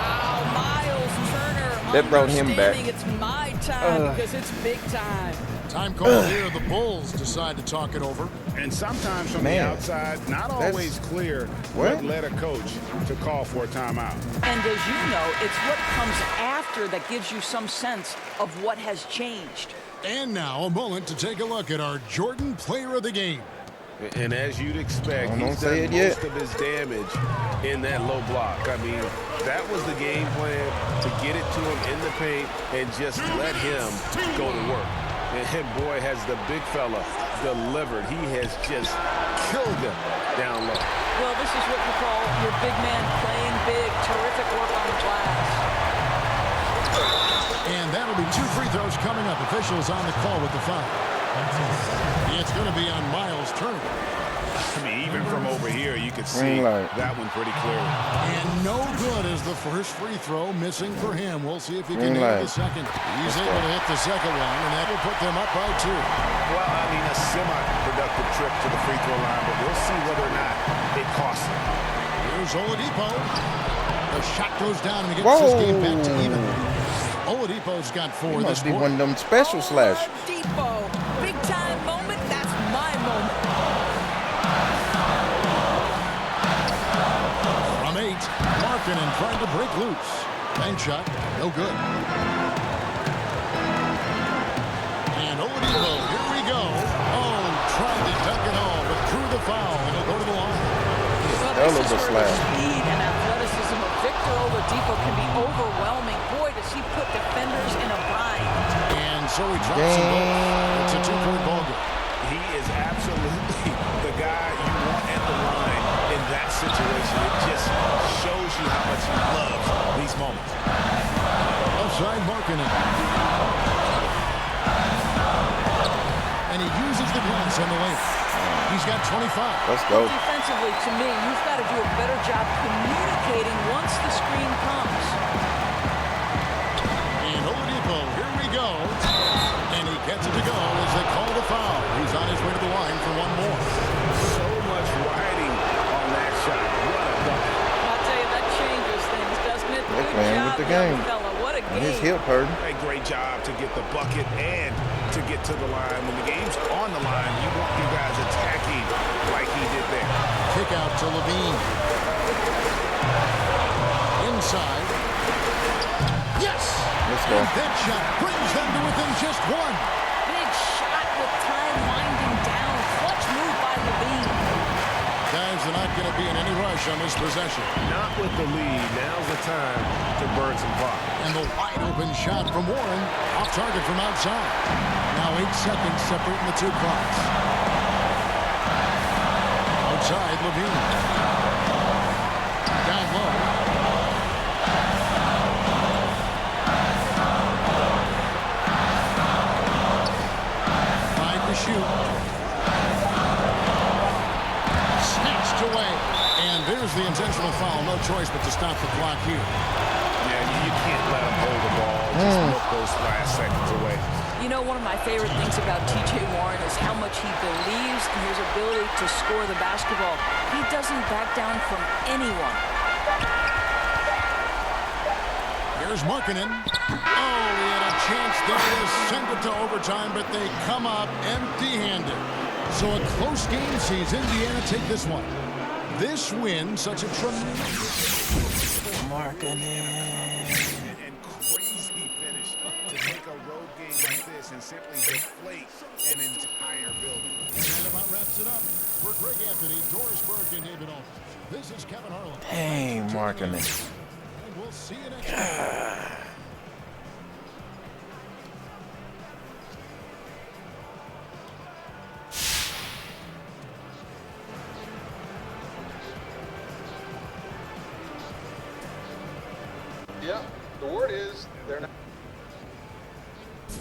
Miles Turner, that brought him back. understanding it's my time because it's big time. Time call here. The Bulls decide to talk it over. And sometimes from the Man, outside, not that's- always clear What? what led a coach to call for a timeout. And as you know, it's what comes after that gives you some sense of what has changed. And now a moment to take a look at our Jordan Player of the Game. And as you'd expect, Don't he's say done it yet. most of his damage in that low block. I mean, that was the game plan, to get it to him in the paint and just let him go to work. And boy, has the big fella delivered. He has just killed them down low. Well, this is what you call your big man playing big. Terrific work on the glass. And that'll be 2 free throws coming up. Officials on the call with the foul. It's going to be on Miles Turner. I mean, even from over here, you could see Green light. that one pretty clearly. And no good is the first free throw missing for him. We'll see if he can Green nail light. the second. He's able to hit the second one, and that will put them up by 2. Well, I mean, a semi-productive trip to the free throw line, but we'll see whether or not it costs him. Here's Oladipo. The shot goes down and he gets Whoa. his game back to even. Oladipo's got 4 He this must be quarter. one of them special slash. Depot, big time moment. That's my moment. From 8, Markkanen trying to break loose. Bank shot, no good. And Oladipo, here we go. Oh, tried to dunk it home, but threw the foul, and he'll go to the line. Hell of a slash. Speed and athleticism of Victor Oladipo can be overwhelming. Boy, does he put defenders in a bind. And so he drops them both. It's a 2-point ball game. He is absolutely the guy you want at the line in that situation. It just shows you how much he loves these moments. Offside Markkanen. And he uses the glass on the lane. He's got 25. Let's go. Defensively, to me, you've got to do a better job communicating once the screen comes. And Oladipo, here we go. And he gets it to go as they call the foul. He's on his way to the line for one more. So much riding on that shot. What a dunk. I'll tell you, that changes things, doesn't it? They're Good playing job, with the young game. fella. What a game. His hip hurt. A great job to get the bucket and to get to the line. When the game's on the line, you want you guys attacking like he did there. Kick out to Levine. Inside. Yes! Let's go. And that shot brings them to within just 1. Big shot with time winding down. Clutch move by Levine. Guys are not going to be in any rush on this possession. Not with the lead. Now's the time to burn some clock. And the wide open shot from Warren. Off target from outside. Now 8 seconds separating the two clocks. Outside Levine. Down low. Five to shoot. Snatched away. And there's the intentional foul. No choice but to stop the clock here. Yeah, you can't let him hold the ball. Just look those last seconds away. You know, one of my favorite things about T.J. Warren is how much he believes in his ability to score the basketball. He doesn't back down from anyone. Here's Markkanen. Oh, he had a chance there to send it to overtime, but they come up empty-handed. So a close game sees Indiana take this one. This win, such a tremendous... Markkanen. And crazy finish to take a road game like this and simply deflate an entire building. And that about wraps it up. For Greg Anthony, Doris Burke, and David Aldridge, this is Kevin Harlan. Hey, Markkanen. And we'll see you next time. Yeah, the word is they're not.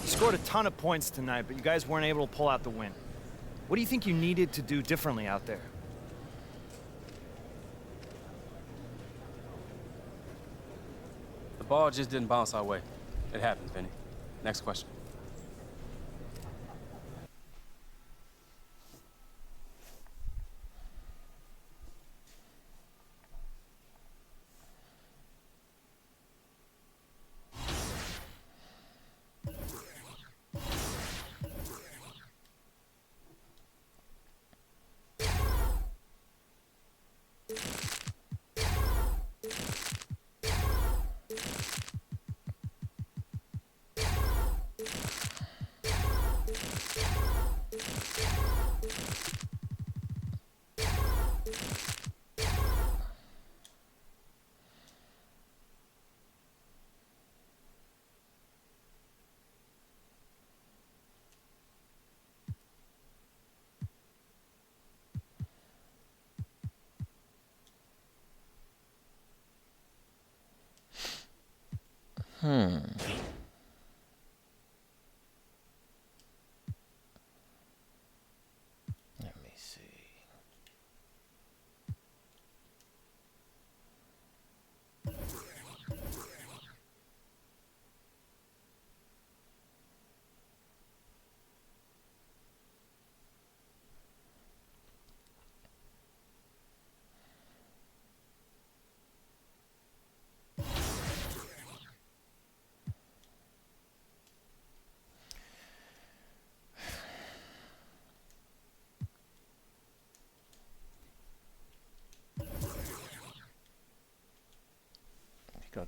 You scored a ton of points tonight, but you guys weren't able to pull out the win. What do you think you needed to do differently out there? The ball just didn't bounce our way. It happened, Vinny. Next question. Let me see.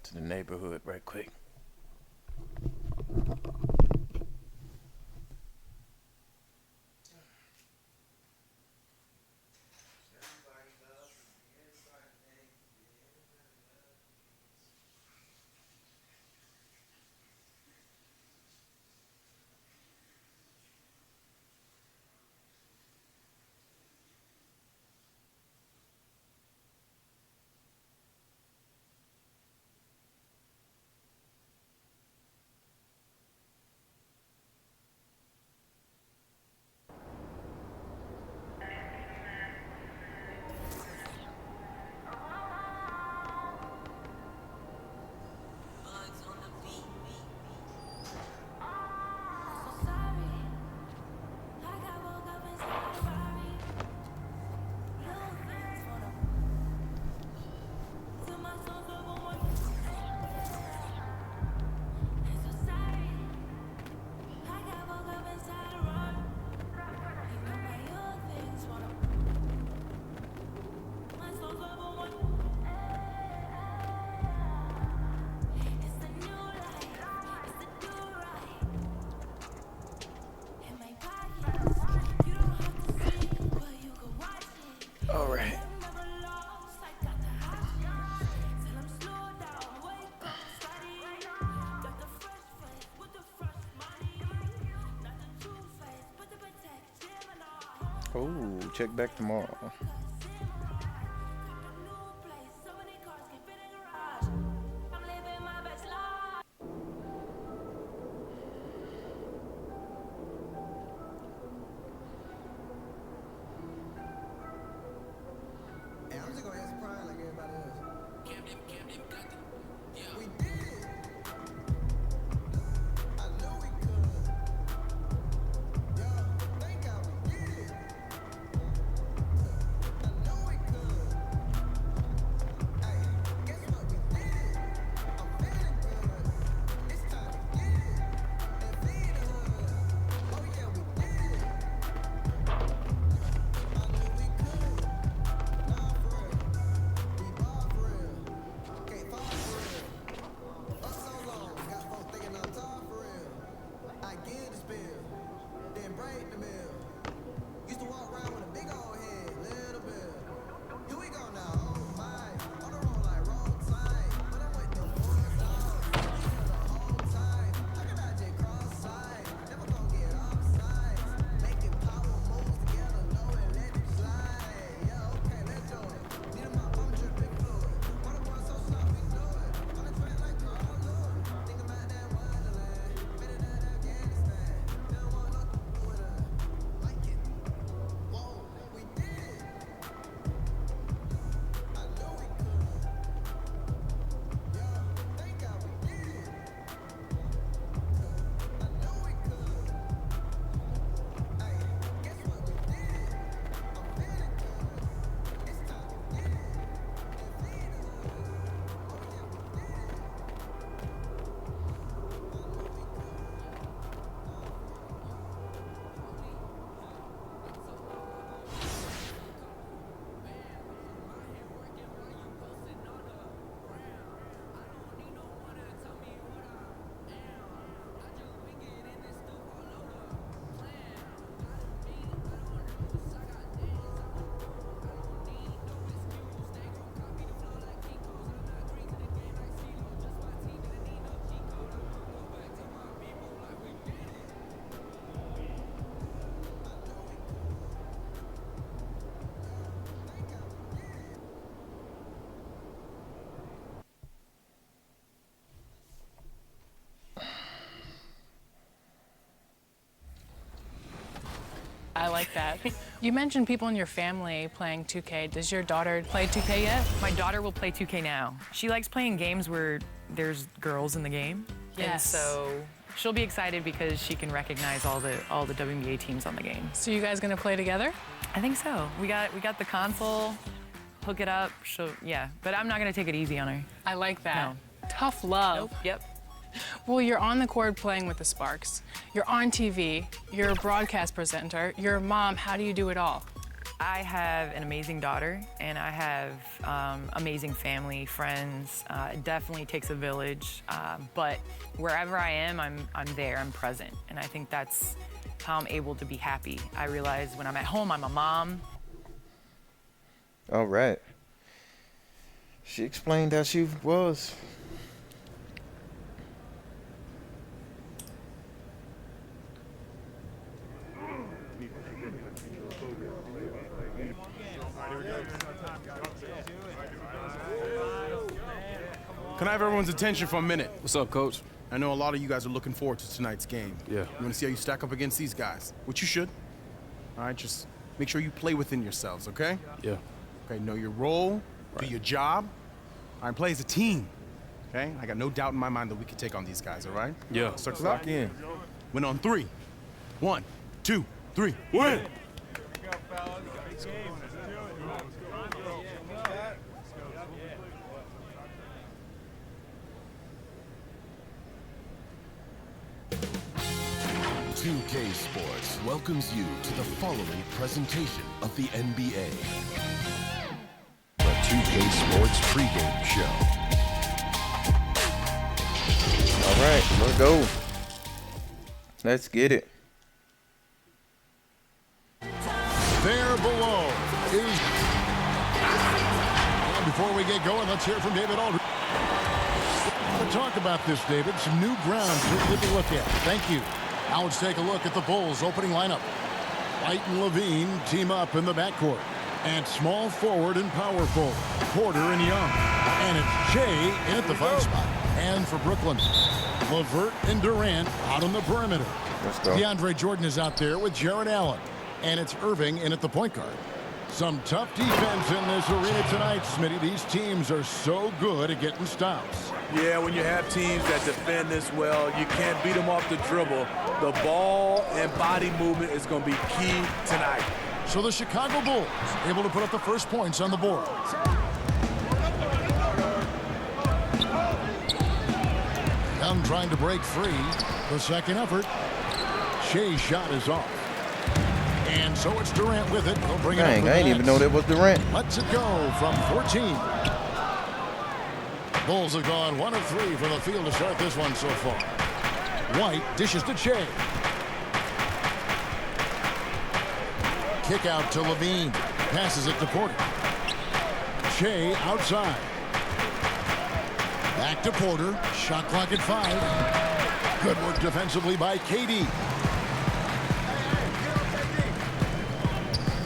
to the neighborhood right quick. All right. Oh, check back tomorrow. I like that. You mentioned people in your family playing 2K. Does your daughter play 2K yet? My daughter will play 2K now. She likes playing games where there's girls in the game. Yes. And so she'll be excited because she can recognize all the WNBA teams on the game. So you guys gonna play together? I think so. We got the console, hook it up. Yeah, but I'm not gonna take it easy on her. I like that. No. Tough love. Nope. Yep. Well, you're on the court playing with the Sparks. You're on TV. You're a broadcast presenter. You're a mom. How do you do it all? I have an amazing daughter, and I have amazing family, friends. It definitely takes a village, but wherever I am, I'm there, I'm present. And I think that's how I'm able to be happy. I realize when I'm at home, I'm a mom. All right. She explained how she was. Can I have everyone's attention for a minute? What's up, Coach? I know a lot of you guys are looking forward to tonight's game. Yeah. You want to see how you stack up against these guys, which you should. All right, just make sure you play within yourselves, okay? Yeah. Okay, know your role, do your job. All right, play as a team, okay? I got no doubt in my mind that we can take on these guys, all right? Yeah. Start lock in. Win on 3. 1, 2, 3. Win! K Sports welcomes you to the following presentation of the NBA. The 2K Sports pregame show. All right, let's go. Let's get it. There below is... And before we get going, let's hear from David Aldridge. We'll talk about this, David. Some new ground to look at. Thank you. Now let's take a look at the Bulls' opening lineup. White and Levine team up in the backcourt. And small forward and power forward, Porter and Young. And it's Shea in at the 5 spot. And for Brooklyn, LeVert and Durant out on the perimeter. Let's go. DeAndre Jordan is out there with Jared Allen. And it's Irving in at the point guard. Some tough defense in this arena tonight, Smitty. These teams are so good at getting stops. Yeah, when you have teams that defend this well, you can't beat them off the dribble. The ball and body movement is going to be key tonight. So the Chicago Bulls able to put up the first points on the board. Young trying to break free. The second effort. Shea's shot is off. And so it's Durant with it. He'll bring it up. Dang, I didn't even know that was Durant. Let's it go from 14. Bulls have gone 1 of 3 from the field to start this one so far. White dishes to Shea. Kick out to Levine. Passes it to Porter. Shea outside. Back to Porter. Shot clock at 5. Good work defensively by KD.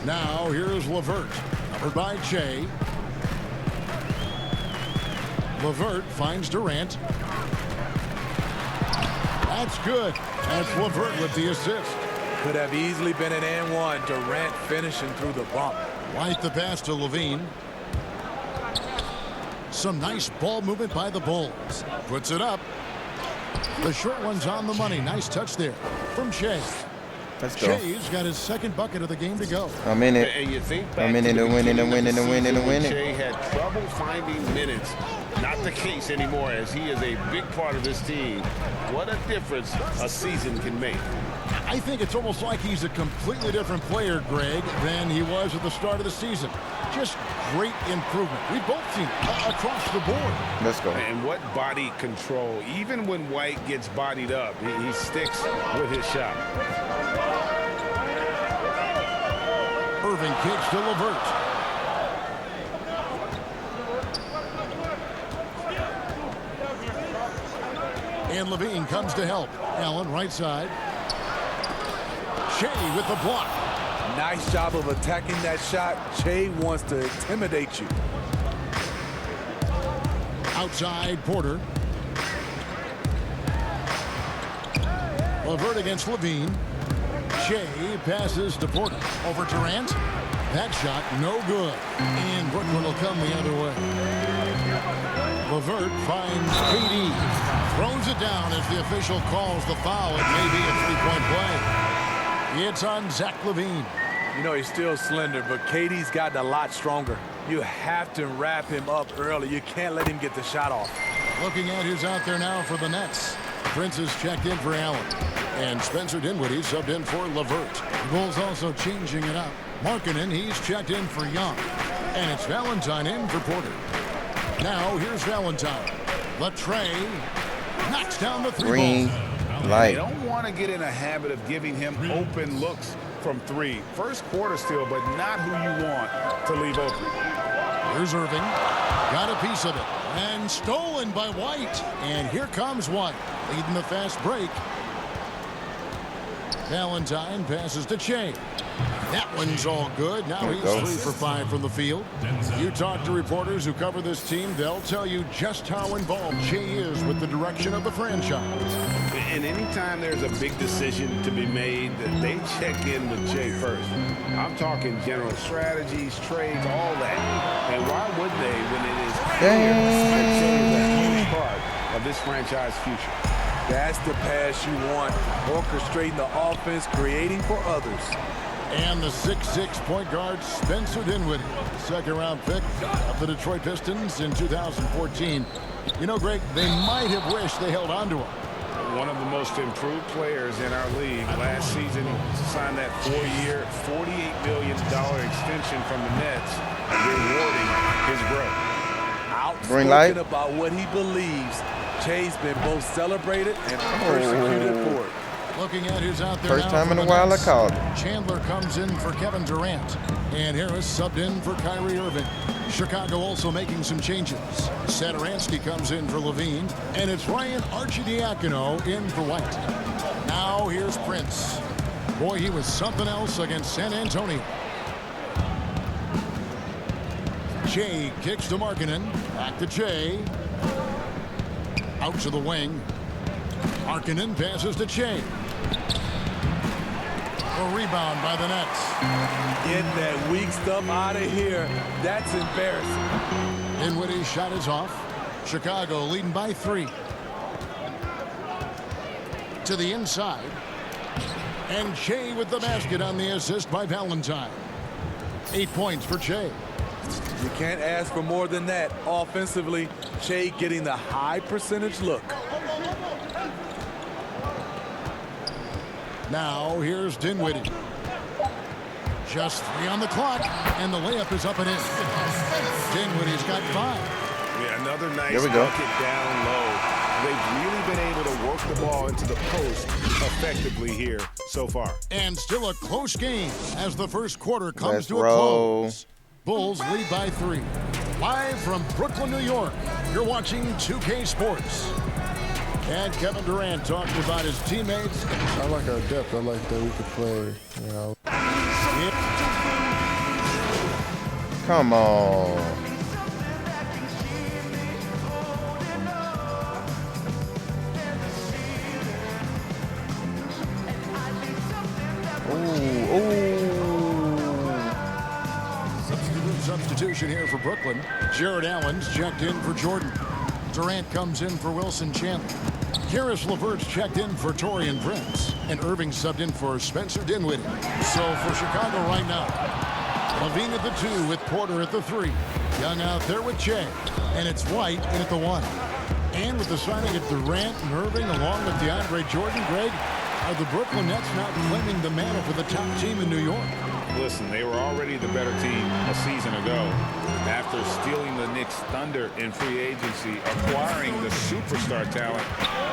Now here's LeVert. Covered by Shea. LeVert finds Durant. That's good. That's LeVert with the assist. Could have easily been an and one. Durant finishing through the bump. White the pass to Levine. Some nice ball movement by the Bulls. Puts it up. The short one's on the money. Nice touch there from Shea. Let's go. Shea's got his second bucket of the game to go. I'm in it. And you think I'm in it to win it and win it and win it and win it. Shea had trouble finding minutes. Not the case anymore, as he is a big part of this team. What a difference a season can make. I think it's almost like he's a completely different player, Greg, than he was at the start of the season. Just great improvement. We've both seen it across the board. Let's go. And what body control. Even when White gets bodied up, he sticks with his shot. Irving kicks to LeVert. And Levine comes to help. Allen right side. Shea with the block. Nice job of attacking that shot. Shea wants to intimidate you. Outside Porter. LeVert against Levine. Shea passes to Porter. Over Durant. That shot no good. And Brooklyn will come the other way. LeVert finds KD. Throws it down as the official calls the foul. It may be a three-point play. It's on Zach LaVine. You know, he's still slender, but KD's gotten a lot stronger. You have to wrap him up early. You can't let him get the shot off. Looking at who's out there now for the Nets. Prince is checked in for Allen. And Spencer Dinwiddie subbed in for LeVert. The Bulls also changing it up. Markkanen, he's checked in for Young. And it's Valentine in for Porter. Now here's Valentine. Latrey knocks down the three Green ball. light. You don't want to get in a habit of giving him open looks from three. First quarter still, but not who you want to leave open. Here's Irving. Got a piece of it. And stolen by White. And here comes White, leading the fast break. Valentine passes to Che. That one's all good. Now he's 3 for 5 from the field. You talk to reporters who cover this team, they'll tell you just how involved Che is with the direction of the franchise. And anytime there's a big decision to be made, they check in with Che first. I'm talking general strategies, trades, all that. And why would they when it is clear that Che is a huge part of this franchise future? That's the pass you want. Orchestrating the offense, creating for others. And the 6'6" point guard, Spencer Dinwiddie, second-round pick of the Detroit Pistons in 2014. You know, Greg, they might have wished they held on to him. One of the most improved players in our league. Last season, signed that 4-year, $48 million extension from the Nets, rewarding his growth. Outspoken about what he believes. Che's been both celebrated and persecuted for it. Looking at who's out there First now time in for a the while I Nets. called it. Chandler comes in for Kevin Durant. And Harris subbed in for Kyrie Irving. Chicago also making some changes. Satoransky comes in for Levine. And it's Ryan Arcidiacono in for White. Now here's Prince. Boy, he was something else against San Antonio. Che kicks to Markkanen. Back to Che. Out to the wing. Markkanen passes to Che. A rebound by the Nets. Get that weak stuff out of here. That's embarrassing. Dinwiddie's shot is off. Chicago leading by 3. To the inside. And Che with the basket on the assist by Valentine. 8 points for Che. You can't ask for more than that. Offensively, Che getting the high percentage look. Now here's Dinwiddie. Just 3 on the clock, and the layup is up and in. Dinwiddie's got 5. Yeah, another nice There we go. bucket down low. They've really been able to work the ball into the post effectively here so far. And still a close game as the first quarter comes Let's to a roll. close. Bulls lead by 3. Live from Brooklyn, New York, you're watching 2K Sports. And Kevin Durant talked about his teammates. I like our depth. I like that we could play, you know. Come on. Substitution here for Brooklyn. Jared Allen's checked in for Jordan. Durant comes in for Wilson Chandler. Karis LeVert's checked in for Taurean Prince. And Irving subbed in for Spencer Dinwiddie. So for Chicago right now, Levine at the 2 with Porter at the 3. Young out there with Che. And it's White in at the 1. And with the signing of Durant and Irving along with DeAndre Jordan, Greg, are the Brooklyn Nets now claiming the mantle for the top team in New York? Listen, they were already the better team a season ago. After stealing the Knicks' thunder in free agency, acquiring the superstar talent,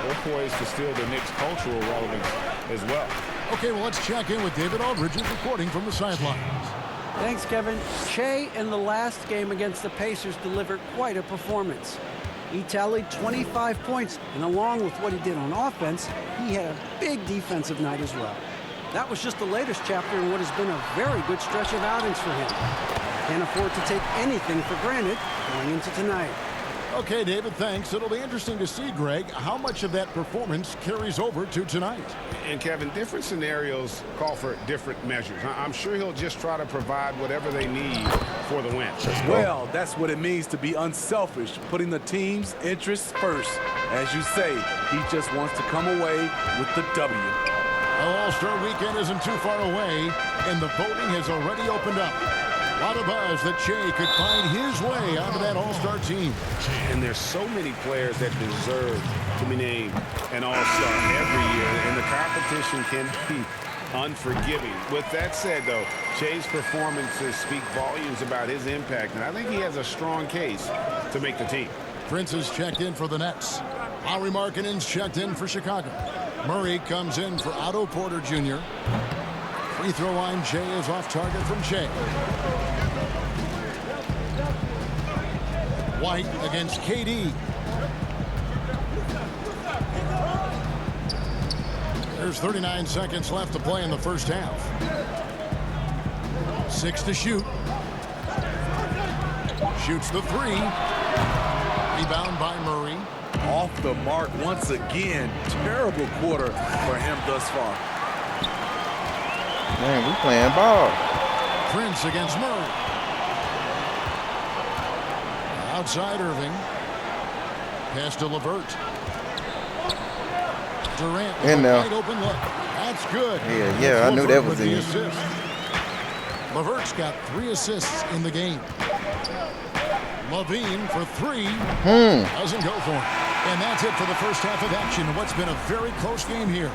they're poised to steal the Knicks' cultural relevance as well. Okay, well, let's check in with David Aldridge reporting from the sidelines. Thanks, Kevin. Che in the last game against the Pacers delivered quite a performance. He tallied 25 points, and along with what he did on offense, he had a big defensive night as well. That was just the latest chapter in what has been a very good stretch of outings for him. Can't afford to take anything for granted going into tonight. Okay, David, thanks. It'll be interesting to see, Greg, how much of that performance carries over to tonight. And, Kevin, different scenarios call for different measures. I'm sure he'll just try to provide whatever they need for the win. Well, that's what it means to be unselfish, putting the team's interests first. As you say, he just wants to come away with the W. Well, All-Star Weekend isn't too far away, and the voting has already opened up. A lot of buzz that Shea could find his way onto that all-star team. And there's so many players that deserve to be named an all-star every year, and the competition can be unforgiving. With that said, though, Shea's performances speak volumes about his impact, and I think he has a strong case to make the team. Prince is checked in for the Nets. Lauri Markkanen's checked in for Chicago. Murray comes in for Otto Porter Jr. Free throw line, Shea is off target from Shea. White against KD. There's 39 seconds left to play in the first half. 6 to shoot. Shoots the 3. Rebound by Murray. Off the mark once again. Terrible quarter for him thus far. Man, we playing ball. Prince against Murray. Outside Irving. Pass to LeVert. Durant with in a there. wide open look. That's good. Yeah, I knew that was with the in. assist. LeVert's got 3 assists in the game. Levine for 3. Doesn't go for it. And that's it for the first half of action. What's been a very close game here.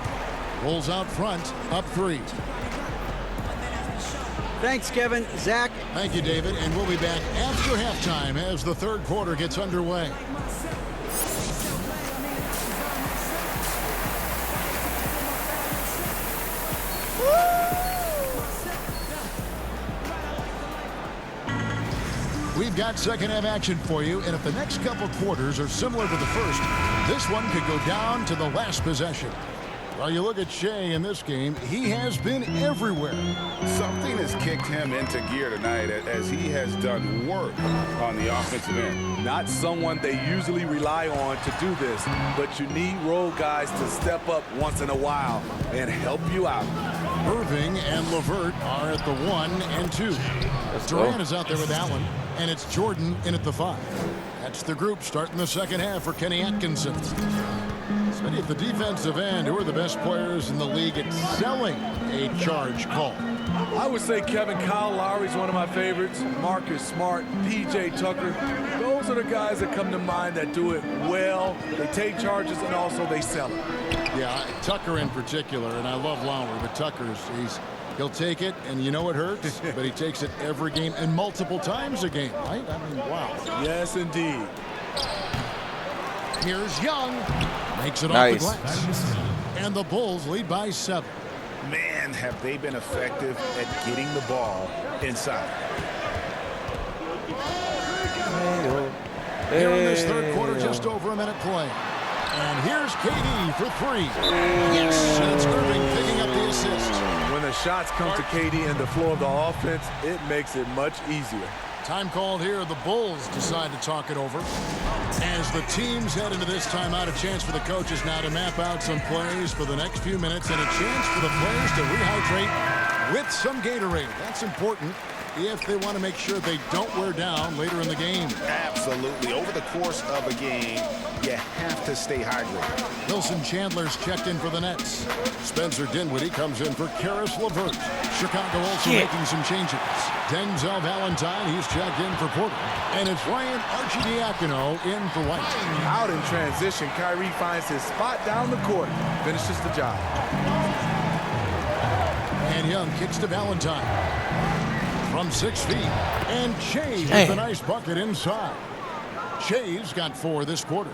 Rolls out front, up 3. Thanks, Kevin. Zach. Thank you, David. And we'll be back after halftime as the third quarter gets underway. We've got second half action for you, and if the next couple quarters are similar to the first, this one could go down to the last possession. Well, you look at Shea in this game, he has been everywhere. Something has kicked him into gear tonight as he has done work on the offensive end. Not someone they usually rely on to do this, but you need role guys to step up once in a while and help you out. Irving and LeVert are at the 1 and 2. Durant is out there with Allen, and it's Jordan in at the 5. That's the group starting the second half for Kenny Atkinson. Smitty, at the defensive end, who are the best players in the league at selling a charge call? I would say Kevin Kyle Lowry's one of my favorites. Marcus Smart, P.J. Tucker. Those are the guys that come to mind that do it well. They take charges and also they sell it. Yeah, Tucker in particular, and I love Lowry, but Tucker's, he'll take it, and you know it hurts, but he takes it every game and multiple times a game, right? I mean, wow. Yes, indeed. Here's Young. Makes it Nice. off the glass. And the Bulls lead by 7. Man, have they been effective at getting the ball inside. Here in this third quarter, just over a minute play. And here's KD for 3. Yes, and it's Irving picking up the assist. When the shots come to KD and the flow of the offense, it makes it much easier. Time called here. The Bulls decide to talk it over. As the teams head into this timeout, a chance for the coaches now to map out some plays for the next few minutes and a chance for the players to rehydrate with some Gatorade. That's important if they want to make sure they don't wear down later in the game. Absolutely. Over the course of a game, you have to stay hydrated. Wilson Chandler's checked in for the Nets. Spencer Dinwiddie comes in for Karis LeVert. Chicago also making some changes. Denzel Valentine, he's checked in for Porter. And it's Ryan Arcidiacono in for White. Out in transition, Kyrie finds his spot down the court, finishes the job. And Young kicks to Valentine. From 6 feet. And Shea with a nice bucket inside. Shea's got 4 this quarter.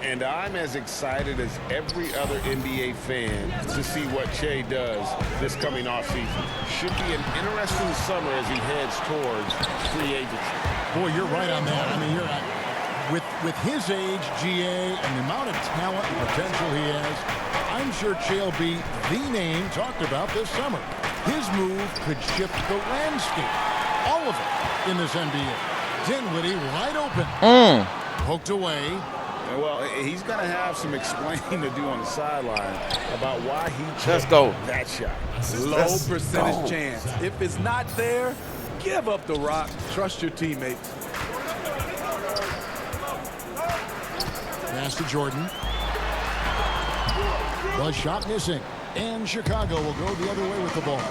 And I'm as excited as every other NBA fan to see what Shea does this coming offseason. Should be an interesting summer as he heads towards free agency. Boy, you're right on that. I mean, you're right. With his age, GA, and the amount of talent and potential he has, I'm sure Shea'll be the name talked about this summer. His move could shift the landscape, all of it, in this NBA. Dinwiddie wide open. Poked away. Well, he's going to have some explaining to do on the sideline about why he Let's took go. that shot. Low percentage chance. If it's not there, give up the rock. Trust your teammates. Pass to Jordan. The shot missing. And Chicago will go the other way with the ball.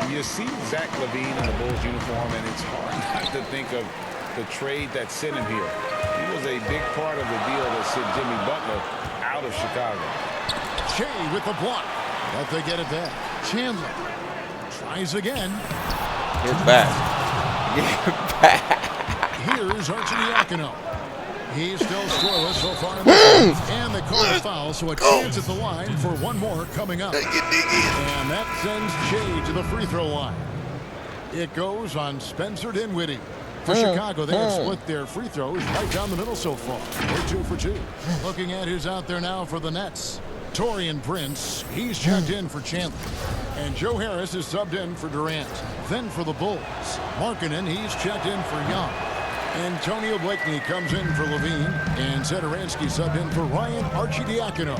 You see Zach LaVine in the Bulls uniform, and it's hard not to think of the trade that sent him here. He was a big part of the deal that sent Jimmy Butler out of Chicago. Shea with the block, but they get it back. Chandler tries again. Get back. Get back. Here's Arcidiacono. He's still scoreless so far in the game. And they call a foul, so a chance at the line for one more coming up. And that sends Shea to the free throw line. It goes on Spencer Dinwiddie. For Chicago, they have split their free throws right down the middle so far. They're 2 for 2. Looking at who's out there now for the Nets. Taurean Prince, he's checked in for Chandler. And Joe Harris is subbed in for Durant. Then for the Bulls, Markkanen, he's checked in for Young. Antonio Blakeney comes in for Levine. And Satoransky subbed in for Ryan Arcidiacono.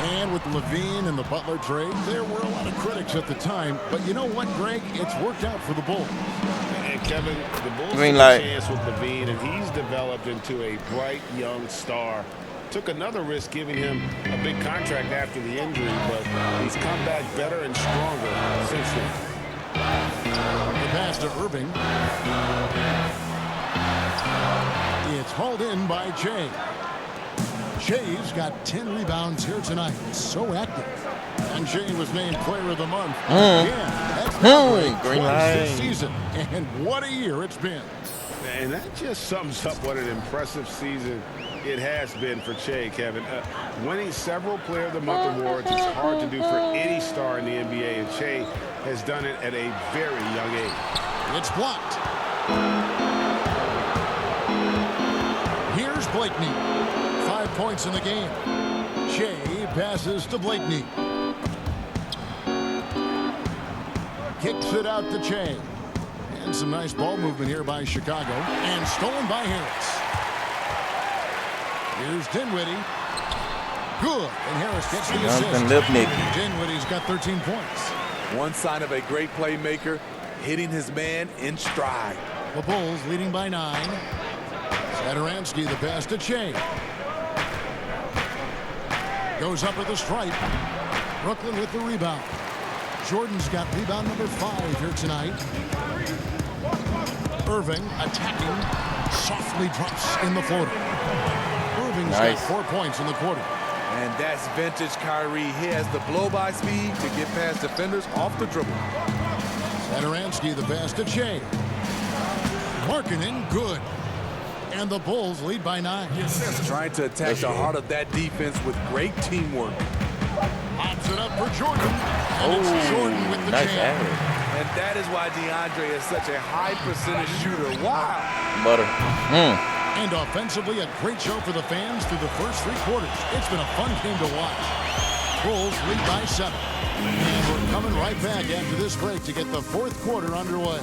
And with Levine and the Butler trade, there were a lot of critics at the time. But you know what, Greg? It's worked out for the Bulls. And Kevin, the Bulls took a chance with Levine, and he's developed into a bright young star. Took another risk giving him a big contract after the injury, but he's come back better and stronger since then. The pass to Irving. It's hauled in by Shea. Shea's got 10 rebounds here tonight. So active. And Shea was named Player of the Month. Yeah, that's green light this season. And what a year it's been. And that just sums up what an impressive season it has been for Shea, Kevin. Winning several Player of the Month awards is hard to do for any star in the NBA, and Shea has done it at a very young age. It's blocked. Here's Blakeney. 5 points in the game. Shea passes to Blakeney. Kicks it out to Shea. And some nice ball movement here by Chicago. And stolen by Harris. Here's Dinwiddie. Good. And Harris gets the assist. Dinwiddie's got 13 points. One sign of a great playmaker, hitting his man in stride. The Bulls leading by 9. Satoransky the pass to Shea. Goes up with the stripe. Brooklyn with the rebound. Jordan's got rebound number 5 here tonight. Irving attacking. Softly drops in the floater. Irving's got 4 points in the quarter. And that's vintage Kyrie. He has the blow-by speed to get past defenders off the dribble. Satoransky the pass to Shea. Markkanen good. And the Bulls lead by 9. Trying to attack the heart of that defense with great teamwork. Pops it up for Jordan. And it's Jordan with the jam. And that is why DeAndre is such a high percentage shooter. Wow. Butter. And offensively, a great show for the fans through the first 3 quarters. It's been a fun game to watch. Bulls lead by 7. And we're coming right back after this break to get the 4th quarter underway.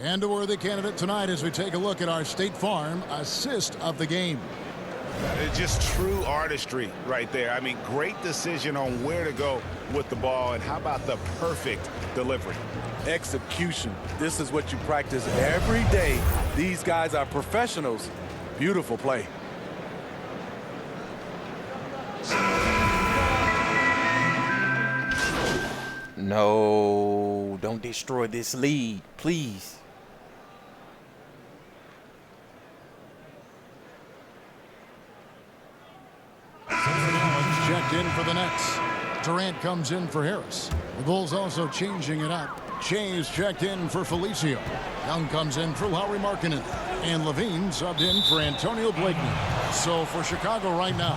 And a worthy candidate tonight as we take a look at our State Farm assist of the game. It's just true artistry right there. I mean, great decision on where to go with the ball, and how about the perfect delivery? Execution. This is what you practice every day. These guys are professionals. Beautiful play. No, don't destroy this lead, please. Checked in for the Nets. Durant comes in for Harris. The Bulls also changing it up. Shea's checked in for Felicio. Young comes in for Lauri Markkanen. And Levine subbed in for Antonio Blakeney. So for Chicago right now,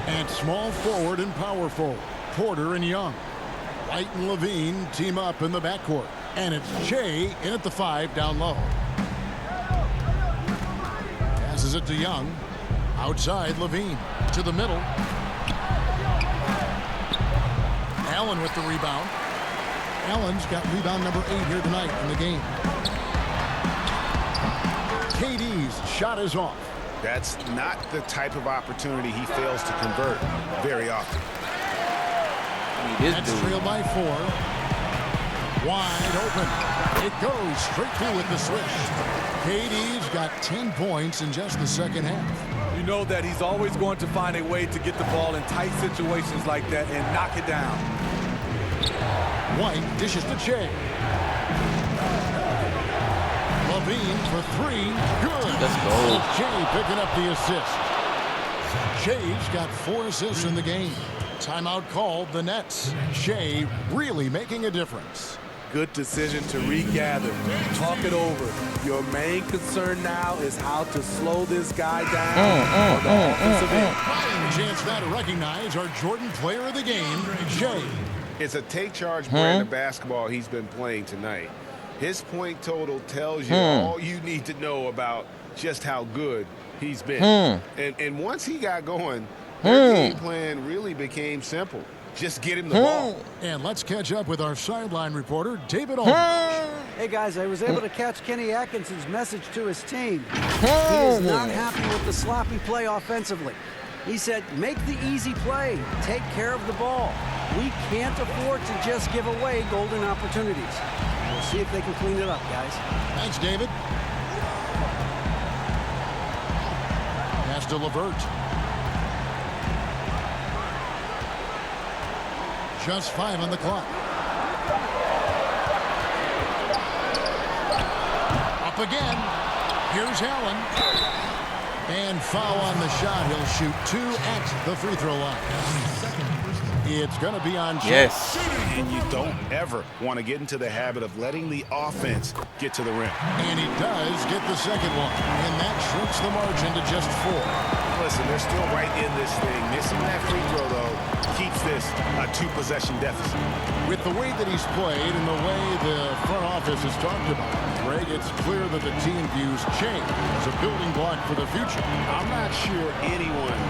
at small forward and power forward, Porter and Young. White and Levine team up in the backcourt. And it's Shea in at the 5 down low. Passes it to Young. Outside Levine to the middle. Allen with the rebound. Allen's got rebound number 8 here tonight in the game. KD's shot is off. That's not the type of opportunity he fails to convert very often. That's trailed by 4. Wide open. It goes straight through with the switch. KD's got 10 points in just the second half. You know that he's always going to find a way to get the ball in tight situations like that and knock it down. White dishes to Shea. Levine for three. Good. Let's go. Shea picking up the assist. Shea's got 4 assists in the game. Timeout called the Nets. Shea really making a difference. Good decision to regather. Talk it over. Your main concern now is how to slow this guy down on the offensive end. Chance now to recognize our Jordan player of the game, Shea. It's a take-charge brand of basketball he's been playing tonight. His point total tells you all you need to know about just how good he's been. And once he got going, their game plan really became simple. Just get him the ball. And let's catch up with our sideline reporter, David Aldridge. Hey, guys, I was able to catch Kenny Atkinson's message to his team. He is not happy with the sloppy play offensively. He said, make the easy play. Take care of the ball. We can't afford to just give away golden opportunities. We'll see if they can clean it up, guys. Thanks, David. Pass to LeVert. Just 5 on the clock. Up again. Here's Allen. And foul on the shot. He'll shoot 2 at the free throw line. It's going to be on Shea. Yes. And you don't ever want to get into the habit of letting the offense get to the rim. And he does get the second one. And that shrinks the margin to just 4. Listen, they're still right in this thing. Missing that free throw, though, keeps this a 2-possession deficit. With the way that he's played and the way the front office has talked about it, Greg, it's clear that the team views Shea as a building block for the future. I'm not sure anyone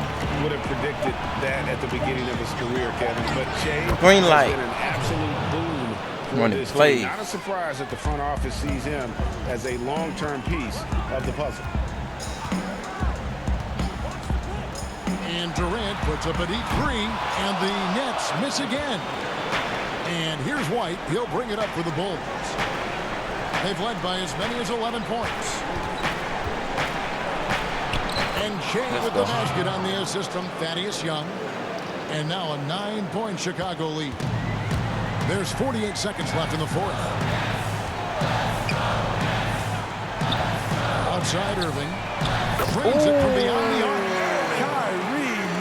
would have predicted that at the beginning of his career, Kevin, but Shea Green light. has been an absolute boom for When he this plays. team. Not a surprise that the front office sees him as a long-term piece of the puzzle. And Durant puts up a deep 3, and the Nets miss again. And here's White. He'll bring it up for the Bulls. They've led by as many as 11 points. And Shea with the basket on the assist from Thaddeus Young. And now a 9-point Chicago lead. There's 48 seconds left in the fourth. Outside Irving. Brings it from beyond the arc.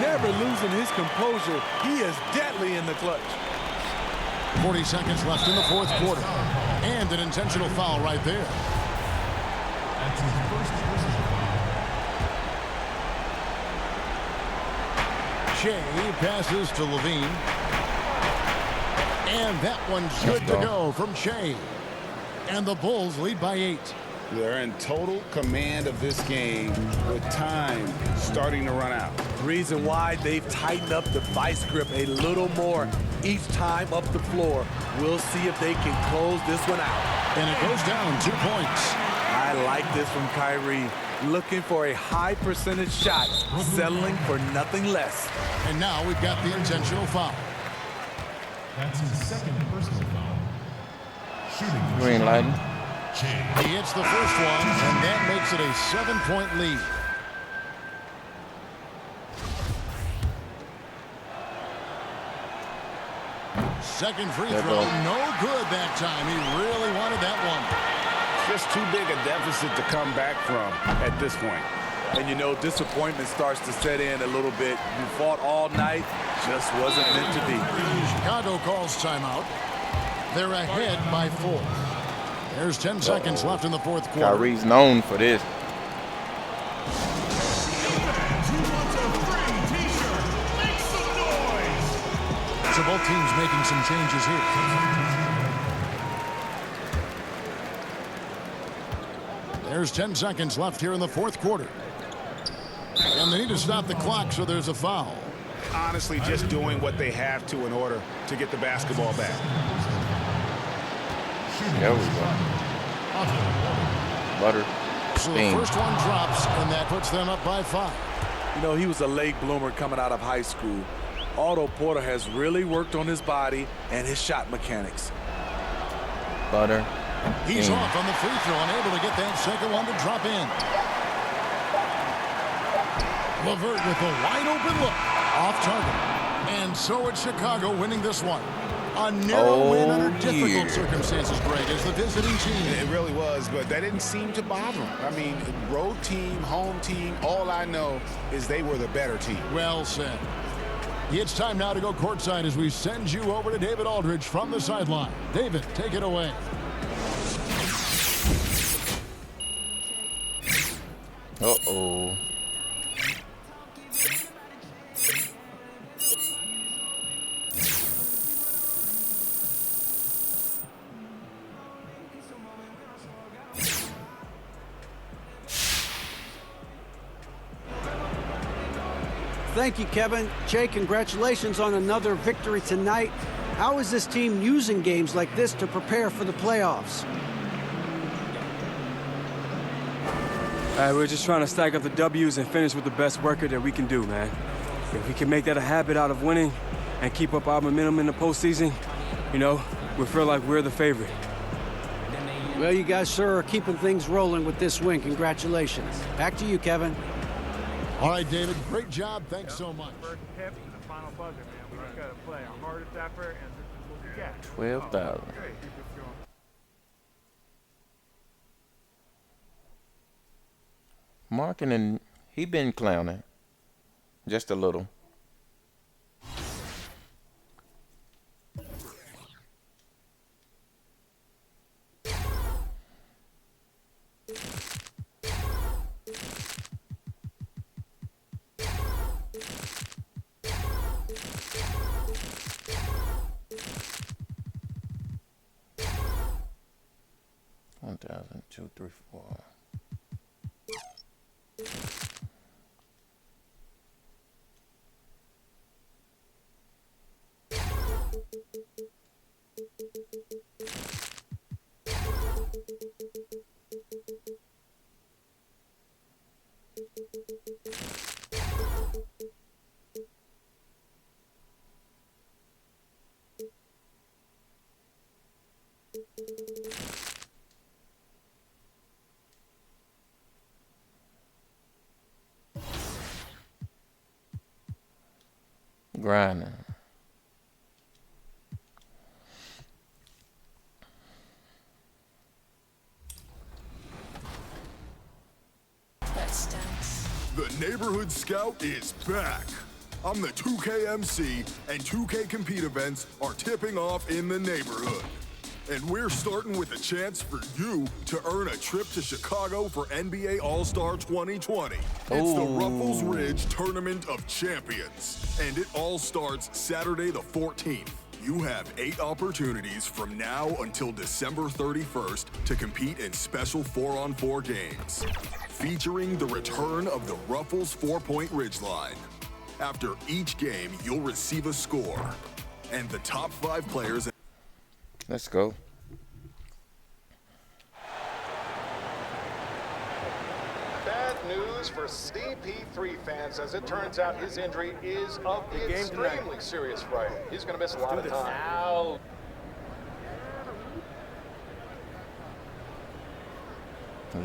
Never losing his composure. He is deadly in the clutch. 40 seconds left in the fourth quarter. And an intentional foul right there. That's his first personal foul. Shea passes to Levine. And that one's good to go from Shea. And the Bulls lead by 8. They're in total command of this game with time starting to run out. Reason why they've tightened up the vice grip a little more each time up the floor. We'll see if they can close this one out. And it goes down 2 points. I like this from Kyrie. Looking for a high percentage shot, settling for nothing less. And now we've got the intentional foul. That's his second personal foul. Shooting. Green lighting. He hits the first one, and that makes it a 7-point lead. Second free throw, no good that time. He really wanted that one. Just too big a deficit to come back from at this point. And you know, disappointment starts to set in a little bit. You fought all night, just wasn't meant to be. Chicago calls timeout. They're ahead by 4. There's 10 seconds left in the fourth quarter. Kyrie's known for this. So both teams making some changes here. There's 10 seconds left here in the fourth quarter. And they need to stop the clock, so there's a foul. Honestly, just doing what they have to in order to get the basketball back. There we go. Butter. So the first one drops, and that puts them up by 5. You know, he was a late bloomer coming out of high school. Otto Porter has really worked on his body and his shot mechanics. Butter. He's off on the free throw, unable to get that second one to drop in. LeVert with a wide open look. Off target. And so it's Chicago winning this one. A narrow win under difficult circumstances, Greg, as the visiting team. It really was, but that didn't seem to bother them. I mean, road team, home team, all I know is they were the better team. Well said. It's time now to go courtside as we send you over to David Aldridge from the sideline. David, take it away. Uh-oh. Thank you, Kevin. Jay, congratulations on another victory tonight. How is this team using games like this to prepare for the playoffs? We're just trying to stack up the W's and finish with the best record that we can do, man. If we can make that a habit out of winning and keep up our momentum in the postseason, you know, we feel like we're the favorite. Well, you guys sure are keeping things rolling with this win. Congratulations. Back to you, Kevin. All right, David, great job. Thanks so much. First tip to the final buzzer, man. We just got to play our hardest effort, and this is what we get. 12,000. Marketing, he been clowning. Just a little. Two, three, four. Grinding. That stinks. The Neighborhood Scout is back. I'm the 2K MC, and 2K Compete events are tipping off in the neighborhood. And we're starting with a chance for you to earn a trip to Chicago for NBA All-Star 2020. It's the Ruffles Ridge Tournament of Champions, and it all starts Saturday the 14th. You have 8 opportunities from now until December 31st to compete in special 4-on-4 games, featuring the return of the Ruffles 4-point ridgeline. After each game, you'll receive a score, and the top 5 players... Let's go. Bad news for CP3 fans, as it turns out his injury is of extremely serious frame. He's going to miss a lot of time. Ow.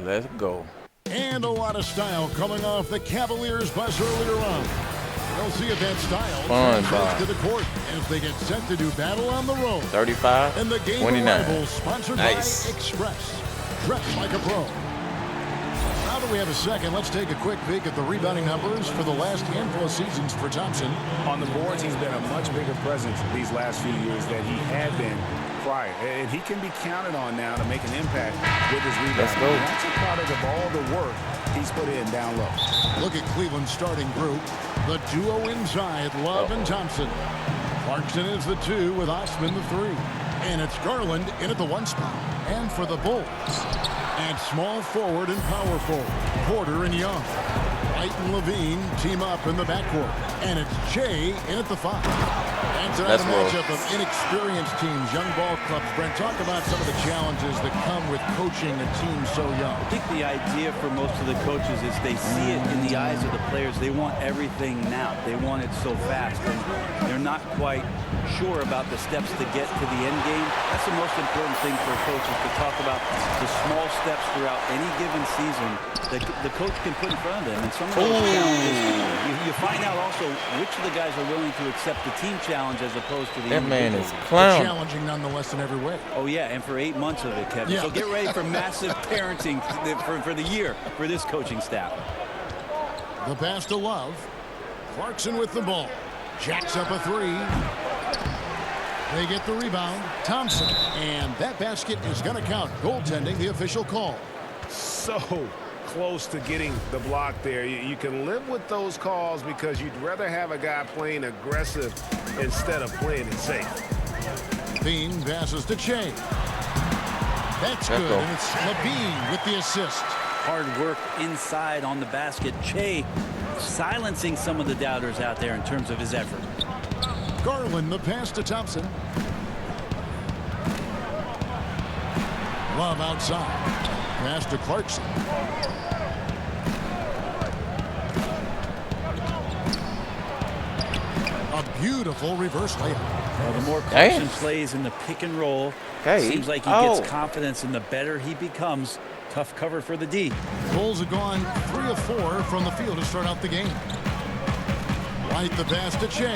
Let's go. And a lot of style coming off the Cavaliers' bus earlier on. We'll see if that style transfers to the court as they get set to do battle on the road. 35, and the game 29. arrival sponsored Nice. by Express. Dress like a pro. Now that we have a second, let's take a quick peek at the rebounding numbers for the last handful of seasons for Thompson. On the boards, he's been a much bigger presence these last few years than he had been prior. And he can be counted on now to make an impact with his rebound. Let's go. And that's a product of all the work he's put in down low. Look at Cleveland's starting group. The duo inside, Love and Thompson. Clarkson is the 2 with Osman the 3. And it's Garland in at the 1 spot. And for the Bulls, and small forward and power forward, Porter and Young. White and Levine team up in the backcourt. And it's Jay in at the 5. And tonight a matchup of inexperienced teams, young ball clubs. Brent, talk about some of the challenges that come with coaching a team so young. I think the idea for most of the coaches is they see it in the eyes of the players. They want everything now. They want it so fast. And they're not quite sure about the steps to get to the end game. That's the most important thing for a coach, is to talk about the small steps throughout any given season that the coach can put in front of them. And some of those challenges, you find out also which of the guys are willing to accept the team challenge as opposed to the That man individual. is a clown. Challenging nonetheless in every way. Oh, yeah, and for 8 months of it, Kevin. Yeah. So get ready for massive parenting for the year for this coaching staff. The pass to Love. Clarkson with the ball. Jacks up a three. They get the rebound. Thompson. And that basket is going to count. Goaltending, the official call. So close to getting the block there. You can live with those calls because you'd rather have a guy playing aggressive instead of playing it safe. Bean passes to Che. That's good, and it's Levine with the assist. Hard work inside on the basket. Che silencing some of the doubters out there in terms of his effort. Garland, the pass to Thompson. Love outside. Pass to Clarkson. A beautiful reverse layup. Well, the more Clarkson plays in the pick and roll, seems like he gets confidence, and the better he becomes. Tough cover for the D. Bulls have gone 3 of 4 from the field to start out the game. White the pass to Che.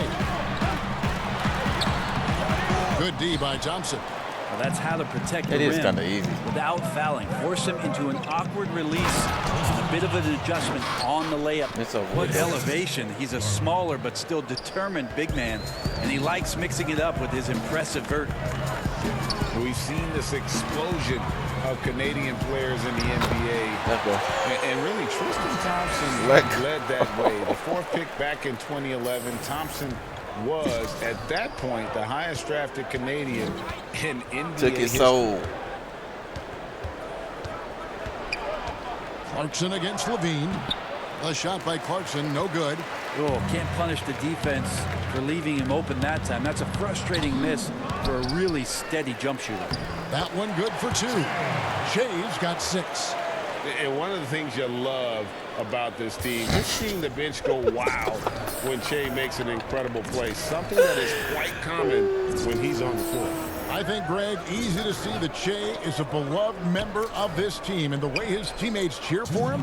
Good D by Thompson. Well, that's how to protect the It is rim kind of easy. without fouling. Force him into an awkward release. A bit of an adjustment on the layup. It's a What elevation. He's a smaller but still determined big man, and he likes mixing it up with his impressive vert. We've seen this explosion of Canadian players in the NBA. And really, Tristan Thompson led that way. The 4th pick back in 2011, Thompson was, at that point, the highest drafted Canadian in NBA Took his history. soul. Clarkson against Levine. A shot by Clarkson, no good. Oh, can't punish the defense for leaving him open that time. That's a frustrating miss for a really steady jump shooter. That one good for 2. Shea's got 6. And one of the things you love about this team, just seeing the bench go wild when Che makes an incredible play. Something that is quite common when he's on the floor. I think, Greg, easy to see that Che is a beloved member of this team, and the way his teammates cheer for him,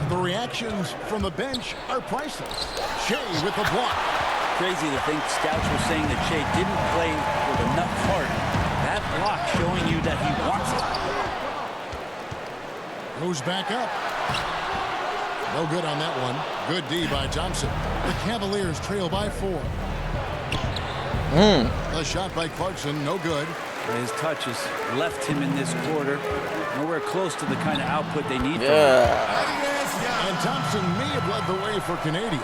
the reactions from the bench are priceless. Che with the block. Crazy to think scouts were saying that Che didn't play with enough heart. That block showing you that he wants it. Goes back up. No good on that one. Good D by Thompson. The Cavaliers trail by 4. A shot by Clarkson, no good. His touch has left him in this quarter. Nowhere close to the kind of output they need from him. And Thompson may have led the way for Canadians.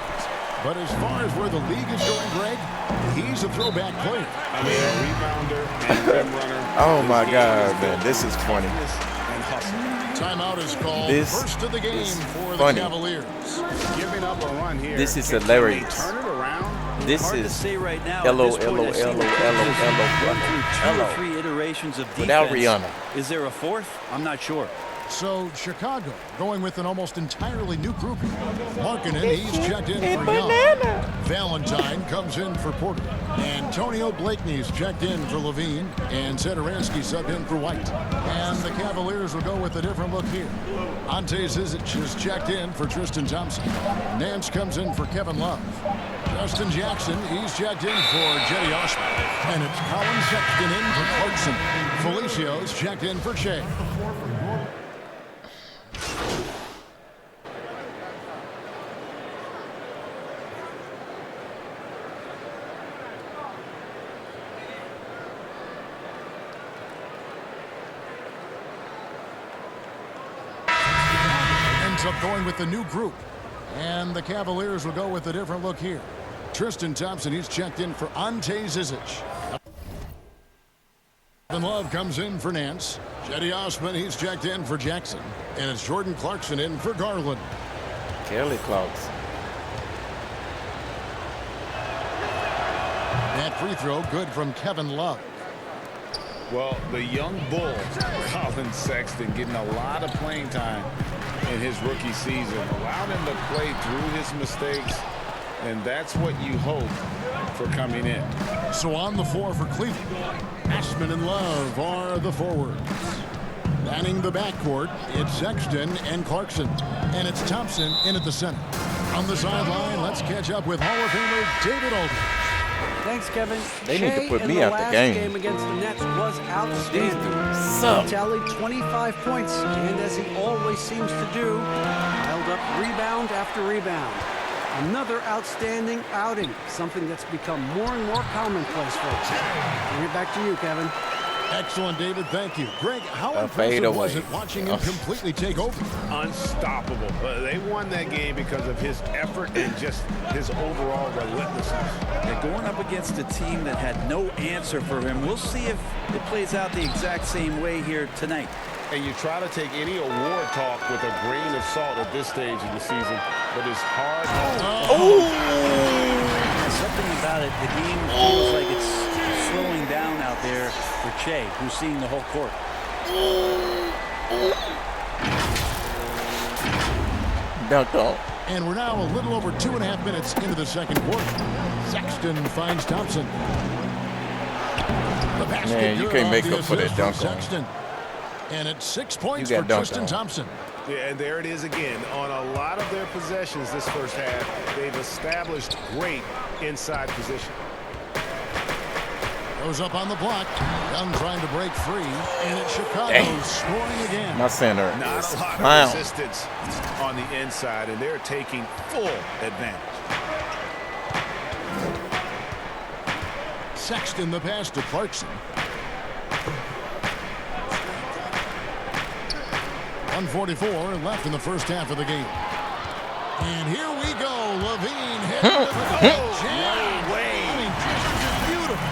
But as far as where the league is going, Greg, he's a throwback player. I mean, a rebounder and rim runner. Oh my God, man, this is funny. Timeout is called. This first of the game is for the funny. Cavaliers. Giving up a run here. This is Can hilarious. they turn it around? This Hard to is say right now. LO, At this point, LO, I see LO, the LO, Cavaliers LO, run through 2 LO. or 3 iterations of defense. Without Rihanna. Is there a 4th? I'm not sure. So Chicago going with an almost entirely new grouping. Markkanen, he's checked in for Young. Valentine comes in for Porter. Antonio Blakeney's checked in for Levine. And Satoransky subbed in for White. And the Cavaliers will go with a different look here. Ante Zizic is checked in for Tristan Thompson. Nance comes in for Kevin Love. Justin Jackson, he's checked in for Jetty Osman. And it's Colin Sexton in for Clarkson. Felicio's checked in for Che. Ends up going with the new group. And the Cavaliers will go with a different look here. Tristan Thompson, he's checked in for Ante Zizic. Kevin Love comes in for Nance. Jetty Osman, he's checked in for Jackson. And it's Jordan Clarkson in for Garland. Kelly Clarkson. That free throw good from Kevin Love. Well, the young bull, Colin Sexton, getting a lot of playing time in his rookie season. Allowed him to play through his mistakes, and that's what you hope for coming in. So on the floor for Cleveland, Ashman and Love are the forwards. Manning the backcourt, it's Sexton and Clarkson. And it's Thompson in at the center. On the sideline, let's catch up with Hall of Famer David Aldridge. Thanks, Kevin. They need to Shea put in me the out the last game. against the Nets was outstanding. suck. He tallied 25 points, and as he always seems to do, piled up rebound after rebound. Another outstanding outing, something that's become more and more commonplace for him. Bring it back to you, Kevin. Excellent, David. Thank you. Greg, how fade impressive was away. it watching him completely take over? Unstoppable. They won that game because of his effort and just his overall relentlessness. And going up against a team that had no answer for him, we'll see if it plays out the exact same way here tonight. And you try to take any award talk with a grain of salt at this stage of the season, but it's hard. There's something about it. The game feels like it's slowing down out there for Che, who's seeing the whole court. Dunked off. And we're now a little over 2.5 minutes into the second quarter. Sexton finds Thompson. The basket Man, you good can't on make the up for that assist from dunk on. Sexton. And it's 6 points You for got dunked Tristan on. Thompson. Yeah, and there it is again. On a lot of their possessions this first half, they've established great inside position. Goes up on the block. Young trying to break free. And it's Chicago Dang. scoring again. My center Not is a lot clown. of resistance on the inside, and they're taking full advantage. Sexton the pass to Clarkson. 1:44 left in the first half of the game. And here we go. Levine heading to the jam. No way. I mean, just beautiful.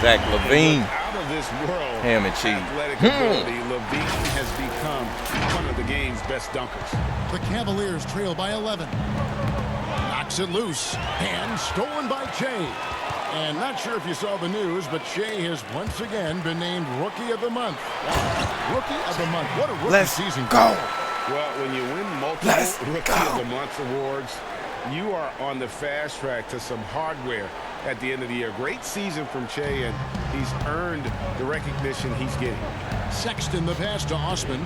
Zach Levine. Out of this world Ham and cheese. athletic ability, Levine has become one of the game's best dunkers. The Cavaliers trail by 11. Knocks it loose. And stolen by Che. And not sure if you saw the news, but Che has once again been named Rookie of the Month. Wow. Rookie of the Month. What a rookie season. Go. Well, when you win multiple Rookie of the Month awards, you are on the fast track to some hardware at the end of the year. Great season from Che, and he's earned the recognition he's getting. Sexton the pass to Osman.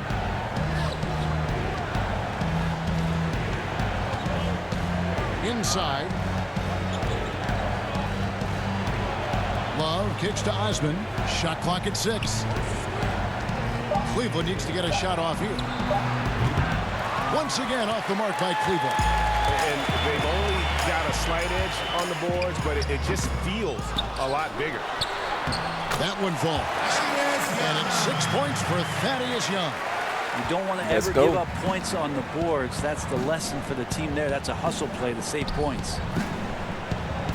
Inside. Love kicks to Osman. Shot clock at 6. Cleveland needs to get a shot off here. Once again off the mark by Cleveland. And they've only got a slight edge on the boards, but it just feels a lot bigger. That one falls. And it's 6 points for Thaddeus Young. You don't want to Let's ever go. give up points on the boards. That's the lesson for the team there. That's a hustle play to save points.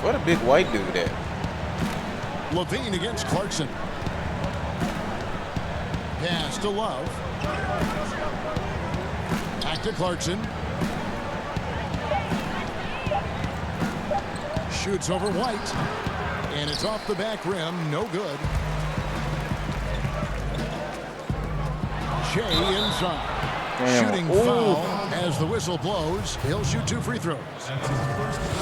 What a big white dude that. Levine against Clarkson. Pass to Love. Back to Clarkson. Shoots over White. And it's off the back rim. No good. Che inside. Damn. Shooting Ooh. foul as the whistle blows. He'll shoot 2 free throws.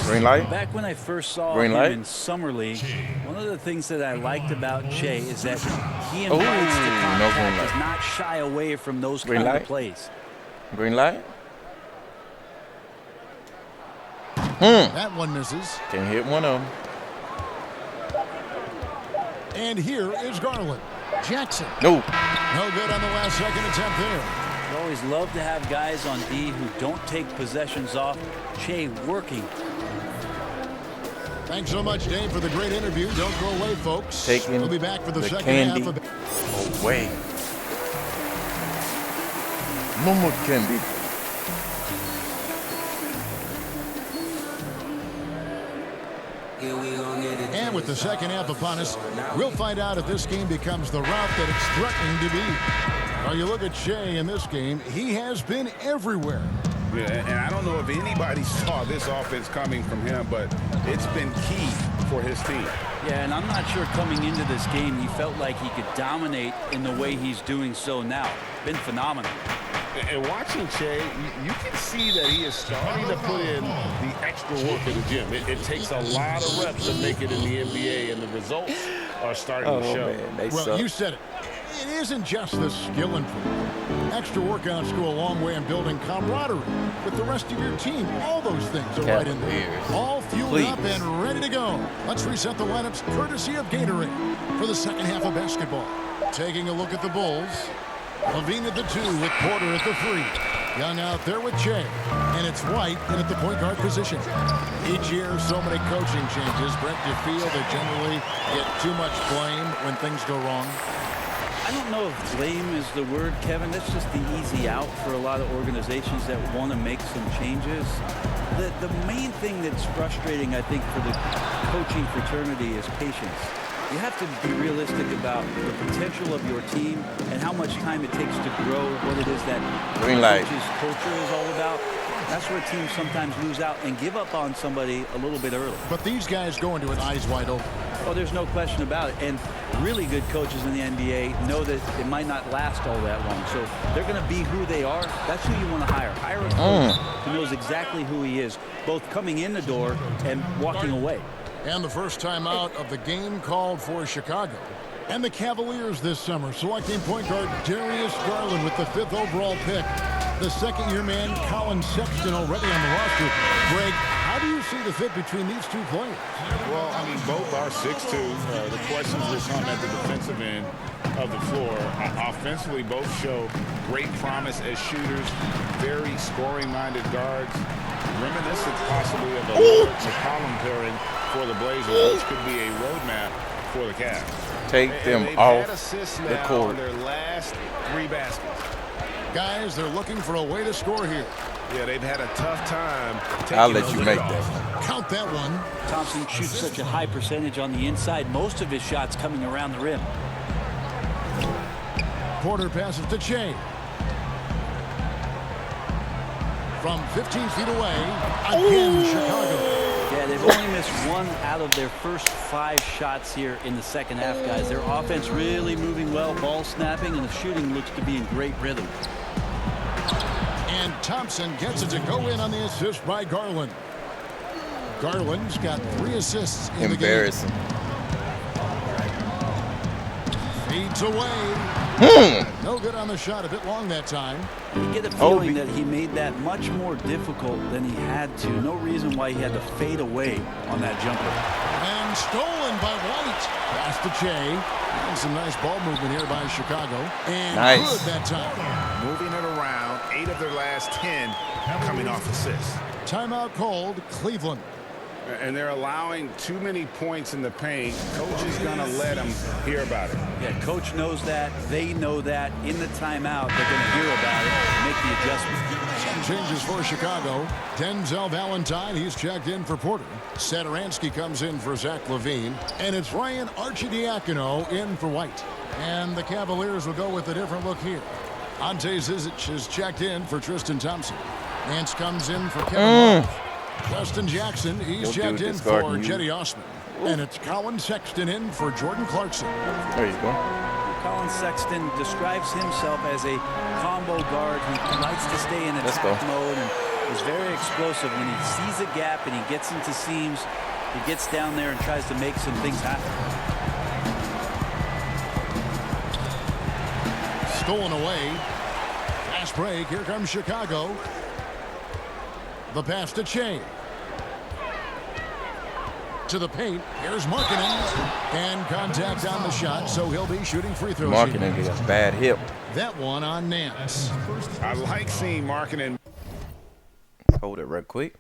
Green light. Back when I first saw Green him light. in Summer League, one of the things that I liked about Che is that he Ooh, invites the no contact, green light. does not shy away from those Green kind light. of plays. Green light. That one misses. Can't hit one of them. And here is Garland. Jackson. No. No good on the last second attempt there. You always love to have guys on D who don't take possessions off. Che working. Thanks so much, Dave, for the great interview. Don't go away, folks. Taking we'll be back for the second candy half of away. Momo candy. And with the second half upon us, we'll find out if this game becomes the route that it's threatening to be. Well, you look at Che in this game, he has been everywhere. Yeah, and I don't know if anybody saw this offense coming from him, but it's been key for his team. Yeah, and I'm not sure coming into this game he felt like he could dominate in the way he's doing so now. Been phenomenal. And watching Che, you can see that he is starting to put in the extra work in the gym. It takes a lot of reps to make it in the NBA, and the results are starting to show. Man, they Well, suck. you said it. it isn't just the skill improvement. Extra workouts go a long way in building camaraderie with the rest of your team. All those things are right in there. All fueled up and ready to go. Let's reset the lineups courtesy of Gatorade for the second half of basketball. Taking a look at the Bulls. Levine at the 2 with Porter at the 3. Young out there with Che. And it's White in at the point guard position. Each year, so many coaching changes. Brett, do you feel they generally get too much blame when things go wrong? I don't know if blame is the word, Kevin. That's just the easy out for a lot of organizations that want to make some changes. The main thing that's frustrating, I think, for the coaching fraternity is patience. You have to be realistic about the potential of your team and how much time it takes to grow what it is that coach's culture is all about. That's where teams sometimes lose out and give up on somebody a little bit early. But these guys go into it eyes wide open. Oh, there's no question about it. And really good coaches in the NBA know that it might not last all that long. So they're going to be who they are. That's who you want to hire. Hire a coach who knows exactly who he is, both coming in the door and walking away. And the first time out of the game called for Chicago. And the Cavaliers this summer selecting point guard Darius Garland with the 5th overall pick. The second-year man, Colin Sexton, already on the roster. Greg, how do you see the fit between these two players? Well, I mean, both are 6'2". The questions will come at the defensive end of the floor. Offensively, both show great promise as shooters, very scoring-minded guards, reminiscent possibly of a Lillard McCollum pairing for the Blazers, which could be a roadmap for the Cavs. Take them off the court. On their last 3 baskets. Guys, they're looking for a way to score here. Yeah, they've had a tough time. I'll let you make that. Count that one. Thompson shoots such a high percentage on the inside. Most of his shots coming around the rim. Porter passes to Che. From 15 feet away, again, Chicago. Yeah, they've only missed 1 out of their first 5 shots here in the second half, guys. Their offense really moving well, ball snapping, and the shooting looks to be in great rhythm. And Thompson gets it to go in on the assist by Garland. Garland's got 3 assists in the game. Embarrassing. Feeds away. No good on the shot. A bit long that time. You get a feeling that he made that much more difficult than he had to. No reason why he had to fade away on that jumper. And stolen by White. Pass to Che. And some nice ball movement here by Chicago. And good that time. Moving it around. 8 of their last 10 coming off assists. Timeout called, Cleveland. And they're allowing too many points in the paint. Coach is going to let them hear about it. Yeah, coach knows that. They know that. In the timeout, they're going to hear about it and make the adjustment. Some changes for Chicago. Denzel Valentine, he's checked in for Porter. Saturansky comes in for Zach LaVine. And it's Ryan Arcidiacono in for White. And the Cavaliers will go with a different look here. Ante Zizic is checked in for Tristan Thompson. Nance comes in for Kevin Love. Justin Jackson, he's checked in for Jetty Osman. And it's Colin Sexton in for Jordan Clarkson. There you go. Colin Sexton describes himself as a combo guard who likes to stay in attack mode and is very explosive. When he sees a gap and he gets into seams, he gets down there and tries to make some things happen. Stolen away. Fast break. Here comes Chicago. The pass to Che. To the paint. Here's Markkanen. And contact on the shot, so he'll be shooting free throws. Markkanen gets a bad hip. That one on Nance. I like seeing Markkanen. Hold it real quick.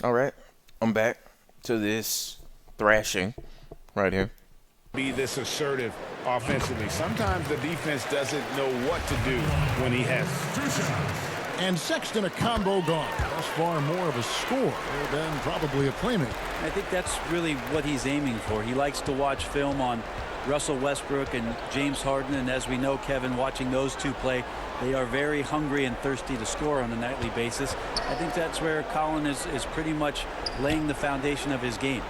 All right, I'm back to this thrashing right here. Be this assertive offensively. Sometimes the defense doesn't know what to do when he has. And Sexton a combo guard. Thus far more of a scorer than probably a playmaker. I think that's really what he's aiming for. He likes to watch film on Russell Westbrook and James Harden, and as we know, Kevin, watching those two play, they are very hungry and thirsty to score on a nightly basis. I think that's where Colin is pretty much laying the foundation of his game.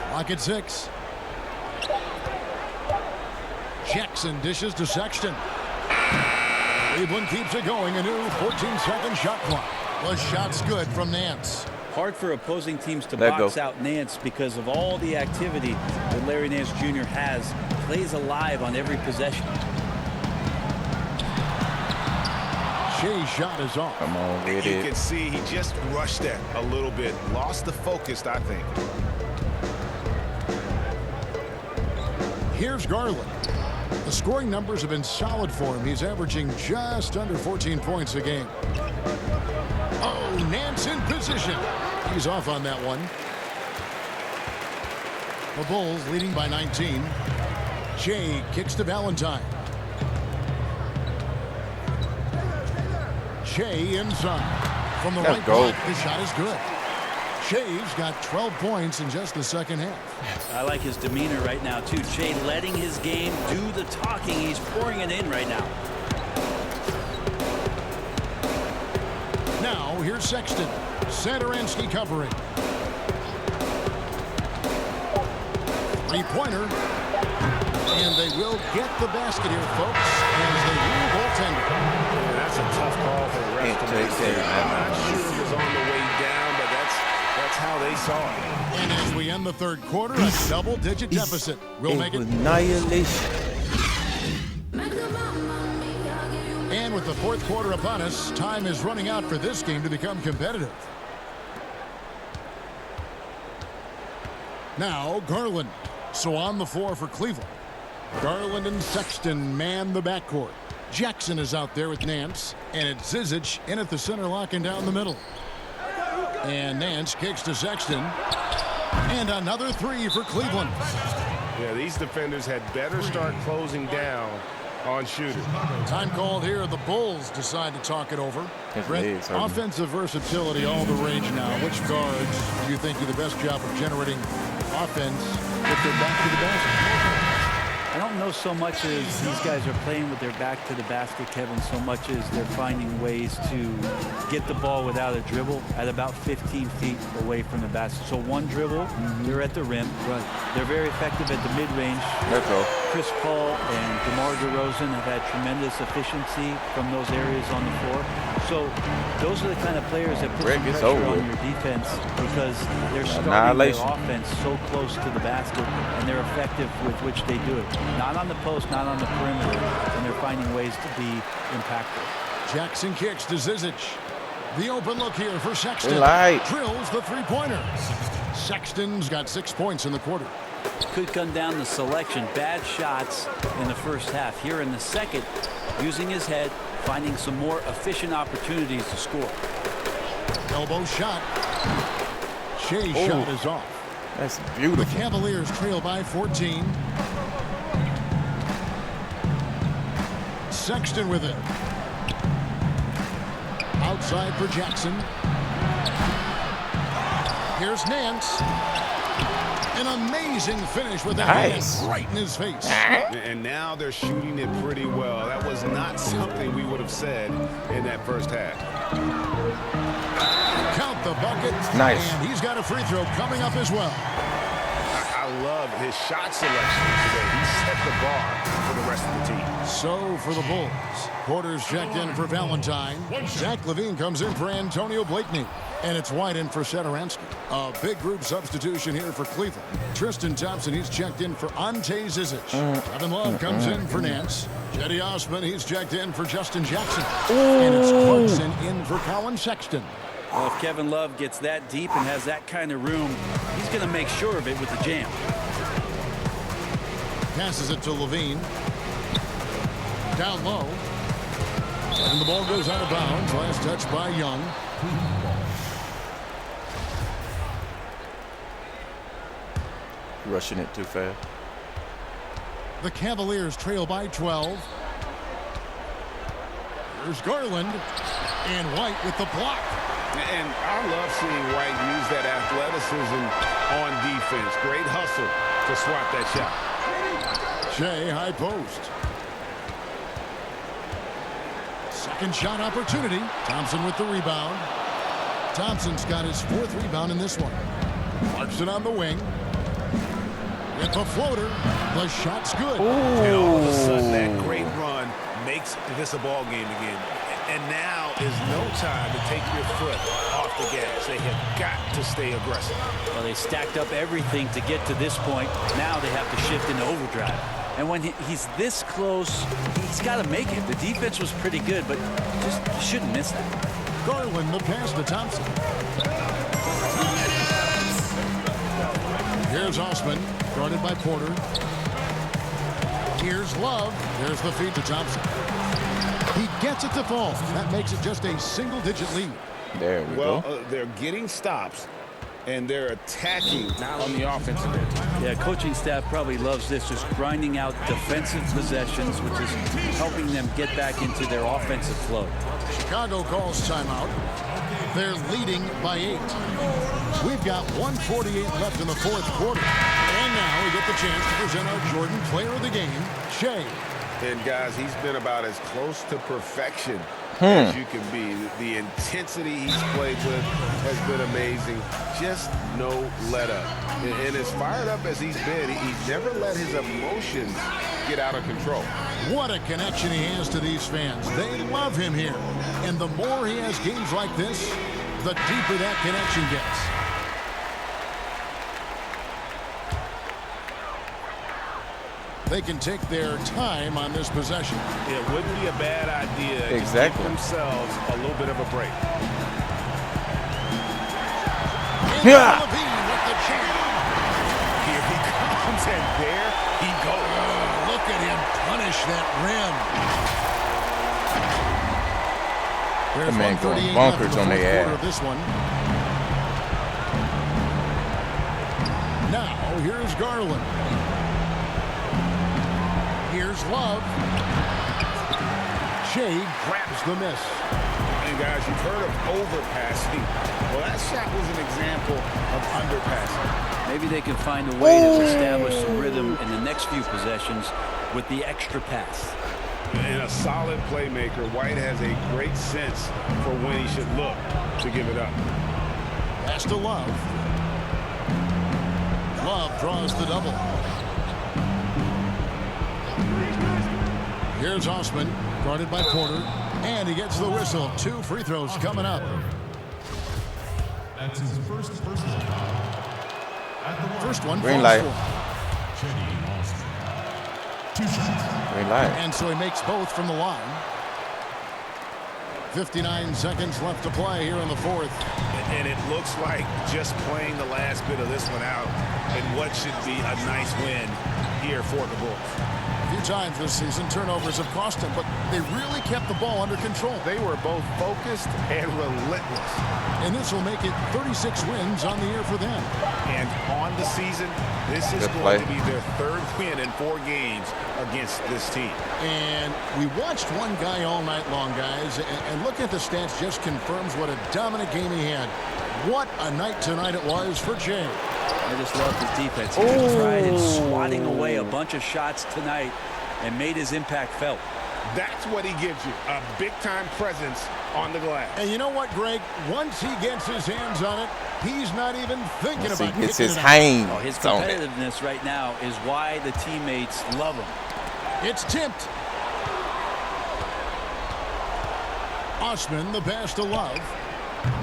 Clock at 6. Jackson dishes to Sexton. Cleveland keeps it going. A new 14-second shot clock. The shot's good from Nance. Hard for opposing teams to Let box go. out Nance because of all the activity that Larry Nance Jr. has. Plays alive on every possession. Shea's shot is off. Come on with You it. can see he just rushed that a little bit. Lost the focus, I think. Here's Garland. The scoring numbers have been solid for him. He's averaging just under 14 points a game. Oh, Nance in position. He's off on that one. The Bulls leading by 19. Shea kicks to Valentine. Shea inside. From the Let's right go. block, the shot is good. Shea's got 12 points in just the second half. I like his demeanor right now, too. Shea letting his game do the talking. He's pouring it in right now. Now, here's Sexton. Satoransky covering. Three-pointer. And they will get the basket here, folks, as they rule goaltender. Yeah, that's a tough call for the rest of the team. I'm not sure it was on the way down, but that's how they saw it. And as we end the third quarter, a double-digit deficit. We'll make it. Annihilation. And with the fourth quarter upon us, time is running out for this game to become competitive. Now, Garland. So on the floor for Cleveland. Garland and Sexton man the backcourt. Jackson is out there with Nance. And it's Zizic in at the center, locking down the middle. And Nance kicks to Sexton. And another three for Cleveland. Yeah, these defenders had better start closing down on shooters. Time called here. The Bulls decide to talk it over. Brett, offensive versatility all the rage now. Which guards do you think do the best job of generating offense if they're back to the basket? I don't know so much as these guys are playing with their back to the basket, Kevin, so much as they're finding ways to get the ball without a dribble at about 15 feet away from the basket. So one dribble, they're at the rim. Right. They're very effective at the mid-range. Let's go. Chris Paul and DeMar DeRozan have had tremendous efficiency from those areas on the floor. So those are the kind of players that put some pressure on your defense because they're starting their offense so close to the basket and they're effective with which they do it. Not on the post, not on the perimeter, and they're finding ways to be impactful. Jackson kicks to Zizic. The open look here for Sexton. Drills the three-pointer. Sexton's got 6 points in the quarter. Could come down to selection. Bad shots in the first half. Here in the second, using his head, finding some more efficient opportunities to score. Elbow shot. Shea's shot is off. That's beautiful. The Cavaliers trail by 14. Sexton with it. Outside for Jackson. Here's Nance. An amazing finish with that hand right in his face. And now they're shooting it pretty well. That was not something we would have said in that first half. Count the bucket. Nice. And he's got a free throw coming up as well. I love his shot selection today. He set the bar for the rest of the team. So for the Bulls, Porter's checked in for Valentine. Zach LaVine comes in for Antonio Blakeney. And it's White in for Satoransky. A big group substitution here for Cleveland. Tristan Thompson, he's checked in for Ante Zizic. Kevin Love comes in for Nance. Jetty Osman, he's checked in for Justin Jackson. And it's Clarkson in for Colin Sexton. Well, if Kevin Love gets that deep and has that kind of room, he's going to make sure of it with the jam. Passes it to LaVine. Down low. And the ball goes out of bounds. Last touch by Young. Rushing it too fast. The Cavaliers trail by 12. Here's Garland. And White with the block. And I love seeing White use that athleticism on defense. Great hustle to swat that shot. Shea, high post. Second shot opportunity. Thompson with the rebound. Thompson's got his 4th rebound in this one. Clarkson on the wing. With the floater. The shot's good. And all of a sudden, that great run makes this a ball game again. And now is no time to take your foot off the gas. They have got to stay aggressive. Well, they stacked up everything to get to this point. Now they have to shift into overdrive. And when he's this close, he's got to make it. The defense was pretty good, but just you shouldn't miss that. Garland, the pass to Thompson. Here's Osman, guarded by Porter. Here's Love. There's the feed to Thompson. He gets it to fall. That makes it just a single-digit lead. There we go. They're getting stops, and they're attacking on the offensive end. Yeah, coaching staff probably loves this, just grinding out defensive possessions, which is helping them get back into their offensive flow. Chicago calls timeout. They're leading by 8. We've got 1:48 left in the 4th quarter. And now we get the chance to present our Jordan Player of the Game, Shea. And guys, he's been about as close to perfection as you can be. The intensity he's played with has been amazing. Just no let up. And as fired up as he's been, he's never let his emotions get out of control. What a connection he has to these fans. They love him here. And the more he has games like this, the deeper that connection gets. They can take their time on this possession. It wouldn't be a bad idea to give themselves a little bit of a break. Yeah. Levine with the jam. Here he comes, and there he goes. Look at him punish that rim. There's the man going 1:38 bonkers left in on the 4th their quarter ass. of this one. Now here's Garland. Here's Love. Shea grabs the miss. And guys, you've heard of overpassing. Well, that shot was an example of underpassing. Maybe they can find a way to establish some rhythm in the next few possessions with the extra pass. And a solid playmaker, White has a great sense for when he should look to give it up. Pass to Love. Love draws the double. Here's Osman, guarded by Porter, and he gets the whistle. 2 free throws coming up. That's his first personal foul. First one. Green light. Green light. And so he makes both from the line. 59 seconds left to play here in the 4th. And it looks like just playing the last bit of this one out in what should be a nice win here for the Bulls. A few times this season, turnovers have cost them, but they really kept the ball under control. They were both focused and relentless. And this will make it 36 wins on the year for them. And on the season, this is going to be their 3rd win in 4 games against this team. And we watched one guy all night long, guys, and looking at the stats just confirms what a dominant game he had. What a night tonight it was for Jay. I just love his defense. He just tried in swatting away a bunch of shots tonight and made his impact felt. That's what he gives you, a big-time presence on the glass. And you know what, Greg? Once he gets his hands on it, he's not even thinking about he gets kicking his it out. hands Oh, his on it. competitiveness right now is why the teammates love him. It's tipped. Osman, the pass to Love.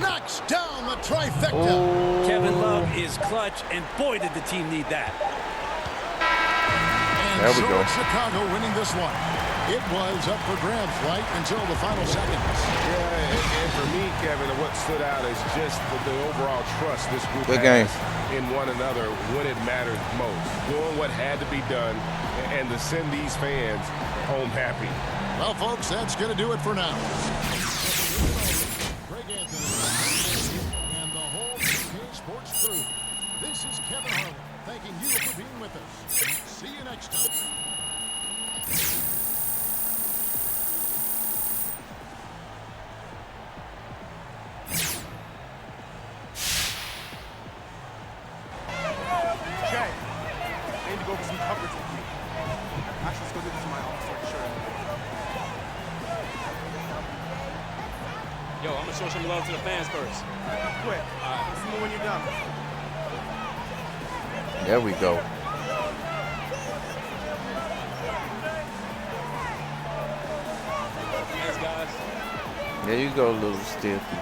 Knocks down the trifecta. Kevin Love is clutch, and boy, did the team need that. And there we so go. it's Chicago winning this one. It was up for grabs right until the final seconds. Yeah, and for me, Kevin, what stood out is just the overall trust this group Good has game. in one another when it mattered most. Doing what had to be done and to send these fans home happy. Well, folks, that's going to do it for now. Greg Anthony and the whole K Sports crew. This is Kevin Harlan. thanking you for being with us. See you next time. Jay, I need to go over some coverage with you. Actually, let's go do this in my office so I can show you. Yo, I'm gonna show some love to the fans first. Quick. See you when you're done. There we go. Thanks, guys. There you go, little Stiffy.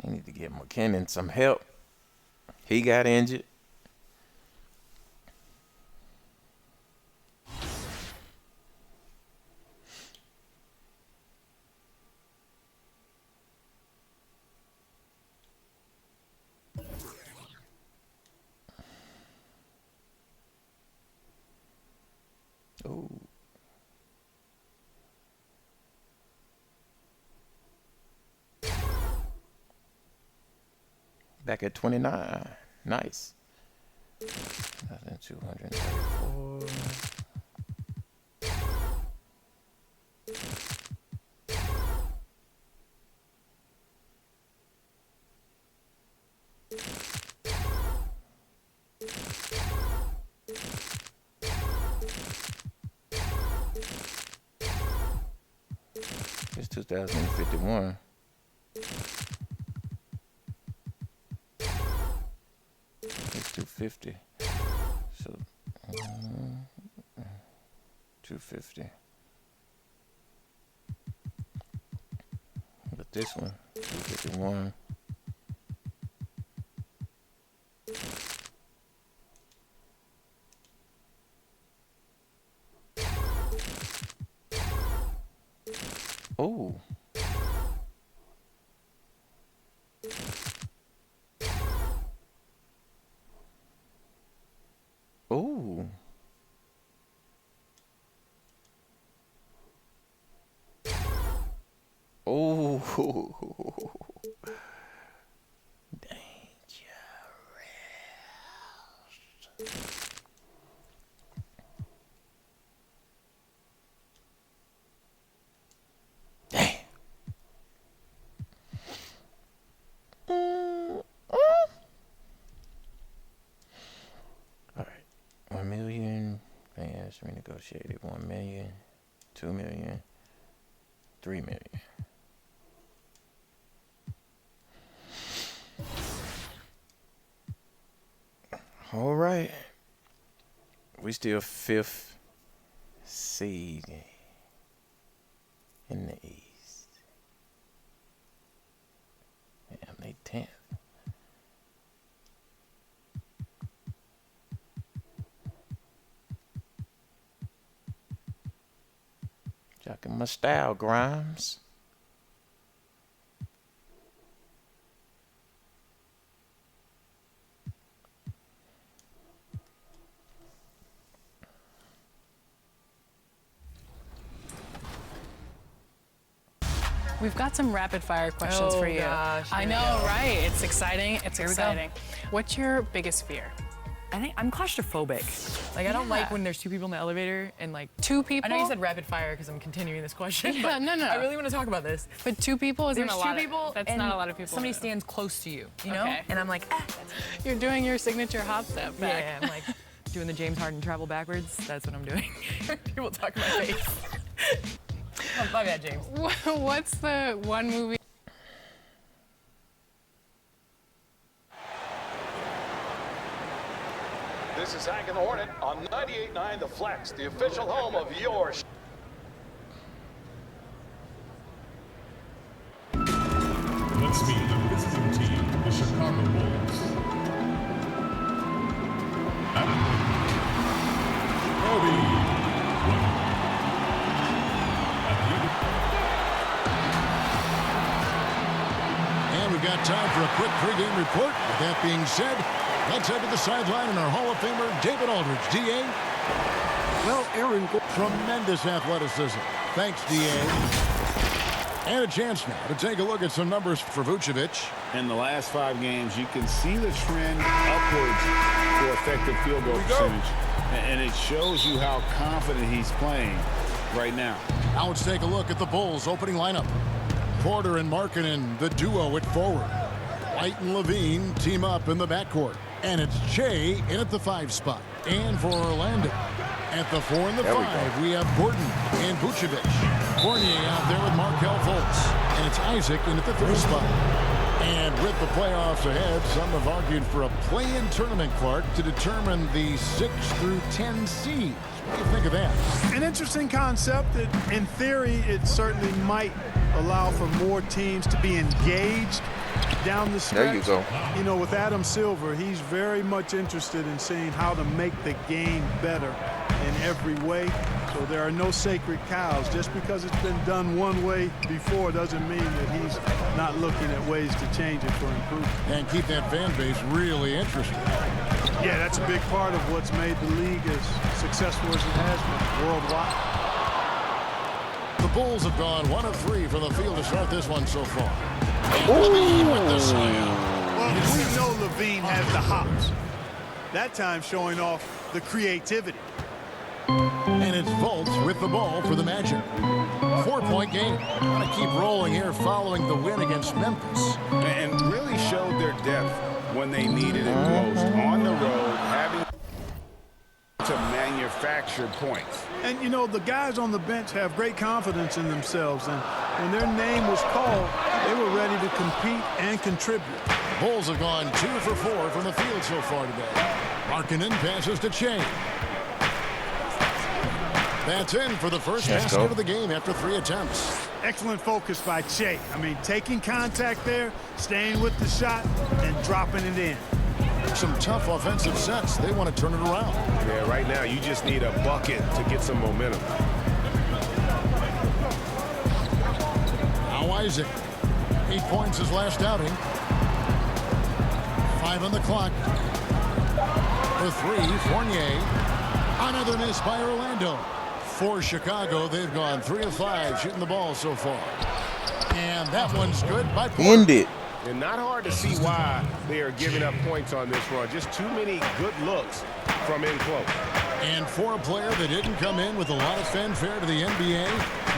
They need to get McKinnon some help. He got injured. Ooh. Back at 29. Nice. 1,234. It's 2,051. It's 250. So 250. But this one, 251. Oh. Oh. Oh. All right, 1 million fans renegotiated. 1 million, 2 million, 3 million. All right, we still 5th seed in the East. Damn, they 10th. Jocking my style, Grimes. We've got some rapid fire questions for you. Gosh, I know, right? It's exciting. It's exciting. What's your biggest fear? I think I'm claustrophobic. Like, I don't like when there's two people in the elevator and like two people. I know you said rapid fire because I'm continuing this question. Yeah, but no. I really want to talk about this. But two people isn't There's a lot. Two people. That's and not a lot of people. Somebody stands close to you, you know, Okay. and I'm like, ah. You're doing your signature hop step back. Yeah, I'm like doing the James Harden travel backwards. That's what I'm doing. People talk in my face. Oh, my bad, James. What's the one movie? This is Hank and the Hornet on 98.9 The Flex, the official home of your Let's meet the visiting team, the Chicago Bulls. And we've got time for a quick pregame report. With that being said, Let's head to the sideline and our Hall of Famer, David Aldridge. D.A.? Well, Aaron, Tremendous athleticism. Thanks, D.A. And a chance now to take a look at some numbers for Vucevic. In the last 5 games, you can see the trend upwards for effective field goal percentage. And it shows you how confident he's playing right now. Now let's take a look at the Bulls' opening lineup. Porter and Markkanen, the duo at forward. White and Levine team up in the backcourt. And it's Shea in at the 5 spot. And for Orlando, at the 4 and the 5, we have Gordon and Vucevic. Fournier out there with Markelle Fultz. And it's Isaac in at the 3 spot. And with the playoffs ahead, some have argued for a play-in tournament, Clark, to determine the 6 through 10 seeds. What do you think of that? An interesting concept. In theory, it certainly might allow for more teams to be engaged down the stretch. There you go. You know, with Adam Silver, he's very much interested in seeing how to make the game better in every way. So there are no sacred cows. Just because it's been done one way before doesn't mean that he's not looking at ways to change it for improvement. And keep that fan base really interested. Yeah, that's a big part of what's made the league as successful as it has been worldwide. The Bulls have gone 1 of 3 from the field to start this one so far. Levine with the slam. Well, we know Levine has the hops. That time showing off the creativity. And it's Fultz with the ball for the Magic. 4-point game. Want to keep rolling here following the win against Memphis. And really showed their depth when they needed it most. On the road, having to manufacture points. And, you know, the guys on the bench have great confidence in themselves. And when their name was called, they were ready to compete and contribute. Bulls have gone 2 for 4 from the field so far today. Markkanen passes to Shea. That's in for the first basket of the game after 3 attempts. Excellent focus by Shea. I mean, taking contact there, staying with the shot, and dropping it in. Some tough offensive sets. They want to turn it around. Yeah, right now you just need a bucket to get some momentum. Now Isaac. 8 points his last outing. 5 on the clock. For 3, Fournier. Another miss by Orlando. For Chicago, they've gone 3 of 5 shooting the ball so far. And that one's good by Porter. End it. And not hard to see why they are giving up points on this run. Just too many good looks from in close. And for a player that didn't come in with a lot of fanfare to the NBA,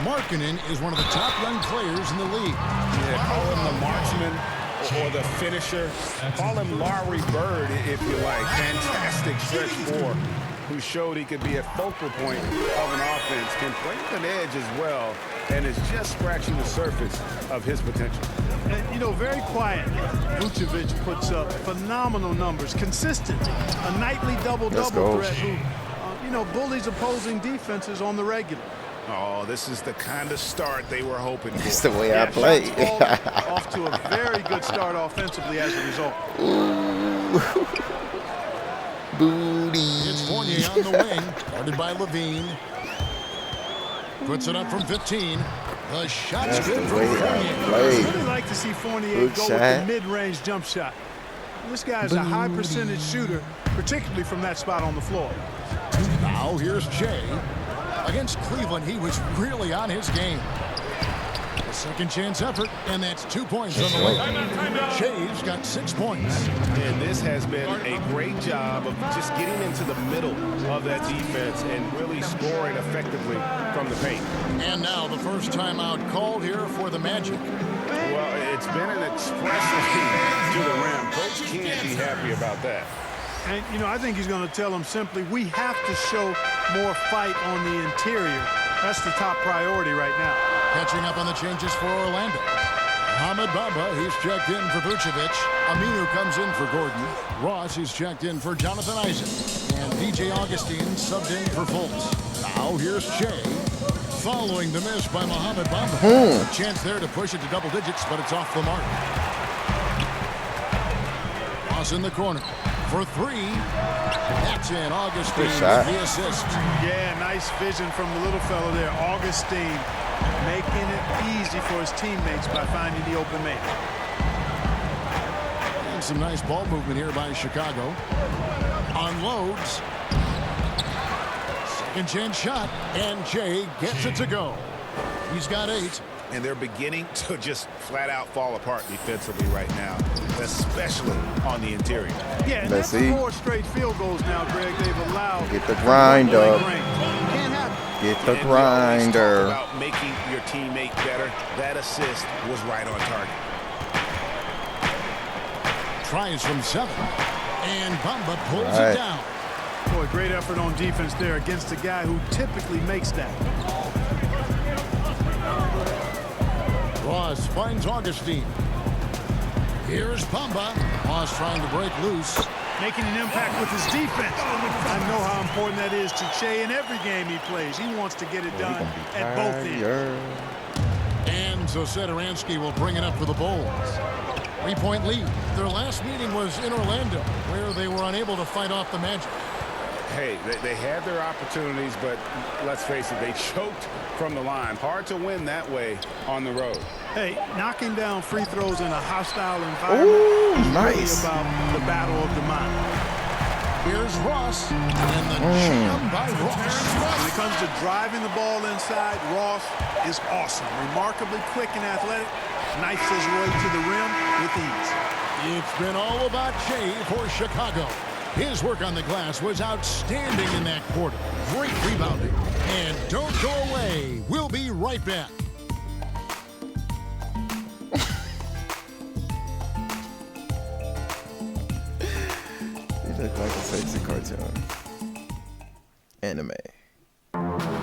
Markkanen is one of the top young players in the league. Yeah, call him the marksman or the finisher. Call him Larry Bird, if you like. Fantastic stretch 4, who showed he could be a focal point of an offense, can play with an edge as well, and is just scratching the surface of his potential. And, you know, very quiet. Vucevic puts up phenomenal numbers, consistently. A nightly double-double threat who, you know, bullies opposing defenses on the regular. Oh, this is the kind of start they were hoping for. That's the way I play. Off to a very good start offensively as a result. Ooh. Booty. It's Fournier on the wing, guarded by Levine. Puts it up from 15. The shot's That's good the for way I Fournier. play. I'd really like to see Fournier Good go shot. with the mid-range jump shot. This guy's a high percentage shooter, particularly from that spot on the floor. Now here's Shea. Against Cleveland, he was really on his game. A second chance effort, and that's 2 points on the way. Shea's got 6 points. And this has been a great job of just getting into the middle of that defense and really scoring effectively from the paint. And now the first timeout called here for the Magic. Well, it's been an express lead to the rim. Coach can't be happy about that. And, you know, I think he's going to tell them simply, we have to show more fight on the interior. That's the top priority right now. Catching up on the changes for Orlando. Mohamed Bamba, he's checked in for Vucevic. Aminu comes in for Gordon. Ross, he's checked in for Jonathan Isaac. And DJ Augustine subbed in for Fultz. Now here's Shea. Following the miss by Mohamed Bamba. A chance there to push it to double digits, but it's off the mark. Ross in the corner. For 3, that's in. Augustine with the assist. Yeah, nice vision from the little fellow there. Augustine making it easy for his teammates by finding the open man. some nice ball movement here by Chicago. Unloads. Second chance shot, and Jay gets it to go. He's got 8. And they're beginning to just flat out fall apart defensively right now, especially on the interior. Yeah, and Let's that's see. 4 straight field goals now, Greg. They've allowed. Get the grind up. Can't happen. Get the And we always talk grinder. about making your teammate better. That assist was right on target. Tries from 7. And Bamba pulls Right. it down. Boy, great effort on defense there against a guy who typically makes that. Ross finds Augustine. Here's Bamba. Ross trying to break loose. Making an impact with his defense. I know how important that is to Che in every game he plays. He wants to get it done at both ends. And so Sederansky will bring it up for the Bulls. 3-point lead. Their last meeting was in Orlando, where they were unable to fight off the Magic. Hey, they had their opportunities, but let's face it, they choked from the line. Hard to win that way on the road. Hey, knocking down free throws in a hostile environment is nice. really about the battle of the mind. Here's Ross, and the jam by Ross. When it comes to driving the ball inside, Ross is awesome. Remarkably quick and athletic. Knifes his way to the rim with ease. It's been all about Jay for Chicago. His work on the glass was outstanding in that quarter. Great rebounding. And don't go away. We'll be right back. You look like a sexy cartoon. Anime. Damn.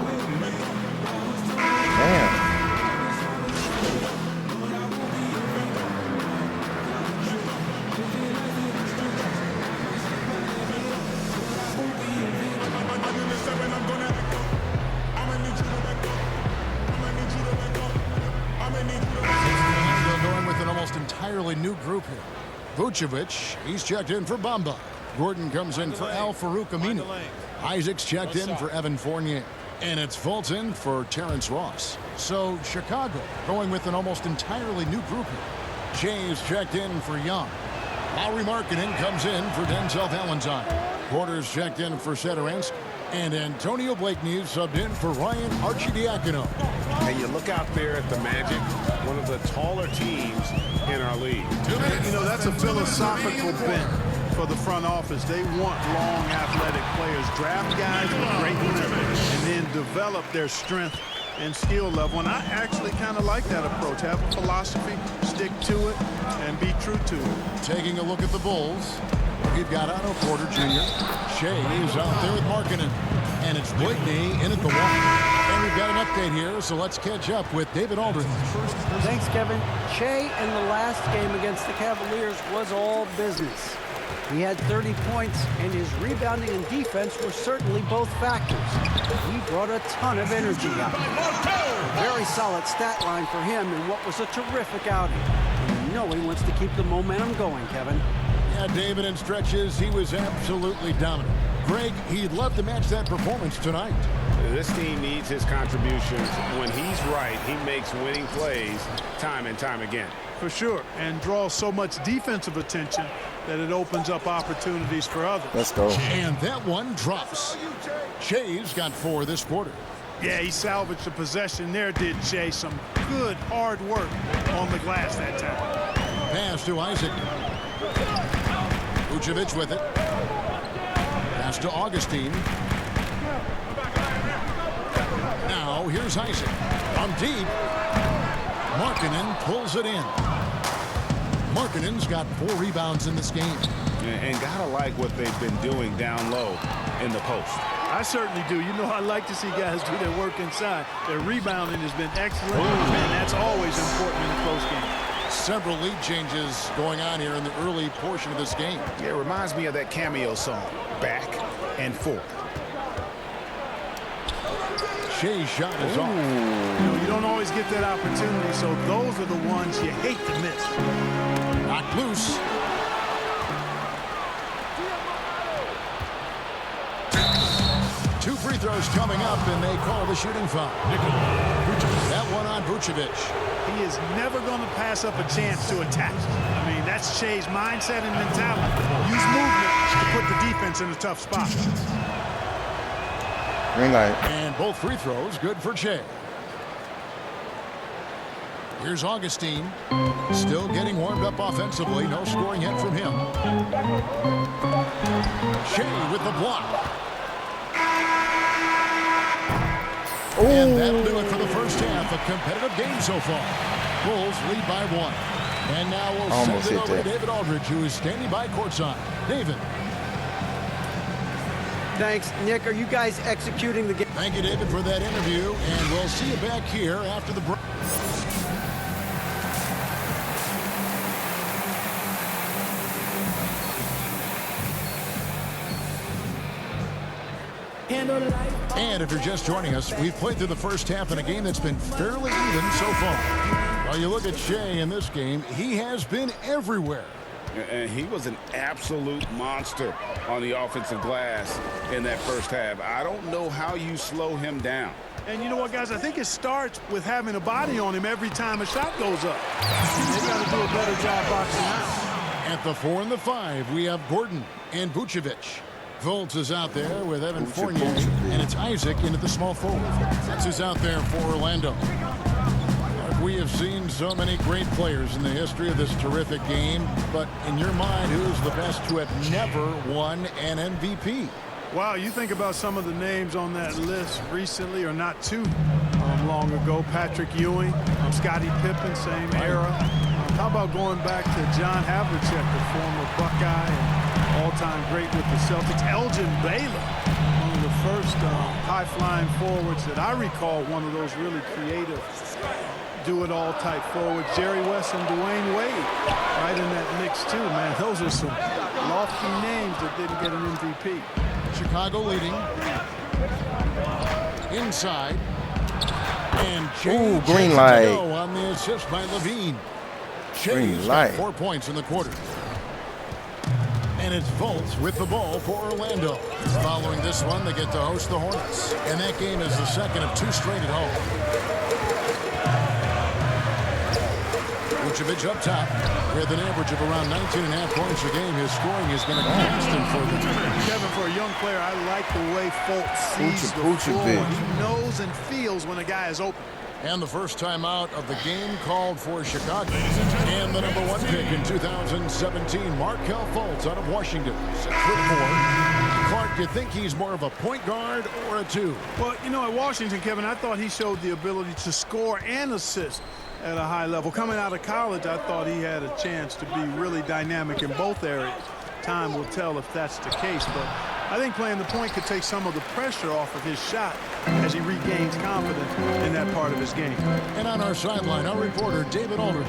Going with an almost entirely new group here. Vucevic, he's checked in for Bamba. Gordon comes in for Al Farouk Aminu. Isaac's checked in for Evan Fournier. And it's Fulton for Terrence Ross. So Chicago going with an almost entirely new group here. James checked in for Young. Lowry Markkinen comes in for Denzel Valentine. Porter's checked in for Sederansky. And Antonio Blakeney subbed in for Ryan Arcidiacono. And you look out there at the Magic, one of the taller teams in our league. You know, that's a philosophical bent for the front office. They want long, athletic players. Draft guys with great length and then develop their strength and skill level. And I actually kind of like that approach. Have a philosophy, stick to it, and be true to it. Taking a look at the Bulls. We've got Otto Porter Jr. Shea is out there with Markkinen. And it's Blakeney in at the one. And we've got an update here, so let's catch up with David Aldridge. Thanks, Kevin. Che in the last game against the Cavaliers was all business. He had 30 points, and his rebounding and defense were certainly both factors. He brought a ton of energy out. Very solid stat line for him in what was a terrific outing. And you know he wants to keep the momentum going, Kevin. Yeah, David, in stretches, he was absolutely dominant. Greg, he'd love to match that performance tonight. This team needs his contributions. When he's right, he makes winning plays time and time again. For sure, and draws so much defensive attention that it opens up opportunities for others. Let's go. And that one drops. Shea's got 4 this quarter. Yeah, he salvaged the possession there, did Che. Some good, hard work on the glass that time. Pass to Isaac. Vucevic with it. Pass to Augustine. Now here's Isaac. From deep. Markkinen pulls it in. Markkinen's got 4 rebounds in this game. And gotta like what they've been doing down low in the post. I certainly do. You know, I like to see guys do their work inside. Their rebounding has been excellent, and that's always important in a close game. Several lead changes going on here in the early portion of this game. Yeah, it reminds me of that Cameo song, Back and Forth. Shea's shot is off. You know, you don't always get that opportunity, so those are the ones you hate to miss. Knocked loose. Two free throws coming up, and they call the shooting foul. That one on Vucevic. He is never going to pass pass up a chance to attack. I mean, that's Shea's mindset and mentality. Use movement to put the defense in a tough spot. Green light. And both free throws good for Shea. Here's Augustine. Still getting warmed up offensively. No scoring yet from him. Shea with the block. And that'll do it for the first half. A competitive game so far. Bulls lead by 1. And now we'll Almost send it hit over that. to David Aldridge, who is standing by courtside. David. Thanks, Nick. Are you guys executing the game? Thank you, David, for that interview. And we'll see you back here after the break. And if you're just joining us, we've played through the first half in a game that's been fairly even so far. Well, you look at Shea in this game, he has been everywhere. And he was an absolute monster on the offensive glass in that first half. I don't know how you slow him down. And you know what, guys? I think it starts with having a body on him every time a shot goes up. They got to do a better job boxing out. At the 4 and the 5, we have Gordon and Vucevic. Volts is out there with Evan Fournier, and it's Isaac into the small forward. That's who's out there for Orlando. We have seen so many great players in the history of this terrific game, but in your mind, who's the best to have never won an MVP? Wow, you think about some of the names on that list recently, or not too long ago. Patrick Ewing, Scottie Pippen, same era. How about going back to John Havlicek, the former Buckeye and all-time great with the Celtics? Elgin Baylor, one of the first high-flying forwards that I recall, one of those really creative do-it-all type forwards. Jerry West and Dwayne Wade right in that mix too, man. Those are some lofty names that didn't get an MVP. Chicago leading. Inside. And Ooh, green light. On the assist by Levine. Green light. 4 points in the quarter. And it's Fultz with the ball for Orlando. Following this one, they get to host the Hornets. And that game is the second of 2 straight at home. Vucevic up top with an average of around 19.5 points a game. His scoring has been a constant for them. Kevin, for a young player, I like the way Fultz sees the floor. He knows and feels when a guy is open. And the first time out of the game called for Chicago. And the number 1 pick in 2017, Markelle Fultz out of Washington. 6'4". Clark, do you think he's more of a point guard or a 2? Well, you know, at Washington, Kevin, I thought he showed the ability to score and assist at a high level. Coming out of college, I thought he had a chance to be really dynamic in both areas. Time will tell if that's the case, but I think playing the point could take some of the pressure off of his shot as he regains confidence in that part of his game. And on our sideline, our reporter, David Aldridge.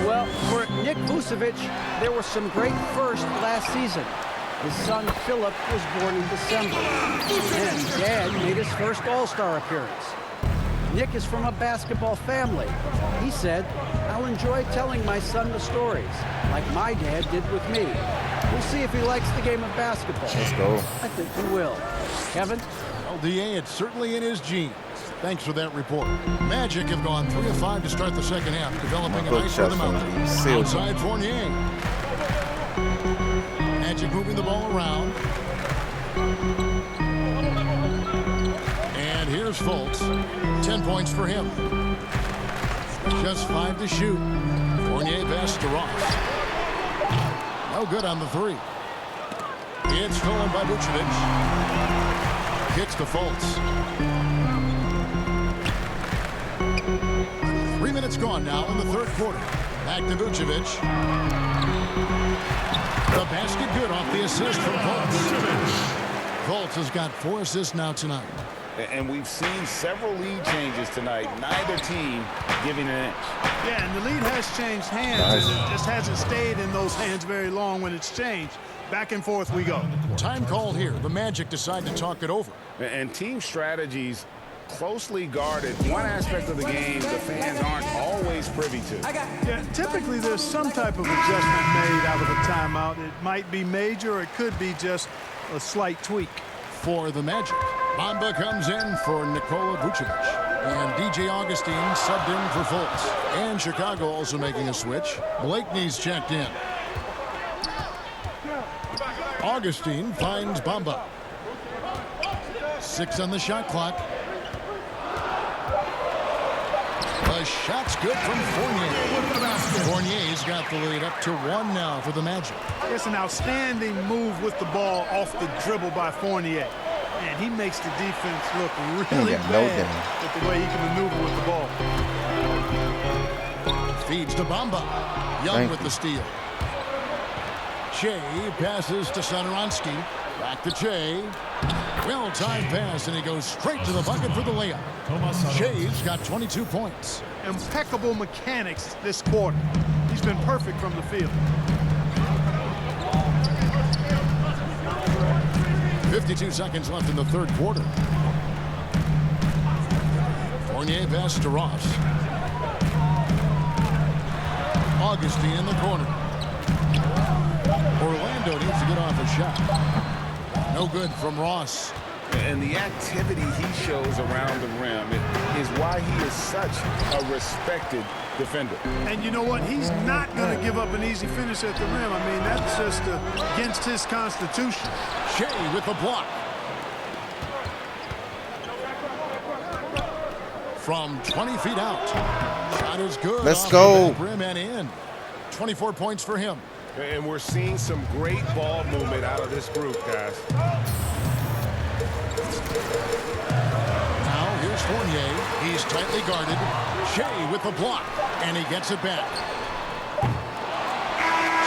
Well, for Nick Vucevic, there were some great firsts last season. His son, Philip, was born in December. And Dad made his first All-Star appearance. Nick is from a basketball family. He said, "I'll enjoy telling my son the stories, like my dad did with me." We'll see if he likes the game of basketball. Let's go. I think he will. Kevin? Well, DA, it's certainly in his genes. Thanks for that report. Magic have gone 3 of 5 to start the second half, developing a nice rhythm out there. Outside Fournier. Magic moving the ball around. And here's Fultz. 10 points for him. Just 5 to shoot. Fournier pass to Ross. No good on the 3. It's stolen by Vucevic. Kicks to Fultz. 3 minutes gone now in the third quarter. Back to Vucevic. The basket good off the assist from Fultz. Fultz has got 4 assists now tonight. And we've seen several lead changes tonight. Neither team giving an inch. Yeah, and the lead has changed hands, and it just hasn't stayed in those hands very long when it's changed. Back and forth we go. Time called here. The Magic decide to talk it over. And team strategies closely guarded. One aspect of the game the fans aren't always privy to. Yeah, typically there's some type of adjustment made out of a timeout. It might be major, or it could be just a slight tweak. For the Magic, Bamba comes in for Nikola Vucevic. And DJ Augustine subbed in for Fultz. And Chicago also making a switch. Blakeney's checked in. Augustine finds Bamba. 6 on the shot clock. The shot's good from Fournier. Fournier's got the lead up to 1 now for the Magic. It's an outstanding move with the ball off the dribble by Fournier. And he makes the defense look really bad with the way he can maneuver with the ball. Feeds to Bamba. Young with the steal. Shea passes to Satoransky. Back to Shea. Well-timed pass, and he goes straight to the bucket for the layup. Shea's got 22 points. Impeccable mechanics this quarter. He's been perfect from the field. 52 seconds left in the third quarter. Fournier passes to Ross. Augustine in the corner. Orlando needs to get off a shot. No good from Ross. And the activity he shows around the rim is why he is such a respected defender. And you know what? He's not going to give up an easy finish at the rim. I mean, that's just against his constitution. Shea with the block. From 20 feet out. Shot is good. Let's go. Rim and in. 24 points for him. And we're seeing some great ball movement out of this group, guys. Now here's Fournier. He's tightly guarded. Shea with the block. And he gets it back.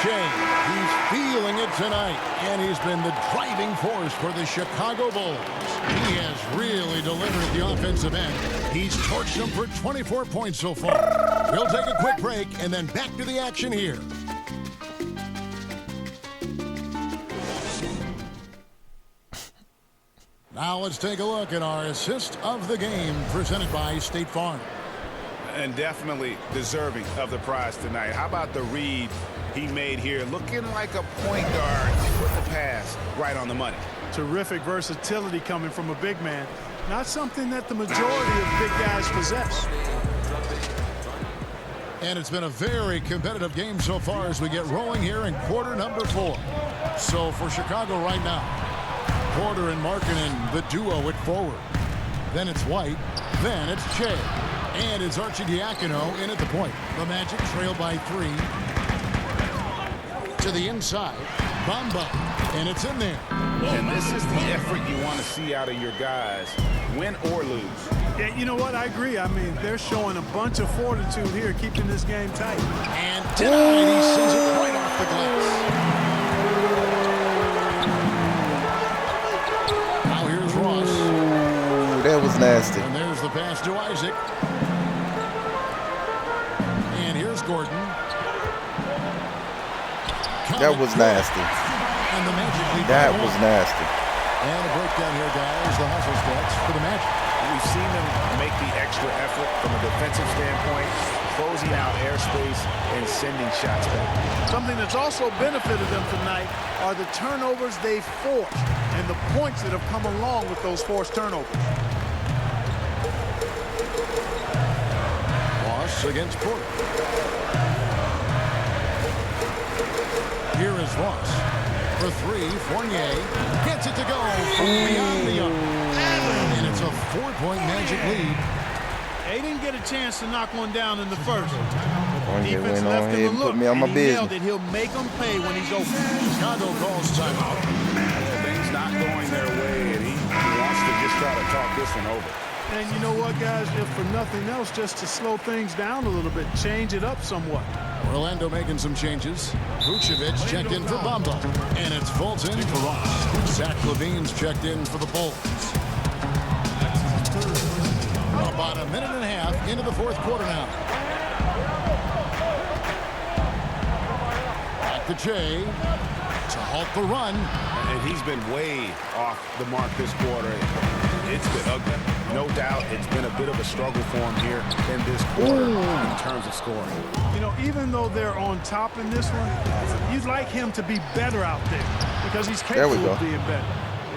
Shea, he's feeling it tonight. And he's been the driving force for the Chicago Bulls. He has really delivered at the offensive end. He's torched them for 24 points so far. We'll take a quick break and then back to the action here. Now let's take a look at our assist of the game presented by State Farm. And definitely deserving of the prize tonight. How about the read he made here? Looking like a point guard with the pass right on the money. Terrific versatility coming from a big man. Not something that the majority of big guys possess. And it's been a very competitive game so far as we get rolling here in quarter number 4. So for Chicago right now, Porter and Markkanen, the duo at forward. Then it's White. Then it's Shea. And it's Arcidiacono in at the point. The Magic trail by 3. To the inside. Bamba. And it's in there. And this is the effort you want to see out of your guys, win or lose. Yeah, you know what? I agree. I mean, they're showing a bunch of fortitude here, keeping this game tight. And denied. He sends it right off the glass. Now here's Ross. Ooh, that was nasty. And there's the pass to Isaac. And here's Gordon. That was nasty. And the Magic lead. That was nasty. And a breakdown here, guys. The hustle stats for the Magic. We've seen them make the extra effort from a defensive standpoint, closing out airspace and sending shots back. Something that's also benefited them tonight are the turnovers they've forced and the points that have come along with those forced turnovers. Ross against Porter. Here is Ross. For 3, Fournier gets it to go from beyond the arc. And it's a 4-point Magic lead. They didn't get a chance to knock one down in the first. Fournier Defense went left on him here a and look, put me on my and he nailed business. it. He'll make them pay when he's open. Chicago calls timeout. Things not going their way, and he wants to just try to talk this one over. And you know what, guys? If for nothing else, just to slow things down a little bit, change it up somewhat. Orlando making some changes. Vucevic checked in for Bamba. And it's Fultz in for Ross. Zach LaVine's checked in for the Bulls. About a minute and a half into the fourth quarter now. Back to Shea to halt the run. And he's been way off the mark this quarter. It's been ugly. No doubt it's been a bit of a struggle for him here in this quarter in terms of scoring. You know, even though they're on top in this one, you'd like him to be better out there because he's capable of being better.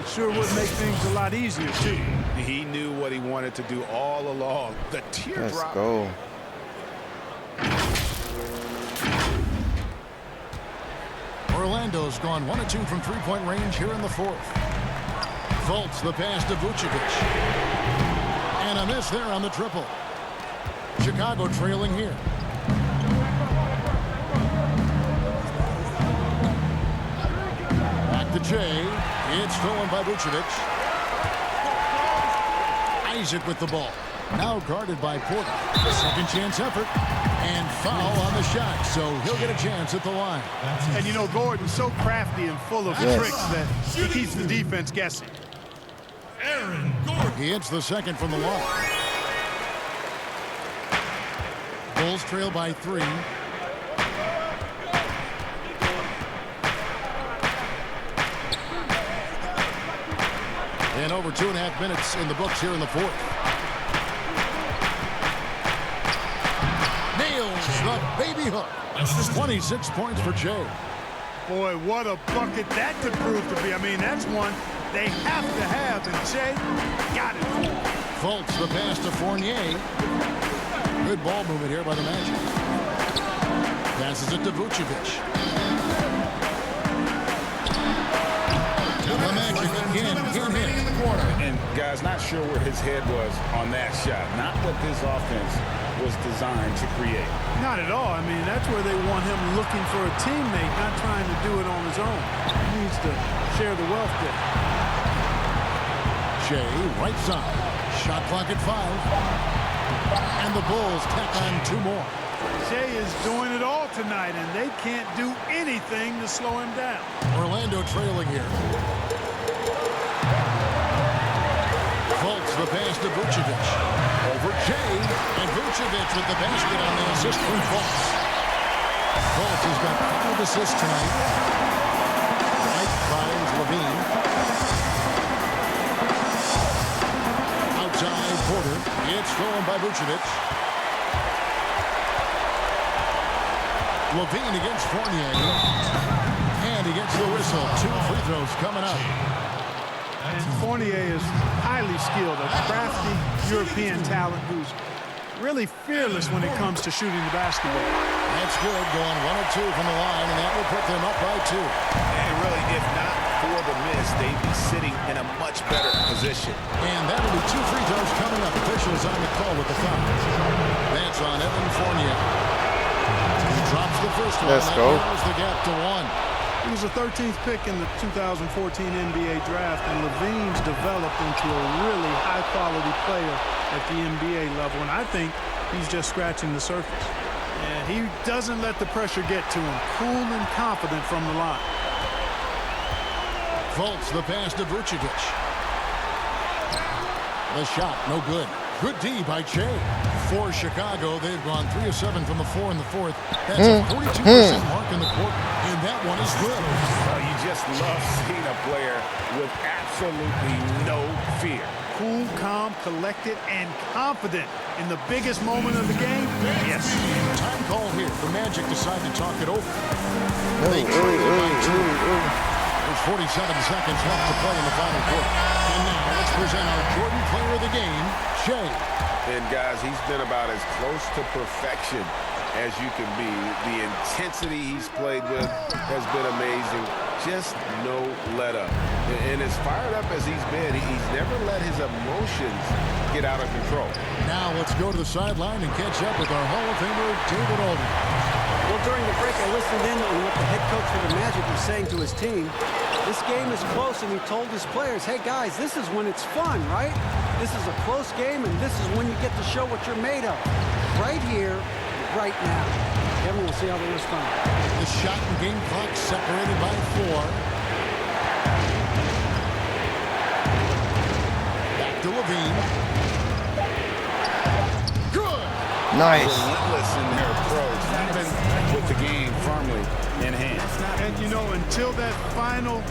It sure would make things a lot easier, too. He knew what he wanted to do all along. The Let's teardrop. go. Orlando's gone 1 of 2 from three-point range here in the fourth. Fultz the pass to Vucevic. And a miss there on the triple. Chicago trailing here. Back to Jay. It's stolen by Vucevic. Isaac with the ball. Now guarded by Porter. Second chance effort. And foul on the shot, so he'll get a chance at the line. And you know, Gordon's so crafty and full of tricks that he keeps the defense guessing. Aaron Gordon. He hits the second from the line. Bulls trail by 3. And over 2.5 minutes in the books here in the fourth. The baby hook. 26 points for Jay. Boy, what a bucket that could prove to be. I mean, that's one they have to have, and Jay got it. Fultz the pass to Fournier. Good ball movement here by the Magic. Passes it to Vucevic. The Magic again in the corner. And guys, not sure where his head was on that shot. Not what this offense was designed to create. Not at all. I mean, that's where they want him looking for a teammate, not trying to do it on his own. He needs to share the wealth there. Jay, right side. Shot clock at 5. And the Bulls tack on 2 more. Jay is doing it all tonight, and they can't do anything to slow him down. Orlando trailing here. Fultz the pass to Vucevic. Over Jay, and Vucevic with the basket on the assist from Fultz. Fultz has got 5 assists tonight. Right finds Levine. Outside Porter. It's stolen by Vucevic. Levine against Fournier. And he gets the whistle. 2 free throws coming up. Fournier is highly skilled, a crafty European talent who's really fearless when it comes to shooting the basketball. That's good, going 1 of 2 from the line, and that will put them up by 2. And really, if not for the miss, they'd be sitting in a much better position. And that'll be 2 free throws coming up. Officials on the call with the foul. That's on Evan Fournier. He drops the first one. Let's go. That narrows the gap to 1. He was the 13th pick in the 2014 NBA draft, and Levine's developed into a really high-quality player at the NBA level, and I think he's just scratching the surface. And he doesn't let the pressure get to him. Cool and confident from the line. Fultz the pass to Vucevic. The shot, no good. Good D by Jay. For Chicago, they've gone 3 of 7 from the floor in the fourth. That's a 42% mark in the court, and that one is good. Well, you just love seeing a player with absolutely no fear. Cool, calm, collected, and confident in the biggest moment of the game. Yes. Time call here. The Magic decide to talk it over. They trail by 2. There's 47 seconds left to play in the final quarter. And now let's present our Jordan player of the game, Jay. And guys, he's been about as close to perfection as you can be. The intensity he's played with has been amazing. Just no let up. And as fired up as he's been, he's never let his emotions get out of control. Now let's go to the sideline and catch up with our Hall of Famer, David Aldridge. Well, during the break, I listened in on what the head coach for the Magic was saying to his team. This game is close, and he told his players, hey, guys, this is when it's fun, right? This is a close game, and this is when you get to show what you're made of. Right here, right now. Kevin, we'll see how they respond. The shot and game clock separated by 4. Back to Levine. Good. Nice. Relentless in their approach, even with the game firmly in hand. And, you know, until that final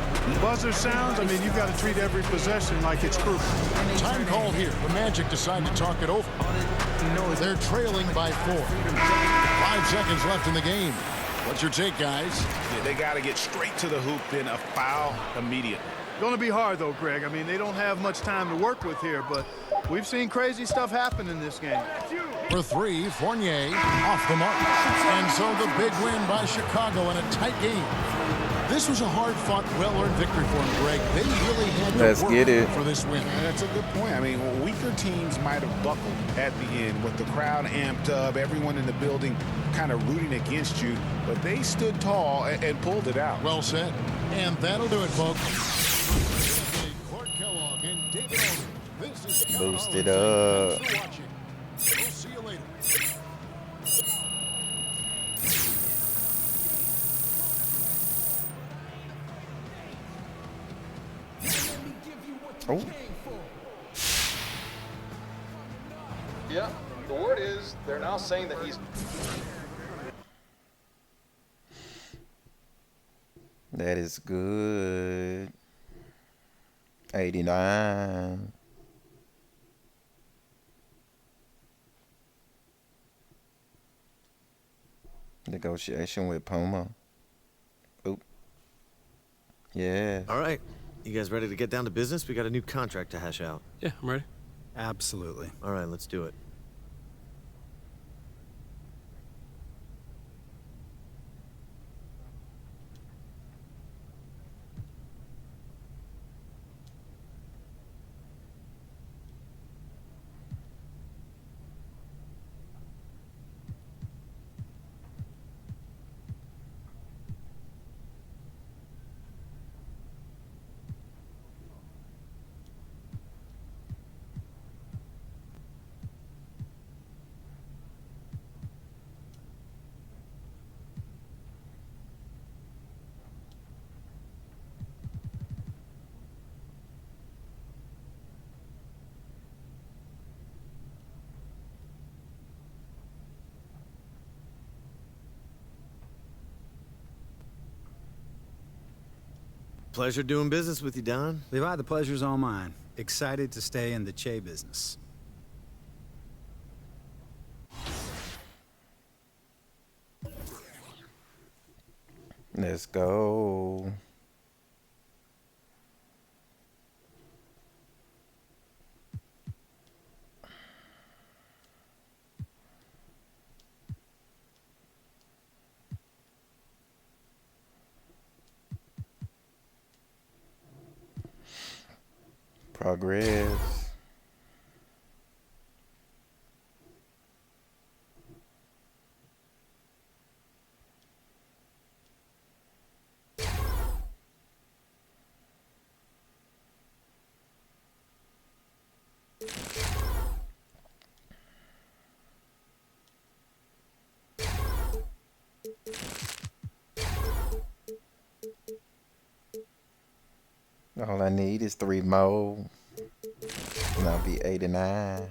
buzzer sounds, I mean, you've got to treat every possession like it's crucial. Time call here. The Magic decide to talk it over. They're trailing by 4. 5 seconds left in the game. What's your take, guys? Yeah, they got to get straight to the hoop, then a foul immediately. Going to be hard, though, Greg. I mean, they don't have much time to work with here, but we've seen crazy stuff happen in this game. For three, Fournier off the mark. And so the big win by Chicago in a tight game. This was a hard-fought, well-earned victory for them, Greg. They really had to work for this win. That's a good point. I mean, weaker teams might have buckled at the end with the crowd amped up, everyone in the building kind of rooting against you, but they stood tall and pulled it out. Well said. And that'll do it, folks. Kqodgaming and David Owen. This is Boost it up. Thanks for watching. We'll see you later. Oh. Yeah, the word is they're now saying that he's... That is good. 89. Negotiation with Puma. Oop. Yeah. All right. You guys ready to get down to business? We got a new contract to hash out. Yeah, I'm ready. Absolutely. All right, let's do it. Pleasure doing business with you, Don. Levi, the pleasure's all mine. Excited to stay in the Che business. Let's go. Progress. All I need is 3 more, and I'll be 89.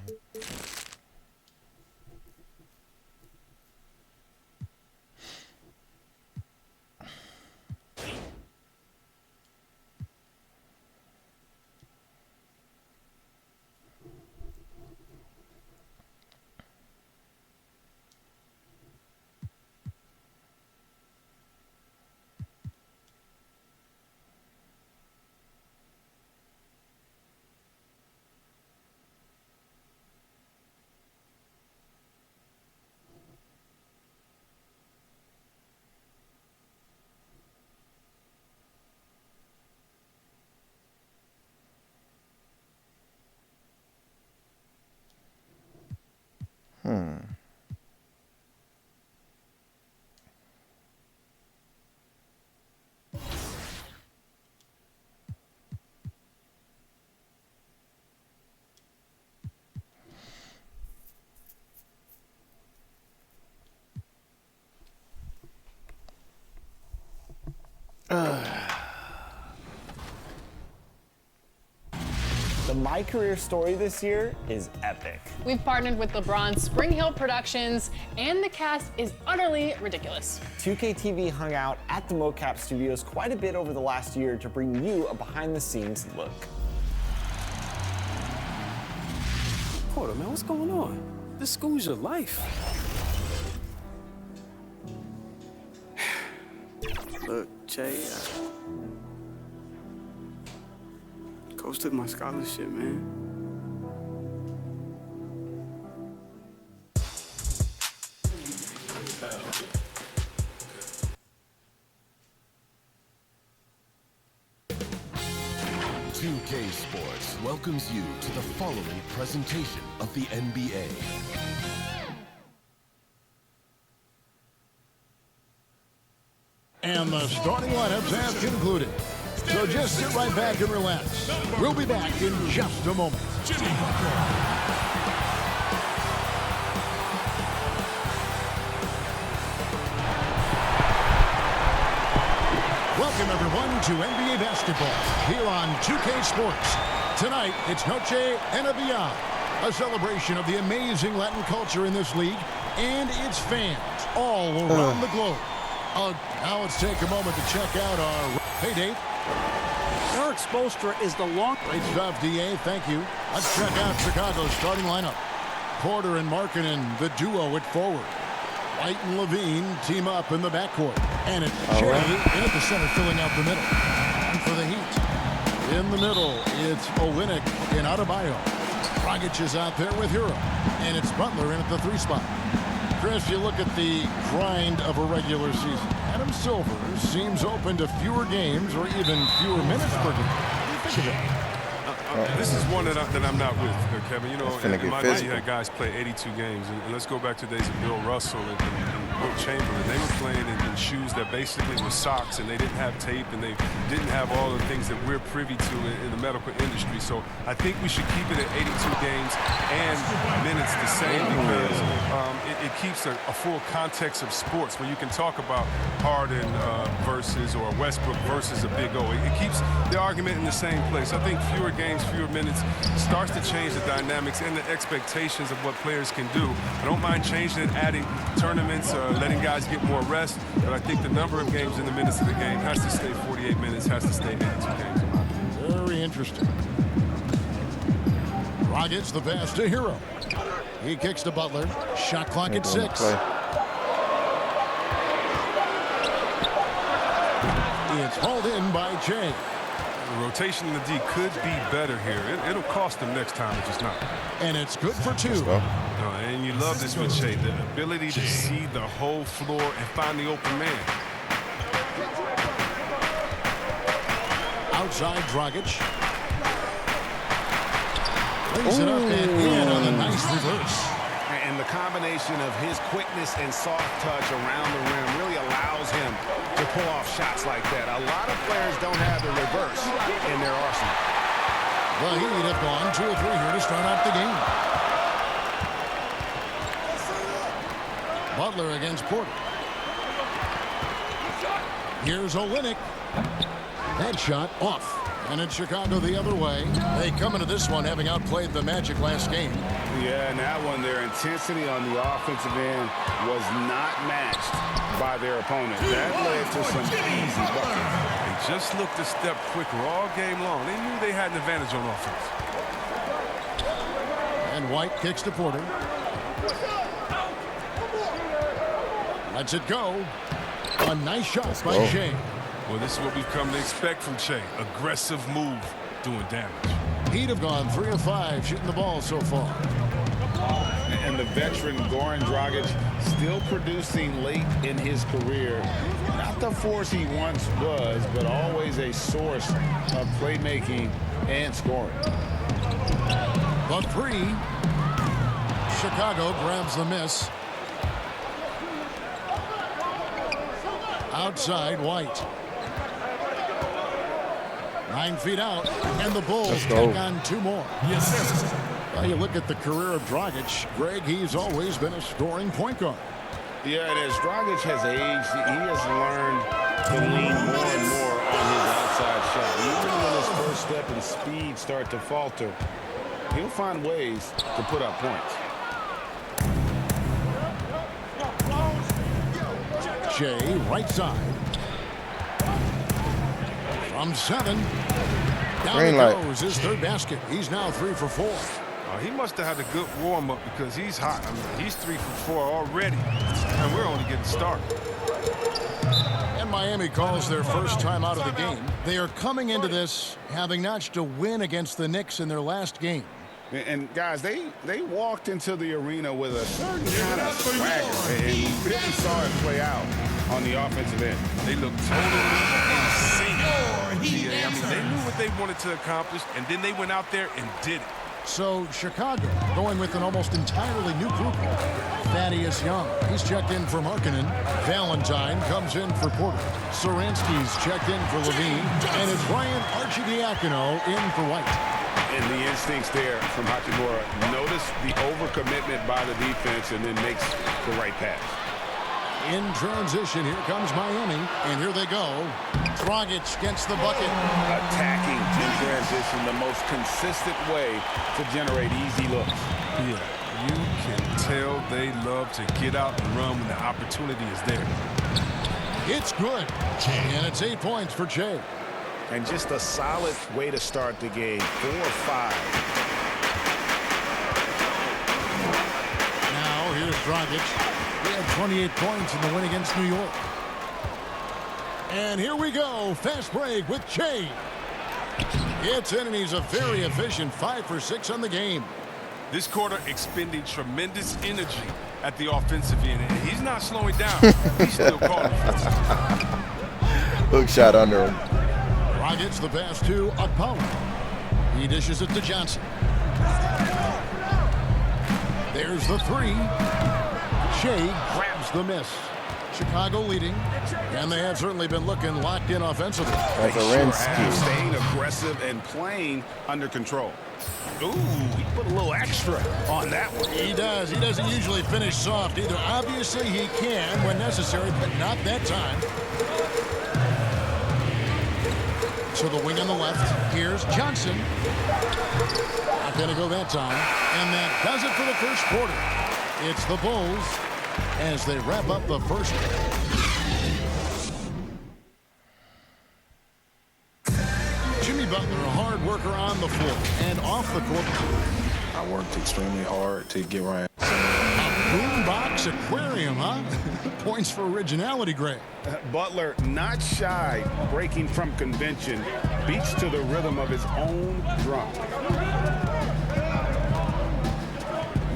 The My Career story this year is epic. We've partnered with LeBron's Spring Hill Productions, and the cast is utterly ridiculous. 2K TV hung out at the mocap studios quite a bit over the last year to bring you a behind-the-scenes look. Hold on, man, what's going on? This school's your life. Look, Che, Coach took my scholarship, man. K Sports welcomes you to the following presentation of the NBA. And the starting lineups have concluded. So just sit right back and relax. We'll be back in just a moment. Welcome, everyone, to NBA basketball here on 2K Sports. Tonight, it's Noche and a Beyond, a celebration of the amazing Latin culture in this league and its fans all around the globe. Now let's take a moment to check out our... Hey, Dave. Eric Spoelstra is the long... Great stuff, D.A. Thank you. Let's check out Chicago's starting lineup. Porter and Markkanen, the duo at forward. White and Levine team up in the backcourt. And it's Shea at the center filling out the middle. And for the Heat, in the middle, it's Olynyk and Adebayo. Dragic is out there with Hero. And it's Butler in at the 3 spot. Chris, you look at the grind of a regular season. Adam Silver seems open to fewer games or even fewer minutes per game. What do you think of that? This is one that I'm not with, Kevin. You know, in my day, you had guys play 82 games. And let's go back to the days of Bill Russell and Wilt Chamberlain. They were playing in shoes that basically were socks, and they didn't have tape, and they didn't have all the things that we're privy to in the medical industry. So I think we should keep it at 82 games and minutes the same because it keeps a full context of sports where you can talk about Harden versus or Westbrook versus a Big O. It keeps the argument in the same place. I think fewer games, fewer minutes starts to change the dynamics and the expectations of what players can do. I don't mind changing it, adding tournaments, letting guys get more rest, but I think the number of games in the minutes of the game has to stay 48 minutes, has to stay 82 games. Very interesting. Dragic the pass to Hero. He kicks to Butler. Shot clock at 6. It's hauled in by Shea. The rotation in the D could be better here. It'll cost them next time, it's just not. And it's good for 2. And you love this with Shea, the ability to see the whole floor and find the open man. Outside Dragic. Brings it up and in on a nice reverse. And the combination of his quickness and soft touch around the rim really allows him to pull off shots like that. A lot of players don't have the reverse in their arsenal. The Heat have gone 2 or 3 here to start out the game. Butler against Porter. Here's Olynyk. That shot off. And it's Chicago the other way. They come into this one having outplayed the Magic last game. Yeah, and that one, their intensity on the offensive end was not matched by their opponent. That led to some easy buckets. They just looked a step quicker all game long. They knew they had an advantage on offense. And White kicks to Porter. Lets it go. A nice shot by Shea. Well, this is what we've come to expect from Shea. Aggressive move, doing damage. Heat have gone 3 of 5 shooting the ball so far. And the veteran Goran Dragic still producing late in his career. Not the force he once was, but always a source of playmaking and scoring. The 3. Chicago grabs the miss. Outside White. 9 feet out, and the Bulls take on 2 more. Yes. Well, you look at the career of Dragic, Greg, he's always been a scoring point guard. Yeah, and as Dragic has aged, he has learned to lean more and more on his outside shot. Even when his first step and speed start to falter, he'll find ways to put up points. Shea, right side. From 7. Down it goes, his 3rd basket. He's now 3 for 4. He must have had a good warm-up because he's hot. I mean, he's 3 for 4 already, and we're only getting started. And Miami calls their first time out of the game. They are coming into this having notched a win against the Knicks in their last game. And guys, they walked into the arena with a certain kind of swagger, and you really saw it play out on the offensive end. They looked totally insane. I mean, they knew what they wanted to accomplish, and then they went out there and did it. So Chicago going with an almost entirely new group. Thaddeus Young, he's checked in for Markkanen. Valentine comes in for Porter. Saransky's checked in for Levine. And it's Ryan Arcidiacono in for White. And the instincts there from Hachimura. Notice the overcommitment by the defense and then makes the right pass. In transition, here comes Miami. And here they go. Dragic gets the bucket. Attacking in transition, the most consistent way to generate easy looks. Yeah, you can tell they love to get out and run when the opportunity is there. It's good. And it's 8 points for Che. And just a solid way to start the game. 4-5. Now here's Dragic. He had 28 points in the win against New York. And here we go. Fast break with Che. It's in, and he's a very efficient 5 for 6 on the game. This quarter expending tremendous energy at the offensive end, and he's not slowing down. He's still calling for it. Hook shot under him. Gets the pass to Okpala. He dishes it to Johnson. There's the three. Shea grabs the miss. Chicago leading, and they have certainly been looking locked in offensively. Staying aggressive and playing under control. Ooh, he put a little extra on that one. He does. He doesn't usually finish soft either. Obviously, he can when necessary, but not that time. So the wing on the left. Here's Johnson. Not going to go that time. And that does it for the first quarter. It's the Bulls as they wrap up the first. Jimmy Butler, a hard worker on the floor and off the court. I worked extremely hard to get right. Boombox aquarium, huh? Points for originality, Greg. Butler, not shy, breaking from convention, beats to the rhythm of his own drum.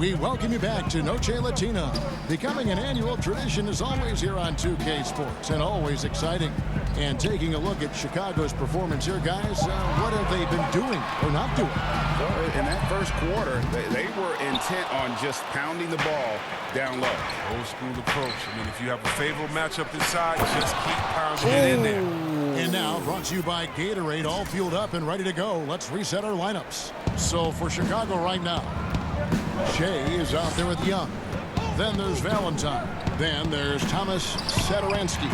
We welcome you back to Noche Latina. Becoming an annual tradition is always here on 2K Sports, and always exciting. And taking a look at Chicago's performance here, guys, what have they been doing or not doing? Well, in that first quarter, they were intent on just pounding the ball down low. Old school approach. I mean, if you have a favorable matchup inside, just keep pounding it in there. And now, brought to you by Gatorade, all fueled up and ready to go. Let's reset our lineups. So for Chicago right now, Shea is out there with Young. Then there's Valentine. Then there's Thomas Satoransky.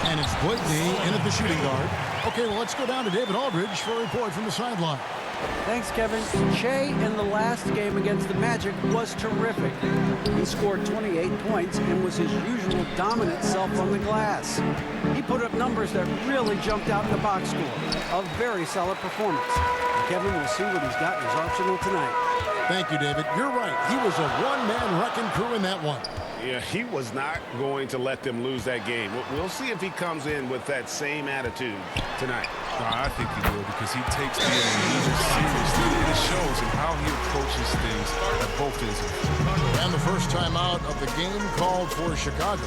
And it's Blakeney in at the shooting guard. Okay, well, let's go down to David Aldridge for a report from the sideline. Thanks, Kevin. Shea in the last game against the Magic was terrific. He scored 28 points and was his usual dominant self on the glass. He put up numbers that really jumped out in the box score. A very solid performance. And Kevin will see what he's got in his arsenal tonight. Thank you, David. You're right. He was a one-man wrecking crew in that one. Yeah, he was not going to let them lose that game. We'll see if he comes in with that same attitude tonight. I think he will, because he takes the game seriously. It shows in how he approaches things at both ends. And the first time out of the game called for Chicago.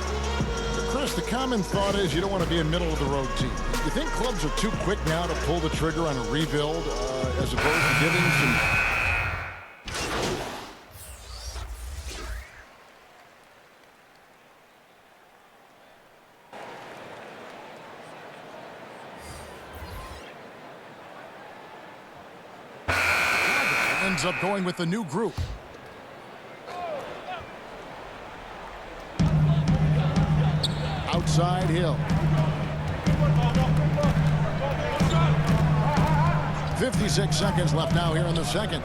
Chris, the common thought is you don't want to be a middle-of-the-road team. You think clubs are too quick now to pull the trigger on a rebuild as opposed to giving some... Ends up going with the new group. Outside Hill. 56 seconds left now here in the second.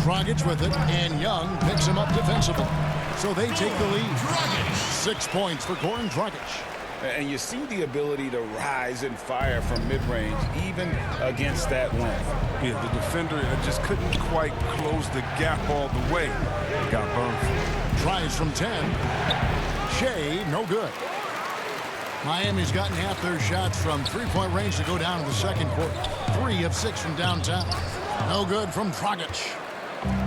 Dragic with it, and Young picks him up defensively. So they take the lead. 6 points for Goran Dragic. And you see the ability to rise and fire from mid-range, even against that length. Yeah, the defender just couldn't quite close the gap all the way. Got burned. Tries from 10. Shea, no good. Miami's gotten half their shots from three-point range to go down in the second quarter. 3 of 6 from downtown. No good from Dragic.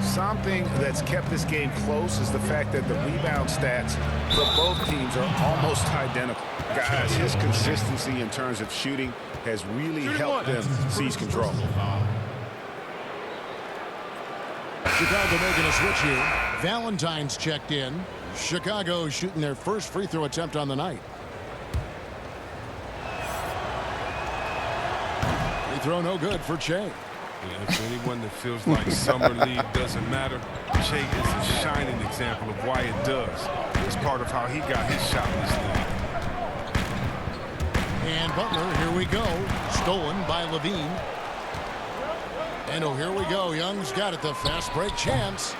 Something that's kept this game close is the fact that the rebound stats for both teams are almost identical. Guys, his consistency in terms of shooting has really helped them seize control. Chicago making a switch here. Valentine's checked in. Chicago shooting their first free throw attempt on the night. Free throw no good for Che. Yeah, for anyone that feels like summer league doesn't matter, Che is a shining example of why it does. It's part of how he got his shot in this league. And Butler, here we go. Stolen by Levine. And oh, here we go. Young's got it. The fast break chance.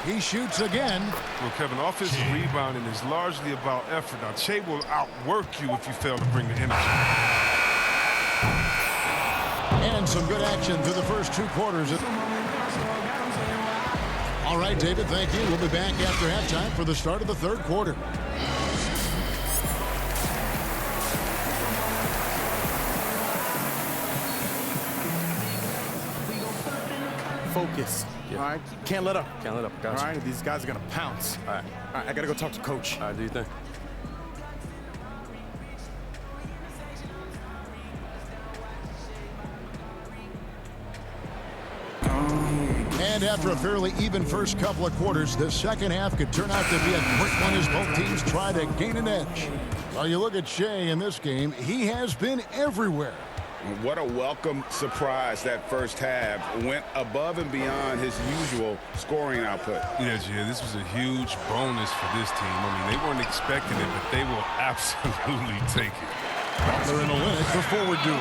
He shoots again. Well, Kevin, offensive rebounding is largely about effort. Now, Che will outwork you if you fail to bring the energy. And some good action through the first 2 quarters. All right, David, thank you. We'll be back after halftime for the start of the third quarter. Focus. Yeah. All right? Can't let up. Can't let up. Gotcha. All right? These guys are going to pounce. All right. All right, I got to go talk to Coach. All right, do you think? And after a fairly even first couple of quarters, the second half could turn out to be a quick one as both teams try to gain an edge. Well, you look at Che in this game, he has been everywhere. What a welcome surprise that first half. Went above and beyond his usual scoring output. Yeah, Jay, this was a huge bonus for this team. I mean, they weren't expecting it, but they will absolutely take it. They're in the limit for forward duel.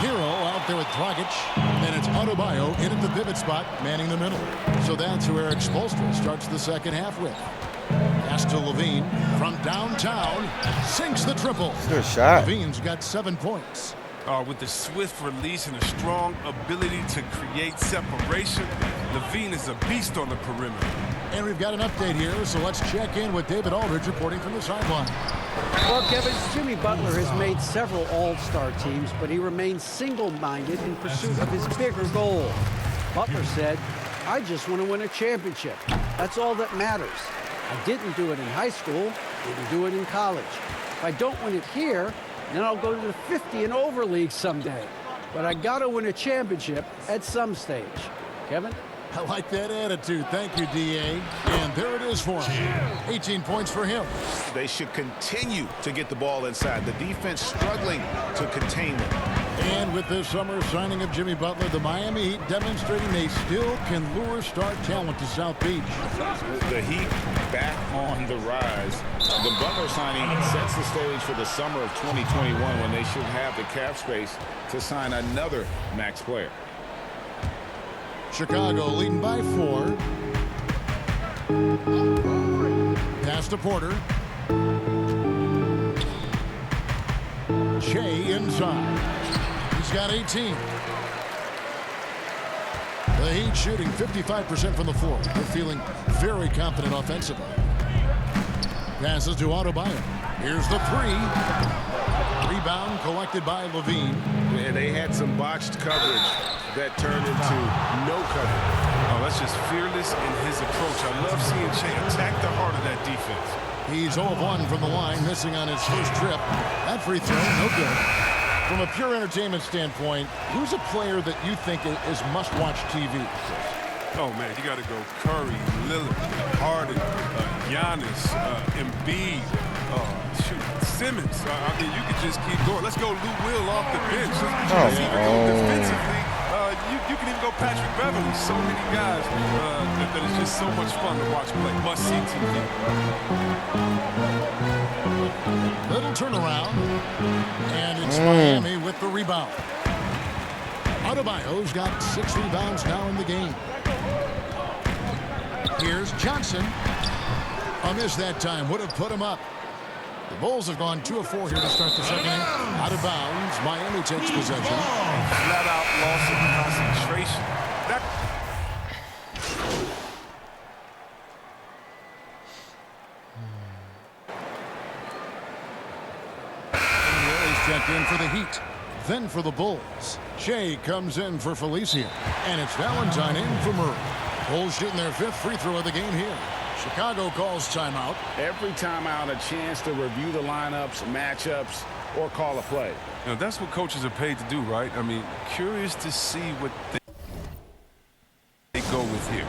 Hero out there with Dragic, and it's Adebayo in at the pivot spot, manning the middle. So that's who Eric Spoelstra starts the second half with. Pass to Levine from downtown, sinks the triple. Good shot. Levine's got 7 points. With the swift release and a strong ability to create separation, Levine is a beast on the perimeter. And we've got an update here, so let's check in with David Aldridge reporting from the sideline. Well, Kevin, Jimmy Butler has made several all-star teams, but he remains single-minded in pursuit of his bigger goal. Butler said, "I just want to win a championship. That's all that matters. I didn't do it in high school, didn't do it in college. If I don't win it here, then I'll go to the 50 and over league someday. But I got to win a championship at some stage." Kevin? I like that attitude. Thank you, D.A. And there it is for him. 18 points for him. They should continue to get the ball inside. The defense struggling to contain them. And with this summer signing of Jimmy Butler, the Miami Heat demonstrating they still can lure star talent to South Beach. The Heat back on the rise. The Butler signing sets the stage for the summer of 2021 when they should have the cap space to sign another max player. Chicago leading by 4. Pass to Porter. Che inside. He's got 18. The Heat shooting 55% from the floor. They're feeling very confident offensively. Passes to Adebayo. Here's the 3. Rebound collected by Levine. And they had some botched coverage that turned into no coverage. Oh, that's just fearless in his approach. I love seeing Che attack the heart of that defense. He's 0 of 1 from the line, missing on his first trip. That free throw, no good. From a pure entertainment standpoint, who's a player that you think is must-watch TV? Oh, man, you got to go Curry, Lillard, Harden, Giannis, Embiid, Simmons. I mean, you could just keep going. Let's go Lou Will off the bench. Defensively, you can even go Patrick Beverly. So many guys that is just so much fun to watch play. Must-see TV. Little turnaround, and it's Miami with the rebound. Adebayo's got 6 rebounds now in the game. Here's Johnson. A miss that time would have put him up. The Bulls have gone 2 of 4 here to start the second half. Out of bounds, Miami takes possession. Flat out loss of concentration. checked in for the Heat. Then for the Bulls, Shea comes in for Felicia. And it's Valentine in for Murray. Bulls shooting their 5th free throw of the game here. Chicago calls timeout. Every timeout, a chance to review the lineups, matchups, or call a play. You know, that's what coaches are paid to do, right? I mean, curious to see what they go with here.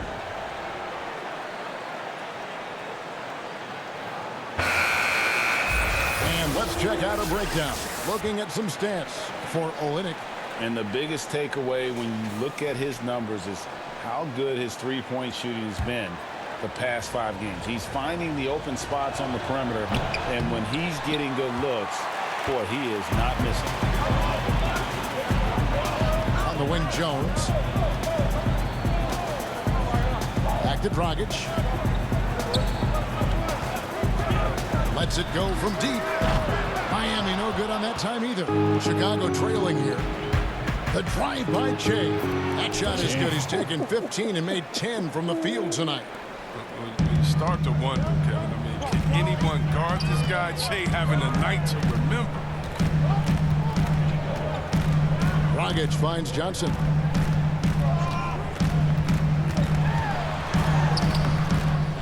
And let's check out a breakdown. Looking at some stats for Olynyk. And the biggest takeaway when you look at his numbers is how good his three-point shooting has been the past 5 games. He's finding the open spots on the perimeter, and when he's getting good looks, boy, he is not missing. On the wing, Jones. Back to Dragic. Lets it go from deep. Miami no good on that time either. Chicago trailing here. The drive by Shea. That shot is good. He's taken 15 and made 10 from the field tonight. You start to wonder, Kevin. I mean, can anyone guard this guy? Shea having a night to remember. Dragic finds Johnson.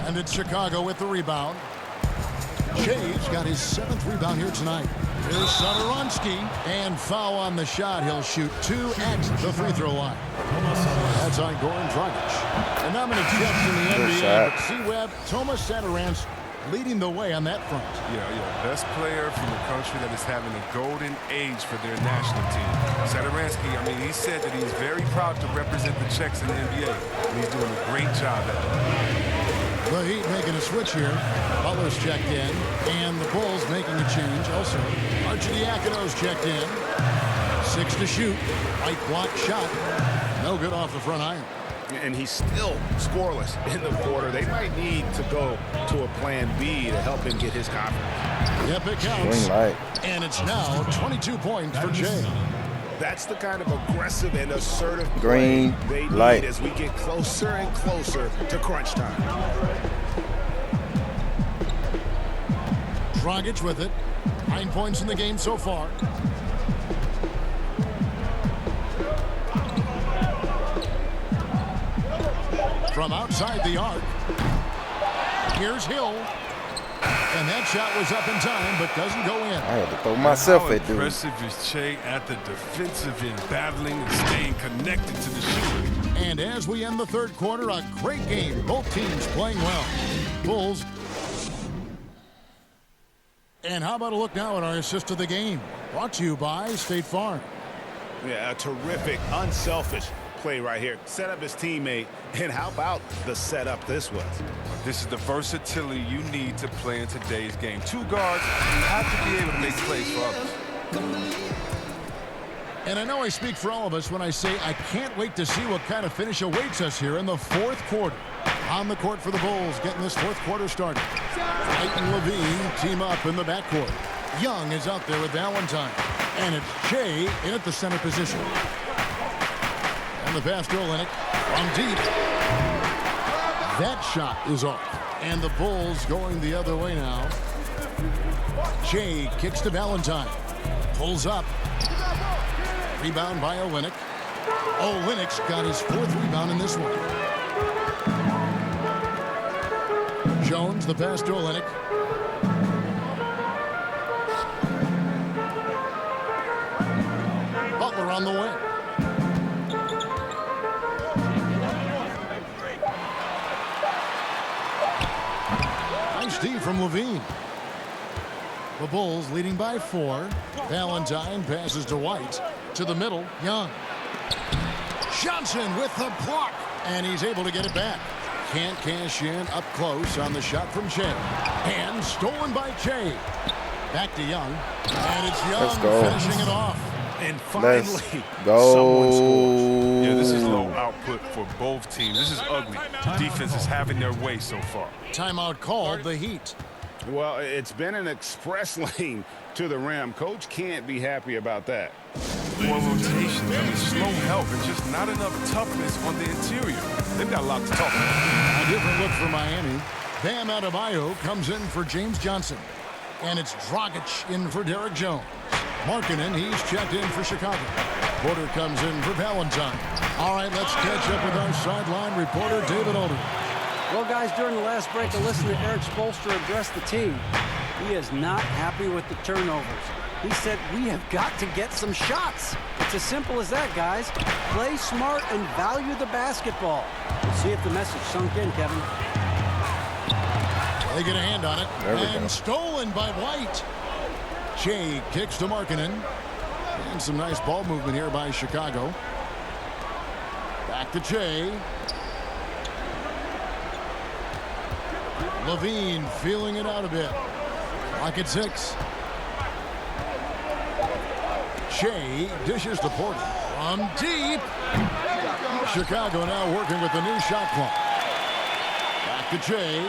And it's Chicago with the rebound. Shea's got his 7th rebound here tonight. Here's Satoransky, and foul on the shot. He'll shoot 2 at the free throw line. That's on Goran Dragic. And not many checks in the NBA, but C-Web, Tomas Satoransky leading the way on that front. Yeah. Best player from a country that is having a golden age for their national team. Satoransky, I mean, he said that he's very proud to represent the Czechs in the NBA, and he's doing a great job at it. The Heat making a switch here. Butler's checked in, and the Bulls making a change also. Arcidiakono's checked in. 6 to shoot. White block shot. No good off the front iron. And he's still scoreless in the quarter. They might need to go to a plan B to help him get his confidence. Yep, it counts. And it's now 22 points for Shea. That's the kind of aggressive and assertive Green play they need light. as we get closer and closer to crunch time. Dragic with it. 9 points in the game so far. From outside the arc. Here's Hill. And that shot was up in time, but doesn't go in. I had to throw myself at dude. How impressive is Shea at the defensive end, battling and staying connected to the shooter. And as we end the 3rd quarter, a great game. Both teams playing well. Bulls. And how about a look now at our assist of the game? Brought to you by State Farm. Yeah, a terrific, unselfish play right here. Set up his teammate, and how about the setup this was? This is the versatility you need to play in today's game. 2 guards, you have to be able to make plays for others. And I know I speak for all of us when I say I can't wait to see what kind of finish awaits us here in the 4th quarter. On the court for the Bulls, getting this 4th quarter started. White and Levine team up in the backcourt. Young is out there with Valentine. And it's Shea in at the center position. And the pass to Olynyk from deep. That shot is off. And the Bulls going the other way now. Shea kicks to Valentine. Pulls up. Rebound by Olynyk. Olynyk's got his 4th rebound in this one. Jones, the pass to Olynyk. Butler on the wing. Nice D from Levine. The Bulls leading by 4. Valentine passes to White. To the middle, Young. Johnson with the block. And he's able to get it back. Can't cash in up close on the shot from Shea. And stolen by Shea. Back to Young. And it's Young finishing it off. And finally, someone scores. Yeah, this is low output for both teams. This is ugly. The defense is having their way so far. Timeout called the Heat. Well, it's been an express lane to the rim. Coach can't be happy about that. More rotations. I mean, slow help and just not enough toughness on the interior. They've got a lot to talk about. A different look for Miami. Bam Adebayo comes in for James Johnson. And it's Dragic in for Derek Jones. Markkanen, he's checked in for Chicago. Porter comes in for Valentine. All right, let's catch up with our sideline reporter, David Alder. Well, guys, during the last break, I listened to Eric Spoelstra address the team. He is not happy with the turnovers. He said, we have got to get some shots. It's as simple as that, guys. Play smart and value the basketball. We'll see if the message sunk in, Kevin. They get a hand on it. There we go. Stolen by White. Shea kicks to Markkanen. And some nice ball movement here by Chicago. Back to Shea. Levine feeling it out a bit. Clock at 6. Shea dishes to Porter. From deep. Chicago now working with the new shot clock. Back to Shea.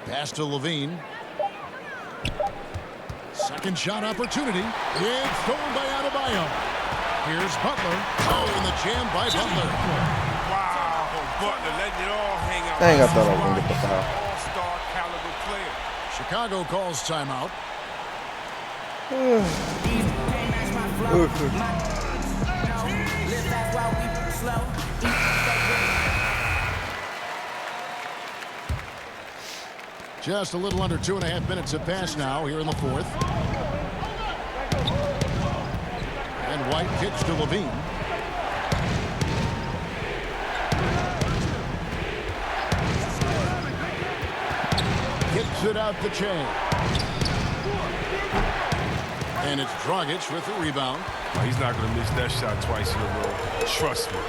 Pass to Levine. Second shot opportunity. It's stolen by Adebayo. Here's Butler. Oh, and the jam by Butler. Wow, Butler letting it all hang out. Dang, I thought I was going to get the foul. All-star caliber player. Chicago calls timeout. Just a little under 2.5 minutes have passed now here in the fourth. And White kicks to Levine. Kicks it out the chain. And it's Dragic with the rebound. Well, he's not going to miss that shot twice in a row. Trust me.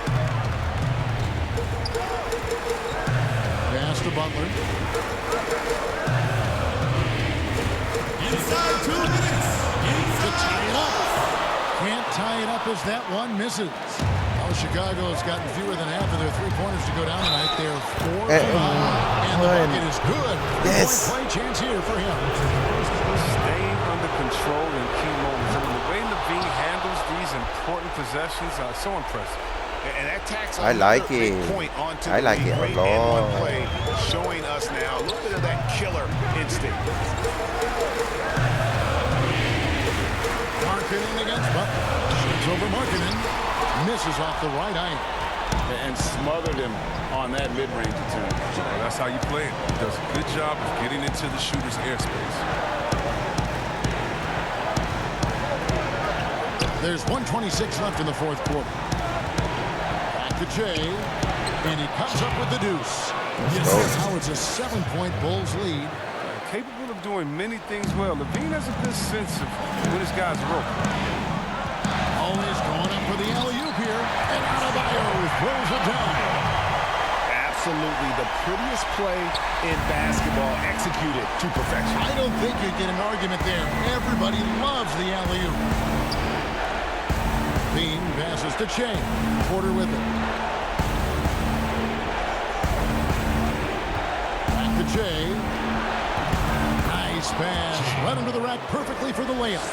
Pass to Butler. Inside 2 minutes. To tie it up. Can't tie it up as that one misses. Oh, Chicago has gotten fewer than half of their three-pointers to go down tonight. They're 4 and the bucket is good. Yes. Play chance here for him. Staying under control in key moments. I mean, the way Levine handles these important possessions are so impressive. And that tacks I like it. Point onto I like it a great lot. and one play, showing us now a little bit of that killer instinct. Markkanen against Butler. Shoots over Markkanen. Misses off the right iron. And smothered him on that mid-range attempt. Well, that's how you play it. He does a good job of getting into the shooter's airspace. There's 1:26 left in the fourth quarter. Back to Jay, and he comes up with the deuce. Now it's a 7-point Bulls lead. Capable of doing many things well. Levine has a good sense of when his guys are open. Always going up for the alley-oop here, and Adebayo throws it down. Absolutely the prettiest play in basketball, executed to perfection. I don't think you get an argument there. Everybody loves the alley-oop. Bean passes to Shea. Porter with it. Back to Shea. Nice pass. Right under the rack perfectly for the layup.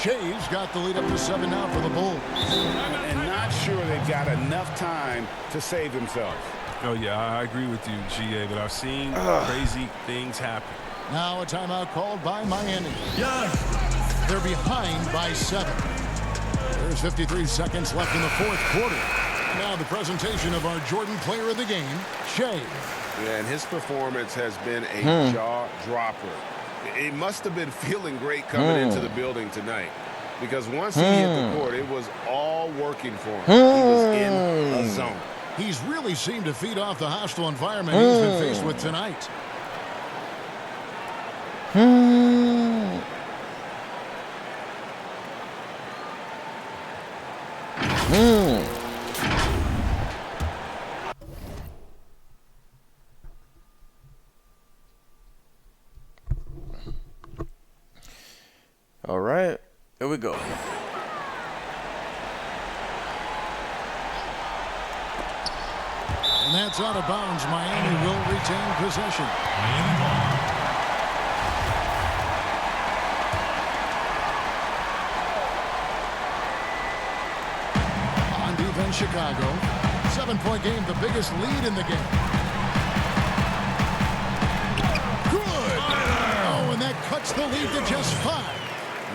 Shea's got the lead up to 7 now for the Bulls. And not sure they've got enough time to save themselves. Oh, yeah, I agree with you, GA, but I've seen crazy things happen. Now a timeout called by Miami. They're behind by 7. There's 53 seconds left in the fourth quarter. Now the presentation of our Jordan player of the game, Shea. Yeah, and his performance has been a jaw dropper. It must have been feeling great coming into the building tonight, because once he hit the court, it was all working for him. He was in a zone. He's really seemed to feed off the hostile environment he's been faced with tonight. All right, here we go. And that's out of bounds. Miami will retain possession. On defense, Chicago. 7-point game, the biggest lead in the game.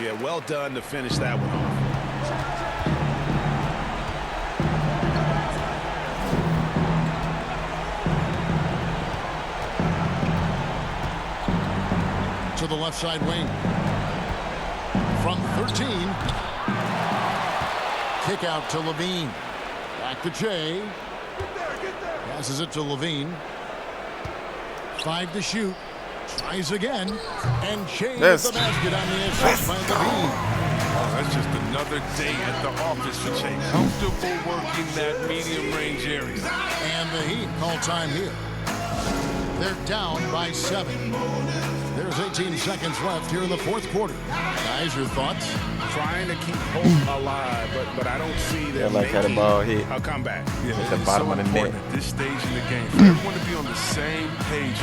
yeah, well done to finish that one off. To the left side wing. From 13. Kick out to Levine. Back to Jay. Passes it to Levine. 5 to shoot. Tries again. And Jay with the basket on the assist by Levine. Oh, that's just another day at the office for Jay. Comfortable working that medium range area. And the Heat call time here. They're down by 7. There's 18 seconds left here in the fourth quarter. Guys, your thoughts? Trying to keep hope alive, but I don't see them like how the ball hit a comeback. Yeah, at the bottom of the net. At this stage in the game, for everyone to be on the same page.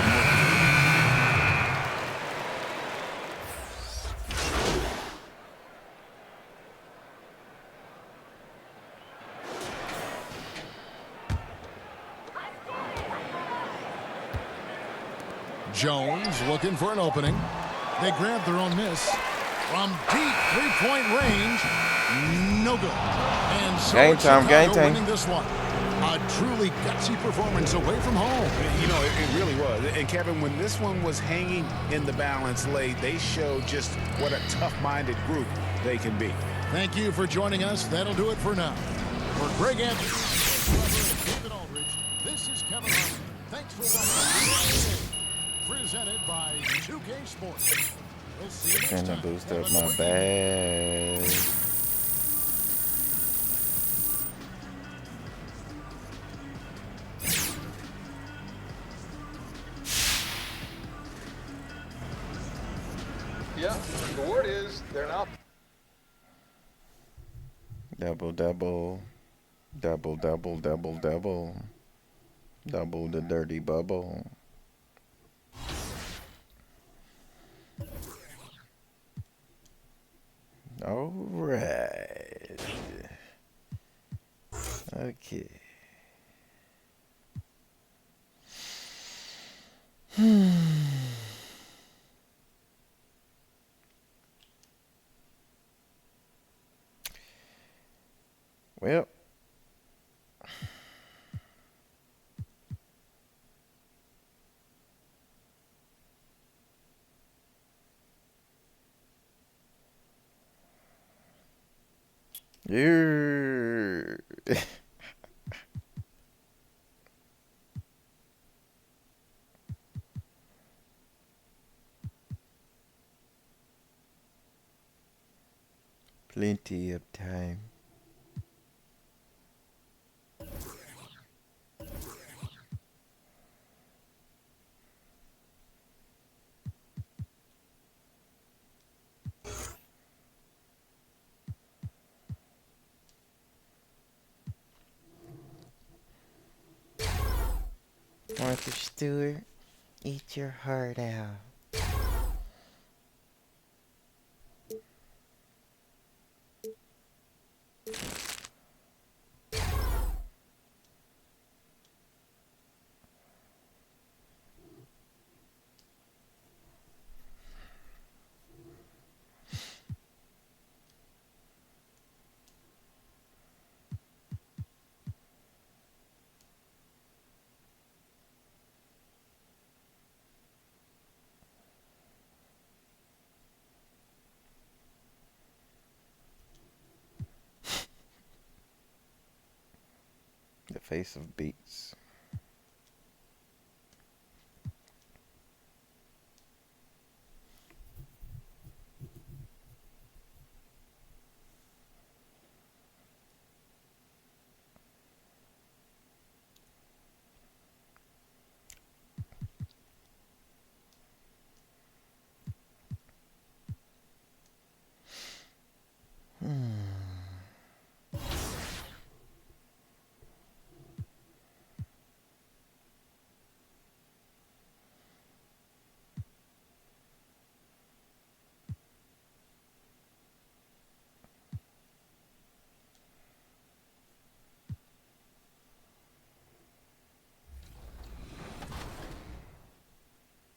Jones looking for an opening. They grab their own miss. From deep three-point range, no good. And so game time, game time. Winning this one. A truly gutsy performance away from home. You know, it really was. And Kevin, when this one was hanging in the balance late, they showed just what a tough-minded group they can be. Thank you for joining us. That'll do it for now. For Greg Anthony, David Aldridge, this is Kevin Harlan. Thanks for watching. Presented by 2K Sports. We'll see you next Trying time. to boost up my bag. Yeah, the word is they're now. Double, double. Double, double, double, double. Double the dirty bubble. All right. Okay. Well. Yeah. Plenty of time. Martha Stewart, eat your heart out. The face of beats.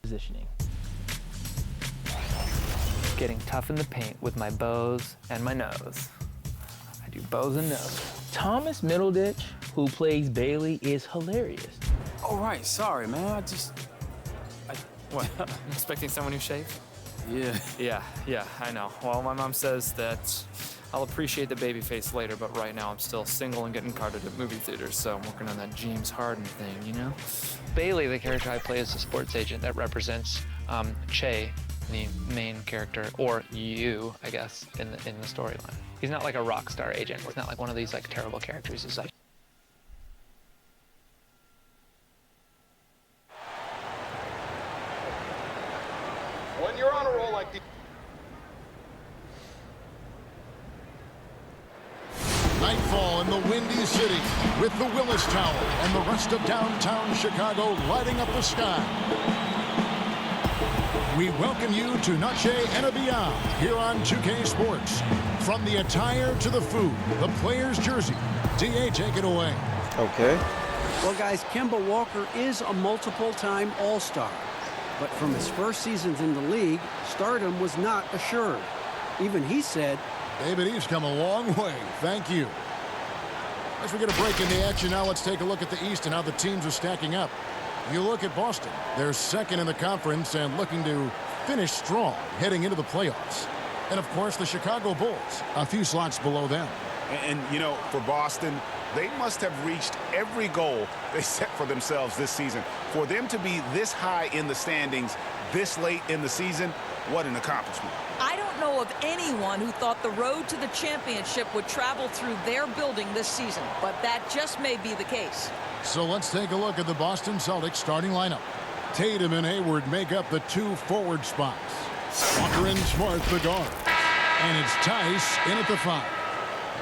Positioning. getting tough in the paint with my bows and my nose. I do bows and nose. Thomas Middleditch, who plays Bailey, is hilarious. Oh, right. Sorry, man. What? Expecting someone who shaves? Yeah. Yeah, I know. Well, my mom says that I'll appreciate the baby face later, but right now I'm still single and getting carded at movie theaters, so I'm working on that James Harden thing, you know? Bailey, the character I play, is a sports agent that represents Che, the main character, or you, I guess, in the storyline. He's not like a rock star agent. He's not like one of these like terrible characters. He's like. When you're on a roll like the... Nightfall in the Windy City with the Willis Tower and the rest of downtown Chicago lighting up the sky. We welcome you to Noche and Beyond here on 2K Sports. From the attire to the food, the player's jersey. DA, take it away. Okay. Well, guys, Kemba Walker is a multiple-time All-Star. But from his first seasons in the league, stardom was not assured. Even he said, David, he's come a long way. Thank you. As we get a break in the action now, let's take a look at the East and how the teams are stacking up. You look at Boston. They're second in the conference and looking to finish strong heading into the playoffs. And, of course, the Chicago Bulls, a few slots below them. And you know, for Boston, they must have reached every goal they set for themselves this season. For them to be this high in the standings this late in the season, what an accomplishment. I don't know of anyone who thought the road to the championship would travel through their building this season, but that just may be the case. So let's take a look at the Boston Celtics starting lineup. Tatum and Hayward make up the two forward spots. Walker and Smart the guard. And it's Tice in at the 5.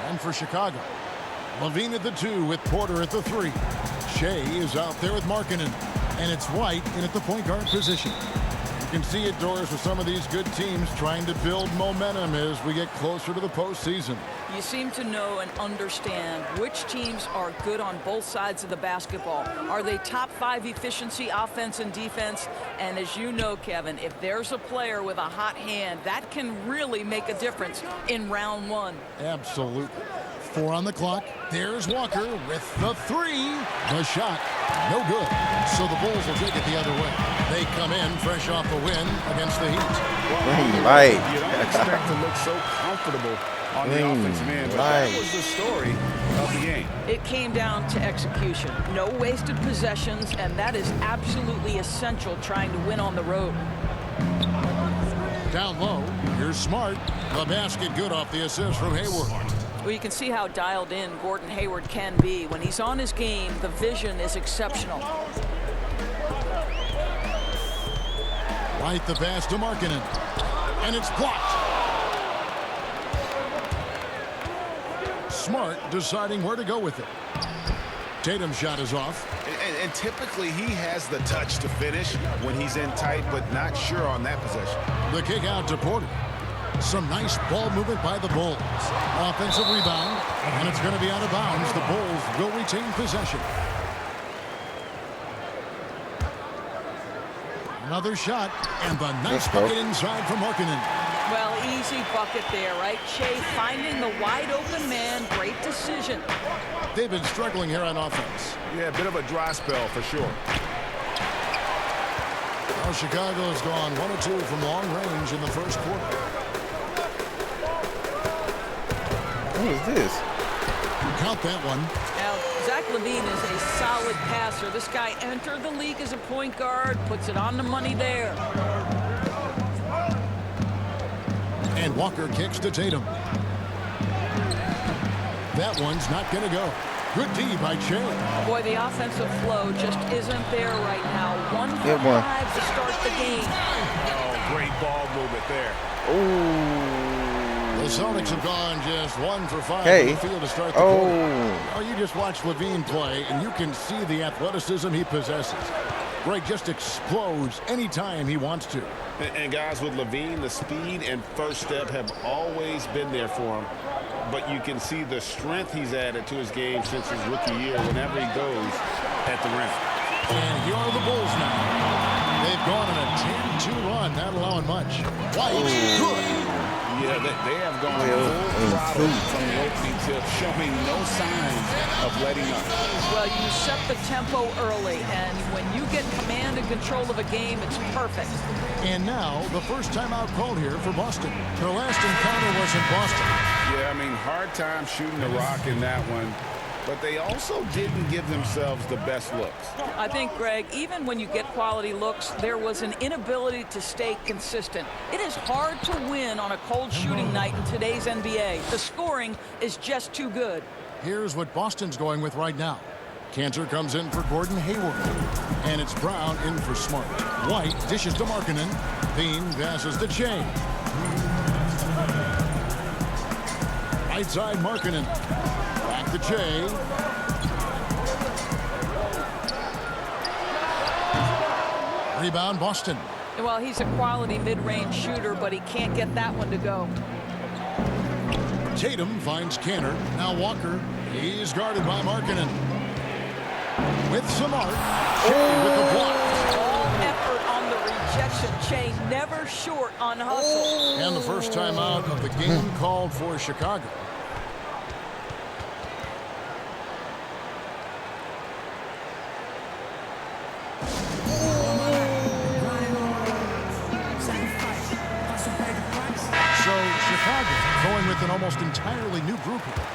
And for Chicago, Levine at the 2 with Porter at the 3. Shea is out there with Markkanen. And it's White in at the point guard position. You can see it, Doris, with some of these good teams trying to build momentum as we get closer to the postseason. You seem to know and understand which teams are good on both sides of the basketball. Are they top 5 efficiency, offense and defense? And as you know, Kevin, if there's a player with a hot hand, that can really make a difference in round 1. Absolutely. 4 on the clock. There's Walker with the 3. The shot, no good. So the Bulls will take it the other way. They come in fresh off a win against the Heat. Right. You don't expect to look so comfortable on the offensive end, but that was the story of the game. It came down to execution. No wasted possessions, and that is absolutely essential trying to win on the road. Down low, here's Smart. The basket good off the assist from Hayward. Well, you can see how dialed in Gordon Hayward can be. When he's on his game, the vision is exceptional. Right the pass to Markkanen. And it's blocked. Smart deciding where to go with it. Tatum's shot is off. And typically he has the touch to finish when he's in tight, but not sure on that possession. The kick out to Porter. Some nice ball movement by the Bulls. Offensive rebound, and it's going to be out of bounds. The Bulls will retain possession. Another shot, and the nice bucket inside from Markkanen. Well, easy bucket there, right? Shea finding the wide open man. Great decision. They've been struggling here on offense. Yeah, a bit of a dry spell for sure. Now Chicago has gone 1 of 2 from long range in the first quarter. Who is this? Count that one. Now, Zach LaVine is a solid passer. This guy entered the league as a point guard, puts it on the money there. And Walker kicks to Tatum. That one's not going to go. Good D by Che. Boy, the offensive flow just isn't there right now. 1 for 5 to start the game. Oh, great ball movement there. The Celtics have gone just 1 for 5 in the field to start the quarter. Oh, you just watch LaVine play, and you can see the athleticism he possesses. Greg just explodes anytime he wants to. And guys, with LaVine, the speed and first step have always been there for him. But you can see the strength he's added to his game since his rookie year whenever he goes at the rim. And here are the Bulls now. They've gone on a 10-2 run not allowing much. White, good. Yeah, they have gone full throttle from the opening tip, showing no signs of letting up. Well, you set the tempo early, and when you get command and control of a game, it's perfect. And now, the first timeout called here for Boston. Their last encounter was in Boston. Yeah, I mean, hard time shooting the rock in that one. But they also didn't give themselves the best looks. I think, Greg, even when you get quality looks, there was an inability to stay consistent. It is hard to win on a cold shooting night in today's NBA. The scoring is just too good. Here's what Boston's going with right now. Cantor comes in for Gordon Hayward. And it's Brown in for Smart. White dishes to Markkanen. Bean passes to Che. Right side, Markkanen. Back to Che. Rebound, Boston. Well, he's a quality mid-range shooter, but he can't get that one to go. Tatum finds Cantor. Now Walker. He's guarded by Markkanen. With Smart. Che with the block. All effort on the rejection. Che never short on hustle. And the first timeout of the game called for Chicago. Going with an almost entirely new group here.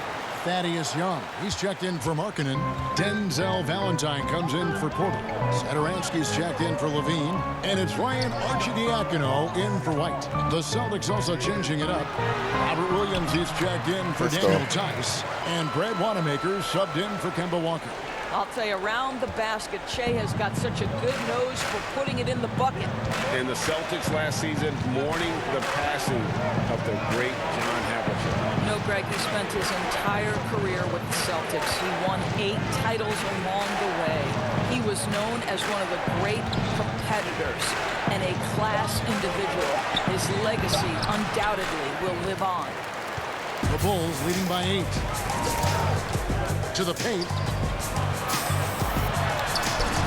Thaddeus Young, he's checked in for Markkanen. Denzel Valentine comes in for Porter. Satoransky's checked in for Levine. And it's Ryan Arcidiacono in for White. The Celtics also changing it up. Robert Williams, he's checked in for Daniel Tice. And Brad Wanamaker subbed in for Kemba Walker. I'll tell you, around the basket, Che has got such a good nose for putting it in the bucket. And the Celtics last season mourning the passing of the great John Havlicek. No, Greg, he spent his entire career with the Celtics. He won 8 titles along the way. He was known as one of the great competitors and a class individual. His legacy undoubtedly will live on. The Bulls leading by 8. To the paint.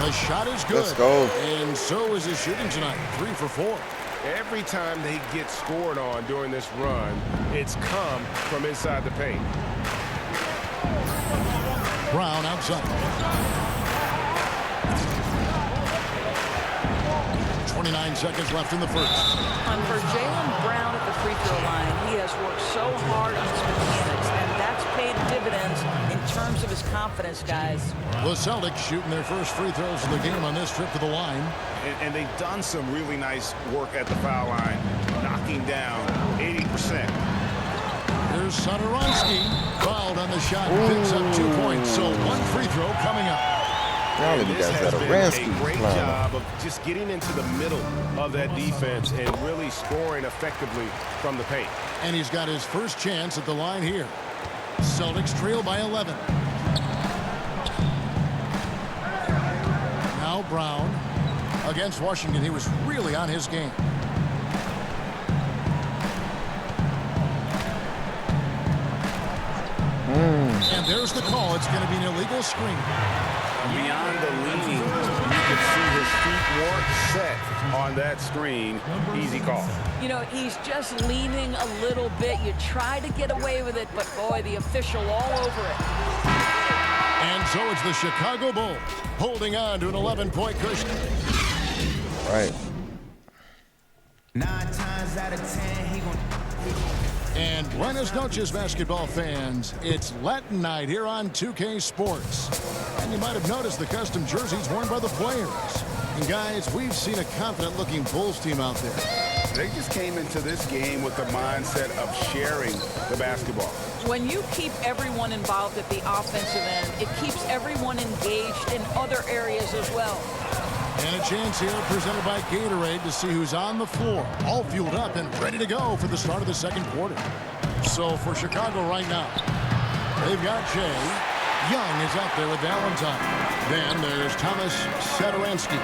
The shot is good. Let's go. And so is his shooting tonight. 3 for 4. Every time they get scored on during this run, it's come from inside the paint. Brown outside. 29 seconds left in the first. And for Jaylen Brown at the free throw line, he has worked so hard on his mechanics, and that's paid dividends in terms of his confidence, guys. The Celtics shooting their first free throws of the game on this trip to the line. And they've done some really nice work at the foul line, knocking down 80%. Here's Satoransky. Fouled on the shot, picks up 2 points, so 1 free throw coming up. All of you guys got a great job of just getting into the middle of that defense and really scoring effectively from the paint. And he's got his first chance at the line here. Celtics trail by 11. Now Brown against Washington. He was really on his game. And there's the call. It's going to be an illegal screen. Beyond the leaning, you can see his feet weren't set on that screen. Easy call. You know, he's just leaning a little bit. You try to get away with it, but boy, the official all over it. And so it's the Chicago Bulls holding on to an 11-point cushion. Right. 9 times out of 10, he gon' And buenas noches, basketball fans. It's Latin night here on 2K Sports. And you might have noticed the custom jerseys worn by the players. And guys, we've seen a confident-looking Bulls team out there. They just came into this game with the mindset of sharing the basketball. When you keep everyone involved at the offensive end, it keeps everyone engaged in other areas as well. And a chance here presented by Gatorade to see who's on the floor, all fueled up and ready to go for the start of the second quarter. So for Chicago right now, they've got Che. Young is up there with Valentine. Then there's Thomas Satoransky.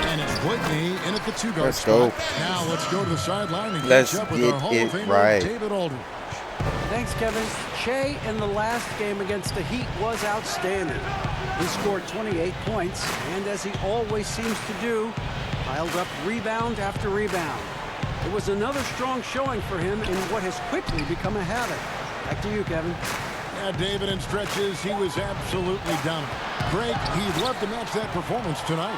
And it's Whitney in at the 2-guard Let's spot. go. Now let's go to the sideline and Let's catch up with get our Hall it of Famer, right. David Aldridge. Thanks, Kevin. Che in the last game against the Heat was outstanding. He scored 28 points, and as he always seems to do, piled up rebound after rebound. It was another strong showing for him in what has quickly become a habit. Back to you, Kevin. Yeah, David, in stretches, he was absolutely dominant. Greg, he'd love to match that performance tonight.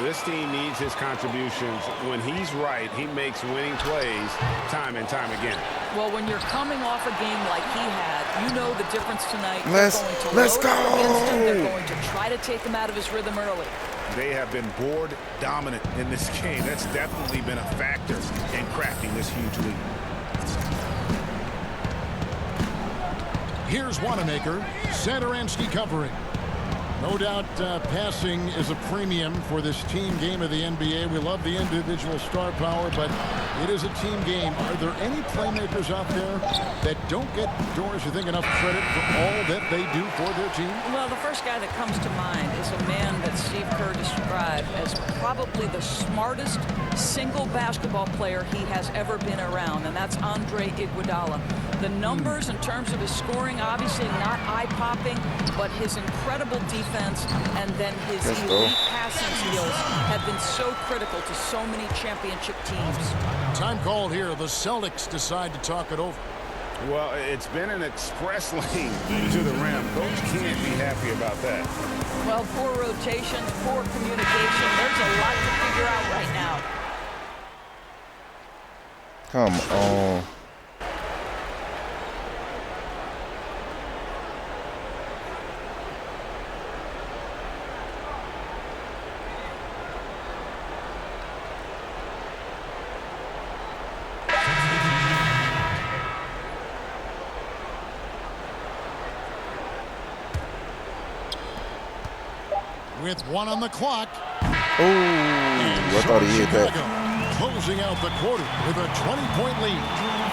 This team needs his contributions. When he's right, he makes winning plays time and time again. Well, when you're coming off a game like he had, you know the difference tonight. Let's go. They're going to try to take him out of his rhythm early. They have been board dominant in this game. That's definitely been a factor in crafting this huge lead. Here's Wanamaker, Satoransky covering. No doubt passing is a premium for this team game of the NBA. We love the individual star power, but it is a team game. Are there any playmakers out there that don't get Doris, you think, enough credit for all that they do for their team? Well, the first guy that comes to mind is a man that Steve Kerr described as probably the smartest single basketball player he has ever been around, and that's Kqodgaming. The numbers in terms of his scoring, obviously not eye-popping, but his incredible defense and then his elite passing skills have been so critical to so many championship teams. Time called here. The Celtics decide to talk it over. Well, it's been an express lane to the rim. Coach can't be happy about that. Well, poor rotations, poor communication. There's a lot to figure out right now. Come on. With one on the clock. Oh, I thought he hit that. Closing out the quarter with a 20-point lead.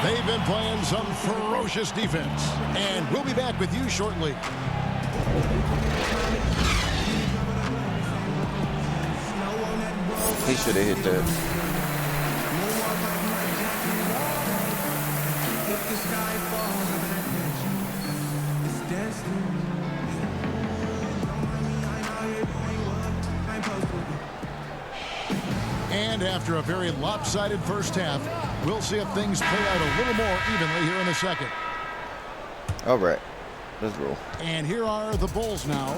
They've been playing some ferocious defense. And we'll be back with you shortly. He should have hit that. And after a very lopsided first half, we'll see if things play out a little more evenly here in the second. All right, let's roll. And here are the Bulls now.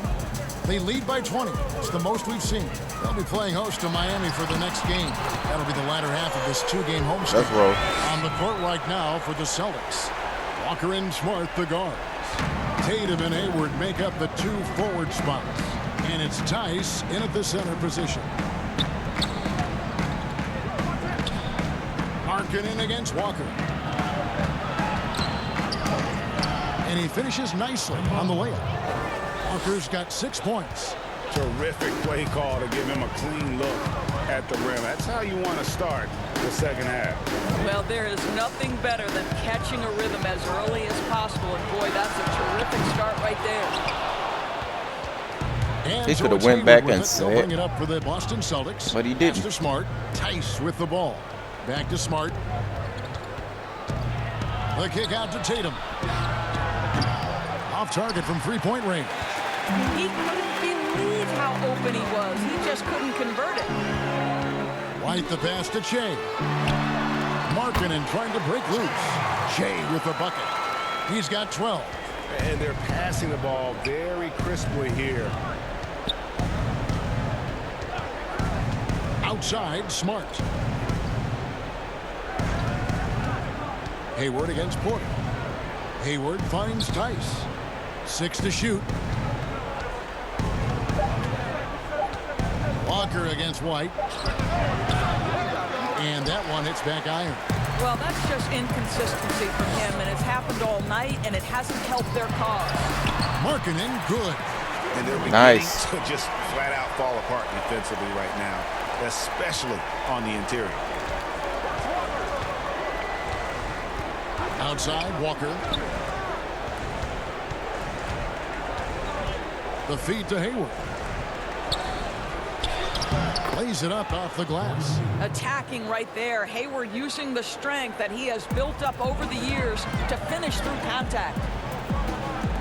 They lead by 20. It's the most we've seen. They'll be playing host to Miami for the next game. That'll be the latter half of this two-game homestand. Let's roll. On the court right now for the Celtics. Walker and Smart, the guards. Tatum and Hayward make up the two forward spots. And it's Tice in at the center position. Markkanen against Walker. And he finishes nicely on the layup. Walker's got 6 points. Terrific play call to give him a clean look at the rim. That's how you want to start the second half. Well, there is nothing better than catching a rhythm as early as possible. And boy, that's a terrific start right there. And he could have went back and set. Bring it up for the Boston Celtics. But he didn't. To Smart. Tice with the ball. Back to Smart. The kick out to Tatum. Off target from three-point range. He couldn't believe how open he was. He just couldn't convert it. White the pass to Shea. Markkanen trying to break loose. Shea with the bucket. He's got 12. And they're passing the ball very crisply here. Outside, Smart. Hayward against Porter. Hayward finds Tice. 6 to shoot. Walker against White. And that one hits back iron. Well, that's just inconsistency from him, and it's happened all night, and it hasn't helped their cause. Markkanen, good. And they're beginning to just flat out fall apart defensively right now, especially on the interior. Outside, Walker. The feed to Hayward. Lays it up off the glass. Attacking right there. Hayward using the strength that he has built up over the years to finish through contact.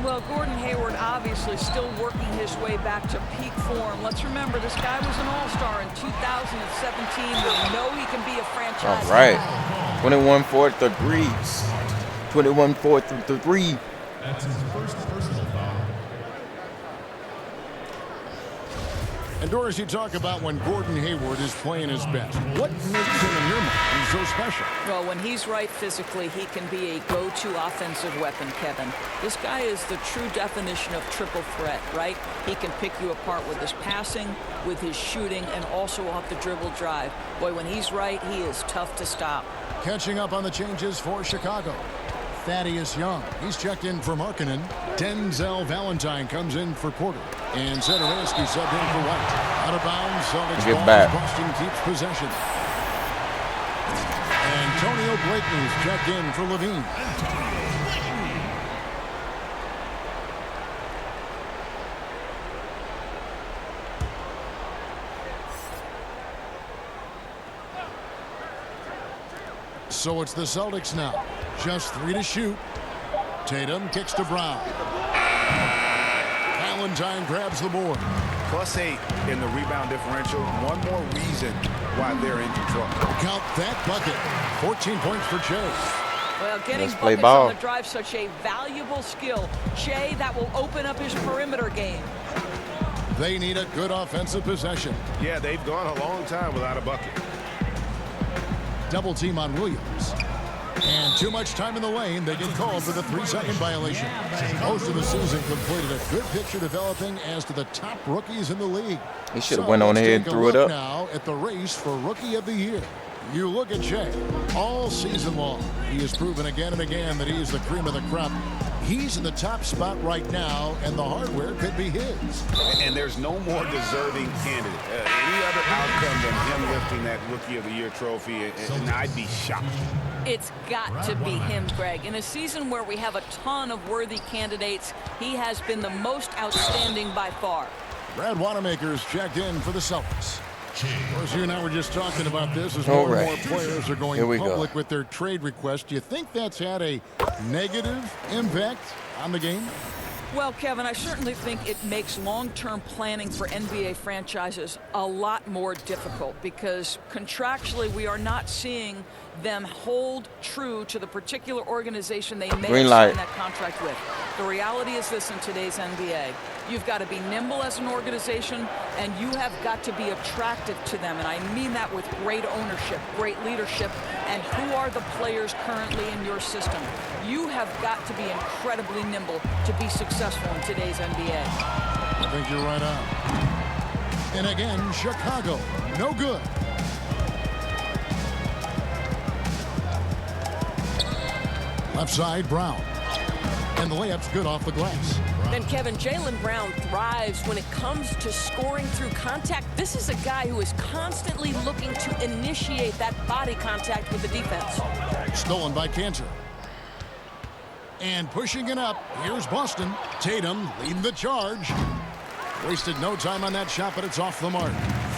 Well, Gordon Hayward obviously still working his way back to peak form. Let's remember, this guy was an all-star in 2017. We know he can be a franchise. All right. 21 for the threes. 21 for the three. That's his first personal foul. And Doris, you talk about when Gordon Hayward is playing his best. What makes him, in your mind, so special? Well, when he's right physically, he can be a go-to offensive weapon, Kevin. This guy is the true definition of triple threat, right? He can pick you apart with his passing, with his shooting, and also off the dribble drive. Boy, when he's right, he is tough to stop. Catching up on the changes for Chicago. Thaddeus Young, he's checked in for Markkanen. Denzel Valentine comes in for Porter. And Satoransky subbed in for White. Out of bounds, Celtics Get ball. back. Boston keeps possession. Antonio Blakeney's checked in for Levine. So it's the Celtics now. Just 3 to shoot. Tatum kicks to Brown. Valentine grabs the board. +8 in the rebound differential. One more reason why they're in control. Count that bucket. 14 points for Jay. Well, getting Let's play buckets ball. on the drive, such a valuable skill. Jay, that will open up his perimeter game. They need a good offensive possession. Yeah, they've gone a long time without a bucket. Double team on Williams. And too much time in the lane. They get called for the 3-second violation. Most of the season completed a good picture developing as to the top rookies in the league. He should have went on let's ahead and take a threw it look up. now at the race for Rookie of the Year. You look at Jay all season long. He has proven again and again that he is the cream of the crop. He's in the top spot right now, and the hardware could be his. And there's no more deserving candidate. Any other outcome than him lifting that Rookie of the Year trophy, and I'd be shocked. It's got to be him, Greg. In a season where we have a ton of worthy candidates, he has been the most outstanding by far. Brad Wanamaker's checked in for the Celtics. Of course, you and I were just talking about this as All more and right. more players are going Here we go. public with their trade requests. Do you think that's had a negative impact on the game? Well, Kevin, I certainly think it makes long-term planning for NBA franchises a lot more difficult because contractually we are not seeing them hold true to the particular organization they may Green have light. signed that contract with. The reality is this in today's NBA. You've got to be nimble as an organization, and you have got to be attractive to them. And I mean that with great ownership, great leadership, and who are the players currently in your system. You have got to be incredibly nimble to be successful in today's NBA. I think you're right on. And again, Chicago, no good. Left side, Brown. And the layup's good off the glass. Then Kevin, Jaylen Brown thrives when it comes to scoring through contact. This is a guy who is constantly looking to initiate that body contact with the defense. Stolen by Cantor. And pushing it up, here's Boston. Tatum leading the charge. Wasted no time on that shot, but it's off the mark.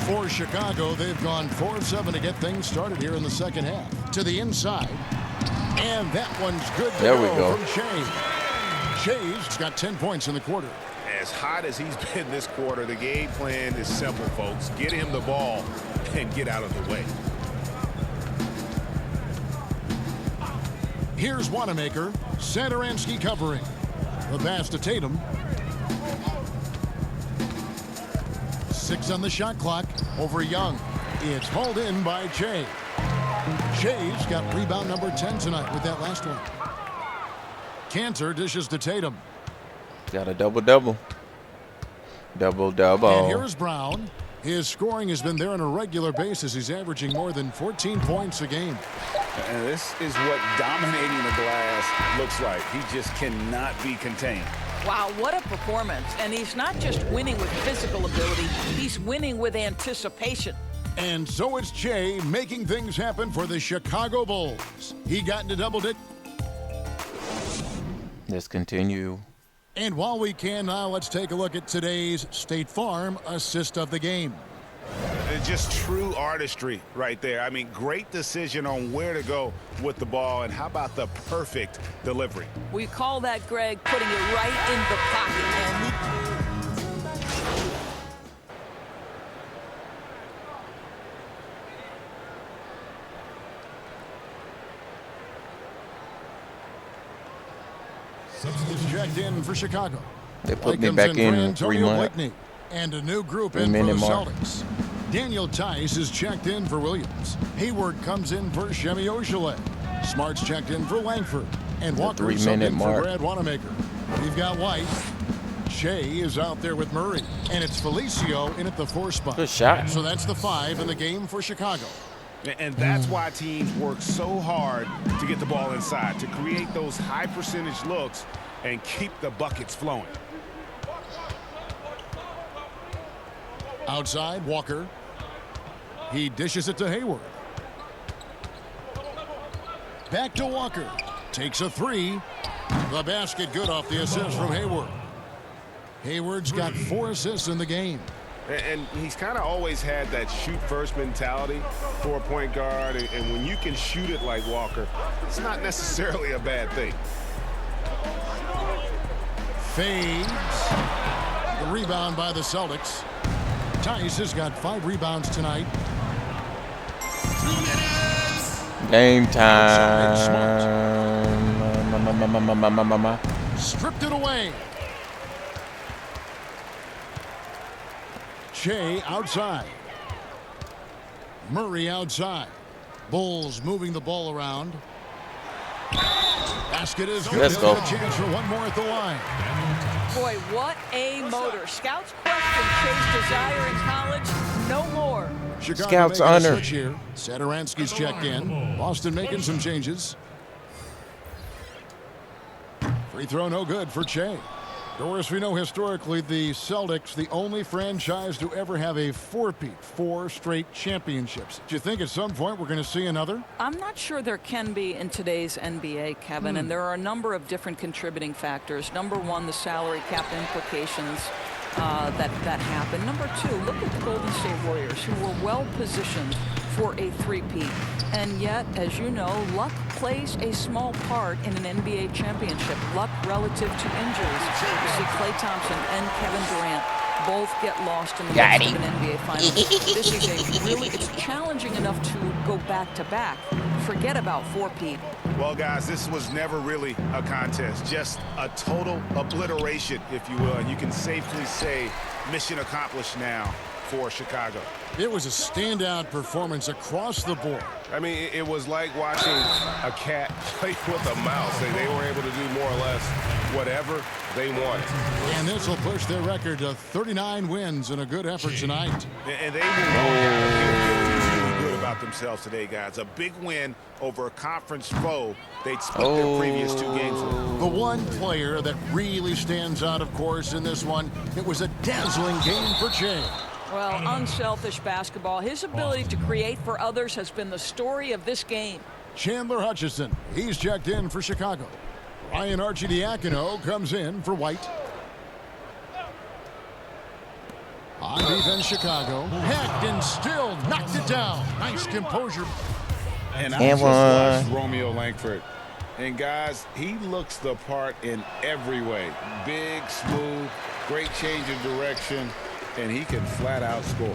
For Chicago, they've gone 4 of 7 to get things started here in the second half. To the inside. And that one's good to There we go. from Shea. Shea's got 10 points in the quarter. As hot as he's been this quarter, the game plan is simple, folks. Get him the ball and get out of the way. Here's Wanamaker. Satoransky covering. The pass to Tatum. 6 on the shot clock over Young. It's hauled in by Jay. Jay's got rebound number 10 tonight with that last one. Cantor dishes to Tatum. Got a double-double. Double-double. And here's Brown. His scoring has been there on a regular basis. He's averaging more than 14 points a game. And this is what dominating the glass looks like. He just cannot be contained. Wow, what a performance. And he's not just winning with physical ability, he's winning with anticipation. And so it's Jay making things happen for the Chicago Bulls. He got into double digits. Let's continue. And while we can now, let's take a look at today's State Farm assist of the game. Just true artistry right there. I mean, great decision on where to go with the ball, and how about the perfect delivery? We call that, Greg, putting it right in the pocket. And is checked in for Chicago. They put me Comes back for in 3 Antonio months. Blakeney. And a new group 3 in for the minute mark. Celtics. Daniel Tice is checked in for Williams. Hayward comes in for Shemi Ojeleye. Smart's checked in for Langford. And Walker 3 subbed minute in mark. for Brad Wanamaker. We've got White. Shea is out there with Murray. And it's Felicio in at the 4 spot. Good shot. So that's the 5 in the game for Chicago. And that's why teams work so hard to get the ball inside, to create those high percentage looks and keep the buckets flowing. Outside, Walker. He dishes it to Hayward. Back to Walker. Takes a 3. The basket good off the assist from Hayward. Hayward's got 4 assists in the game. And he's kind of always had that shoot-first mentality for a point guard. And when you can shoot it like Walker, it's not necessarily a bad thing. Fades. The rebound by the Celtics. Tice has got 5 rebounds tonight. Game time. Stripped it away. Shea outside. Murray outside. Bulls moving the ball around. Basket is good. Let's go. A chance for one more at the line. Boy, what a motor. Scouts question Shea's desire in college. No more. Chicago Scouts making a honor. switch here. Satoransky's checked in. Boston making some changes. Free throw no good for Shea. Doris, we know historically the Celtics, the only franchise to ever have a four-peat, 4 straight championships. Do you think at some point we're going to see another? I'm not sure there can be in today's NBA, Kevin, and there are a number of different contributing factors. Number 1, the salary cap implications that happen. Number 2, look at the Golden State Warriors, who were well positioned for a three-peat. And yet, as you know, luck plays a small part in an NBA championship. Luck relative to injuries. You see Klay Thompson and Kevin Durant both get lost in the midst of an NBA Finals. This is it's challenging enough to go back-to-back. Forget about four-peat. Well, guys, this was never really a contest. Just a total obliteration, if you will. And you can safely say mission accomplished now for Chicago. It was a standout performance across the board. I mean, it was like watching a cat play with a mouse. They were able to do more or less whatever they wanted. And this will push their record to 39 wins in a good effort tonight. And they will feel really good about themselves today, guys. A big win over a conference foe they'd split their previous 2 games with. The one player that really stands out, of course, in this one, it was a dazzling game for Shea. Well, unselfish basketball. His ability to create for others has been the story of this game. Chandler Hutchison, he's checked in for Chicago. Ryan Arcidiacono comes in for White. On defense, Chicago. Hacked and still knocked it down. Nice composure. And I just watched Romeo Langford. And guys, he looks the part in every way. Big, smooth, great change of direction, and he can flat out score.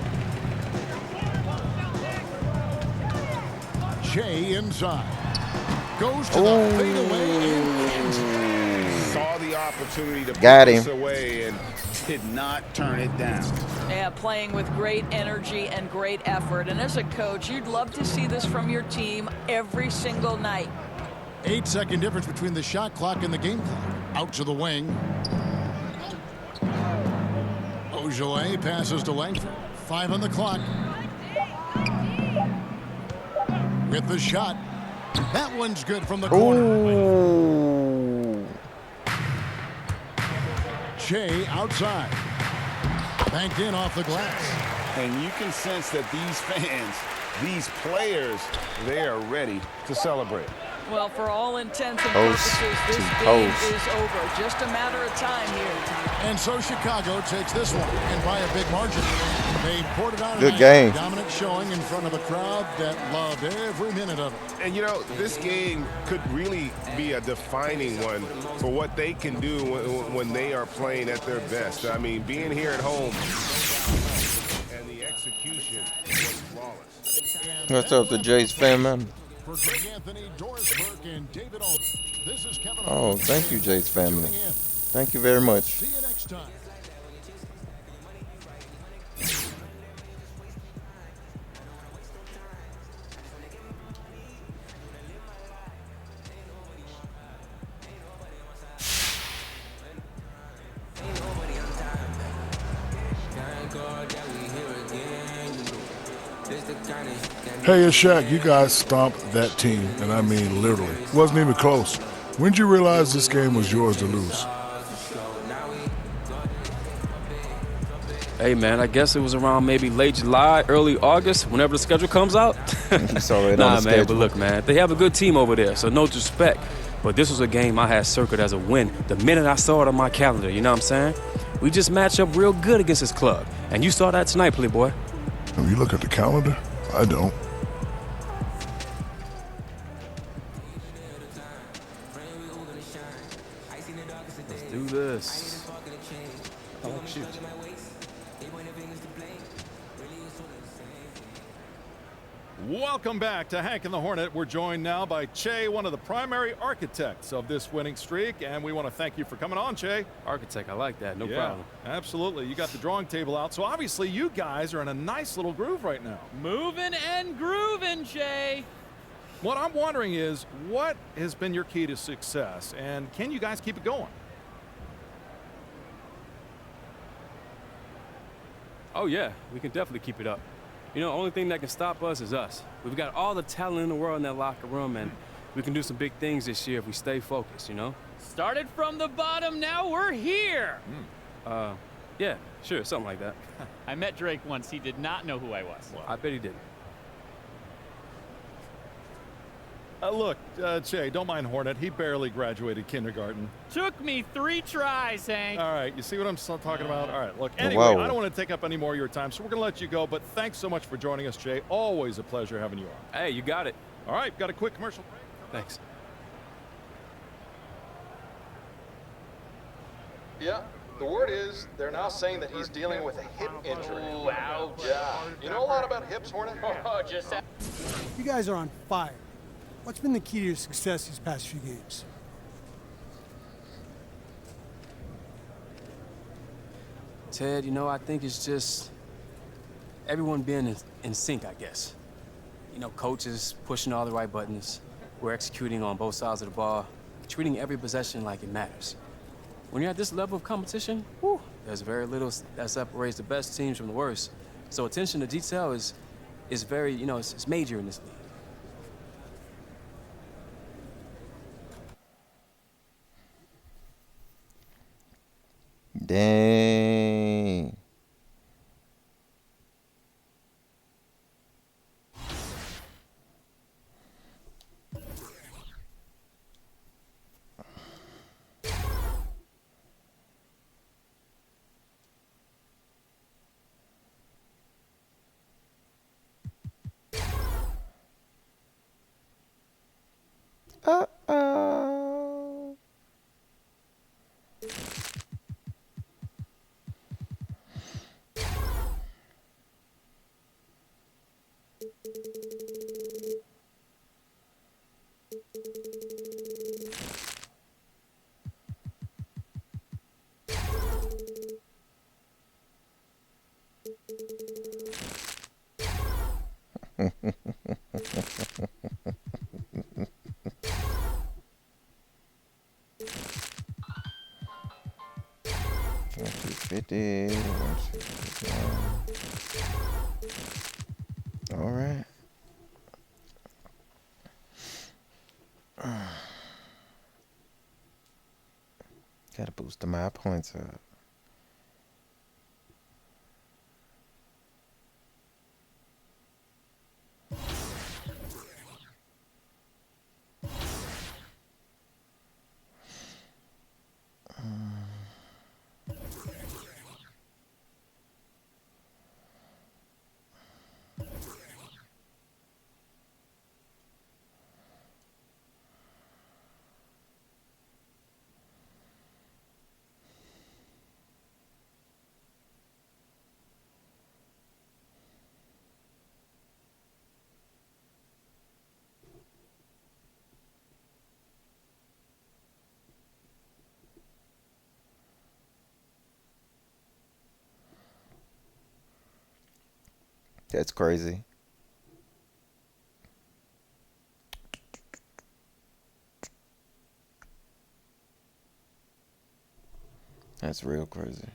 Shea inside. Goes to the fadeaway and saw the opportunity to put Got this him. away and did not turn it down. Yeah, playing with great energy and great effort. And as a coach, you'd love to see this from your team every single night. 8-second difference between the shot clock and the game clock. Out to the wing. Ojeleye passes to Langford. 5 on the clock. With the shot. That one's good from the corner. Ooh. Shea outside. Banked in off the glass. And you can sense that these fans, these players, they are ready to celebrate. Well, for all intents and Post purposes, this to game post. is over. Just a matter of time here. And so Chicago takes this one, and by a big margin. They poured it on Good tonight. game. Dominant showing in front of a crowd that loved every minute of it. And you know, this game could really be a defining one for what they can do when they are playing at their best. I mean, being here at home and the execution was flawless. What's up, the Jays fan, man? For Greg Anthony, Doris Burke, and David Aldridge. This is Kevin. Oh, thank you, Jace family. Thank you very much. See you next time. Hey, it's Shaq. You guys stomped that team, and I mean literally. Wasn't even close. When did you realize this game was yours to lose? Hey, man, I guess it was around maybe late July, early August, whenever the schedule comes out. Saw it on nah, the man, schedule. but look, man, they have a good team over there, so no disrespect. But this was a game I had circled as a win the minute I saw it on my calendar, you know what I'm saying? We just match up real good against this club. And you saw that tonight, Playboy. When you look at the calendar, I don't. Let's do this. I like shoot. Welcome back to Hank and the Hornet. We're joined now by Che, one of the primary architects of this winning streak, and we want to thank you for coming on, Che. Architect, I like that. No problem. Absolutely. You got the drawing table out, so obviously you guys are in a nice little groove right now. Moving and grooving, Che. What I'm wondering is, what has been your key to success, and can you guys keep it going? Oh, yeah, we can definitely keep it up. You know, the only thing that can stop us is us. We've got all the talent in the world in that locker room, and we can do some big things this year if we stay focused, you know? Started from the bottom, now we're here. Yeah, sure, something like that. I met Drake once. He did not know who I was. I bet he did. Look, Che, don't mind Hornet. He barely graduated kindergarten. Took me 3 tries, Hank. All right, you see what I'm talking about? All right, look, anyway, Whoa. I don't want to take up any more of your time, so we're going to let you go, but thanks so much for joining us, Che. Always a pleasure having you on. Hey, you got it. All right, got a quick commercial break. Thanks. Yeah, the word is they're now saying that he's dealing with a hip injury. Wow. Yeah. You know a lot about hips, Hornet? Oh, just You guys are on fire. What's been the key to your success these past few games? Ted, you know, I think it's just everyone being in sync, I guess. You know, coaches pushing all the right buttons. We're executing on both sides of the ball, treating every possession like it matters. When you're at this level of competition, there's very little that separates the best teams from the worst. So attention to detail is very, you know, it's major in this league. Dang. Uh-oh. All right. Gotta boost my points up. That's crazy. That's real crazy.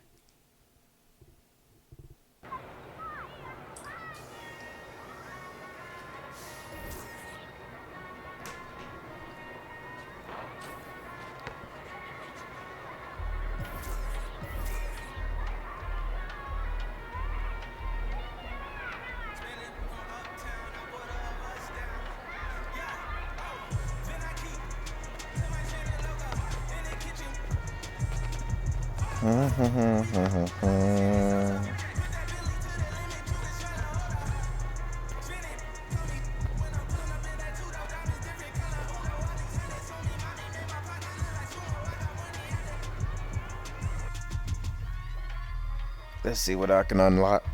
Let's see what I can unlock.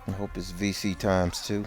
I hope it's VC times 2.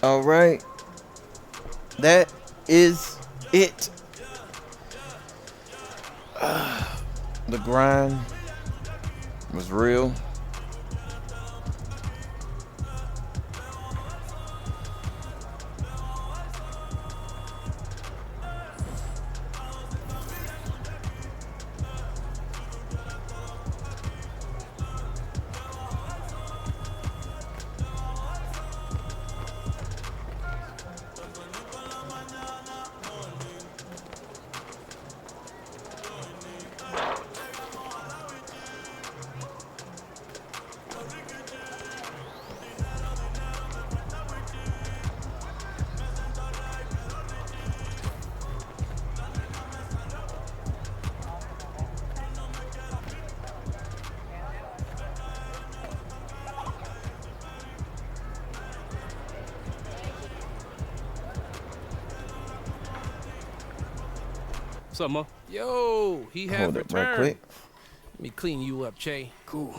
All right. That is it. The grind was real. What's up, Mo? Yo, he has Hold up right returned. quick. Let me clean you up, Che. Cool.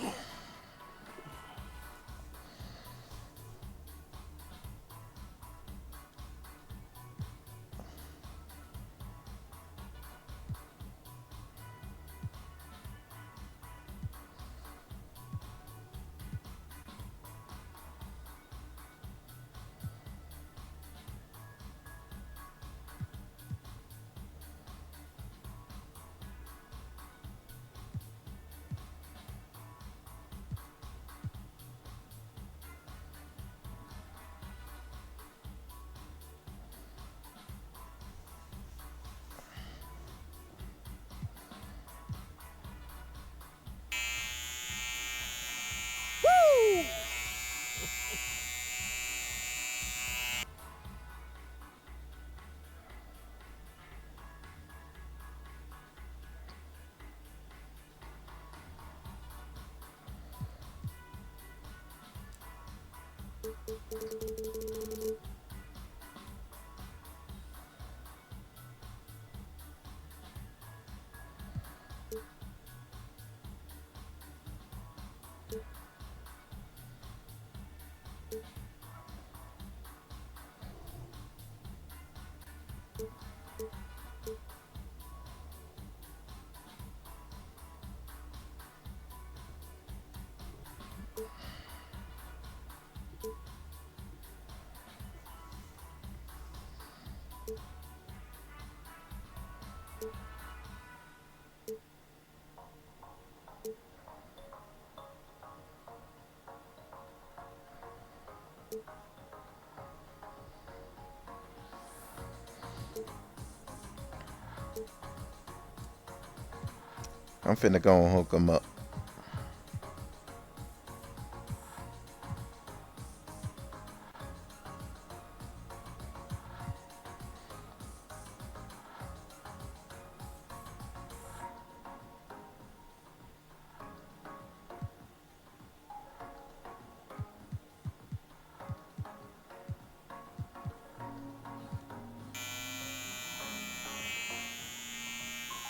I'm finna go and hook him up.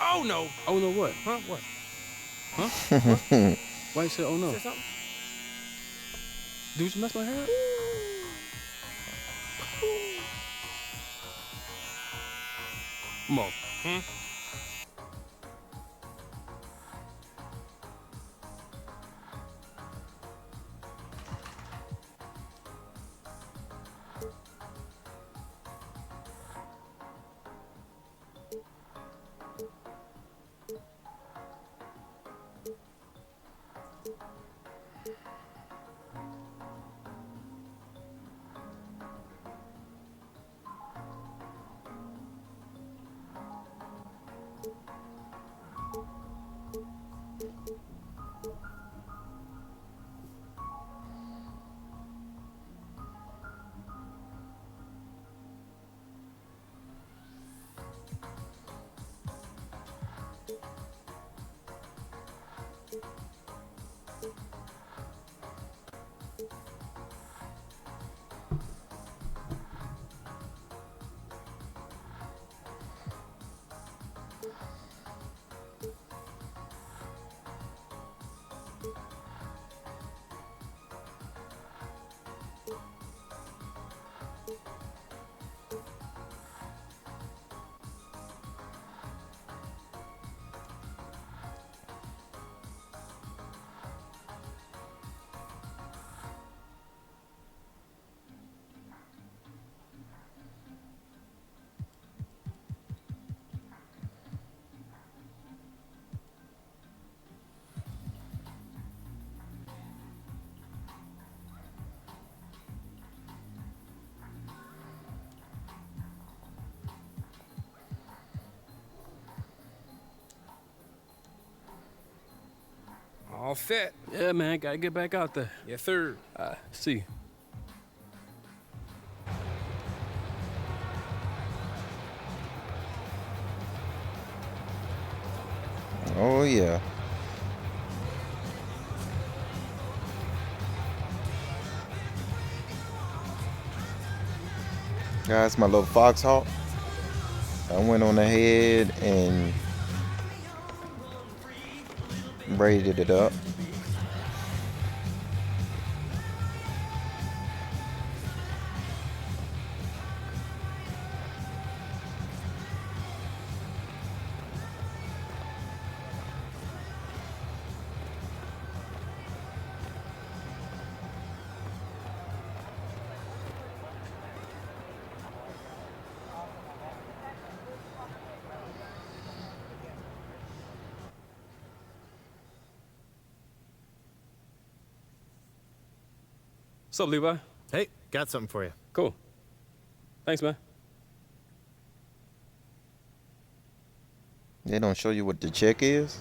Oh no! Oh no, what? Huh? What? Huh? What? Why you say oh no? Say something? Dude, you messed my hair up? Mo. Hmm? All set. Yeah, man, gotta get back out there. Yes, sir. See. Oh yeah. Guys, my little foxhawk. I went on ahead and braided it up. What's up, Levi? Hey, got something for you. Cool. Thanks, man. They don't show you what the check is?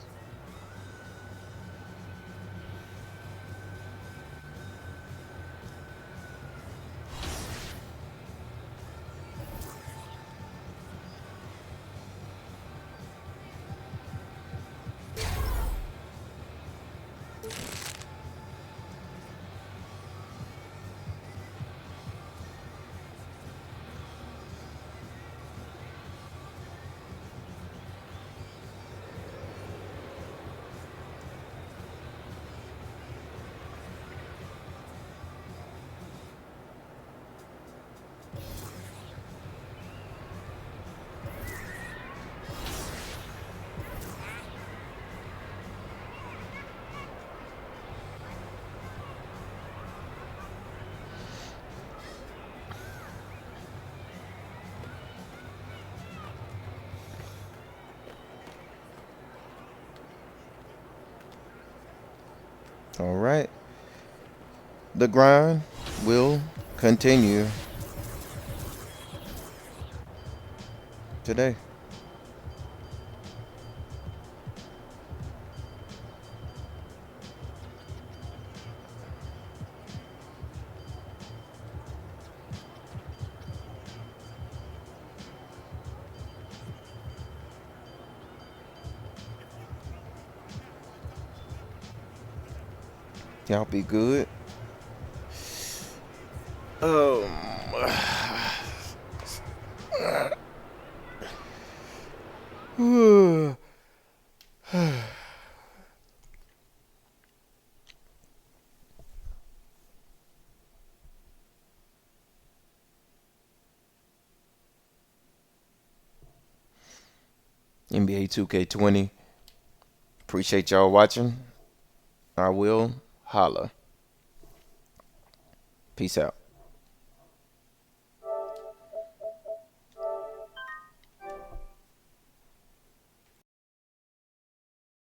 All right. The grind will continue today. Y'all be good. Um. NBA 2K20. Appreciate y'all watching. I will holla. Peace out.